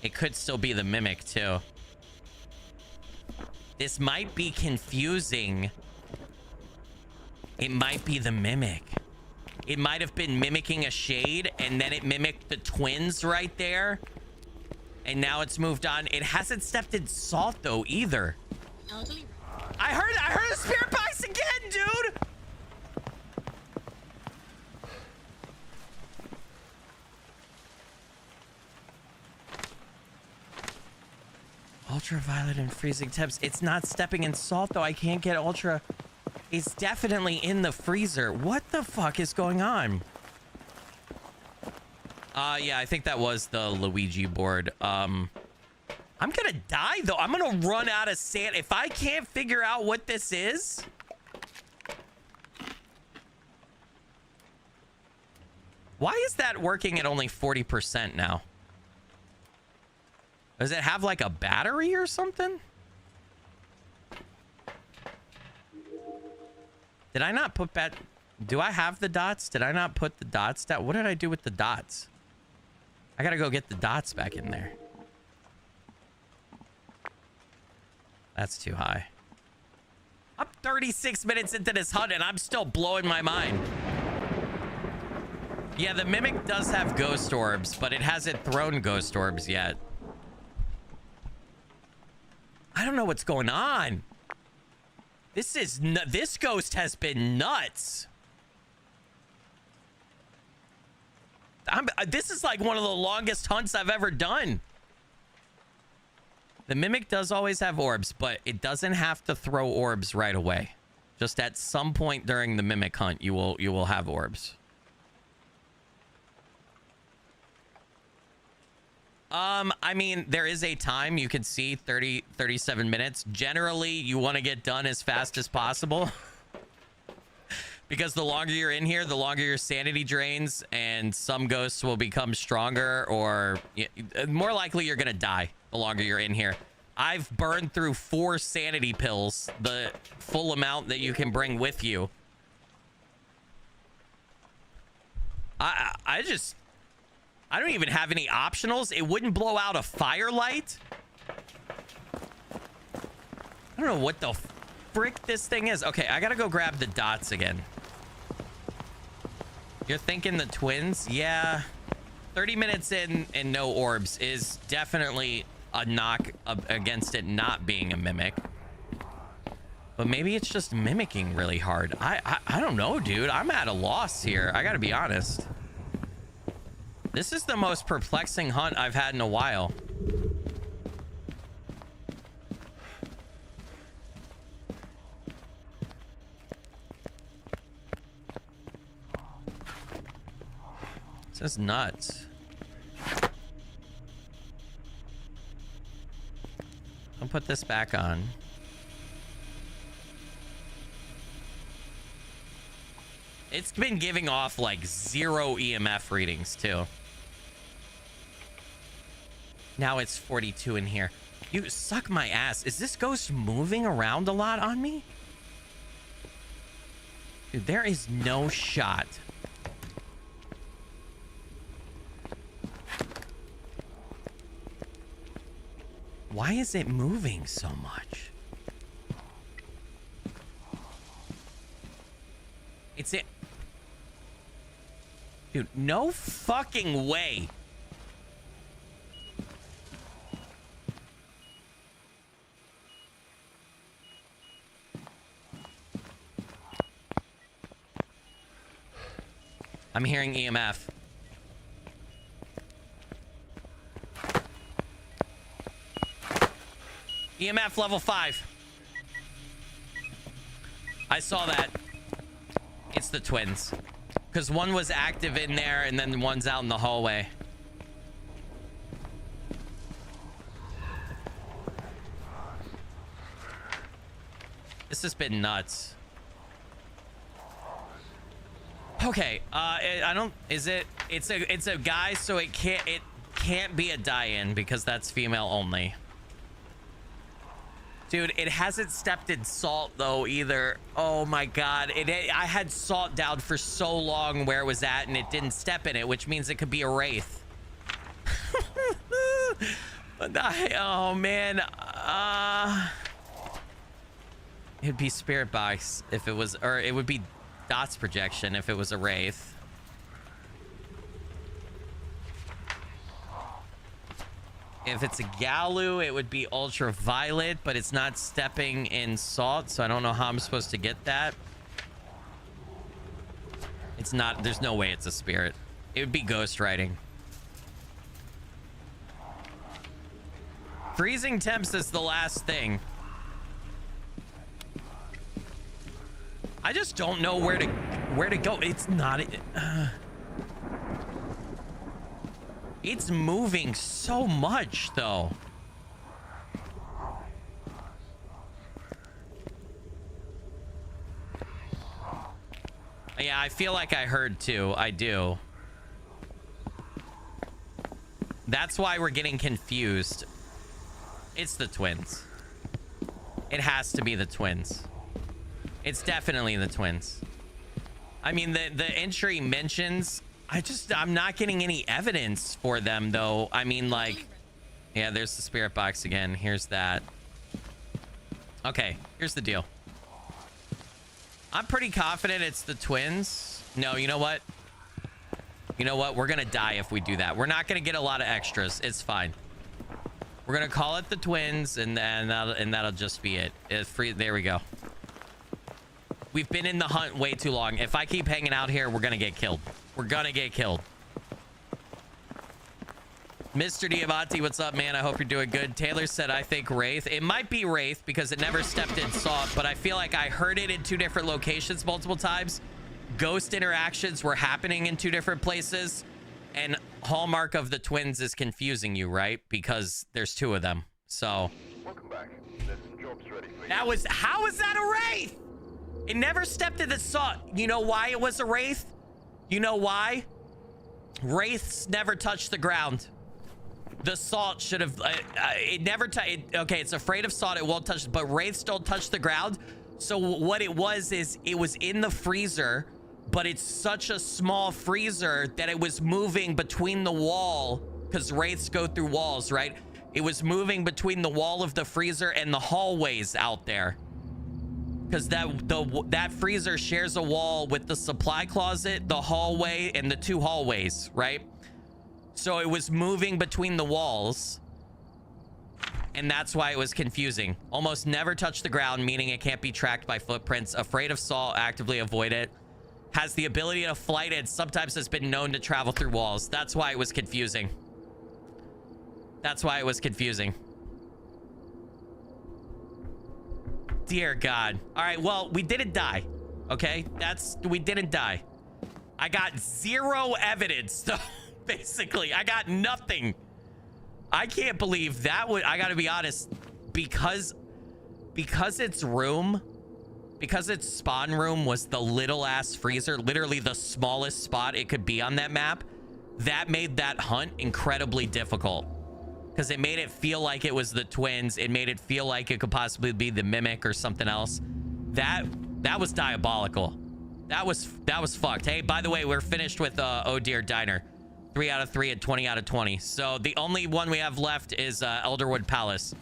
It could still be the mimic too. This might be confusing. It might be the mimic. It might have been mimicking a shade, and then it mimicked the twins right there. And now it's moved on. It hasn't stepped in salt, though, either. I heard a spirit box again, dude! Ultraviolet and freezing temps. It's not stepping in salt, though. I can't get ultra... It's definitely in the freezer. What the fuck is going on? Yeah, I think that was the Luigi board. I'm gonna die, though. I'm gonna run out of sand. If I can't figure out what this is... Why is that working at only 40% now? Does it have, like, a battery or something? Did I not put back... Do I have the dots? Did I not put the dots down? What did I do with the dots? I gotta go get the dots back in there. That's too high. I'm 36 minutes into this hunt and I'm still blowing my mind. Yeah, the mimic does have ghost orbs, but it hasn't thrown ghost orbs yet. I don't know what's going on. This ghost has been nuts. This is like one of the longest hunts I've ever done. The mimic does always have orbs, but it doesn't have to throw orbs right away. Just at some point during the mimic hunt, you will have orbs. I mean, there is a time you can see 37 minutes. Generally, you want to get done as fast as possible. Because the longer you're in here, the longer your sanity drains, and some ghosts will become stronger, or more likely you're gonna die the longer you're in here. I've burned through 4 sanity pills, the full amount that you can bring with you. I don't even have any optionals. It wouldn't blow out a firelight. I don't know what the frick this thing is. Okay, I gotta go grab the dots again. You're thinking the twins? Yeah. 30 minutes in and no orbs is definitely a knock against it not being a mimic. But maybe it's just mimicking really hard. I don't know, dude. I'm at a loss here. I gotta be honest. This is the most perplexing hunt I've had in a while. This is nuts. I'll put this back on. It's been giving off like 0 EMF readings too. Now it's 42 in here. You suck my ass. Is this ghost moving around a lot on me? Dude, there is no shot. Why is it moving so much? It's it. Dude, no fucking way. I'm hearing EMF. EMF level 5. I saw that. It's the twins. Because one was active in there and then one's out in the hallway. This has been nuts. Okay, I don't, is it, it's a guy, so it can't be a die-in because that's female only. Dude, it hasn't stepped in salt though either. Oh my god, I had salt down for so long where it was at and it didn't step in it, which means it could be a wraith. Oh man, it'd be spirit box if it was, or it would be dots projection if it was a wraith. If it's a Galu, it would be ultraviolet, but it's not stepping in salt, so I don't know how I'm supposed to get that. It's not, there's no way it's a spirit. It would be ghost writing. Freezing temps is the last thing. I just don't know where to go. It's not it's moving so much though. Yeah, I feel like I heard too. I do. That's why we're getting confused. It's the twins. It has to be the twins. It's definitely the twins. I mean, the entry mentions, I'm not getting any evidence for them though. I mean, like, yeah, there's the spirit box again. Here's that. Okay, here's the deal. I'm pretty confident it's the twins. No, you know what? You know what? We're gonna die if we do that. We're not gonna get a lot of extras. It's fine. We're gonna call it the twins, and then that'll just be it. It's free. There we go. We've been in the hunt way too long. If I keep hanging out here, we're gonna get killed. We're gonna get killed. Mr. Diamante, what's up, man? I hope you're doing good. Taylor said, I think Wraith. It might be Wraith because it never stepped in salt, but I feel like I heard it in 2 different locations multiple times. Ghost interactions were happening in 2 different places. And hallmark of the twins is confusing you, right? Because there's two of them. So Welcome back. There's some jobs ready for you. that was, how is that a wraith? It never stepped in the salt. You know why it was a wraith? You know why? Wraiths never touch the ground. The salt should have, it never okay, it's afraid of salt, it won't touch, but wraiths don't touch the ground. So what it was is it was in the freezer, but it's such a small freezer that it was moving between the wall, because wraiths go through walls, right? It was moving between the wall of the freezer and the hallways out there. Because that freezer shares a wall with the supply closet, the hallway, and the two hallways, right? So it was moving between the walls, and that's why it was confusing. Almost never touch the ground, meaning it can't be tracked by footprints. Afraid of salt, actively avoid it. Has the ability to flight and sometimes has been known to travel through walls. That's why it was confusing. That's why it was confusing. Dear God. All right, well, we didn't die. Okay? We didn't die. I got zero evidence, though. Basically, I got nothing. I can't believe that would, I gotta be honest, because its spawn room was the little ass freezer, literally the smallest spot it could be on that map, that made that hunt incredibly difficult. Because it made it feel like it was the twins. It made it feel like it could possibly be the mimic or something else. That was diabolical. That was fucked. Hey, by the way, we're finished with Oh Dear Diner. 3 out of 3 and 20 out of 20. So the only one we have left is Elderwood Palace.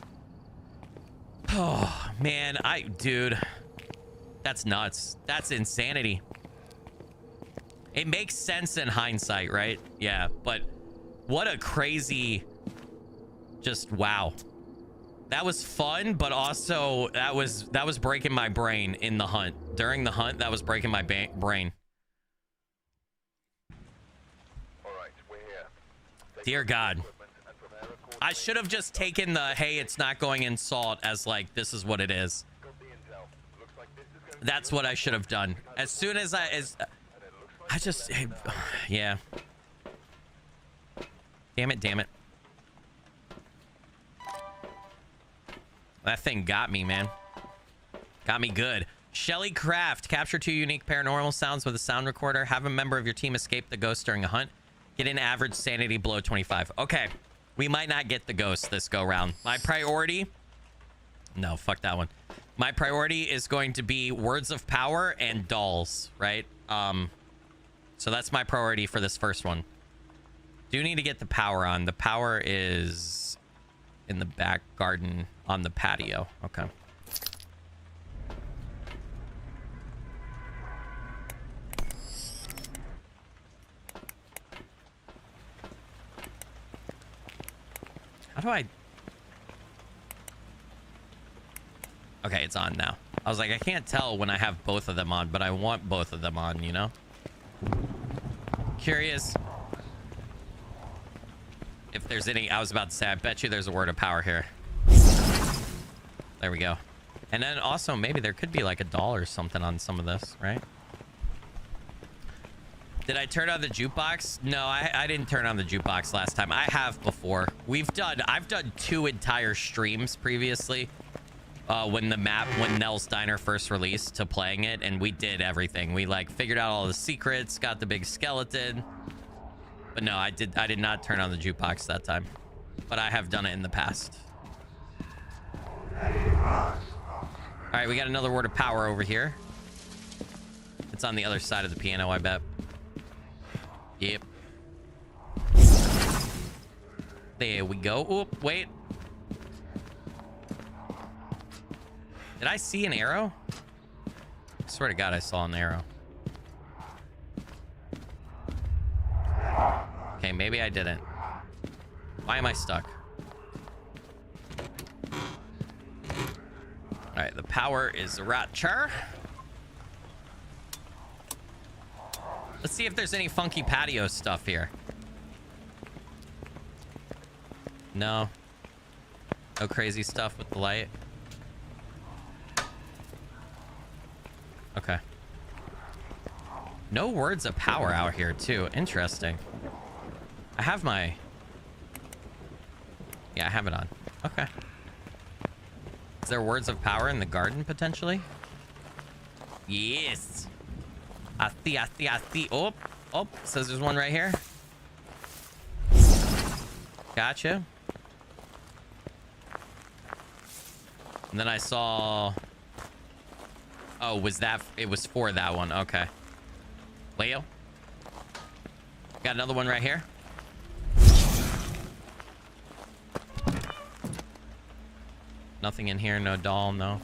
Oh man, dude, that's nuts. That's insanity. It makes sense in hindsight, right? Yeah, but what a crazy, just wow. That was fun, but also that was breaking my brain in the hunt. During the hunt, that was breaking my brain. Dear God. I should have just taken the, hey, it's not going in salt as like, this is what it is. That's what I should have done. As soon as yeah. Damn it, damn it. That thing got me, man. Got me good. Shelly Craft. Capture 2 unique paranormal sounds with a sound recorder. Have a member of your team escape the ghost during a hunt. Get an average sanity below 25. Okay. We might not get the ghost this go round. My priority... No, fuck that one. My priority is going to be words of power and dolls, right? So that's my priority for this first one. Do need to get the power on. The power is in the back garden on the patio. Okay. How do I... Okay, it's on now. I was like, I can't tell when I have both of them on, but I want both of them on, you know? Curious if there's any... I was about to say, I bet you there's a word of power here. There we go. And then also, maybe there could be like a doll or something on some of this, right? Did I turn on the jukebox? No, I didn't turn on the jukebox last time. I have before. I've done 2 entire streams previously. When Nell's Diner first released, to playing it, and we did everything. We like figured out all the secrets, got the big skeleton. But no, I did not turn on the jukebox that time. But I have done it in the past. All right, we got another word of power over here. It's on the other side of the piano, I bet. Yep. There we go. Oop, wait. Did I see an arrow? I swear to God, I saw an arrow. Okay, maybe I didn't. Why am I stuck? All right, the power is right here. Let's see if there's any funky patio stuff here. No. No crazy stuff with the light. Okay. No words of power out here, too. Interesting. I have my... Yeah, I have it on. Okay. Is there words of power in the garden, potentially? Yes. I see. Oh, says there's one right here. Gotcha. And then I saw... Oh, was that... It was for that one. Okay. Leo. Got another one right here. Nothing in here. No doll. No.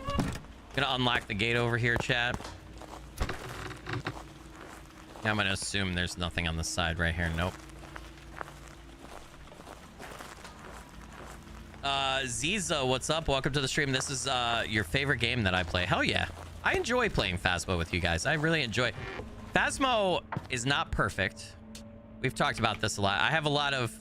Gonna unlock the gate over here, chat. I'm gonna assume there's nothing on the side right here. Nope. Ziza, what's up? Welcome to the stream. This is your favorite game that I play. Hell yeah. I enjoy playing Phasmo with you guys. I really enjoy. Phasmo is not perfect. We've talked about this a lot. I have a lot of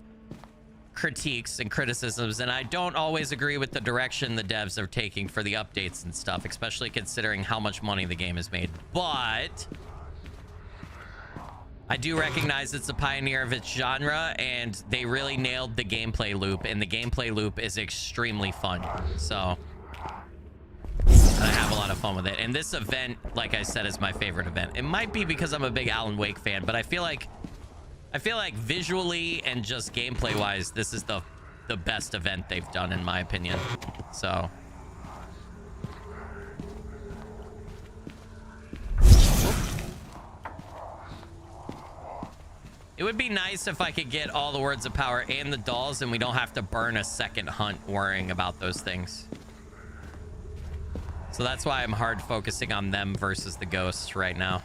critiques and criticisms, and I don't always agree with the direction the devs are taking for the updates and stuff, especially considering how much money the game has made. But I do recognize it's a pioneer of its genre, and they really nailed the gameplay loop, and the gameplay loop is extremely fun. So I have a lot of fun with it. And this event, like I said, is my favorite event. It might be because I'm a big Alan Wake fan, but I feel like visually and just gameplay wise, this is the best event they've done, in my opinion. So it would be nice if I could get all the words of power and the dolls, and we don't have to burn a second hunt worrying about those things. So that's why I'm hard focusing on them versus the ghosts right now.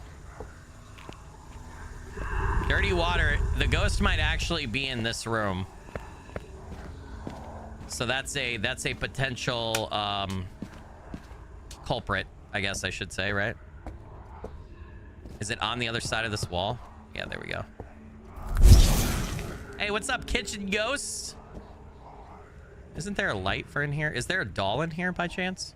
Dirty water. The ghost might actually be in this room. So that's a potential culprit, I guess I should say, right? Is it on the other side of this wall? Yeah, there we go. Hey, what's up, kitchen ghosts? Isn't there a light for in here? Is there a doll in here by chance?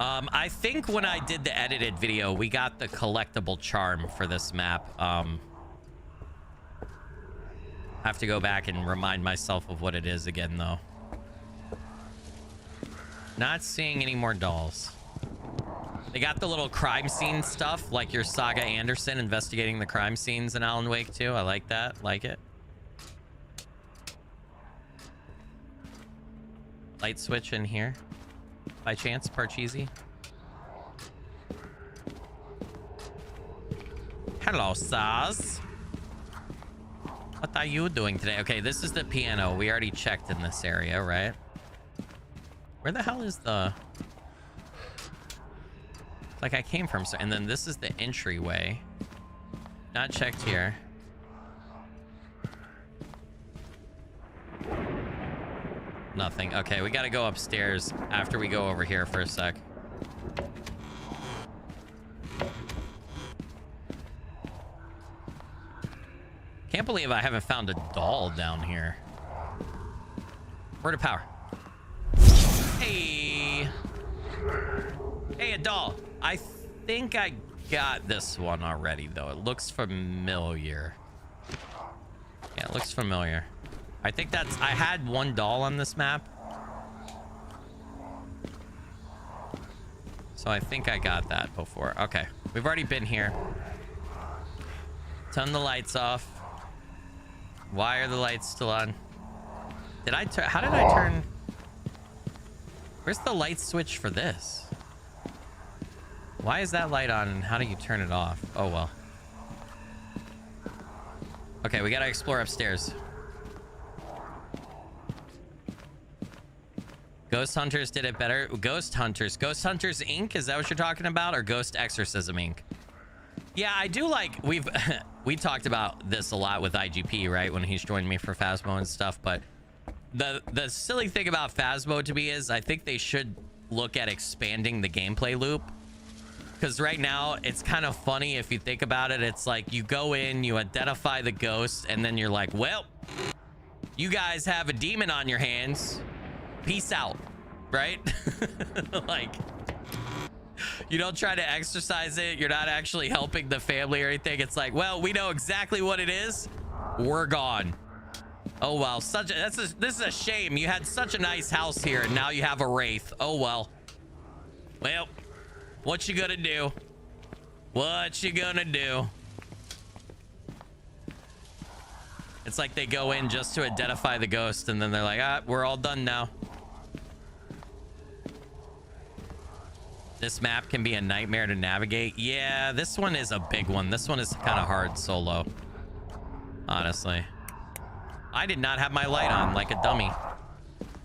I think when I did the edited video, we got the collectible charm for this map. I have to go back and remind myself of what it is again, though. Not seeing any more dolls. They got the little crime scene stuff, like your Saga Anderson investigating the crime scenes in Alan Wake 2. I like that. Like it. Light switch in here. By chance, Parcheesi. Hello, Saz. What are you doing today? Okay, this is the piano. We already checked in this area, right? Where the hell is the... Like I came from... And then this is the entryway. Not checked here. Nothing. Okay, we gotta go upstairs after we go over here for a sec. Can't believe I haven't found a doll down here. Word of power. Hey. Hey, a doll. I think I got this one already, though. It looks familiar. Yeah, it looks familiar. I think that's... I had one doll on this map. So I think I got that before. Okay. We've already been here. Turn the lights off. Why are the lights still on? Did I turn... How did I turn... Where's the light switch for this? Why is that light on and how do you turn it off? Oh, well. Okay, we gotta explore upstairs. Ghost Hunters did it better. Ghost Hunters Inc. Is that what you're talking about? Or Ghost Exorcism Inc.? Yeah, I do like... we talked about this a lot with IGP, right? When he's joined me for Phasmo and stuff. But the silly thing about Phasmo to me is I think they should look at expanding the gameplay loop. Because right now, it's kind of funny if you think about it. It's like you go in, you identify the ghost, and then you're like, well, you guys have a demon on your hands. Peace out, right? Like, You don't try to exercise it. You're not actually helping the family or anything. It's like, well, we know exactly what it is. We're gone. Oh well, this is a shame. You had such a nice house here, and now you have a wraith. Oh well. Well, what you gonna do? What you gonna do? It's like they go in just to identify the ghost, and then they're like, ah, we're all done now. This map can be a nightmare to navigate. Yeah, this one is a big one. This one is kind of hard solo, honestly. I did not have my light on like a dummy.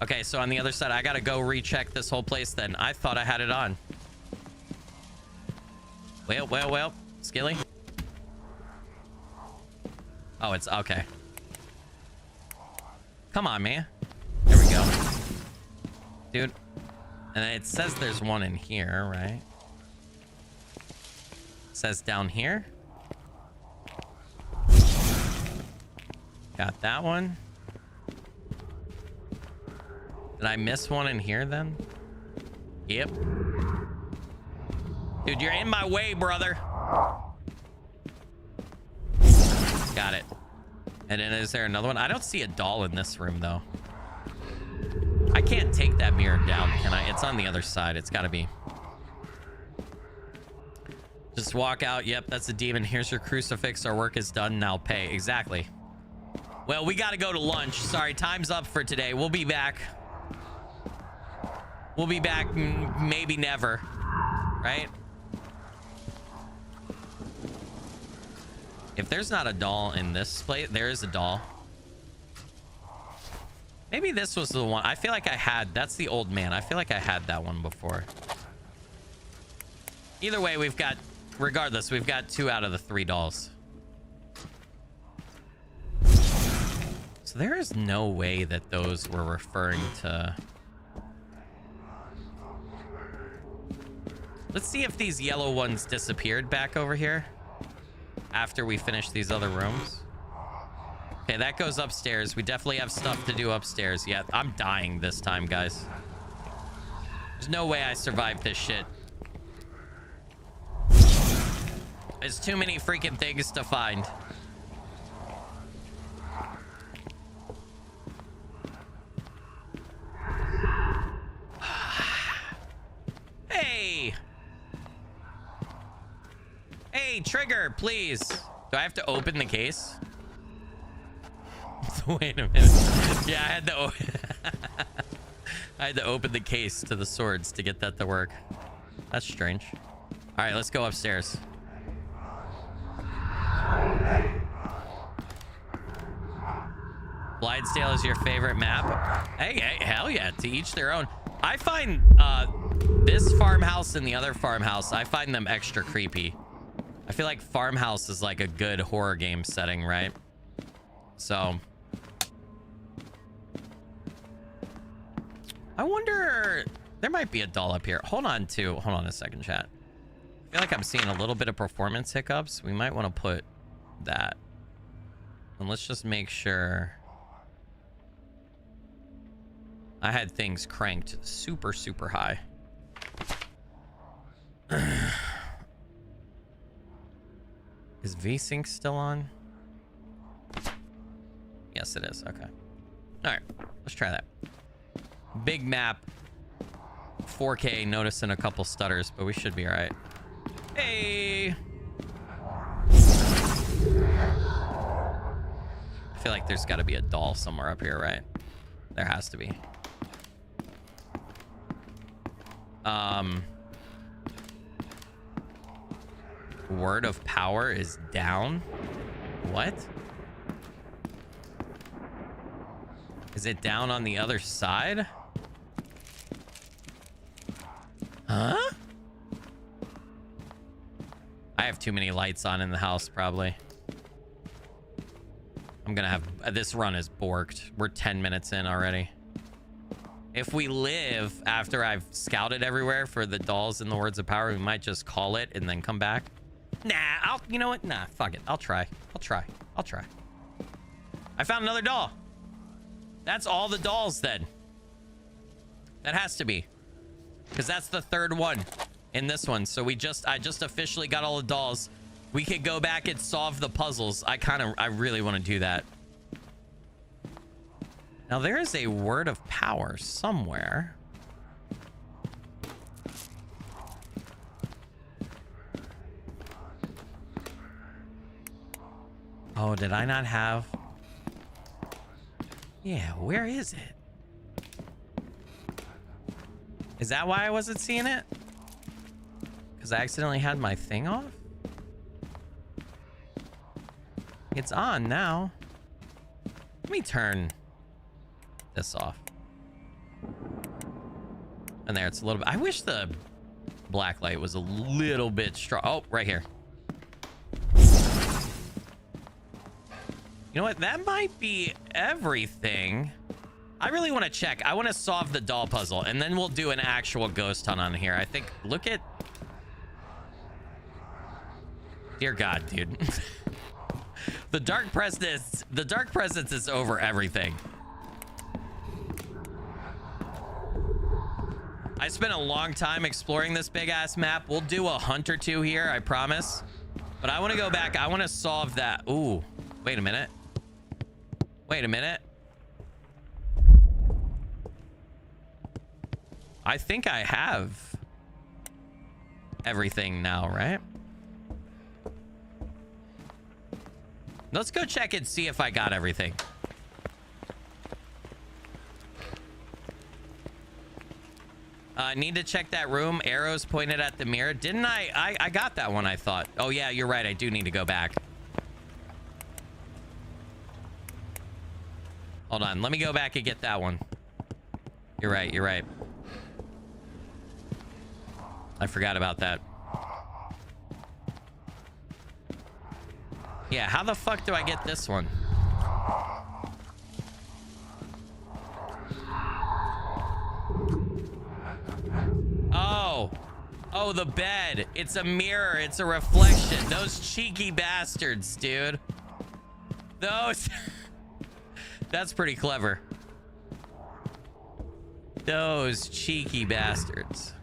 Okay, so on the other side, I gotta go recheck this whole place then. I thought I had it on. Well, Skilly. Oh, it's okay. Come on, man. There we go. Dude. And it says there's one in here, right? It says down here. Got that one. Did I miss one in here then? Yep. Dude, you're in my way, brother. Got it. And then is there another one? I don't see a doll in this room, though. I can't take that mirror down, can I? It's on the other side. It's got to be. Just walk out. Yep, that's a demon. Here's your crucifix. Our work is done. Now pay. Exactly. Well, we got to go to lunch. Sorry, time's up for today. We'll be back. We'll be back maybe never. Right? If there's not a doll in this place, there is a doll. Maybe this was the one. I feel like I had. That's the old man. I feel like I had that one before. Either way, we've got, regardless, we've got 2 out of the 3 dolls. So there is no way that those were referring to... Let's see if these yellow ones disappeared back over here after we finish these other rooms. Okay, that goes upstairs. We definitely have stuff to do upstairs. Yeah, I'm dying this time, guys. There's no way I survived this shit. There's too many freaking things to find. Hey! Hey, trigger, please. Do I have to open the case? Wait a minute. Yeah, I had to I had to open the case to the swords to get that to work. That's strange. All right, let's go upstairs. Blindsdale is your favorite map? Hey, hell yeah, to each their own. I find this farmhouse and the other farmhouse, I find them extra creepy. I feel like farmhouse is like a good horror game setting, right? So I wonder, there might be a doll up here. Hold on a second, chat. I feel like I'm seeing a little bit of performance hiccups. We might want to put that. And let's just make sure. I had things cranked super, super high. Is VSync still on? Yes, it is. Okay. All right, let's try that. Big map, 4K, noticing a couple stutters, but we should be all right. Hey! I feel like there's got to be a doll somewhere up here, right? There has to be. Word of power is down. What? Is it down on the other side? Huh? I have too many lights on in the house, probably. I'm gonna have... This run is borked. We're 10 minutes in already. If we live after I've scouted everywhere for the dolls and the words of power, we might just call it and then come back. Nah, you know what? Nah, fuck it. I'll try. I found another doll. That's all the dolls then. That has to be. Because that's the third one. in this one. So I just officially got all the dolls. We could go back and solve the puzzles. I really want to do that. Now there is a word of power somewhere. Oh, did I not have? Yeah, where is it? Is that why I wasn't seeing it? Because I accidentally had my thing off? It's on now. Let me turn this off. And there, it's a little bit. I wish the black light was a little bit strong. Oh, right here. You know what? That might be everything. I really want to check. I want to solve the doll puzzle, and then we'll do an actual ghost hunt on here. I think, look at... Dear God, dude. The dark presence is over everything. I spent a long time exploring this big ass map. We'll do a hunt or two here, I promise. But I want to go back. I want to solve that. Ooh, wait a minute. Wait a minute. I think I have everything now, right? Let's go check and see if I got everything. Need to check that room. Arrows pointed at the mirror. Didn't I? I got that one, I thought. Oh, yeah, you're right. I do need to go back. Hold on. Let me go back and get that one. You're right. You're right. I forgot about that. Yeah, how the fuck do I get this one? Oh, the bed. It's a mirror. It's a reflection. Those cheeky bastards, dude. Those... That's pretty clever. Those cheeky bastards.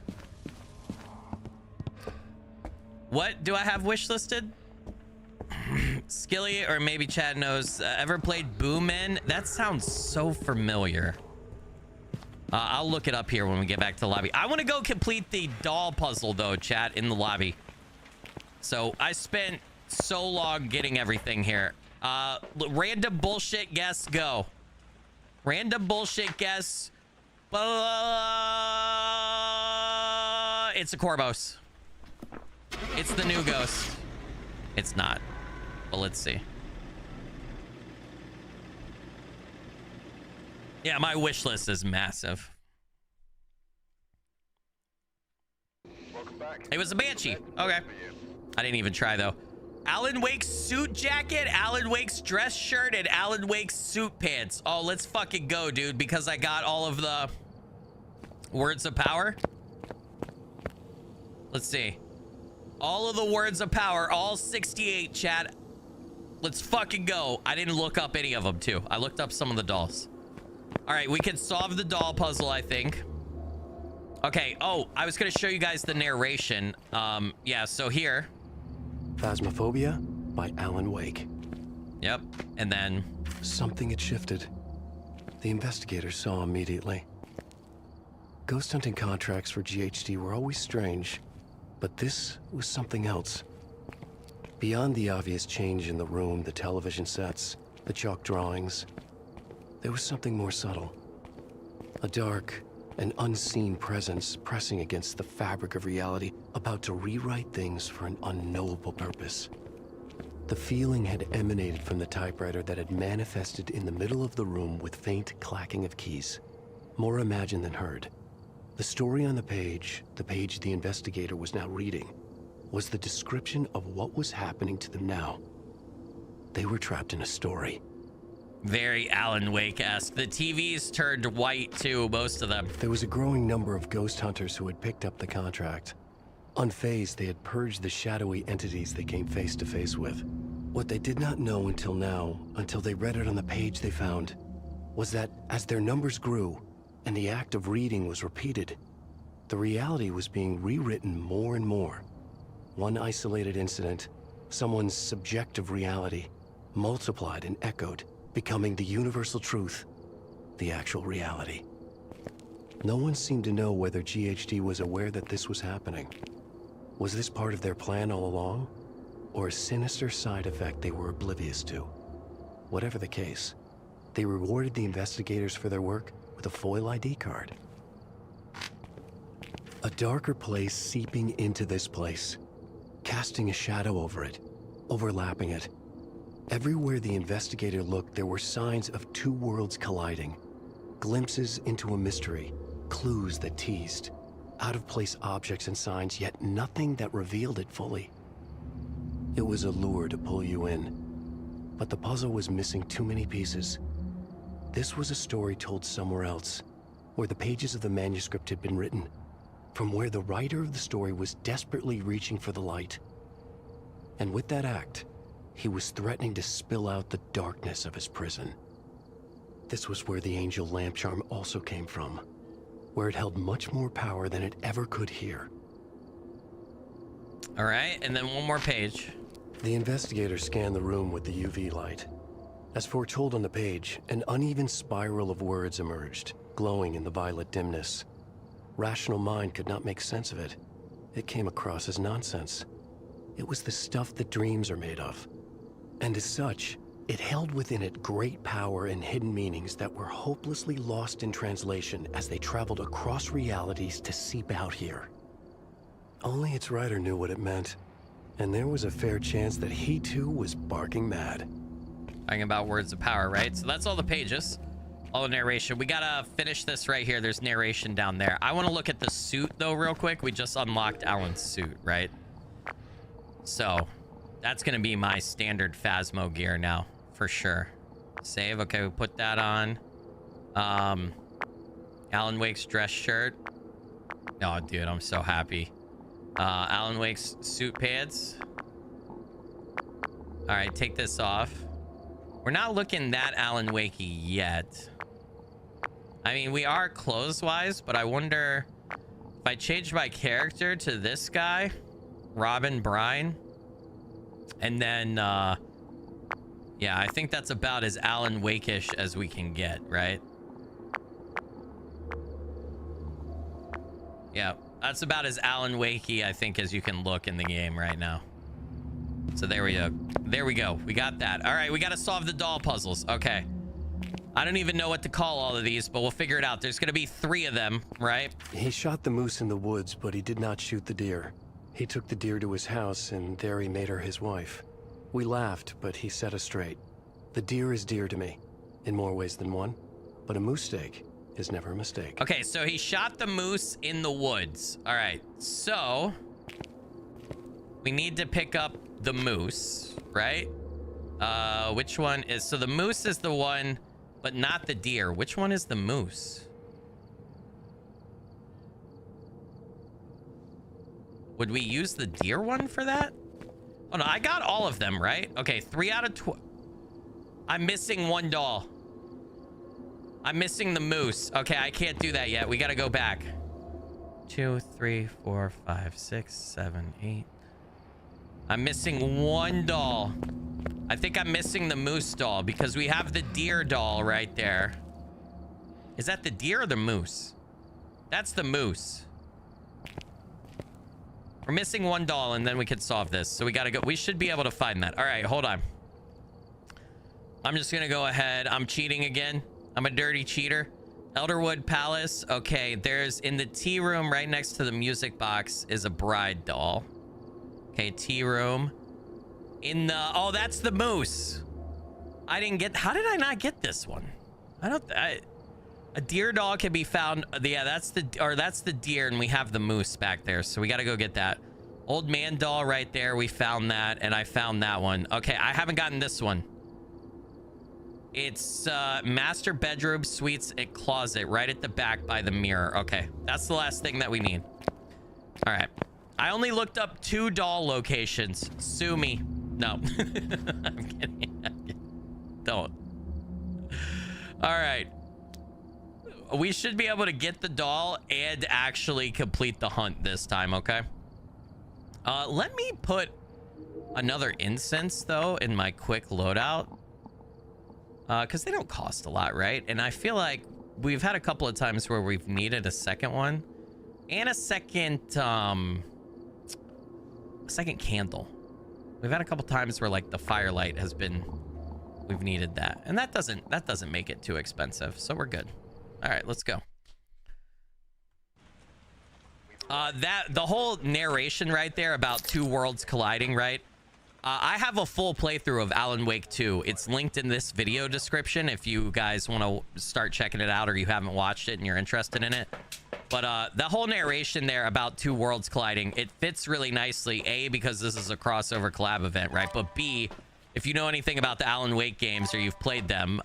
What do I have wish listed? Skilly, or maybe Chad knows, ever played Boomin? That sounds so familiar. I'll look it up here when we get back to the lobby. I want to go complete the doll puzzle, though, chat, in the lobby. So I spent so long getting everything here. Random bullshit guess, go. Random bullshit guess. It's a Corvos. It's the new ghost. It's not. But let's see. Yeah, my wish list is massive. Welcome back. It was a Banshee. Okay. I didn't even try, though. Alan Wake's suit jacket, Alan Wake's dress shirt, and Alan Wake's suit pants. Oh, let's fucking go, dude, because I got all of the words of power. Let's see. All of the words of power, all 68, chat. Let's fucking go. I didn't look up any of them, too. I looked up some of the dolls. All right, we can solve the doll puzzle, I think. Okay. Oh, I was going to show you guys the narration. Yeah, so here. Phasmophobia by Alan Wake. Yep. And then Something had shifted. The investigators saw immediately. Ghost hunting contracts for GHD were always strange, but this was something else. Beyond the obvious change in the room, the television sets, the chalk drawings, there was something more subtle. A dark, an unseen presence pressing against the fabric of reality, about to rewrite things for an unknowable purpose. The feeling had emanated from the typewriter that had manifested in the middle of the room with faint clacking of keys. More imagined than heard. The story on the page the investigator was now reading, was the description of what was happening to them now. They were trapped in a story. very Alan Wake-esque. The TVs turned white too, most of them. There was a growing number of ghost hunters who had picked up the contract. Unfazed, they had purged the shadowy entities they came face to face with. What they did not know until now, until they read it on the page they found, was that as their numbers grew, and the act of reading was repeated, the reality was being rewritten more and more. One isolated incident, someone's subjective reality, multiplied and echoed, becoming the universal truth, the actual reality. No one seemed to know whether GHD was aware that this was happening. Was this part of their plan all along, or a sinister side effect they were oblivious to? Whatever the case, they rewarded the investigators for their work with a foil ID card. A darker place seeping into this place, casting a shadow over it, overlapping it. Everywhere the investigator looked, there were signs of two worlds colliding. Glimpses into a mystery, clues that teased, out-of-place objects and signs, yet nothing that revealed it fully. It was a lure to pull you in, but the puzzle was missing too many pieces. This was a story told somewhere else, where the pages of the manuscript had been written, from where the writer of the story was desperately reaching for the light. And with that act, he was threatening to spill out the darkness of his prison. This was where the angel lamp charm also came from, where it held much more power than it ever could here. All right, and then one more page. The investigator scanned the room with the UV light. As foretold on the page, an uneven spiral of words emerged, glowing in the violet dimness. Rational mind could not make sense of it. It came across as nonsense. It was the stuff that dreams are made of. And as such, it held within it great power and hidden meanings that were hopelessly lost in translation as they traveled across realities to seep out here. Only its writer knew what it meant, and there was a fair chance that he too was barking mad. Talking about words of power, right? So that's all the pages, all the narration. We gotta finish this right here. There's narration down there. I want to look at the suit though real quick. We just unlocked Alan's suit, right? So that's gonna be my standard Phasmo gear now for sure. Save. Okay, we put that on. Alan Wake's dress shirt. Oh dude, I'm so happy. Alan Wake's suit pants. All right, take this off. We're not looking that Alan Wakey yet. I mean, we are clothes-wise, but I wonder if I change my character to this guy, Robin Brine, and then, yeah, I think that's about as Alan Wake-ish as we can get, right? Yeah, that's about as Alan Wakey, I think, as you can look in the game right now. So there we go. There we go. We got that. All right, we got to solve the doll puzzles. Okay. I don't even know what to call all of these, but we'll figure it out. There's going to be 3 of them, right? He shot the moose in the woods, but he did not shoot the deer. He took the deer to his house, and there he made her his wife. We laughed, but he set us straight. The deer is dear to me, in more ways than one, but a moose steak is never a mistake. Okay, so he shot the moose in the woods. All right, so we need to pick up the moose, right? Which one is... So the moose is the one, but not the deer. Which one is the moose? Would we use the deer one for that? Oh, no, I got all of them, right? Okay, 3 out of 12. I'm missing 1 doll. I'm missing the moose. Okay, I can't do that yet. We got to go back. 2, 3, 4, 5, 6, 7, 8. I'm missing 1 doll. I think I'm missing the moose doll because we have the deer doll right there. Is that the deer or the moose? That's the moose. We're missing 1 doll and then we could solve this. So we got to go. We should be able to find that. All right, hold on. I'm just going to go ahead. I'm cheating again. I'm a dirty cheater. Elderwood Palace. Okay, there's in the tea room right next to the music box is a bride doll. Okay, tea room. In the... Oh, that's the moose. I didn't get... How did I not get this one? I don't... a deer doll can be found... Yeah, that's the... Or that's the deer, and we have the moose back there. So we got to go get that. Old man doll right there. We found that, and I found that one. Okay, I haven't gotten this one. It's master bedroom, suites, and closet right at the back by the mirror. Okay, that's the last thing that we need. All right. I only looked up 2 doll locations. Sue me. No. I'm kidding. Don't. All right. we should be able to get the doll and actually complete the hunt this time, okay? Let me put another incense, though, in my quick loadout. Because they don't cost a lot, right? And I feel like we've had a couple of times where we've needed a second one. And a second candle. We've had a couple times where, like, the firelight has been... We've needed that. And that doesn't make it too expensive, so we're good. All right, let's go. The whole narration right there about two worlds colliding, right? I have a full playthrough of Alan Wake 2. It's linked in this video description if you guys want to start checking it out or you haven't watched it and you're interested in it. But the whole narration there about two worlds colliding, it fits really nicely. A, because this is a crossover collab event, right? But B, if you know anything about the Alan Wake games or you've played them,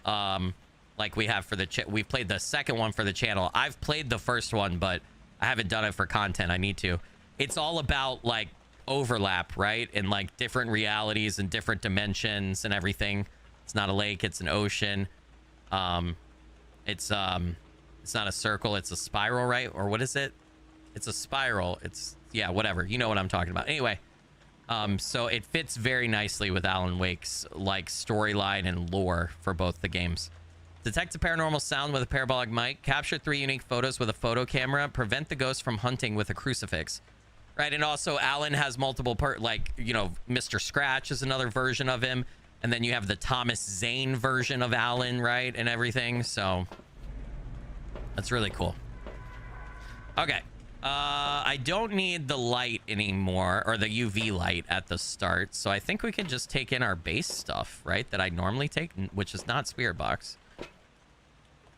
like we have for the we've played the second one for the channel. I've played the first one, but I haven't done it for content. I need to. It's all about like overlap, right? And like different realities and different dimensions and everything. It's not a lake, it's an ocean. It's not a circle, it's a spiral, right? Or what is it? It's a spiral. It's, yeah, whatever. You know what I'm talking about. Anyway, so it fits very nicely with Alan Wake's like storyline and lore for both the games. Detect a paranormal sound with a parabolic mic. Capture 3 unique photos with a photo camera. Prevent the ghost from hunting with a crucifix. Right, and also Alan has multiple like, you know, Mr. Scratch is another version of him. And then you have the Thomas Zane version of Alan, right? And everything, so... That's really cool. Okay. I don't need the light anymore, or the UV light at the start. So I think we can just take in our base stuff, right? That I normally take, which is not Spirit Box.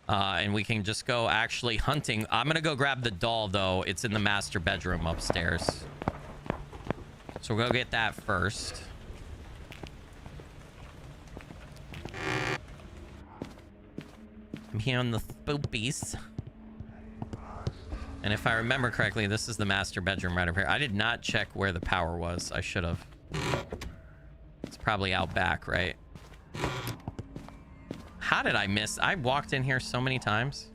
And we can just go actually hunting. I'm going to go grab the doll, though. It's in the master bedroom upstairs. So we'll go get that first. I'm hearing the spoopies. And if I remember correctly, this is the master bedroom right up here. I did not check where the power was. I should have. It's probably out back, right? How did I miss? I walked in here so many times.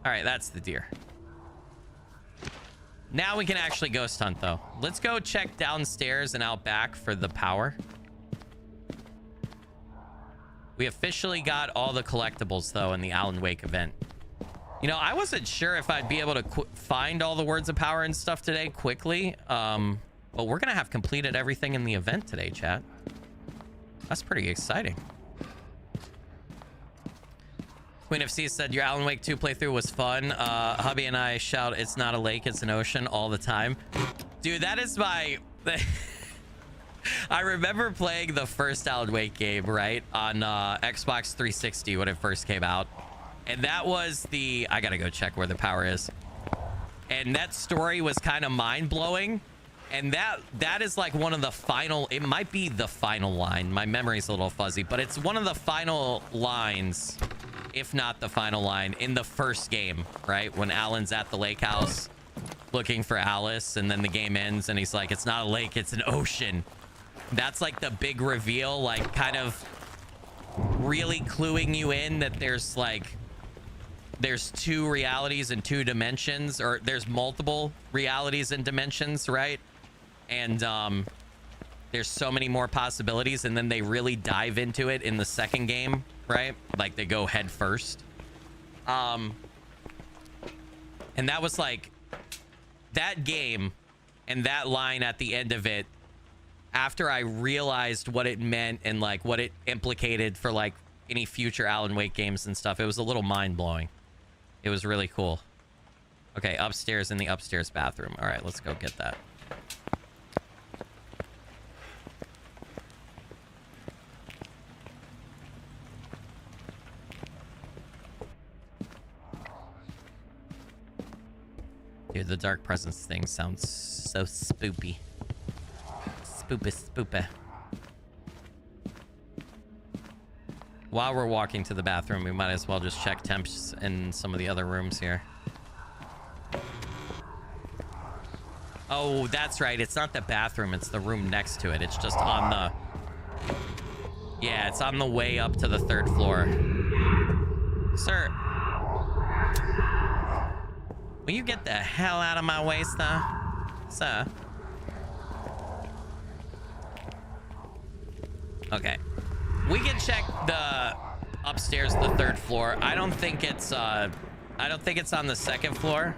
All right, that's the deer. Now we can actually ghost hunt, though. Let's go check downstairs and out back for the power. We officially got all the collectibles, though, in the Alan Wake event. You know, I wasn't sure if I'd be able to find all the words of power and stuff today quickly. But we're going to have completed everything in the event today, chat. That's pretty exciting. Queen of Sea said, your Alan Wake 2 playthrough was fun. Hubby and I shout, it's not a lake, it's an ocean all the time. Dude, that is my... I remember playing the first Alan Wake game, right? On Xbox 360 when it first came out. And that was the... I gotta go check where the power is. And that story was kind of mind-blowing. And that is like one of the final... It might be the final line. My memory's a little fuzzy. But it's one of the final lines, if not the final line, in the first game, right? When Alan's at the lake house looking for Alice. And then the game ends and he's like, it's not a lake, it's an ocean. That's like the big reveal, like kind of really cluing you in that there's like... There's two realities and two dimensions, or there's multiple realities and dimensions, right? And there's so many more possibilities, and then they really dive into it in the second game, right? Like they go head first. And that was like that game and that line at the end of it, after I realized what it meant and like what it implicated for like any future Alan Wake games and stuff, it was a little mind-blowing. It was really cool. Okay, upstairs in the upstairs bathroom. All right, let's go get that. Dude, the dark presence thing sounds so spoopy. Spoopy. While we're walking to the bathroom, we might as well just check temps in some of the other rooms here. Oh, that's right. It's not the bathroom. It's the room next to it. It's just on the... Yeah, it's on the way up to the third floor. Sir, Will you get the hell out of my way, sir? Sir. Okay. We can check the upstairs, the 3rd floor. I don't think it's on the 2nd floor.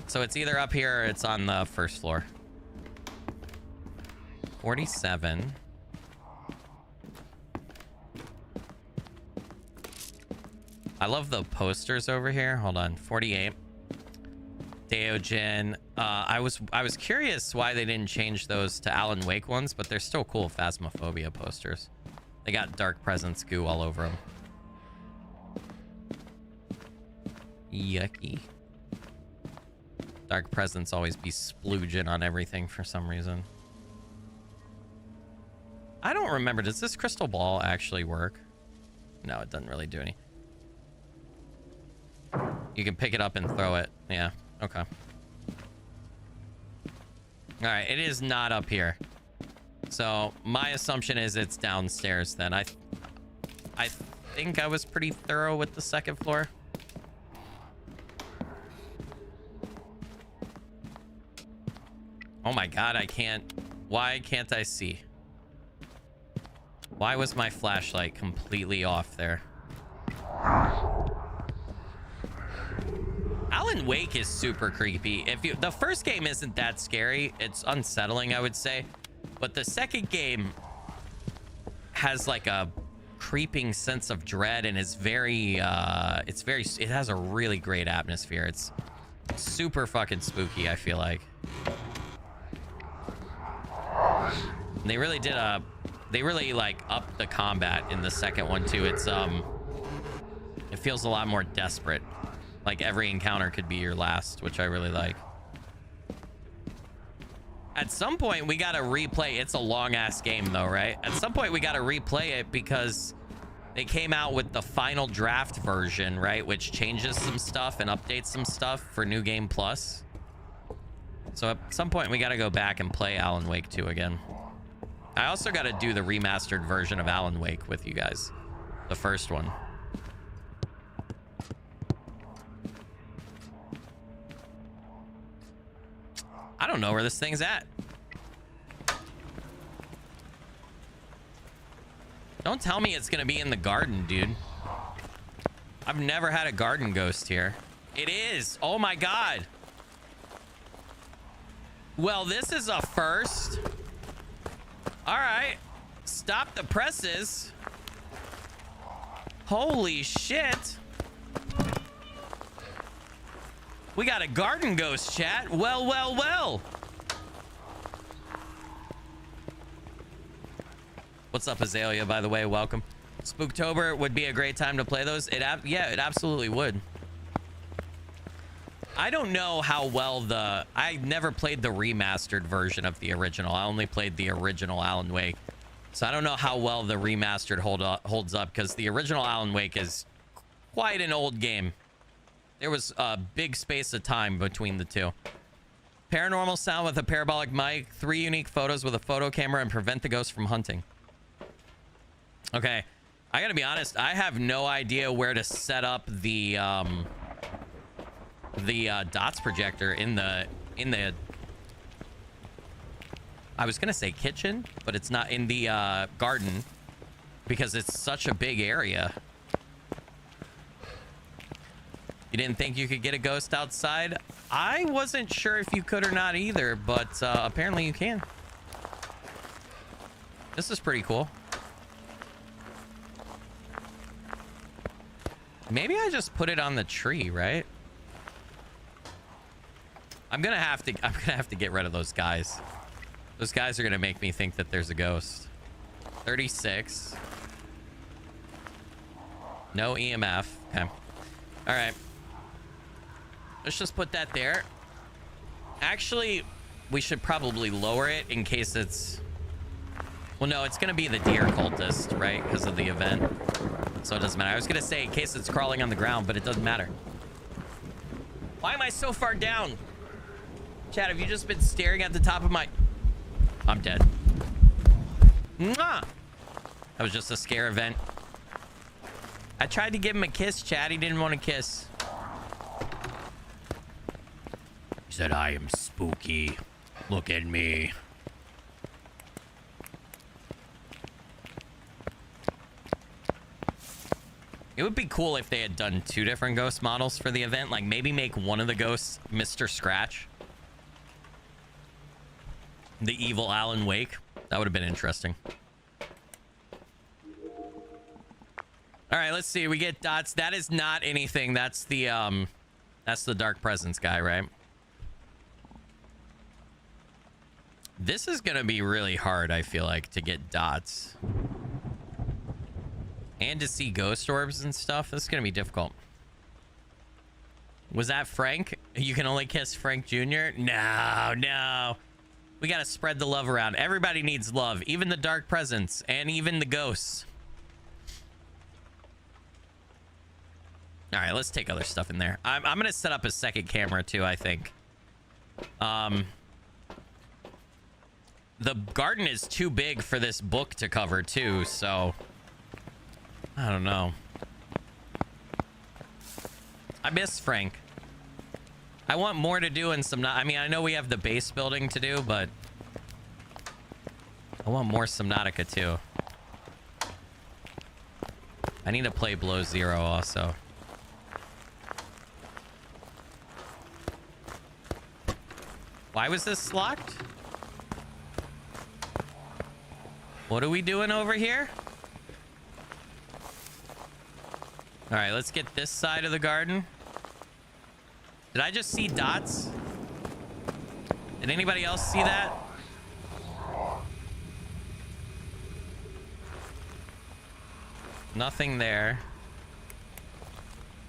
So it's either up here or it's on the 1st floor. 47. I love the posters over here. Hold on. 48. Deogen. I was curious why they didn't change those to Alan Wake ones, but they're still cool Phasmophobia posters. They got Dark Presence goo all over them. Yucky. Dark Presence always be splooging on everything for some reason. I don't remember. Does this crystal ball actually work? No, it doesn't really do any. You can pick it up and throw it. Yeah. Okay. All right. It is not up here. So my assumption is it's downstairs then. I think I was pretty thorough with the 2nd floor. Oh my God, I can't. Why can't I see? Why was my flashlight completely off there? Alan Wake is super creepy. The first game isn't that scary. It's unsettling, I would say. But the 2nd game has like a creeping sense of dread and is very it has a really great atmosphere. It's super fucking spooky, I feel like. They really did they really like upped the combat in the 2nd one too. It's it feels a lot more desperate. Like every encounter could be your last, which I really like. At some point we gotta replay. It's a long ass game though, right? At some point we gotta replay it because they came out with the final draft version, right? Which changes some stuff and updates some stuff for New Game Plus. So at some point we gotta go back and play Alan Wake 2 again. I also gotta do the remastered version of Alan Wake with you guys. The first one. I don't know where this thing's at. Don't tell me it's gonna be in the garden, dude. I've never had a garden ghost here. It is. Oh my God. Well, this is a first. All right. Stop the presses. Holy shit. We got a garden ghost, chat. Well, well, well. What's up, Azalea, by the way? Welcome. Spooktober would be a great time to play those. Yeah, it absolutely would. I don't know how well I never played the remastered version of the original. I only played the original Alan Wake. So I don't know how well the remastered holds up because the original Alan Wake is quite an old game. There was a big space of time between the two. Paranormal sound with a parabolic mic, 3 unique photos with a photo camera, and prevent the ghost from hunting. Okay, I gotta be honest. I have no idea where to set up the dots projector in the. I was gonna say kitchen, but it's not in the garden because it's such a big area. You didn't think you could get a ghost outside? I wasn't sure if you could or not either, but apparently you can. This is pretty cool. Maybe I just put it on the tree, right? I'm gonna have to get rid of those guys. Those guys are gonna make me think that there's a ghost. 36. No EMF. Okay. All right. Let's just put that there. Actually, we should probably lower it in case it's... Well, no, it's going to be the deer cultist, right? Because of the event. So it doesn't matter. I was going to say in case it's crawling on the ground, but it doesn't matter. Why am I so far down? Chad, have you just been staring at the top of my... I'm dead. Mwah! That was just a scare event. I tried to give him a kiss, Chad. He didn't want to kiss. He said, I am spooky. Look at me. It would be cool if they had done 2 different ghost models for the event. Like, maybe make one of the ghosts Mr. Scratch. The evil Alan Wake. That would have been interesting. All right, let's see. We get dots. That is not anything. That's the Dark Presence guy, right? This is going to be really hard, I feel like, to get dots. And to see ghost orbs and stuff. This is going to be difficult. Was that Frank? You can only kiss Frank Jr.? No, no. We got to spread the love around. Everybody needs love. Even the Dark Presence. And even the ghosts. All right, let's take other stuff in there. I'm going to set up a second camera, too, I think. The garden is too big for this book to cover, too, so... I don't know. I miss Frank. I want more to do in some... I mean, I know we have the base building to do, but... I want more Subnautica, too. I need to play Below Zero, also. Why was this locked? What are we doing over here? All right, let's get this side of the garden. Did I just see dots? Did anybody else see that? Nothing there.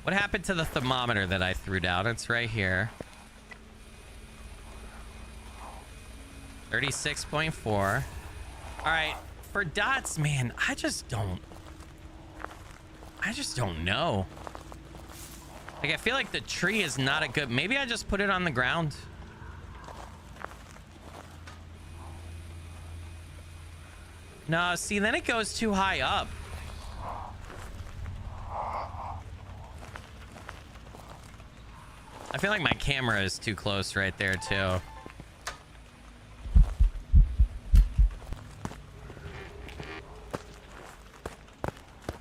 What happened to the thermometer that I threw down? It's right here. 36.4. All right, for dots, man, I just don't know. Like, I feel like the tree is not a good... Maybe I just put it on the ground. No, see, then it goes too high up. I feel like my camera is too close right there, too.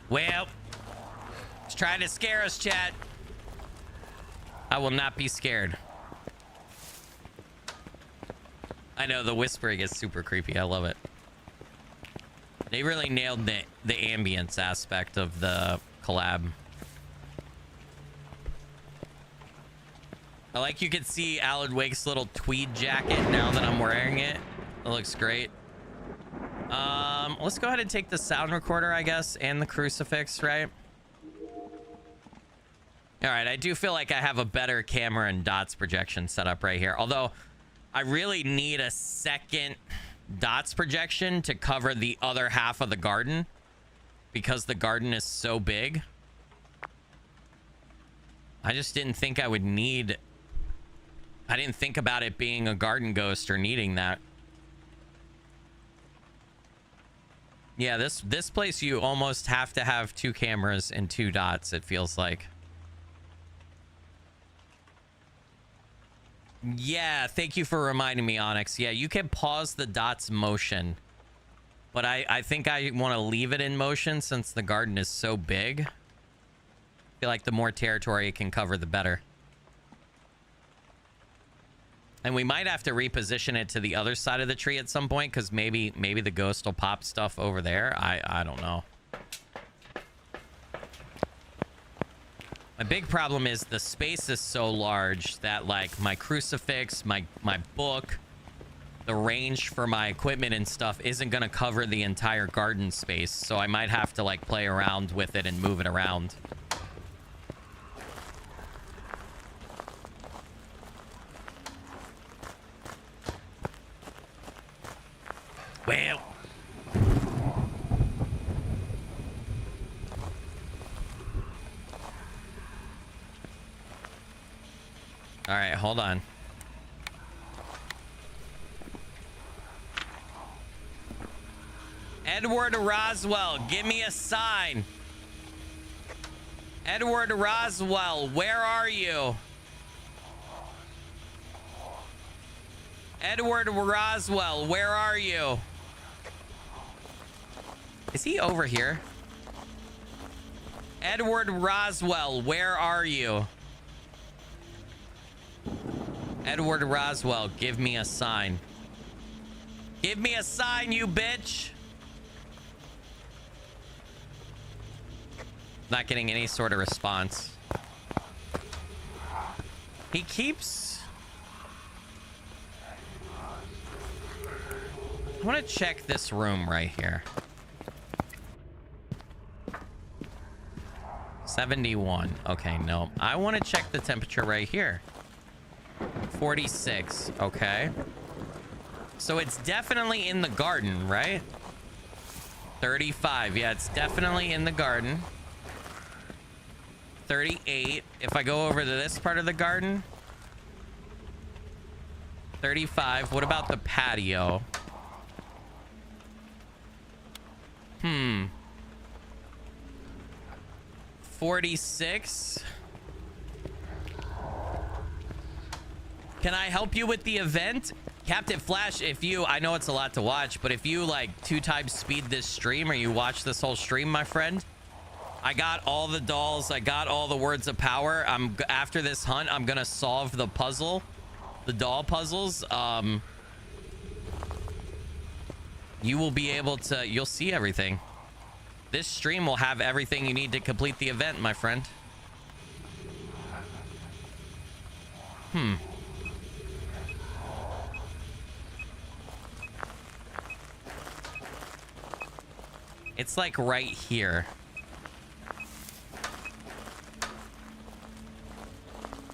Well, it's trying to scare us, chat. I will not be scared. I know, the whispering is super creepy. I love it. They really nailed the ambience aspect of the collab. I like you can see Alan Wake's little tweed jacket now that I'm wearing it. It looks great. Let's go ahead and take the sound recorder, I guess, and the crucifix, right? All right, I do feel like I have a better camera and dots projection set up right here. Although, I really need a second dots projection to cover the other half of the garden. Because the garden is so big. I just didn't think I would need... I didn't think about it being a garden ghost or needing that. Yeah, this place you almost have to have 2 cameras and 2 dots, it feels like. Yeah, thank you for reminding me, Onyx. Yeah, you can pause the dots motion. But I think I want to leave it in motion since the garden is so big. I feel like the more territory it can cover, the better. And we might have to reposition it to the other side of the tree at some point, because maybe the ghost will pop stuff over there. I don't know. My big problem is the space is so large that, like, my crucifix, my book, the range for my equipment and stuff isn't going to cover the entire garden space. So I might have to, like, play around with it and move it around. Well, all right, hold on. Edward Roswell, give me a sign. Edward Roswell, where are you? Edward Roswell, where are you? Is he over here? Edward Roswell, where are you? Edward Roswell, give me a sign. Give me a sign, you bitch. Not getting any sort of response. He keeps... I want to check this room right here. 71. Okay, no. I want to check the temperature right here. 46. Okay. So it's definitely in the garden, right? 35. Yeah, it's definitely in the garden. 38. If I go over to this part of the garden. 35. What about the patio? 46. Can I help you with the event? Captain Flash, if you, I know it's a lot to watch, but if you like 2 times speed this stream or you watch this whole stream, my friend, I got all the dolls. I got all the words of power. After this hunt, I'm going to solve the puzzle, the doll puzzles. You will be able to, you'll see everything. This stream will have everything you need to complete the event, my friend. It's like right here.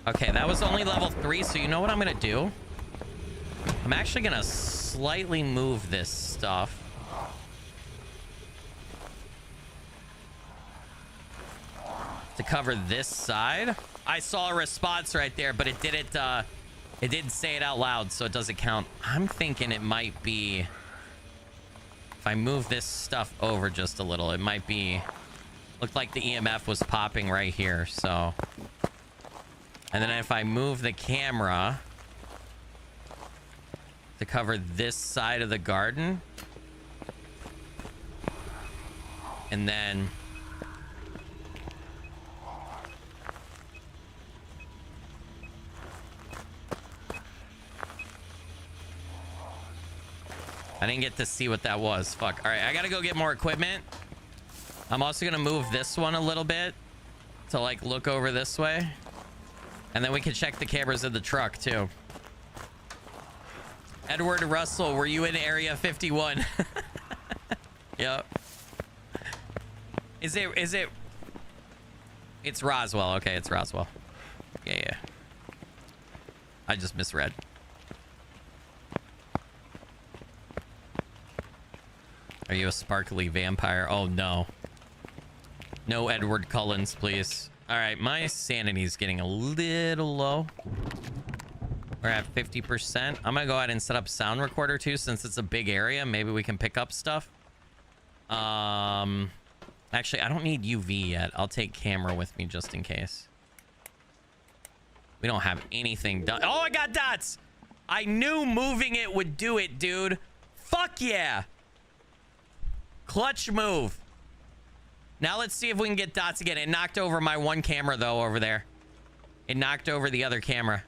Okay, that was only level 3, so you know what I'm gonna do? I'm actually gonna slightly move this stuff. To cover this side. I saw a response right there, but it didn't say it out loud, so it doesn't count. I'm thinking it might be, if I move this stuff over just a little, it might be, looked like the EMF was popping right here, so. And then if I move the camera to cover this side of the garden, and then I didn't get to see what that was. Fuck. All right, I gotta go get more equipment. I'm also gonna move this one a little bit to like look over this way, and then we can check the cameras in the truck too. Edward Russell, were you in Area 51? Yep. Is it? It's Roswell. Okay, it's Roswell. Yeah. I just misread. Are you a sparkly vampire? Oh, no. No Edward Cullens, please. All right, my sanity's getting a little low. We're at 50%. I'm going to go ahead and set up sound recorder, too, since it's a big area. Maybe we can pick up stuff. Actually, I don't need UV yet. I'll take camera with me just in case. We don't have anything done. Oh, I got dots! I knew moving it would do it, dude. Fuck yeah! Clutch move. Now let's see if we can get dots again. It knocked over my one camera, though, over there. It knocked over the other camera.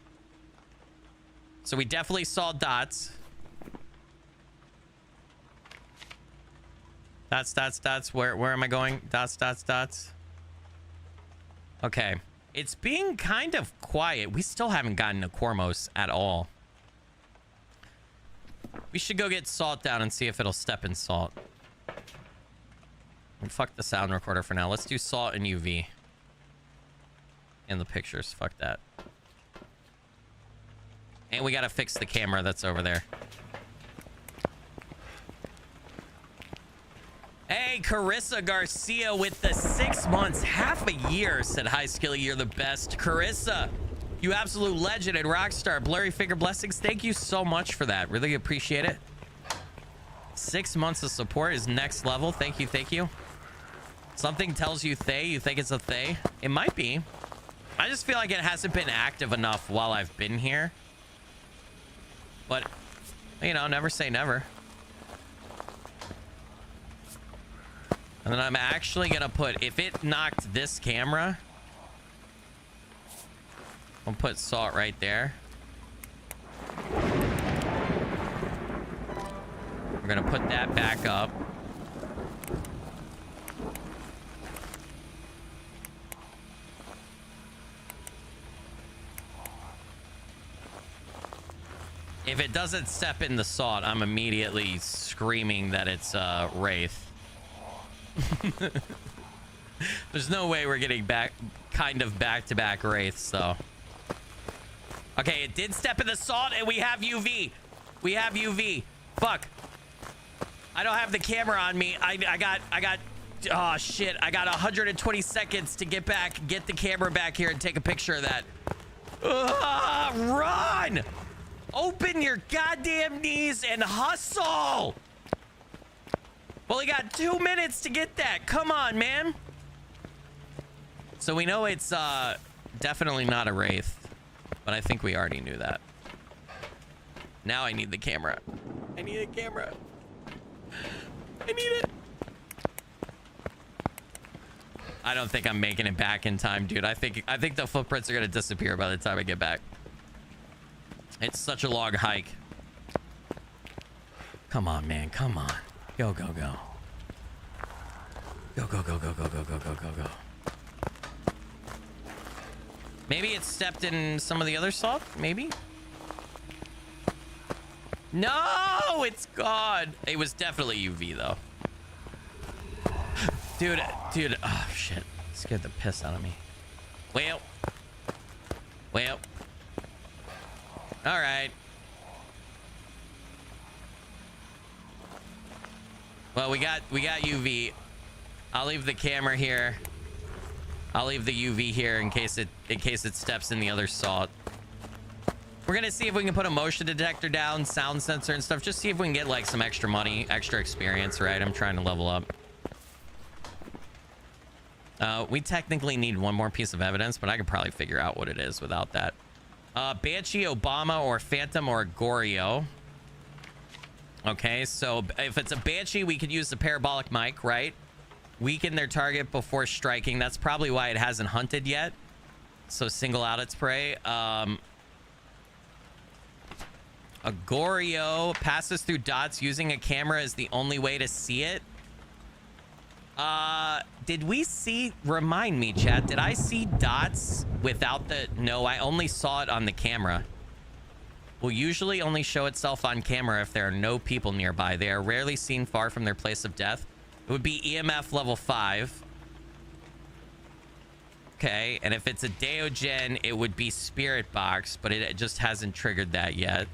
So we definitely saw dots. Dots. Where am I going? Dots. Okay. It's being kind of quiet. We still haven't gotten a Cormos at all. We should go get salt down and see if it'll step in salt. And fuck the sound recorder for now. Let's do salt and UV. In the pictures. Fuck that. And we gotta fix the camera that's over there. Hey, Carissa Garcia with the 6 months, half a year, said, hi, Skilly, you're the best. Carissa, you absolute legend and rock star. Blurry Figure Blessings, thank you so much for that. Really appreciate it. 6 months of support is next level. Thank you. Something tells you Thay. You think it's a Thay? It might be. I just feel like it hasn't been active enough while I've been here. But You know, never say never. And then I'm actually gonna put, if it knocked this camera, I'll put salt right there. We're gonna put that back up. If it doesn't step in the salt, I'm immediately screaming that it's Wraith. There's no way we're getting back-to-back Wraiths, though. Okay, it did step in the salt, and we have UV. We have UV. Fuck. I don't have the camera on me. I got, oh shit. I got 120 seconds to get the camera back here and take a picture of that. Run! Open your goddamn knees and hustle! Well, we got 2 minutes to get that. Come on, man. So we know it's definitely not a Wraith, but I think we already knew that. Now I need the camera. I need a camera. I need it. I don't think I'm making it back in time, dude. I think the footprints are gonna disappear by the time I get back. It's such a long hike. Come on, man. Come on. Go, go, go. Go, go, go, go, go, go, go, go, go, go. Maybe it stepped in some of the other salt? Maybe? No! It's gone! It was definitely UV, though. Dude. Oh, shit. Scared the piss out of me. Well. All right. Well, we got UV. I'll leave the camera here. I'll leave the UV here in case it steps in the other salt. We're gonna see if we can put a motion detector down, sound sensor and stuff. Just see if we can get like some extra money, extra experience, right? I'm trying to level up. We technically need one more piece of evidence, but I could probably figure out what it is without that. Banshee, Obama, or Phantom, or Goryo. Okay, so if it's a Banshee, we could use the parabolic mic, right? Weaken their target before striking. That's probably why it hasn't hunted yet. So single out its prey. A Goryo passes through dots using a camera is the only way to see it. Did we see, remind me, chat, did I see dots without the, no, I only saw it on the camera. Will usually only show itself on camera if there are no people nearby. They are rarely seen far from their place of death. It would be EMF level 5. Okay, and if it's a Deogen, it would be Spirit Box, but it just hasn't triggered that yet.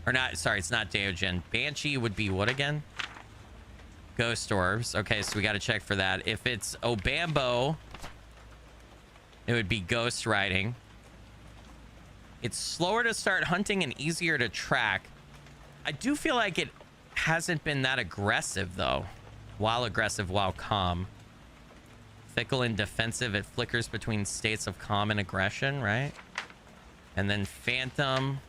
Or not, sorry, it's not Deogen. Banshee would be what again? Ghost Orbs. Okay, so we got to check for that. If it's Obambo, it would be Ghost Riding. It's slower to start hunting and easier to track. I do feel like it hasn't been that aggressive, though. While aggressive, while calm. Fickle and defensive, it flickers between states of calm and aggression, right? And then Phantom.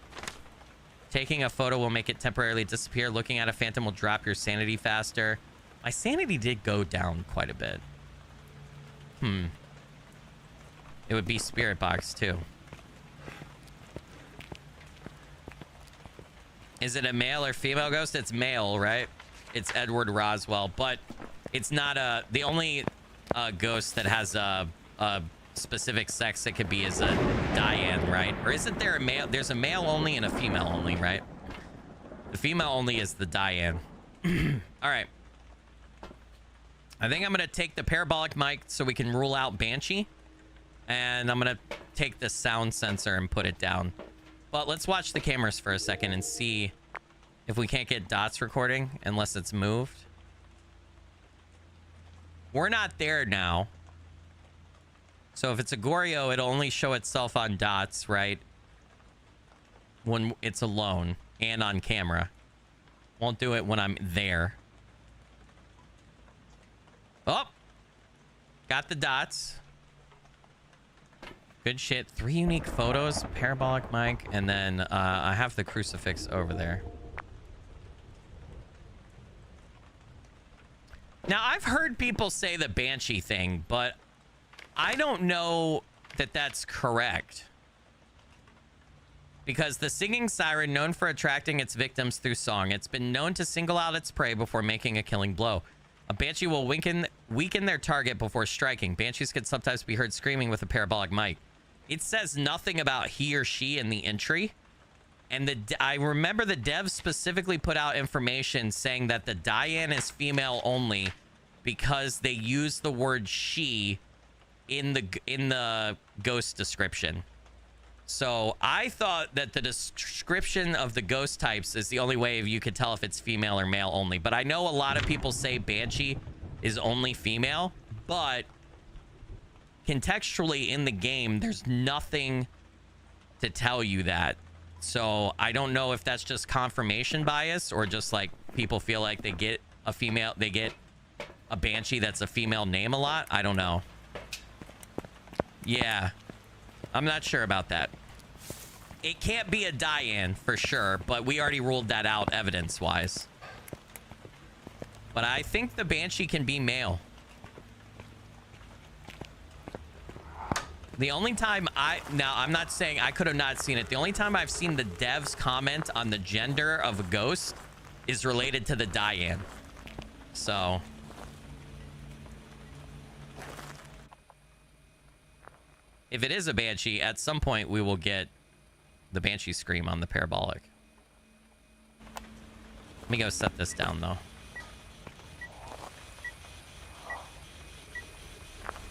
Taking a photo will make it temporarily disappear. Looking at a Phantom will drop your sanity faster. My sanity did go down quite a bit. It would be Spirit Box, too. Is it a male or female ghost? It's male, right? It's Edward Roswell, but it's not the only ghost that has a specific sex it could be is a Diane, right? Or isn't there a male? There's a male only and a female only, right? The female only is the Diane. All right. I think I'm going to take the parabolic mic so we can rule out Banshee. And I'm going to take the sound sensor and put it down. But let's watch the cameras for a second and see if we can't get dots recording unless it's moved. We're not there now. So if it's a Goryo, it'll only show itself on dots, right? When it's alone and on camera. Won't do it when I'm there. Oh! Got the dots. Good shit. 3 unique photos, parabolic mic, and then I have the crucifix over there. Now, I've heard people say the Banshee thing, but I don't know that that's correct. Because the singing siren, known for attracting its victims through song, it's been known to single out its prey before making a killing blow. A banshee will weaken their target before striking. Banshees can sometimes be heard screaming with a parabolic mic. It says nothing about he or she in the entry. And I remember the devs specifically put out information saying that the Diane is female only because they use the word she in the ghost description. So I thought that the description of the ghost types is the only way you could tell if it's female or male only. But I know a lot of people say Banshee is only female, but contextually in the game, there's nothing to tell you that. So I don't know if that's just confirmation bias or just like people feel like they get a Banshee that's a female name a lot. I don't know. Yeah. I'm not sure about that. It can't be a Diane for sure, but we already ruled that out evidence-wise. But I think the Banshee can be male. The only time now I'm not saying I could have not seen it. The only time I've seen the devs comment on the gender of a ghost is related to the Diane. So... if it is a Banshee, at some point we will get the Banshee scream on the parabolic. Let me go set this down, though.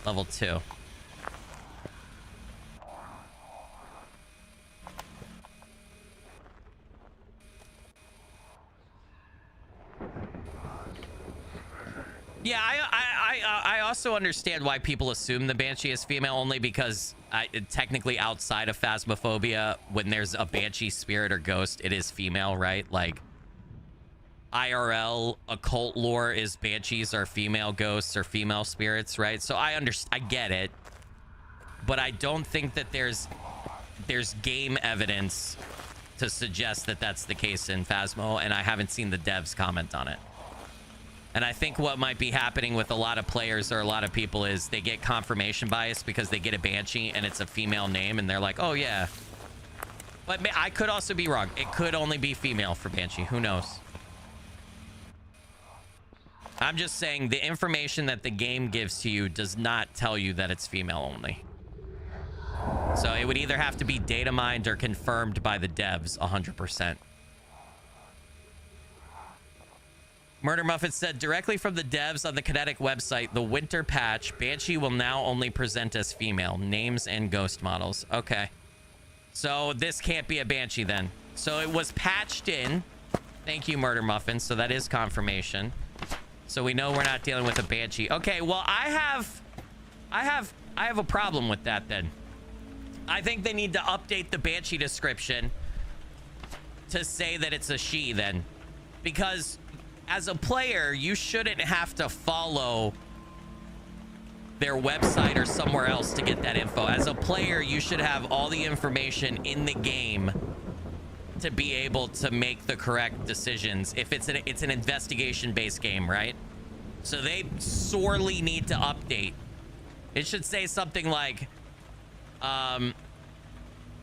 Level 2. Yeah, I also understand why people assume the Banshee is female only because technically outside of Phasmophobia, when there's a Banshee spirit or ghost, it is female, right? Like IRL occult lore is Banshees are female ghosts or female spirits, right? So I get it, but I don't think that there's game evidence to suggest that that's the case in Phasmo, and I haven't seen the devs comment on it. And I think what might be happening with a lot of players or a lot of people is they get confirmation bias because they get a Banshee and it's a female name and they're like, oh yeah. But I could also be wrong. It could only be female for Banshee. Who knows? I'm just saying the information that the game gives to you does not tell you that it's female only. So it would either have to be data mined or confirmed by the devs 100%. Murder Muffin said, directly from the devs on the Kinetic website, the winter patch, Banshee will now only present as female. Names and ghost models. Okay. So this can't be a Banshee then. So it was patched in. Thank you, Murder Muffin. So that is confirmation. So we know we're not dealing with a Banshee. Okay, well, I have a problem with that then. I think they need to update the Banshee description to say that it's a she then. Because as a player, you shouldn't have to follow their website or somewhere else to get that info. As a player, you should have all the information in the game to be able to make the correct decisions. If it's an investigation-based game, right? So they sorely need to update. It should say something like,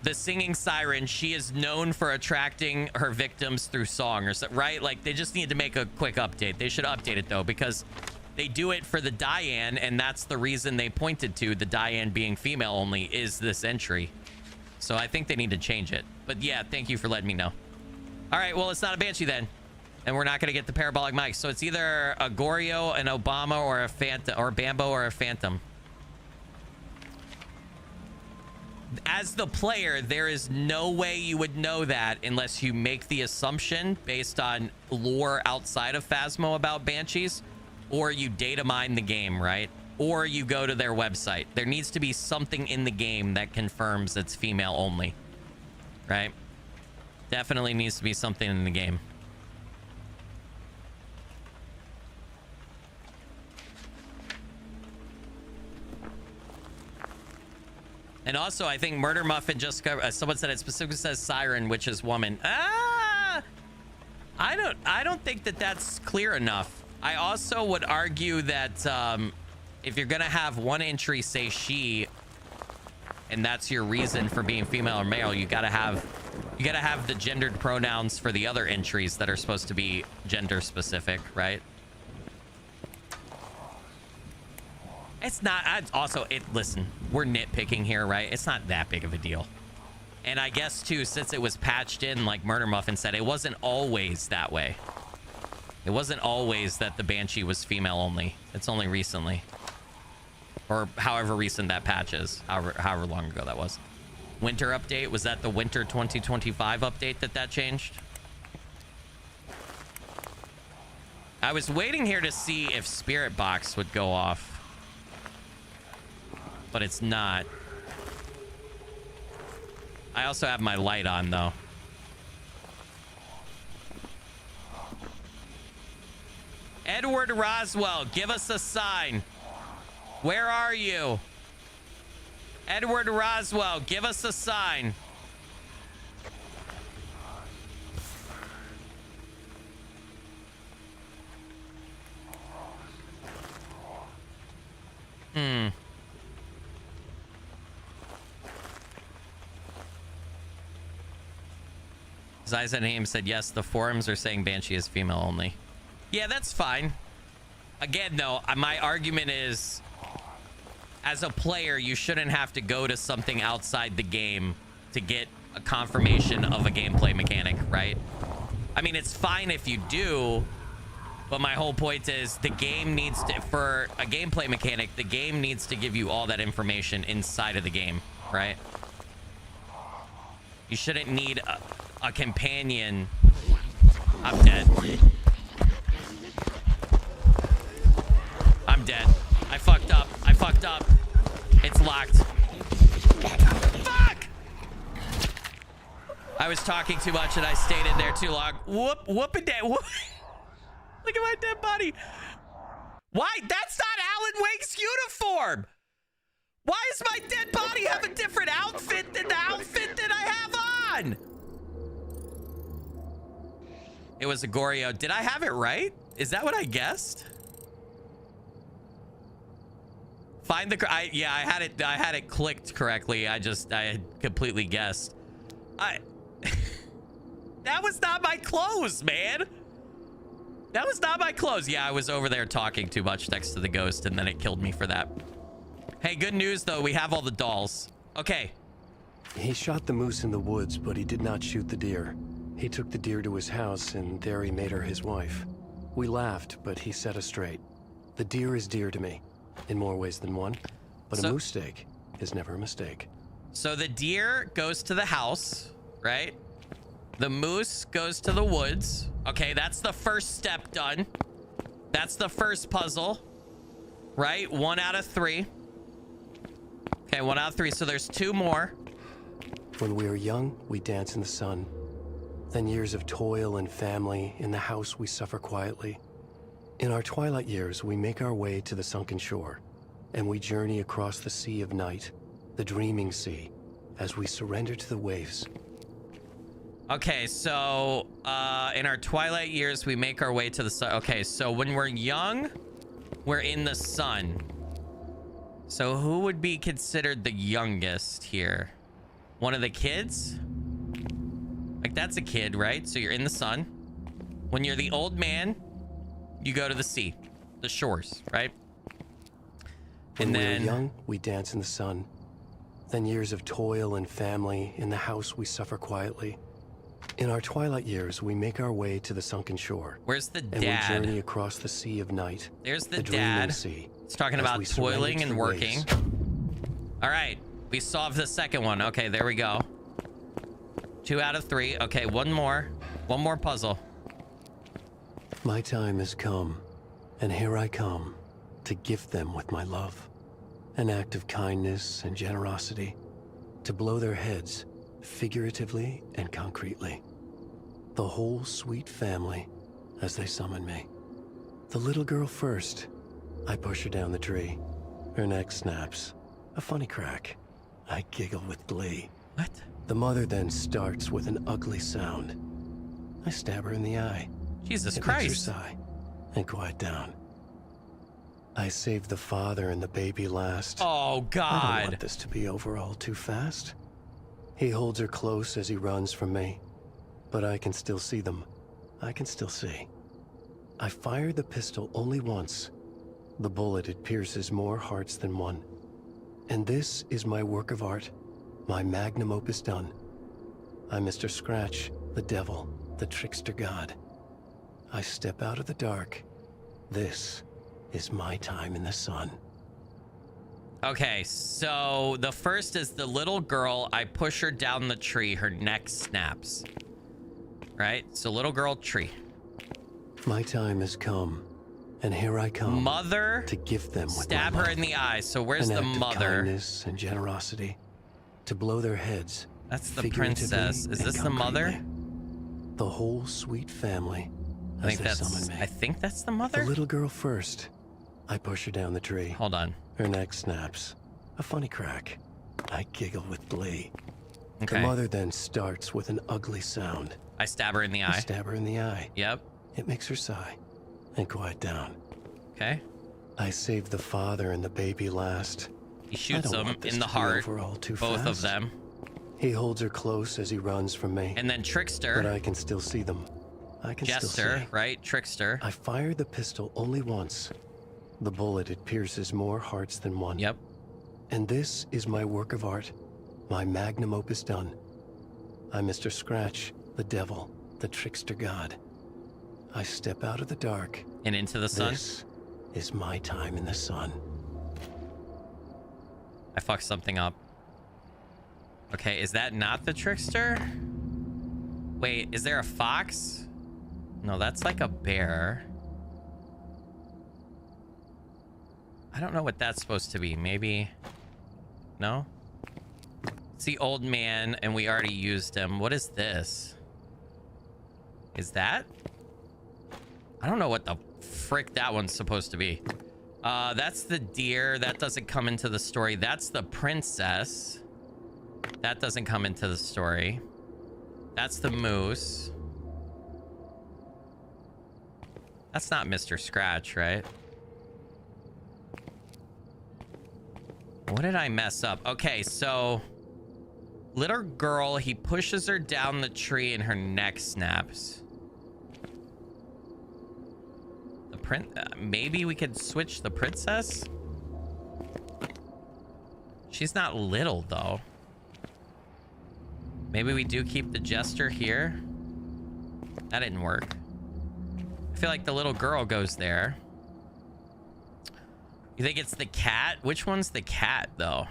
the singing siren, she is known for attracting her victims through song, or so, right? Like, they just need to make a quick update. They should update it, though, because they do it for the Diane, and that's the reason they pointed to the Diane being female only is this entry. So I think they need to change it. But yeah, thank you for letting me know. All right, well, it's not a Banshee then. And we're not going to get the parabolic mic. So it's either a Goryo, an Obama, or a Phantom, or a Bambo, or a Phantom. As the player, there is no way you would know that unless you make the assumption based on lore outside of Phasmo about Banshees, or you data mine the game, right? Or you go to their website. There needs to be something in the game that confirms it's female only, right? Definitely needs to be something in the game. And also, I think Murder Muffin just someone said it specifically says siren, which is woman. I don't think that that's clear enough. I also would argue that if you're gonna have one entry say she, and that's your reason for being female or male, you gotta have the gendered pronouns for the other entries that are supposed to be gender specific, right? It's not. Listen, we're nitpicking here, right? It's not that big of a deal. And I guess too, since it was patched in, like Murder Muffin said, it wasn't always that way. It wasn't always that the Banshee was female only. It's only recently. Or however recent that patch is. However long ago that was. Winter update. Was that the winter 2025 update that changed? I was waiting here to see if Spirit Box would go off. But it's not. I also have my light on though. Edward Roswell, give us a sign. Where are you? Edward Roswell, give us a sign. Ziza Name said yes, the forums are saying Banshee is female only. Yeah, that's fine. Again, though, my argument is, as a player, you shouldn't have to go to something outside the game to get a confirmation of a gameplay mechanic, right? I mean, it's fine if you do, but my whole point is the game needs to, for a gameplay mechanic, the game needs to give you all that information inside of the game, right? You shouldn't need a companion. I'm dead. I'm dead. I fucked up. I fucked up. It's locked. Fuck! I was talking too much and I stayed in there too long. Whoop-a dead. Look at my dead body. Why? That's not Alan Wake's uniform. Why does my dead body have a different outfit than the outfit that I have on? It was a Goryo. Did I have it right? Is that what I guessed? Find the... yeah, I had it clicked correctly. I had completely guessed. That was not my clothes, man. That was not my clothes. Yeah, I was over there talking too much next to the ghost, and then it killed me for that. Hey, good news, though. We have all the dolls. Okay. He shot the moose in the woods, but he did not shoot the deer. He took the deer to his house, and there he made her his wife. We laughed, but he set us straight. The deer is dear to me, in more ways than one. But a moose steak is never a mistake. So the deer goes to the house, right? The moose goes to the woods. Okay, that's the first step done. That's the first puzzle, right? 1 out of 3. Okay, 1 out of 3. So there's 2 more. When we are young, we dance in the sun. Then years of toil and family, in the house we suffer quietly. In our twilight years, we make our way to the sunken shore, and we journey across the sea of night, the dreaming sea, as we surrender to the waves. Okay, so in our twilight years, we make our way to the sun. Okay, so when we're young, we're in the sun. So who would be considered the youngest here? One of the kids? Like, that's a kid, right? So you're in the sun. When you're the old man, you go to the sea, the shores, right? When we're young, we dance in the sun. Then years of toil and family, in the house we suffer quietly. In our twilight years, we make our way to the sunken shore. Where's the dad? And we journey across the sea of night. There's the dad. Sea, it's talking about toiling and working. All right, we solved the second one. Okay, there we go. 2 out of 3. Okay, one more puzzle. My time has come, and here I come to gift them with my love. An act of kindness and generosity, to blow their heads, figuratively and concretely. The whole sweet family, as they summon me. The little girl first. I push her down the tree. Her neck snaps. A funny crack. I giggle with glee. What? The mother then starts with an ugly sound. I stab her in the eye. Jesus it Christ. Makes her sigh. and quiet down. I saved the father and the baby last. Oh, I don't God. want this to be over all too fast. He holds her close as he runs from me, but I can still see them. I can still see. I fired the pistol only once. The bullet, it pierces more hearts than one. And this is my work of art, my magnum opus done. I'm Mr. Scratch, the devil, the trickster god. I step out of the dark. This is my time in the sun. Okay, so the first is the little girl. I push her down the tree. Her neck snaps. Right? So little girl, tree. My time has come, and here I come. Mother, to gift them with stab my her love. in the eye. So where's An the act of mother? kindness and generosity, to blow their heads. That's the figuratively princess. Is and this the mother? concretely. The whole sweet family. I think as they summon me. I think that's the The mother. little girl first. I push her down the tree. Hold on. Her neck snaps. A funny crack. I giggle with glee. Okay. The mother then starts with an ugly sound. I stab her in the I eye. stab her in the eye. Yep. It makes her sigh and quiet down. Okay. I saved the father and the baby last. He shoots I don't him want this in the to be heart. over all too Both of fast. them. He holds her close as he runs from me. And then But trickster. I can still see them. I can still Jester, see. right? Trickster. I fired the pistol only once. The bullet, it pierces more hearts than one. Yep. And this is my work of art, my magnum opus done. I'm Mr. Scratch, the devil, the trickster god. I step out of the dark. And into the sun. This is my time in the sun. I fucked something up. Okay, is that not the trickster? Wait, is there a fox? No, that's like a bear. I don't know what that's supposed to be. Maybe... No? It's the old man, and we already used him. What is this? Is that? I don't know what the frick that one's supposed to be. That's the deer. That doesn't come into the story. That's the princess. That doesn't come into the story. That's the moose. That's not Mr. Scratch, right? What did I mess up? Okay, so... Little girl, he pushes her down the tree and her neck snaps. The maybe we could switch the princess? She's not little, though. Maybe we do keep the jester here? That didn't work. I feel like the little girl goes there. You think it's the cat? Which one's the cat, though?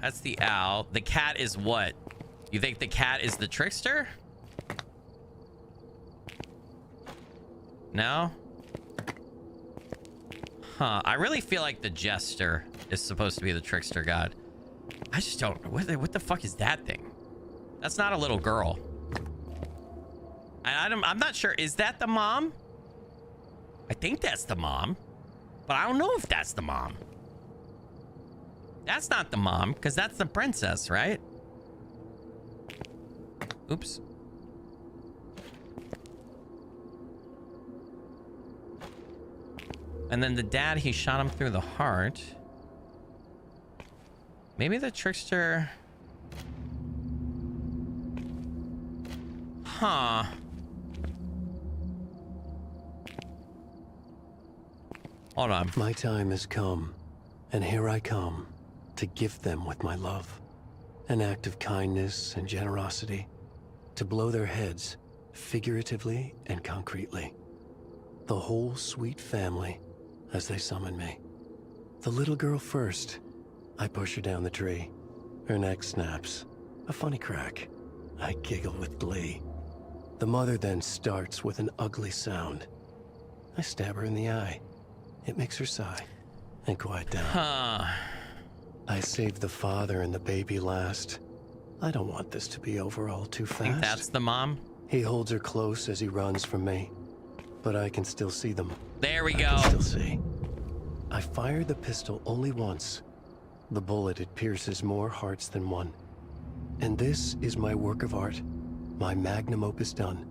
That's the owl. The cat is what? You think the cat is the trickster? No? Huh. I really feel like the jester is supposed to be the trickster god. I just don't... What the fuck is that thing? That's not a little girl. I'm not sure. Is that the mom? I think that's the mom. But I don't know if that's the mom. That's not the mom, because that's the princess, right? Oops. And then the dad, he shot him through the heart. Maybe the trickster... Huh. Hold on. My time has come, and here I come to gift them with my love. An act of kindness and generosity, to blow their heads, figuratively and concretely. The whole sweet family, as they summon me. The little girl first. I push her down the tree. Her neck snaps. A funny crack. I giggle with glee. The mother then starts with an ugly sound. I stab her in the eye. It makes her sigh and quiet down. Huh. I saved the father and the baby last. I don't want this to be over all too fast. I think that's the mom. He holds her close as he runs from me, but I can still see them. There we I go. can still see. I fired the pistol only once. The bullet, it pierces more hearts than one. And this is my work of art, my magnum opus done.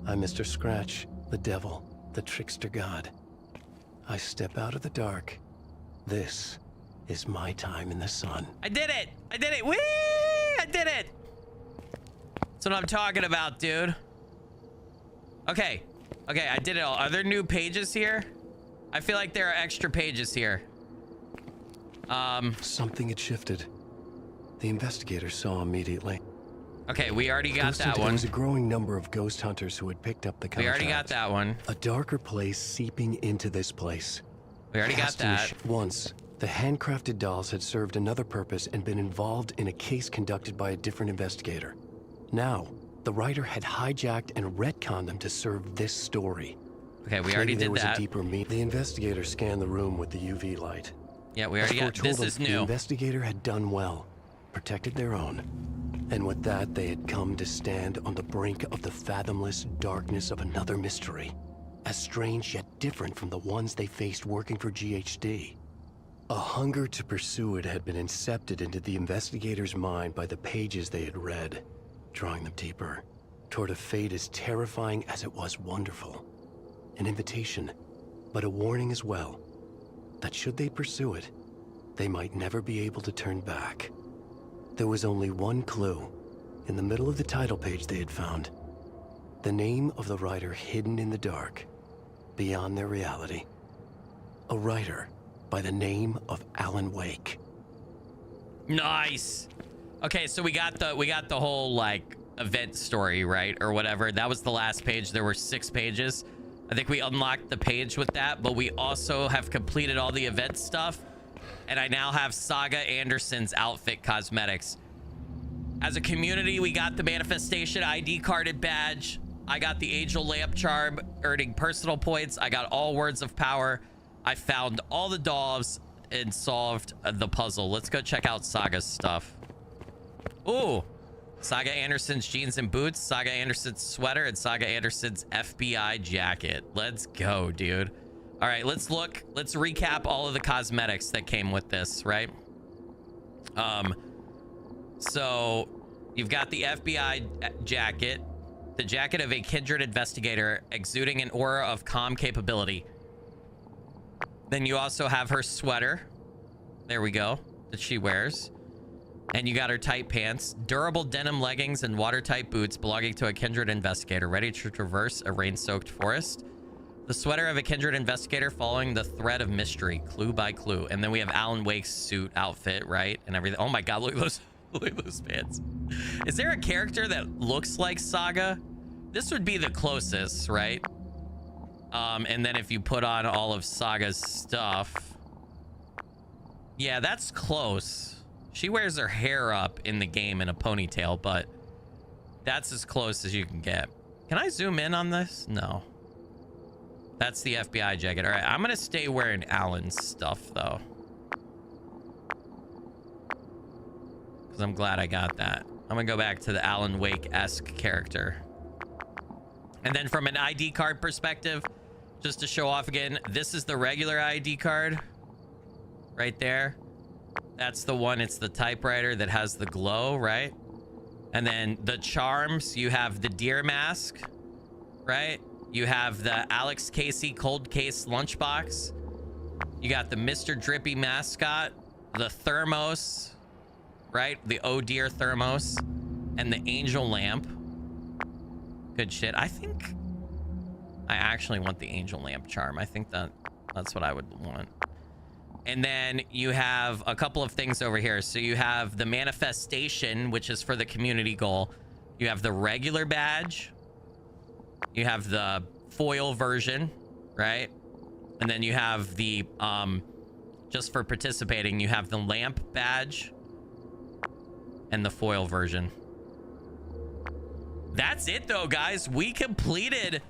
I'm Mr. Scratch, the devil, the trickster god. I step out of the dark. This is my time in the sun. I did it! I did it! Whee! I did it! That's what I'm talking about, dude. Okay. Okay, I did it all. Are there new pages here? I feel like there are extra pages here. Something had shifted. The investigators saw immediately. Okay, we already got that There one. was a growing number of ghost hunters who had picked up the contract. We already got that one. A darker place seeping into this place. We already got Cast in the that. Once, the handcrafted dolls had served another purpose and been involved in a case conducted by a different investigator. Now, the writer had hijacked and retconned them to serve this story. Okay, we already Maybe there did was that. a deeper meaning. The investigator scanned the room with the UV light. Yeah, we already As got. This foretold, is The new. investigator had done well, protected their own. And with that, they had come to stand on the brink of the fathomless darkness of another mystery, as strange yet different from the ones they faced working for GHD. A hunger to pursue it had been incepted into the investigator's mind by the pages they had read, drawing them deeper toward a fate as terrifying as it was wonderful. An invitation, but a warning as well, that should they pursue it, they might never be able to turn back. There was only one clue, in the middle of the title page they had found. The name of the writer hidden in the dark, beyond their reality. A writer by the name of Alan Wake. Nice. Okay, so we got the whole like event story, right? Or whatever. That was the last page. There were 6 pages. I think we unlocked the page with that, but we also have completed all the event stuff. And I now have Saga Anderson's outfit cosmetics. As a community, we got the manifestation ID carded badge. I got the angel lamp charm, earning personal points. I got all words of power. I found all the dolls and solved the puzzle. Let's go check out Saga's stuff. Ooh, Saga Anderson's jeans and boots, Saga Anderson's sweater, and Saga Anderson's FBI jacket. Let's go, dude. All right, let's recap all of the cosmetics that came with this, right? So you've got the FBI jacket, the jacket of a kindred investigator, exuding an aura of calm capability. Then you also have her sweater. There we go, that she wears. And you got her tight pants, durable denim leggings, and watertight boots belonging to a kindred investigator, ready to traverse a rain-soaked forest. The sweater of a kindred investigator following the thread of mystery, clue by clue. And then we have Alan Wake's suit outfit, right? And everything. Oh my God, look at those, look at those pants. Is there a character that looks like Saga? This would be the closest, right? And then if you put on all of Saga's stuff. Yeah, that's close. She wears her hair up in the game in a ponytail, but that's as close as you can get. Can I zoom in on this? No. That's the FBI jacket. All right, I'm gonna stay wearing Alan's stuff though, because I'm glad I got that. I'm gonna go back to the Alan Wake-esque character. And then from an ID card perspective, just to show off again, this is the regular ID card right there. That's the one, it's the typewriter that has the glow, right? And then the charms, you have the deer mask, right? You have the Alex Casey cold case lunchbox. You got the Mr. Drippy mascot, the thermos, right? The oh dear thermos, and the angel lamp. Good shit. I think I actually want the angel lamp charm. I think that's what I would want. And then you have a couple of things over here. So you have the manifestation, which is for the community goal. You have the regular badge. You have the foil version, right? And then you have the, just for participating, you have the lamp badge and the foil version. That's it though, guys. We completed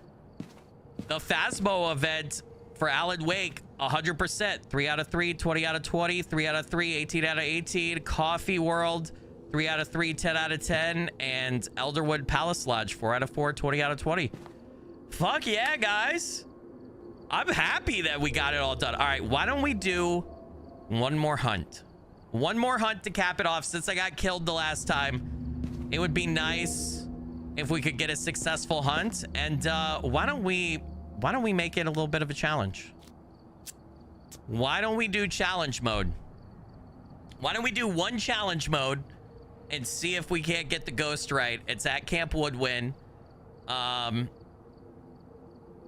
the Phasmo event for Alan Wake 100%. 3 out of 3, 20 out of 20, 3 out of 3, 18 out of 18. Coffee World, 3 out of 3, 10 out of 10. And Elderwood Palace Lodge, 4 out of 4, 20 out of 20. Fuck yeah, guys. I'm happy that we got it all done. All right, why don't we do one more hunt? One more hunt to cap it off since I got killed the last time. It would be nice if we could get a successful hunt. And why don't we make it a little bit of a challenge? Why don't we do challenge mode? Why don't we do one challenge mode and see if we can't get the ghost right? It's at Camp Woodwind.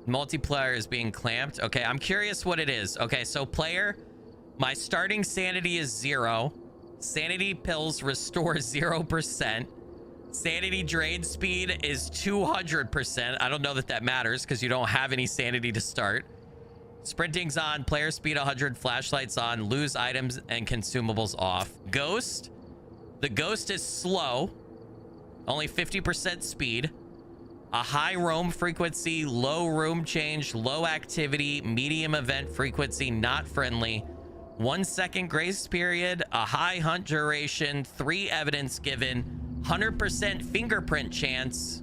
Multiplayer is being clamped. Okay, I'm curious what it is. Okay, so player, my starting sanity is 0. Sanity pills restore 0%. Sanity drain speed is 200%. I don't know that that matters because you don't have any sanity to start. Sprinting's on, player speed 100, flashlights on, lose items and consumables off. Ghost, the ghost is slow, only 50% speed. A high roam frequency, low room change, low activity, medium event frequency, not friendly. 1 second grace period, a high hunt duration, 3 evidence given, 100% fingerprint chance.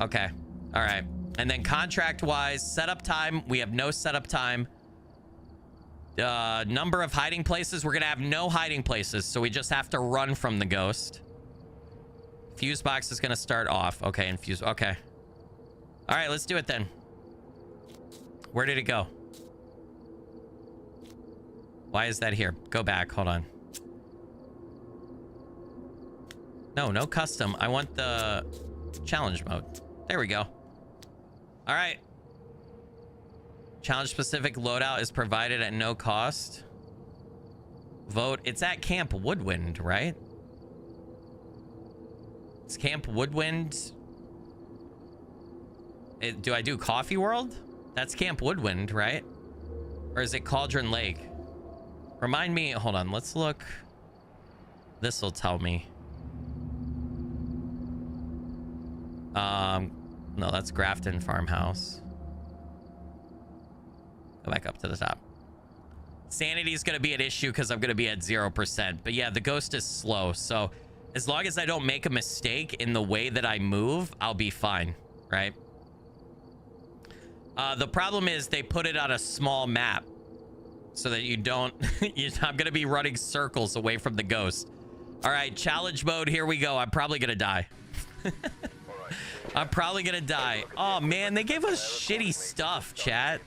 Okay, all right. And then contract wise, setup time, we have no setup time. Number of hiding places, we're gonna have no hiding places, so we just have to run from the ghost. Fuse box is gonna start off. Okay, and fuse, okay. All right, let's do it then. Where did it go? Why is that here? Go back, hold on. No custom. I want the challenge mode. There we go. All right. Challenge specific loadout is provided at no cost. Vote. It's at Camp Woodwind, right? It's Camp Woodwind. Do I do Coffee World? That's Camp Woodwind, right? Or is it Cauldron Lake? Remind me. Hold on. Let's look. This will tell me. No, that's Grafton Farmhouse. Go back up to the top. Sanity is going to be an issue because I'm going to be at 0%. But yeah, the ghost is slow. So as long as I don't make a mistake in the way that I move, I'll be fine, right? The problem is they put it on a small map so that you don't... I'm going to be running circles away from the ghost. All right, challenge mode. Here we go. I'm probably going to die. I'm probably gonna die. Oh man, they gave us shitty stuff, chat.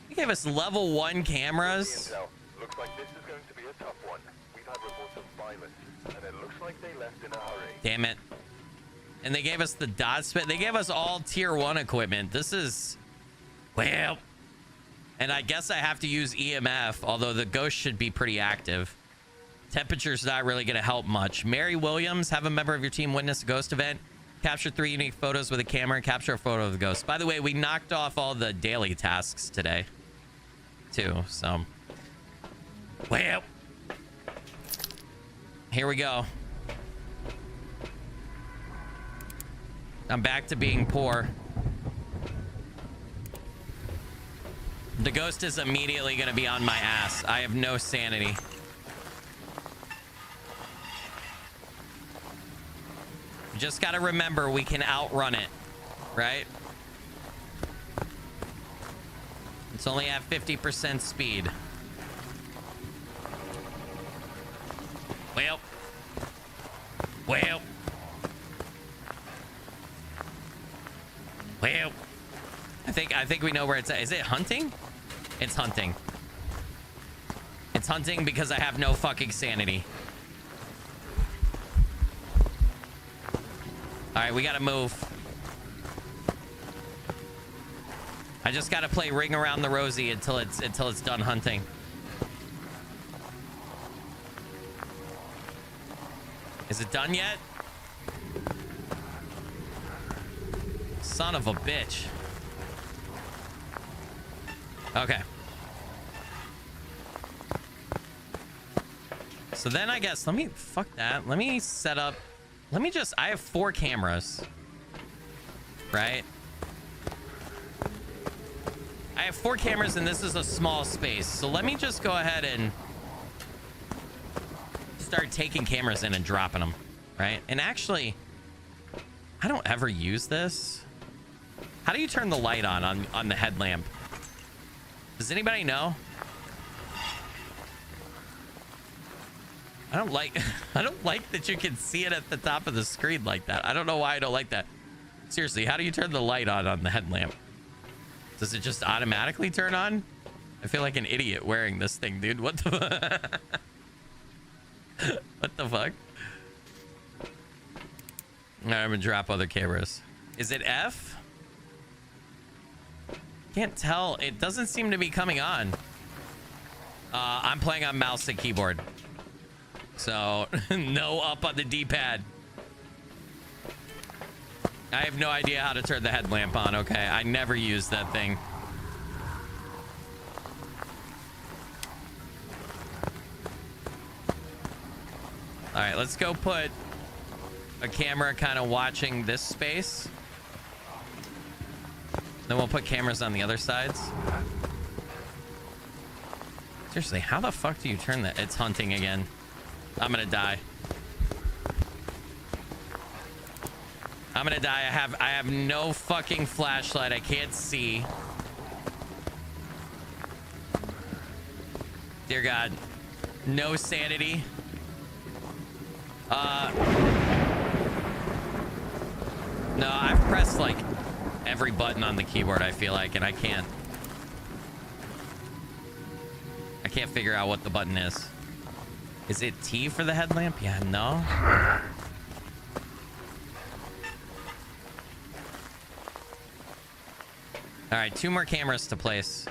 They gave us level 1 cameras. Looks like this is going to be a tough one. We've had reports of violence, and it looks like they left in a hurry. Damn it. And they gave us the dot spit. They gave us all tier 1 equipment. This is... Well... And I guess I have to use EMF, although the ghost should be pretty active. Temperature's not really going to help much. Mary Williams, have a member of your team witness a ghost event. Capture 3 unique photos with a camera and capture a photo of the ghost. By the way, we knocked off all the daily tasks today, too. So, well, here we go. I'm back to being poor. The ghost is immediately going to be on my ass. I have no sanity. Just got to remember we can outrun it, right? It's only at 50% speed. Well. I think we know where it's at. Is it hunting? It's hunting. It's hunting because I have no fucking sanity. All right, we gotta move. I just gotta play Ring Around the Rosie until it's done hunting. Is it done yet? Son of a bitch. Okay. So then I guess fuck that. Let me set up. I have 4 cameras, right? I have 4 cameras and this is a small space. So let me just go ahead and start taking cameras in and dropping them, right? And actually, I don't ever use this. How do you turn the light on the headlamp? Does anybody know? I don't like I don't like that you can see it at the top of the screen like that. I don't know why I don't like that. Seriously, how do you turn the light on the headlamp? Does it just automatically turn on? I feel like an idiot wearing this thing, dude. What the what the fuck? All right, I'm gonna drop other cameras. Is it F? Can't tell. It doesn't seem to be coming on. I'm playing on mouse and keyboard. So, no up on the D-pad. I have no idea how to turn the headlamp on, okay? I never use that thing. All right, let's go put a camera kind of watching this space. Then we'll put cameras on the other sides. Seriously, how the fuck do you turn that? It's hunting again. I'm gonna die. I'm gonna die. I have no fucking flashlight. I can't see. Dear God. No sanity. No, I've pressed like every button on the keyboard, I feel like, and I can't figure out what the button is. Is it T for the headlamp? Yeah, no. All right, 2 more cameras to place.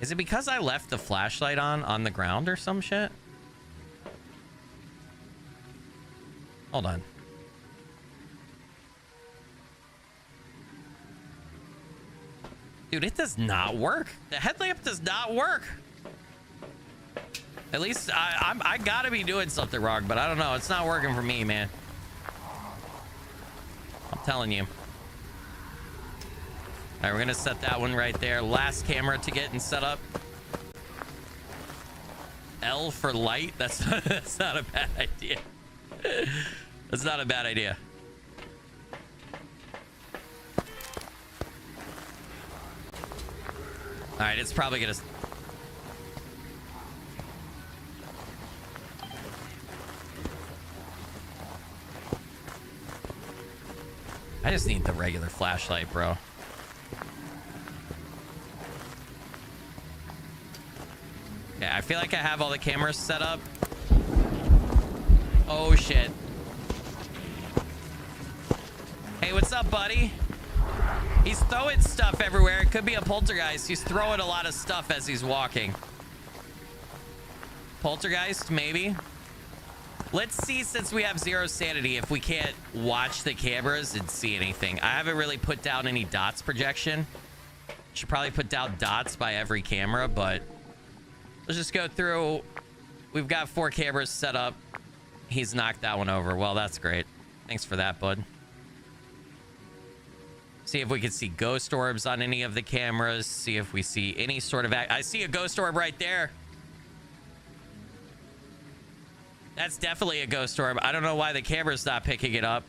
Is it because I left the flashlight on the ground or some shit? Hold on. Dude, it does not work. The headlamp does not work. At least I gotta be doing something wrong, but I don't know. It's not working for me, man. I'm telling you. All right, we're gonna set that one right there. Last camera to get and set up. L for light. That's not a bad idea. That's not a bad idea. All right, it's probably gonna. I just need the regular flashlight, bro. Yeah, I feel like I have all the cameras set up. Oh shit. Hey, what's up, buddy? He's throwing stuff everywhere. It could be a poltergeist. He's throwing a lot of stuff as he's walking. Poltergeist, maybe. Let's see, since we have 0 sanity, if we can't watch the cameras and see anything. I haven't really put down any dots projection. Should probably put down dots by every camera, but let's just go through. We've got 4 cameras set up. He's knocked that one over. Well, that's great. Thanks for that, bud. See if we can see ghost orbs on any of the cameras. See if we see any sort of... I see a ghost orb right there. That's definitely a ghost orb. I don't know why the camera's not picking it up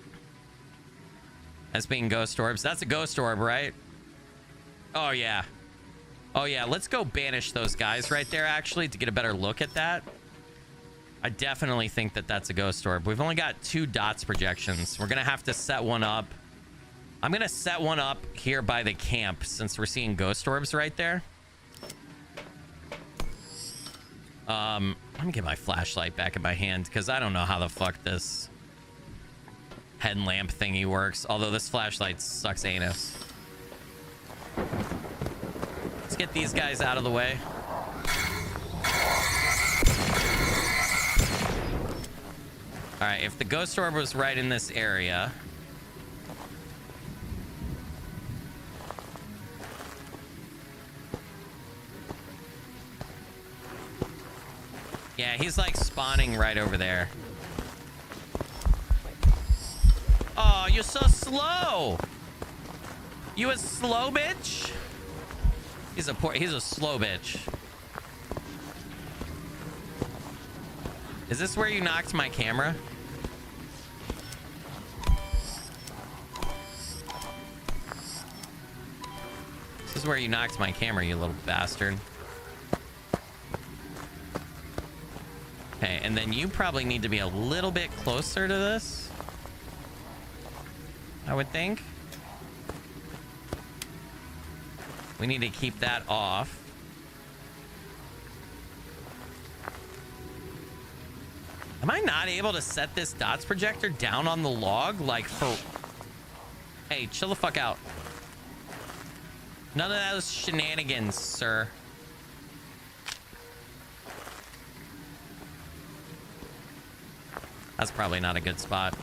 as being ghost orbs. That's a ghost orb, right? Oh, yeah. Oh, yeah. Let's go banish those guys right there, actually, to get a better look at that. I definitely think that that's a ghost orb. We've only got 2 dots projections. We're going to have to set one up. I'm going to set one up here by the camp since we're seeing ghost orbs right there. Let me get my flashlight back in my hand because I don't know how the fuck this headlamp thingy works. Although this flashlight sucks anus. Let's get these guys out of the way. All right, if the ghost orb was right in this area... Yeah, he's like spawning right over there. Oh, you're so slow. You a slow bitch? He's a slow bitch. Is this where you knocked my camera? This is where you knocked my camera, you little bastard. Okay, and then you probably need to be a little bit closer to this, I would think. We need to keep that off. Am I not able to set this dots projector down on the log? Like for... Hey, chill the fuck out. None of those shenanigans, sir. That's probably not a good spot.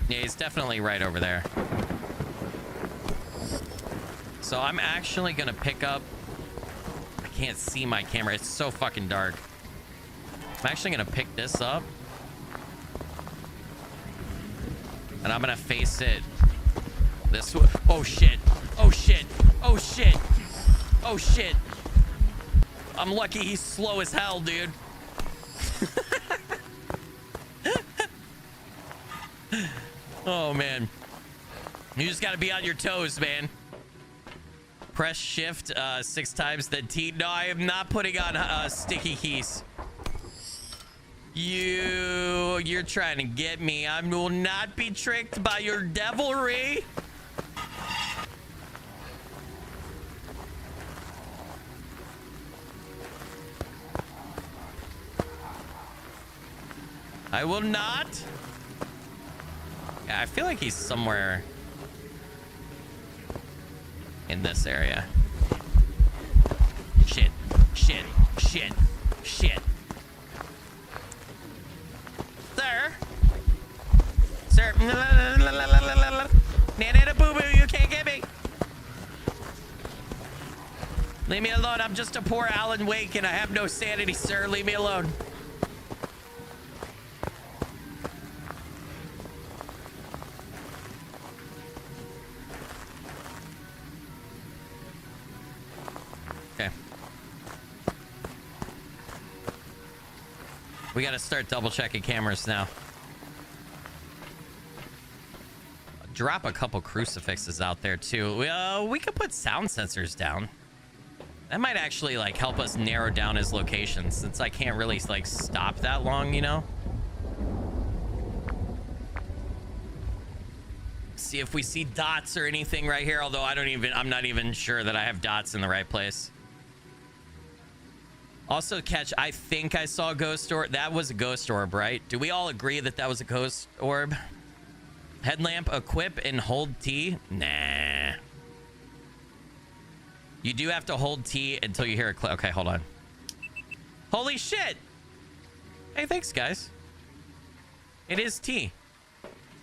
Yeah, he's definitely right over there. So I'm actually gonna pick up... I can't see my camera. It's so fucking dark. I'm actually gonna pick this up. And I'm gonna face it this way. Oh shit. Oh shit. Oh shit. Oh shit. I'm lucky he's slow as hell, dude. Oh man. You just gotta be on your toes, man. Press shift 6 times, then T. No, I am not putting on sticky keys. You're trying to get me. I will not be tricked by your devilry. I will not. Yeah, I feel like he's somewhere in this area. Shit, shit, shit, shit. Sir. Sir. Nana boo boo, you can't get me. Leave me alone. I'm just a poor Alan Wake and I have no sanity, sir. Leave me alone. Okay. We gotta start double checking cameras now. Drop a couple crucifixes out there too. We could put sound sensors down. That might actually like help us narrow down his location since I can't really like stop that long, you know? See if we see dots or anything right here, although I'm not even sure that I have dots in the right place. Also catch, I think I saw a ghost orb. That was a ghost orb, right? Do we all agree that that was a ghost orb? Headlamp, equip, and hold T? Nah. You do have to hold T until you hear a click. Okay, hold on. Holy shit! Hey, thanks, guys. It is T.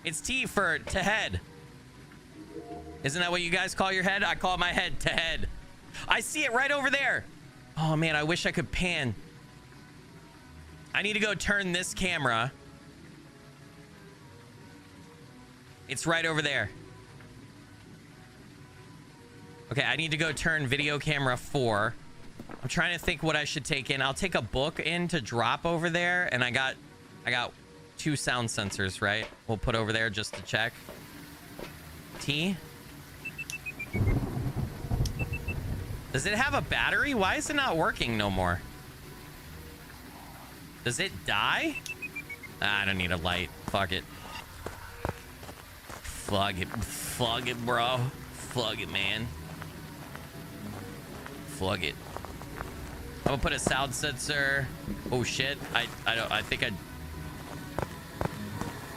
It's T for to head. Isn't that what you guys call your head? I call my head to head. I see it right over there. Oh, man, I wish I could pan. I need to go turn this camera. It's right over there. Okay, I need to go turn video camera 4. I'm trying to think what I should take in. I'll take a book in to drop over there, and I got 2 sound sensors, right? We'll put over there just to check. T. Does it have a battery? Why is it not working no more? Does it die? I don't need a light. Fuck it. Fuck it. Fuck it, bro. Fuck it, man. Fuck it. I'm gonna put a sound sensor. Oh shit. I think I...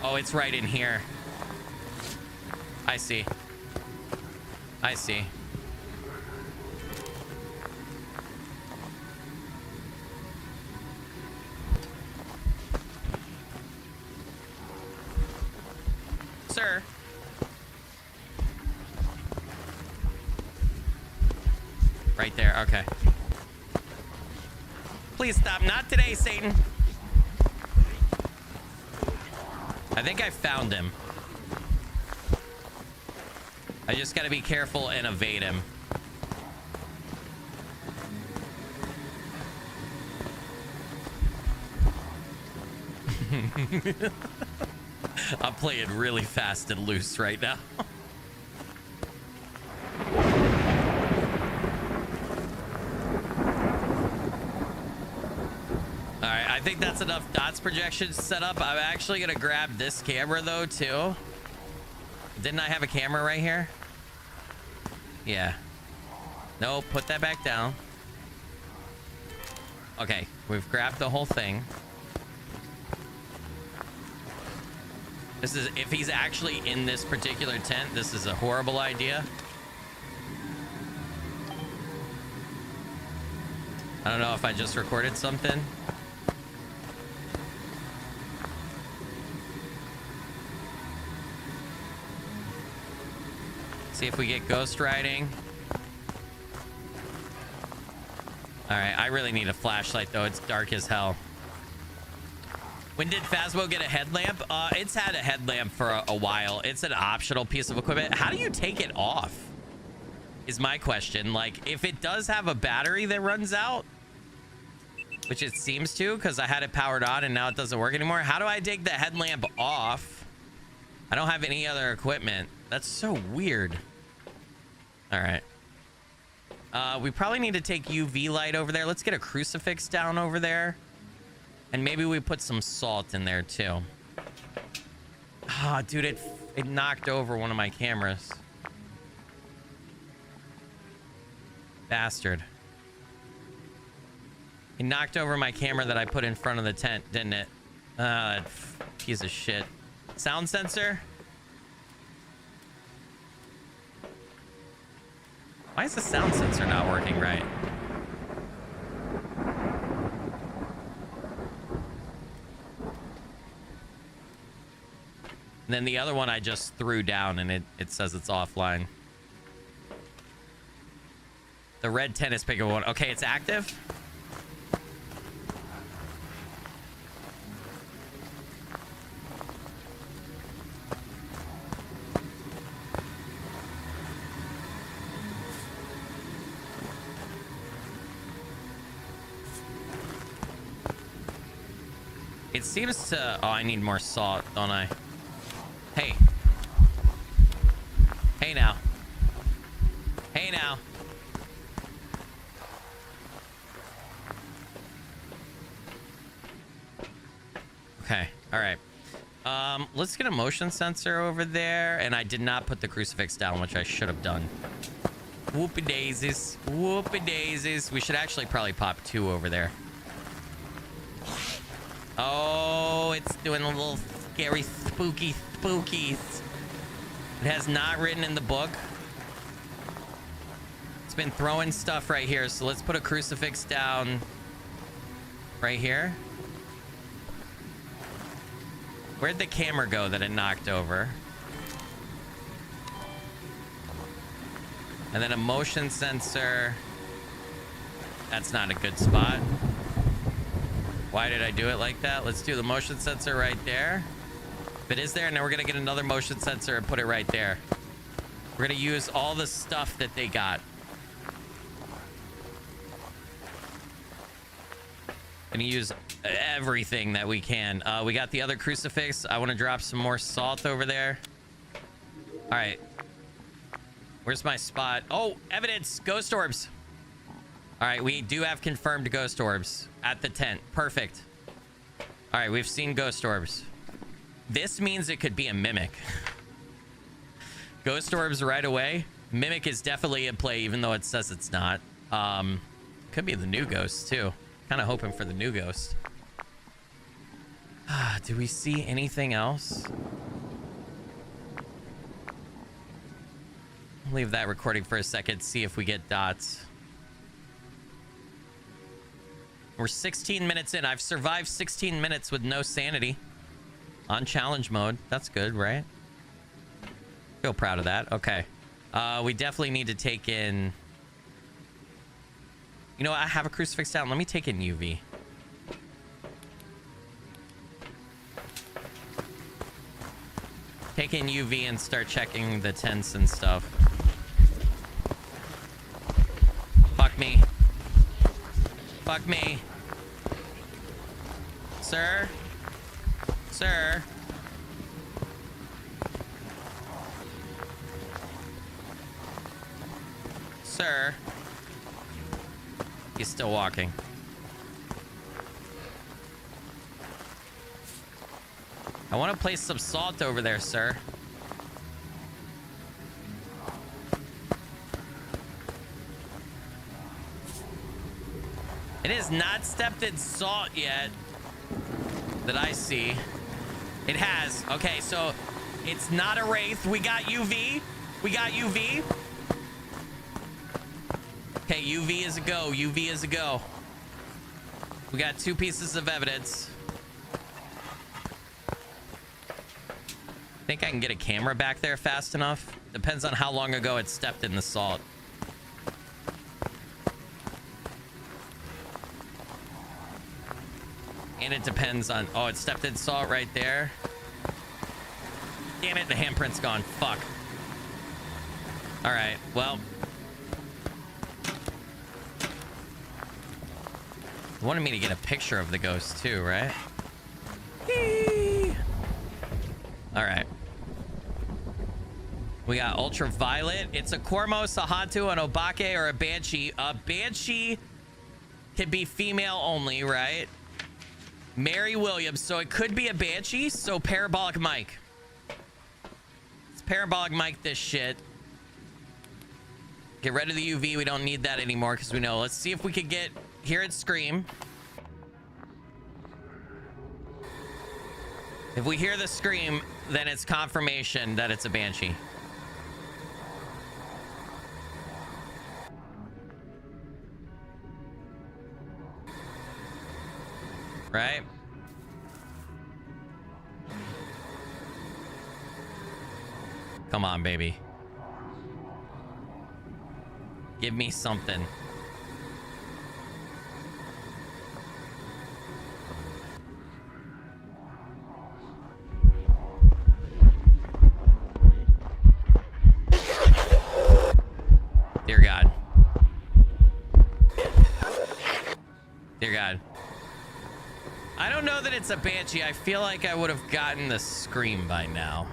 Oh, it's right in here. I see. I see. Sir. Right there. Okay. Please stop. Not today, Satan. I think I found him. I just gotta be careful and evade him. I'm playing really fast and loose right now. Alright, I think that's enough dots projection set up. I'm actually gonna grab this camera though too. Didn't I have a camera right here? Yeah. No, put that back down. Okay, we've grabbed the whole thing. This is, if he's actually in this particular tent, this is a horrible idea. I don't know if I just recorded something. See if we get ghost riding. All right, I really need a flashlight though. It's dark as hell. When did Phasmo get a headlamp? It's had a headlamp for a while. It's an optional piece of equipment. How do you take it off? Is my question. Like, if it does have a battery that runs out, which it seems to, because I had it powered on and now it doesn't work anymore. How do I take the headlamp off? I don't have any other equipment. That's so weird. All right. We probably need to take UV light over there. Let's get a crucifix down over there. And maybe we put some salt in there too. Ah, dude, it knocked over one of my cameras. Bastard. It knocked over my camera that I put in front of the tent, didn't it? Piece of shit. Sound sensor? Why is the sound sensor not working right? And then the other one I just threw down and it says it's offline. The red tennis picker one. Okay, it's active. It seems to... Oh, I need more salt, don't I? Hey. Hey now. Hey now. Okay, all right. Let's get a motion sensor over there. And I did not put the crucifix down, which I should have done. Whoopie daisies. Whoopie daisies. We should actually probably pop 2 over there. Oh, it's doing a little scary, spooky spookies. It has not written in the book. It's been throwing stuff right here. So let's put a crucifix down right here. Where'd the camera go that it knocked over? And then a motion sensor. That's not a good spot. Why did I do it like that? Let's do the motion sensor right there. If it is there, now we're gonna get another motion sensor and put it right there. We're gonna use all the stuff that they got. Gonna use everything that we can. We got the other crucifix. I want to drop some more salt over there. All right. Where's my spot? Oh, evidence. Ghost orbs. All right, we do have confirmed ghost orbs at the tent. Perfect. All right, we've seen ghost orbs. This means it could be a mimic. Ghost orbs right away. Mimic is definitely in play, even though it says it's not. Could be the new ghost too. Kind of hoping for the new ghost. Do we see anything else? Leave that recording for a second. See if we get dots. We're 16 minutes in. I've survived 16 minutes with no sanity on challenge mode. That's good, right? Feel proud of that. Okay. We definitely need to take in... You know, I have a crucifix down. Let me take in UV. Take in UV and start checking the tents and stuff. Fuck me. Fuck me. Sir? Sir? Sir? He's still walking. I want to place some salt over there, sir. It has not stepped in salt yet that I see. It has. Okay, so it's not a wraith. We got UV. We got UV. Okay, UV is a go. UV is a go. We got 2 pieces of evidence. Think I can get a camera back there fast enough? Depends on how long ago it stepped in the salt. And it depends on... Oh, it stepped in salt right there. Damn it, the handprint's gone. Fuck. All right, well... You wanted me to get a picture of the ghost too, right? Yee! All right. We got ultraviolet. It's a Cormos, a Hantu, an Obake, or a Banshee. A Banshee can be female only, right? Mary Williams. So it could be a Banshee. So parabolic mic. It's parabolic mic this shit. Get rid of the UV. We don't need that anymore because we know. Let's see if we could get... Hear it scream. If we hear the scream, then it's confirmation that it's a Banshee. Right? Come on, baby. Give me something. Dear God. Dear God. I don't know that it's a Banshee. I feel like I would have gotten the scream by now.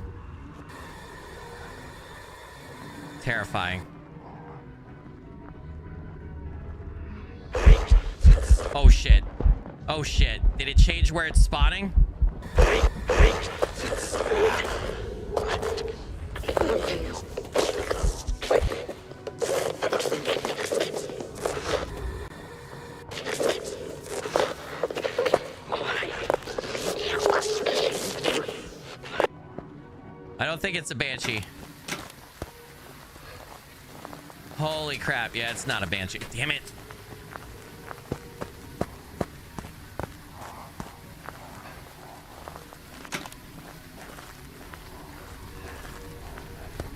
Terrifying. Oh shit. Oh shit. Did it change where it's spawning? I don't think it's a Banshee. Holy crap. Yeah, it's not a Banshee. Damn it.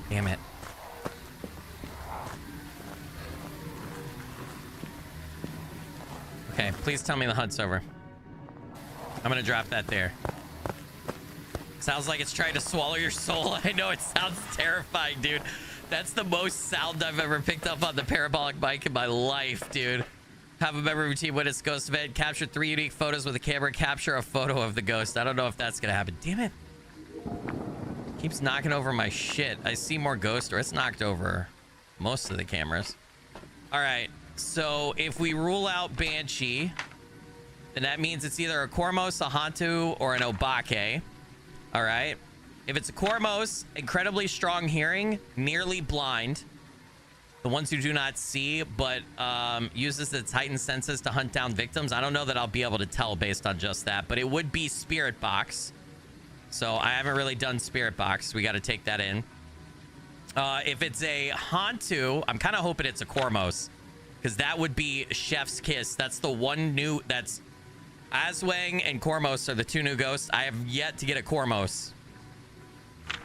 Damn it. Okay, please tell me the hunt's over. I'm gonna drop that there. Sounds like it's trying to swallow your soul. I know, it sounds terrifying, dude. That's the most sound I've ever picked up on the parabolic mic in my life, dude. Have a member routine when it's ghost event. Capture 3 unique photos with a camera. Capture a photo of the ghost. I don't know if that's gonna happen. Damn it. Keeps knocking over my shit. I see more ghost, or it's knocked over most of the cameras. All right, so if we rule out Banshee, then that means it's either a Cormos, a Hantu, or an Obake. All right. If it's a Cormos, incredibly strong hearing, nearly blind. The ones who do not see, but uses its heightened senses to hunt down victims. I don't know that I'll be able to tell based on just that, but it would be Spirit Box. So I haven't really done Spirit Box. We got to take that in. If it's a Hantu, I'm kind of hoping it's a Cormos, because that would be Chef's Kiss. That's the one new... That's Aswang and Cormos are the 2 new ghosts. I have yet to get a Cormos.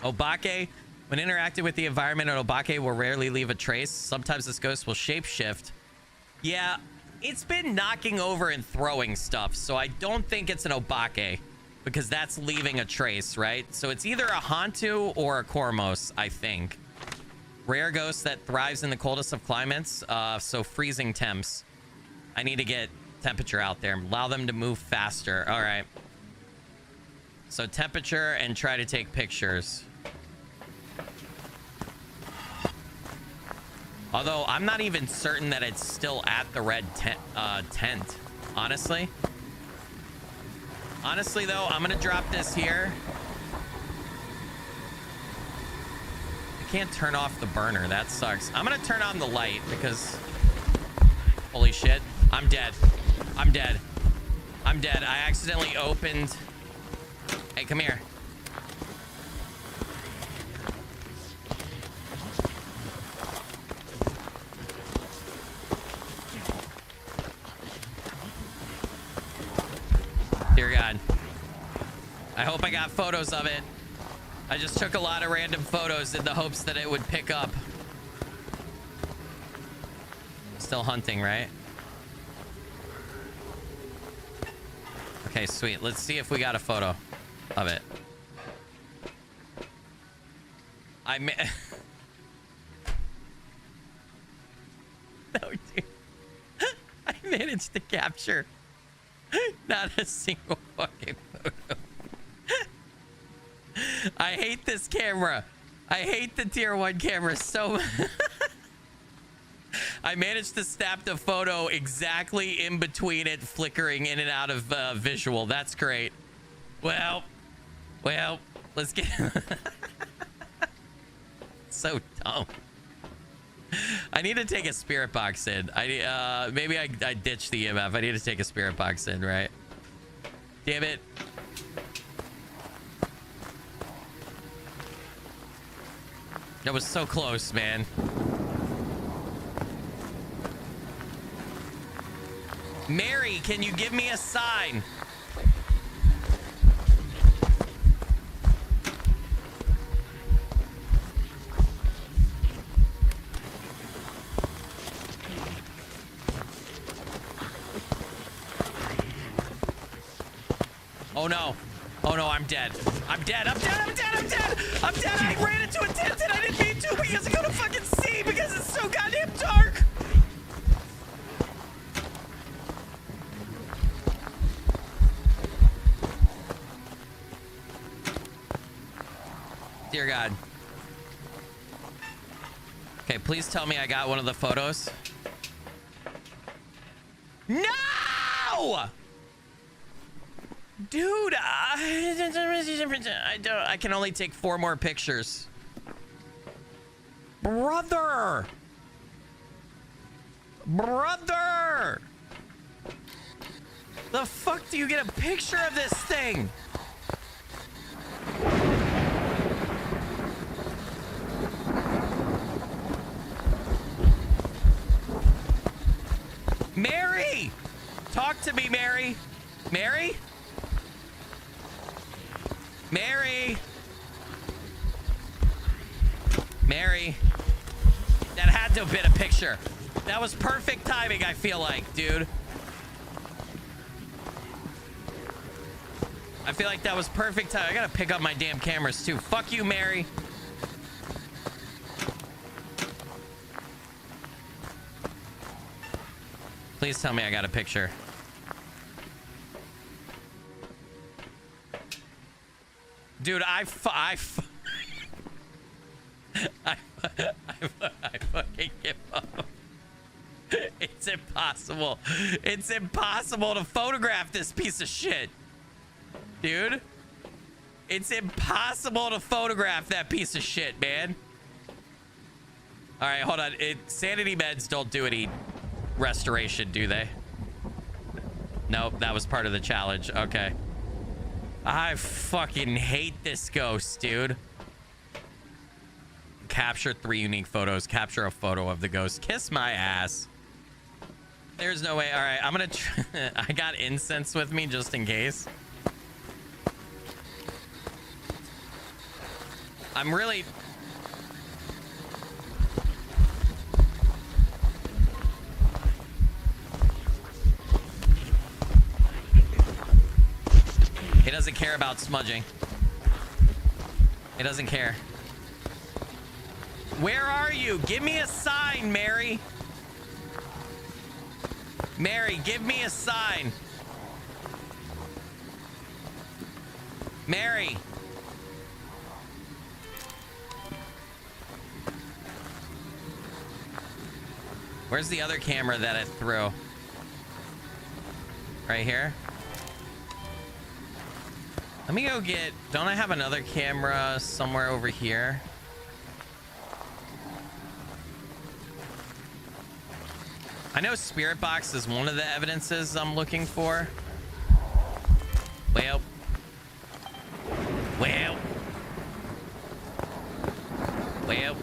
Obake, when interacting with the environment, an Obake will rarely leave a trace. Sometimes this ghost will shapeshift. Yeah, it's been knocking over and throwing stuff, so I don't think it's an Obake, because that's leaving a trace, right? So it's either a Hantu or a Cormos, I think. Rare ghost that thrives in the coldest of climates, so freezing temps. I need to get temperature out there. Allow them to move faster. All right. So temperature and try to take pictures. Although I'm not even certain that it's still at the red tent, honestly. Honestly, though, I'm going to drop this here. can't turn off the burner. That sucks. I'm gonna turn on the light because... Holy shit. I'm dead. I'm dead. I'm dead. I accidentally opened... Hey, come here. Dear God. I hope I got photos of it. I just took a lot of random photos in the hopes that it would pick up. Still hunting, right? Okay, sweet. Let's see if we got a photo of it. No, dude. I managed to capture not a single fucking photo. I hate this camera. I hate the tier 1 camera so much. I managed to snap the photo exactly in between it flickering in and out of visual. That's great. Well, let's get... So dumb. I need to take a spirit box in. Maybe I ditched the EMF. I need to take a spirit box in, right? Damn it. That was so close, man. Mary, can you give me a sign? Oh no. Oh no, I'm dead. I'm dead. I'm dead. I'm dead. I'm dead. I'm dead. I ran into a tent and I didn't mean to because I couldn't fucking see because it's so goddamn dark. Dear God. Okay, please tell me I got one of the photos. No! Dude, I can only take 4 more pictures. Brother! Brother! The fuck do you get a picture of this thing? Mary! Talk to me, Mary. Mary? Mary! Mary! That had to have been a picture. That was perfect timing, I feel like, dude. I feel like that was perfect time. I gotta pick up my damn cameras, too. Fuck you, Mary. Please tell me I got a picture. Dude, I fucking give up. It's impossible. It's impossible to photograph this piece of shit. Dude. It's impossible to photograph that piece of shit, man. All right, hold on. Sanity meds don't do any restoration, do they? Nope, that was part of the challenge. Okay. I fucking hate this ghost, dude. Capture 3 unique photos. Capture a photo of the ghost. Kiss my ass. There's no way. All right, I'm gonna I got incense with me just in case. I'm really... He doesn't care about smudging. He doesn't care. Where are you? Give me a sign, Mary. Mary, give me a sign. Mary. Where's the other camera that it threw? Right here? Let me go get... Don't I have another camera somewhere over here? I know spirit box is one of the evidences I'm looking for. Well. Well. Well.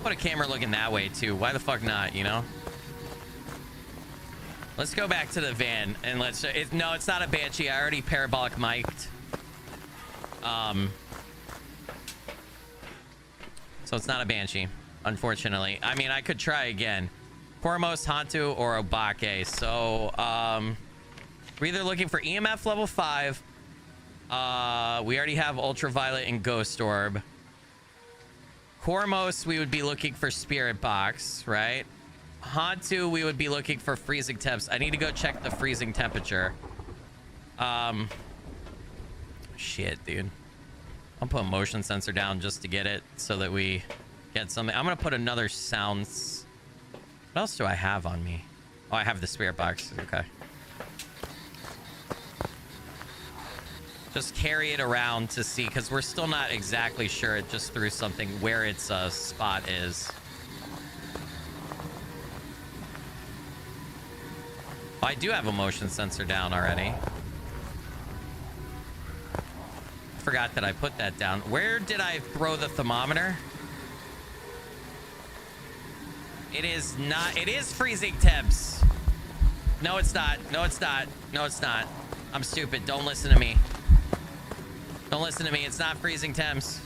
Put a camera looking that way too. Why the fuck not, you know? Let's go back to the van and let's... no, it's not a Banshee. I already parabolic mic'd. So it's not a Banshee, unfortunately. I mean, I could try again. Cormos, Hantu, or Obake. So, we're either looking for EMF level 5. We already have Ultraviolet and Ghost Orb. Cormos, we would be looking for Spirit Box, right? Hantu, we would be looking for freezing temps. I need to go check the freezing temperature. Shit, dude. I'll put a motion sensor down just to get it so that we get something. I'm gonna put another sounds. What else do I have on me? Oh, I have the spirit box. Okay. Just carry it around to see, because we're still not exactly sure. It just threw something where its spot is. Oh, I do have a motion sensor down already. Forgot that I put that down. Where did I throw the thermometer? It is not. It is freezing temps. No, it's not. No, it's not. No, it's not. I'm stupid. Don't listen to me. Don't listen to me. It's not freezing temps.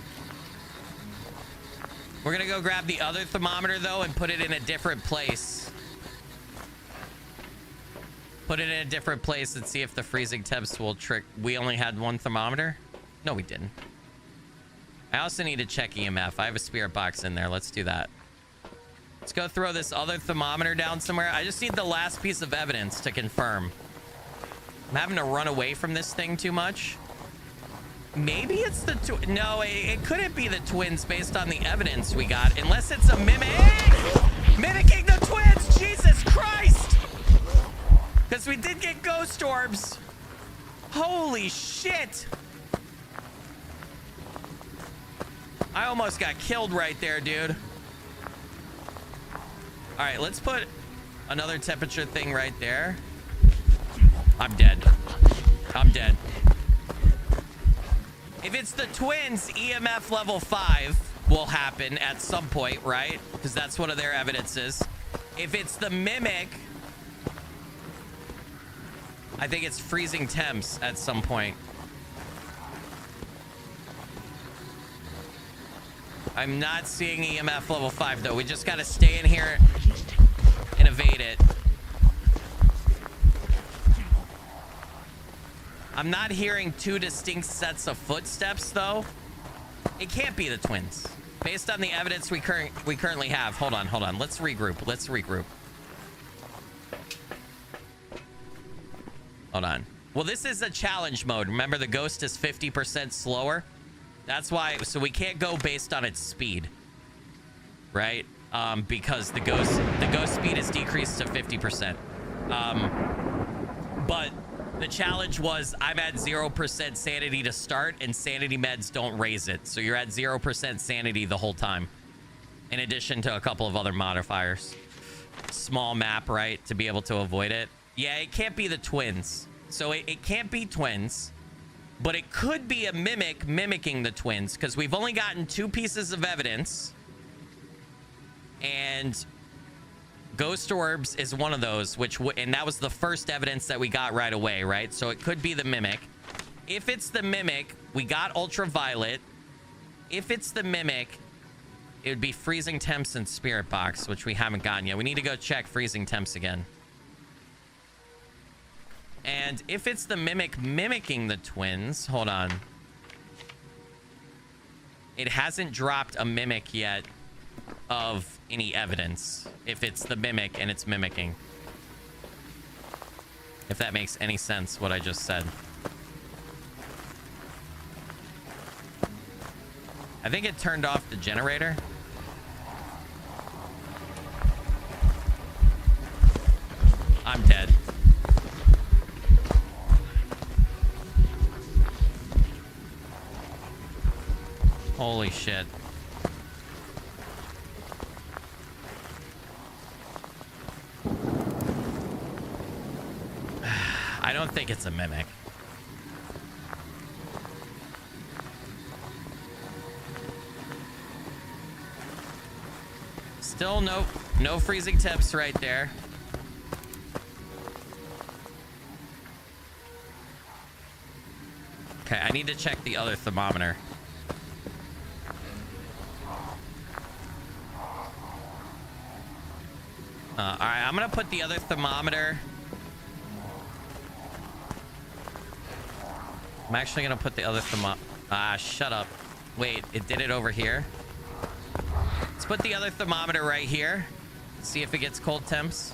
We're gonna go grab the other thermometer though and put it in a different place. Put it in a different place and see if the freezing temps will trick. We only had one thermometer. No, we didn't. I also need to check EMF. I have a spirit box in there. Let's do that. Let's go throw this other thermometer down somewhere. I just need the last piece of evidence to confirm. I'm having to run away from this thing too much. Maybe it's the... No, it couldn't be the twins based on the evidence we got. Unless it's a mimic. Mimicking the twins! Jesus Christ! Because we did get ghost orbs. Holy shit! I almost got killed right there, dude. All right, let's put another temperature thing right there. I'm dead. I'm dead. If it's the twins, EMF level 5 will happen at some point, right? Because that's one of their evidences. If it's the mimic, I think it's freezing temps at some point. I'm not seeing EMF level 5 though. We just gotta stay in here and evade it. I'm not hearing two distinct sets of footsteps though. It can't be the twins. Based on the evidence we currently have. Hold on. Let's regroup. Hold on. Well, this is a challenge mode. Remember, the ghost is 50% slower. That's why, so we can't go based on its speed, right? Because the ghost speed is decreased to 50%. But the challenge was I'm at 0% sanity to start, and sanity meds don't raise it. So you're at 0% sanity the whole time, in addition to a couple of other modifiers. Small map, right, to be able to avoid it. Yeah, it can't be the twins. So it can't be twins. But it could be a mimic mimicking the twins, because we've only gotten 2 pieces of evidence. And ghost orbs is one of those, and that was the first evidence that we got right away, right? So it could be the mimic. If it's the mimic, we got ultraviolet. If it's the mimic, it would be freezing temps and spirit box, which we haven't gotten yet. We need to go check freezing temps again. And if it's the mimic mimicking the twins, hold on. It hasn't dropped a mimic yet of any evidence. If it's the mimic and it's mimicking. If that makes any sense, what I just said. I think it turned off the generator. I'm dead. Holy shit. think it's a mimic. Still no freezing temps right there. Okay, I need to check the other thermometer. All right, I'm gonna put the other thermometer. I'm actually gonna put the other thermometer. Ah, shut up. Wait, it did it over here. Let's put the other thermometer right here. See if it gets cold temps.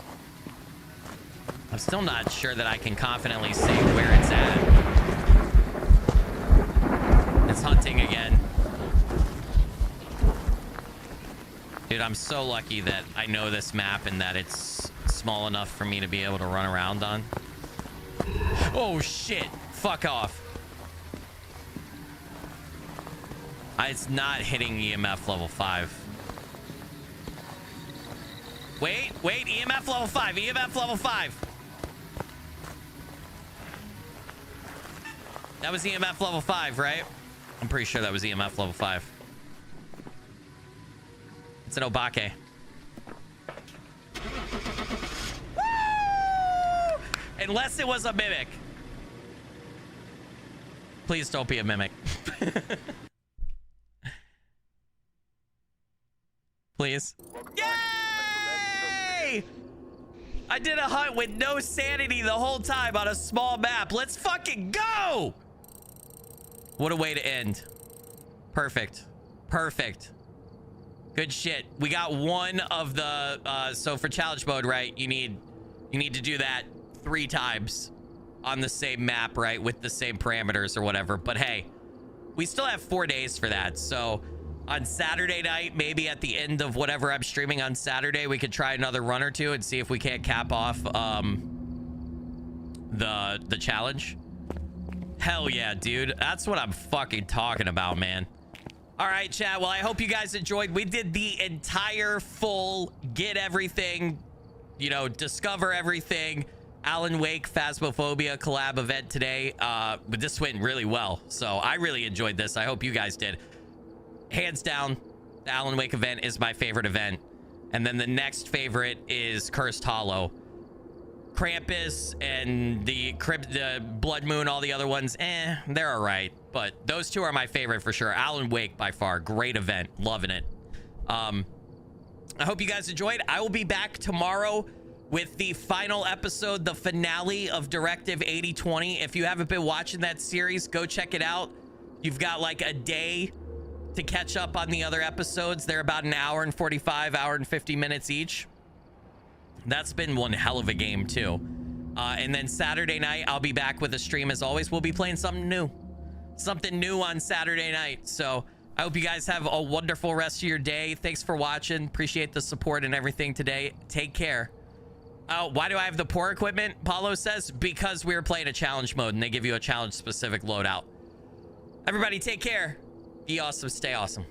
I'm still not sure that I can confidently say where it's at. It's hunting again. Dude, I'm so lucky that I know this map and that it's small enough for me to be able to run around on. Oh, shit. Fuck off. It's not hitting EMF level 5. Wait, EMF level 5, EMF level 5. That was EMF level 5, right? I'm pretty sure that was EMF level 5. It's an Obake. Woo! Unless it was a mimic. Please don't be a mimic. Please. Yay! I did a hunt with no sanity the whole time on a small map. Let's fucking go! What a way to end. Perfect. Perfect. Good shit. We got one of the so for challenge mode, right? You need to do that 3 times on the same map, right? With the same parameters or whatever. But hey, we still have 4 days for that. So on Saturday night, maybe at the end of whatever I'm streaming on Saturday, we could try another run or 2 and see if we can't cap off the challenge. Hell yeah, dude. That's what I'm fucking talking about, man. All right, chat. Well, I hope you guys enjoyed. We did the entire full get everything, you know, discover everything Alan Wake Phasmophobia collab event today. But this went really well. So I really enjoyed this. I hope you guys did. Hands down, the Alan Wake event is my favorite event. And then the next favorite is Cursed Hollow. Krampus and the Blood Moon, all the other ones, they're all right. But those 2 are my favorite for sure. Alan Wake by far. Great event. Loving it. I hope you guys enjoyed. I will be back tomorrow with the final episode, the finale of Directive 8020. If you haven't been watching that series, go check it out. You've got like a day to catch up on the other episodes. They're about an hour and 45, hour and 50 minutes each. That's been one hell of a game too. And then Saturday night, I'll be back with a stream as always. We'll be playing something new on Saturday night. So I hope you guys have a wonderful rest of your day. Thanks for watching. Appreciate the support and everything today. Take care. Oh, why do I have the poor equipment? Paulo says, because we were playing a challenge mode and they give you a challenge specific loadout. Everybody take care. Be awesome. Stay awesome.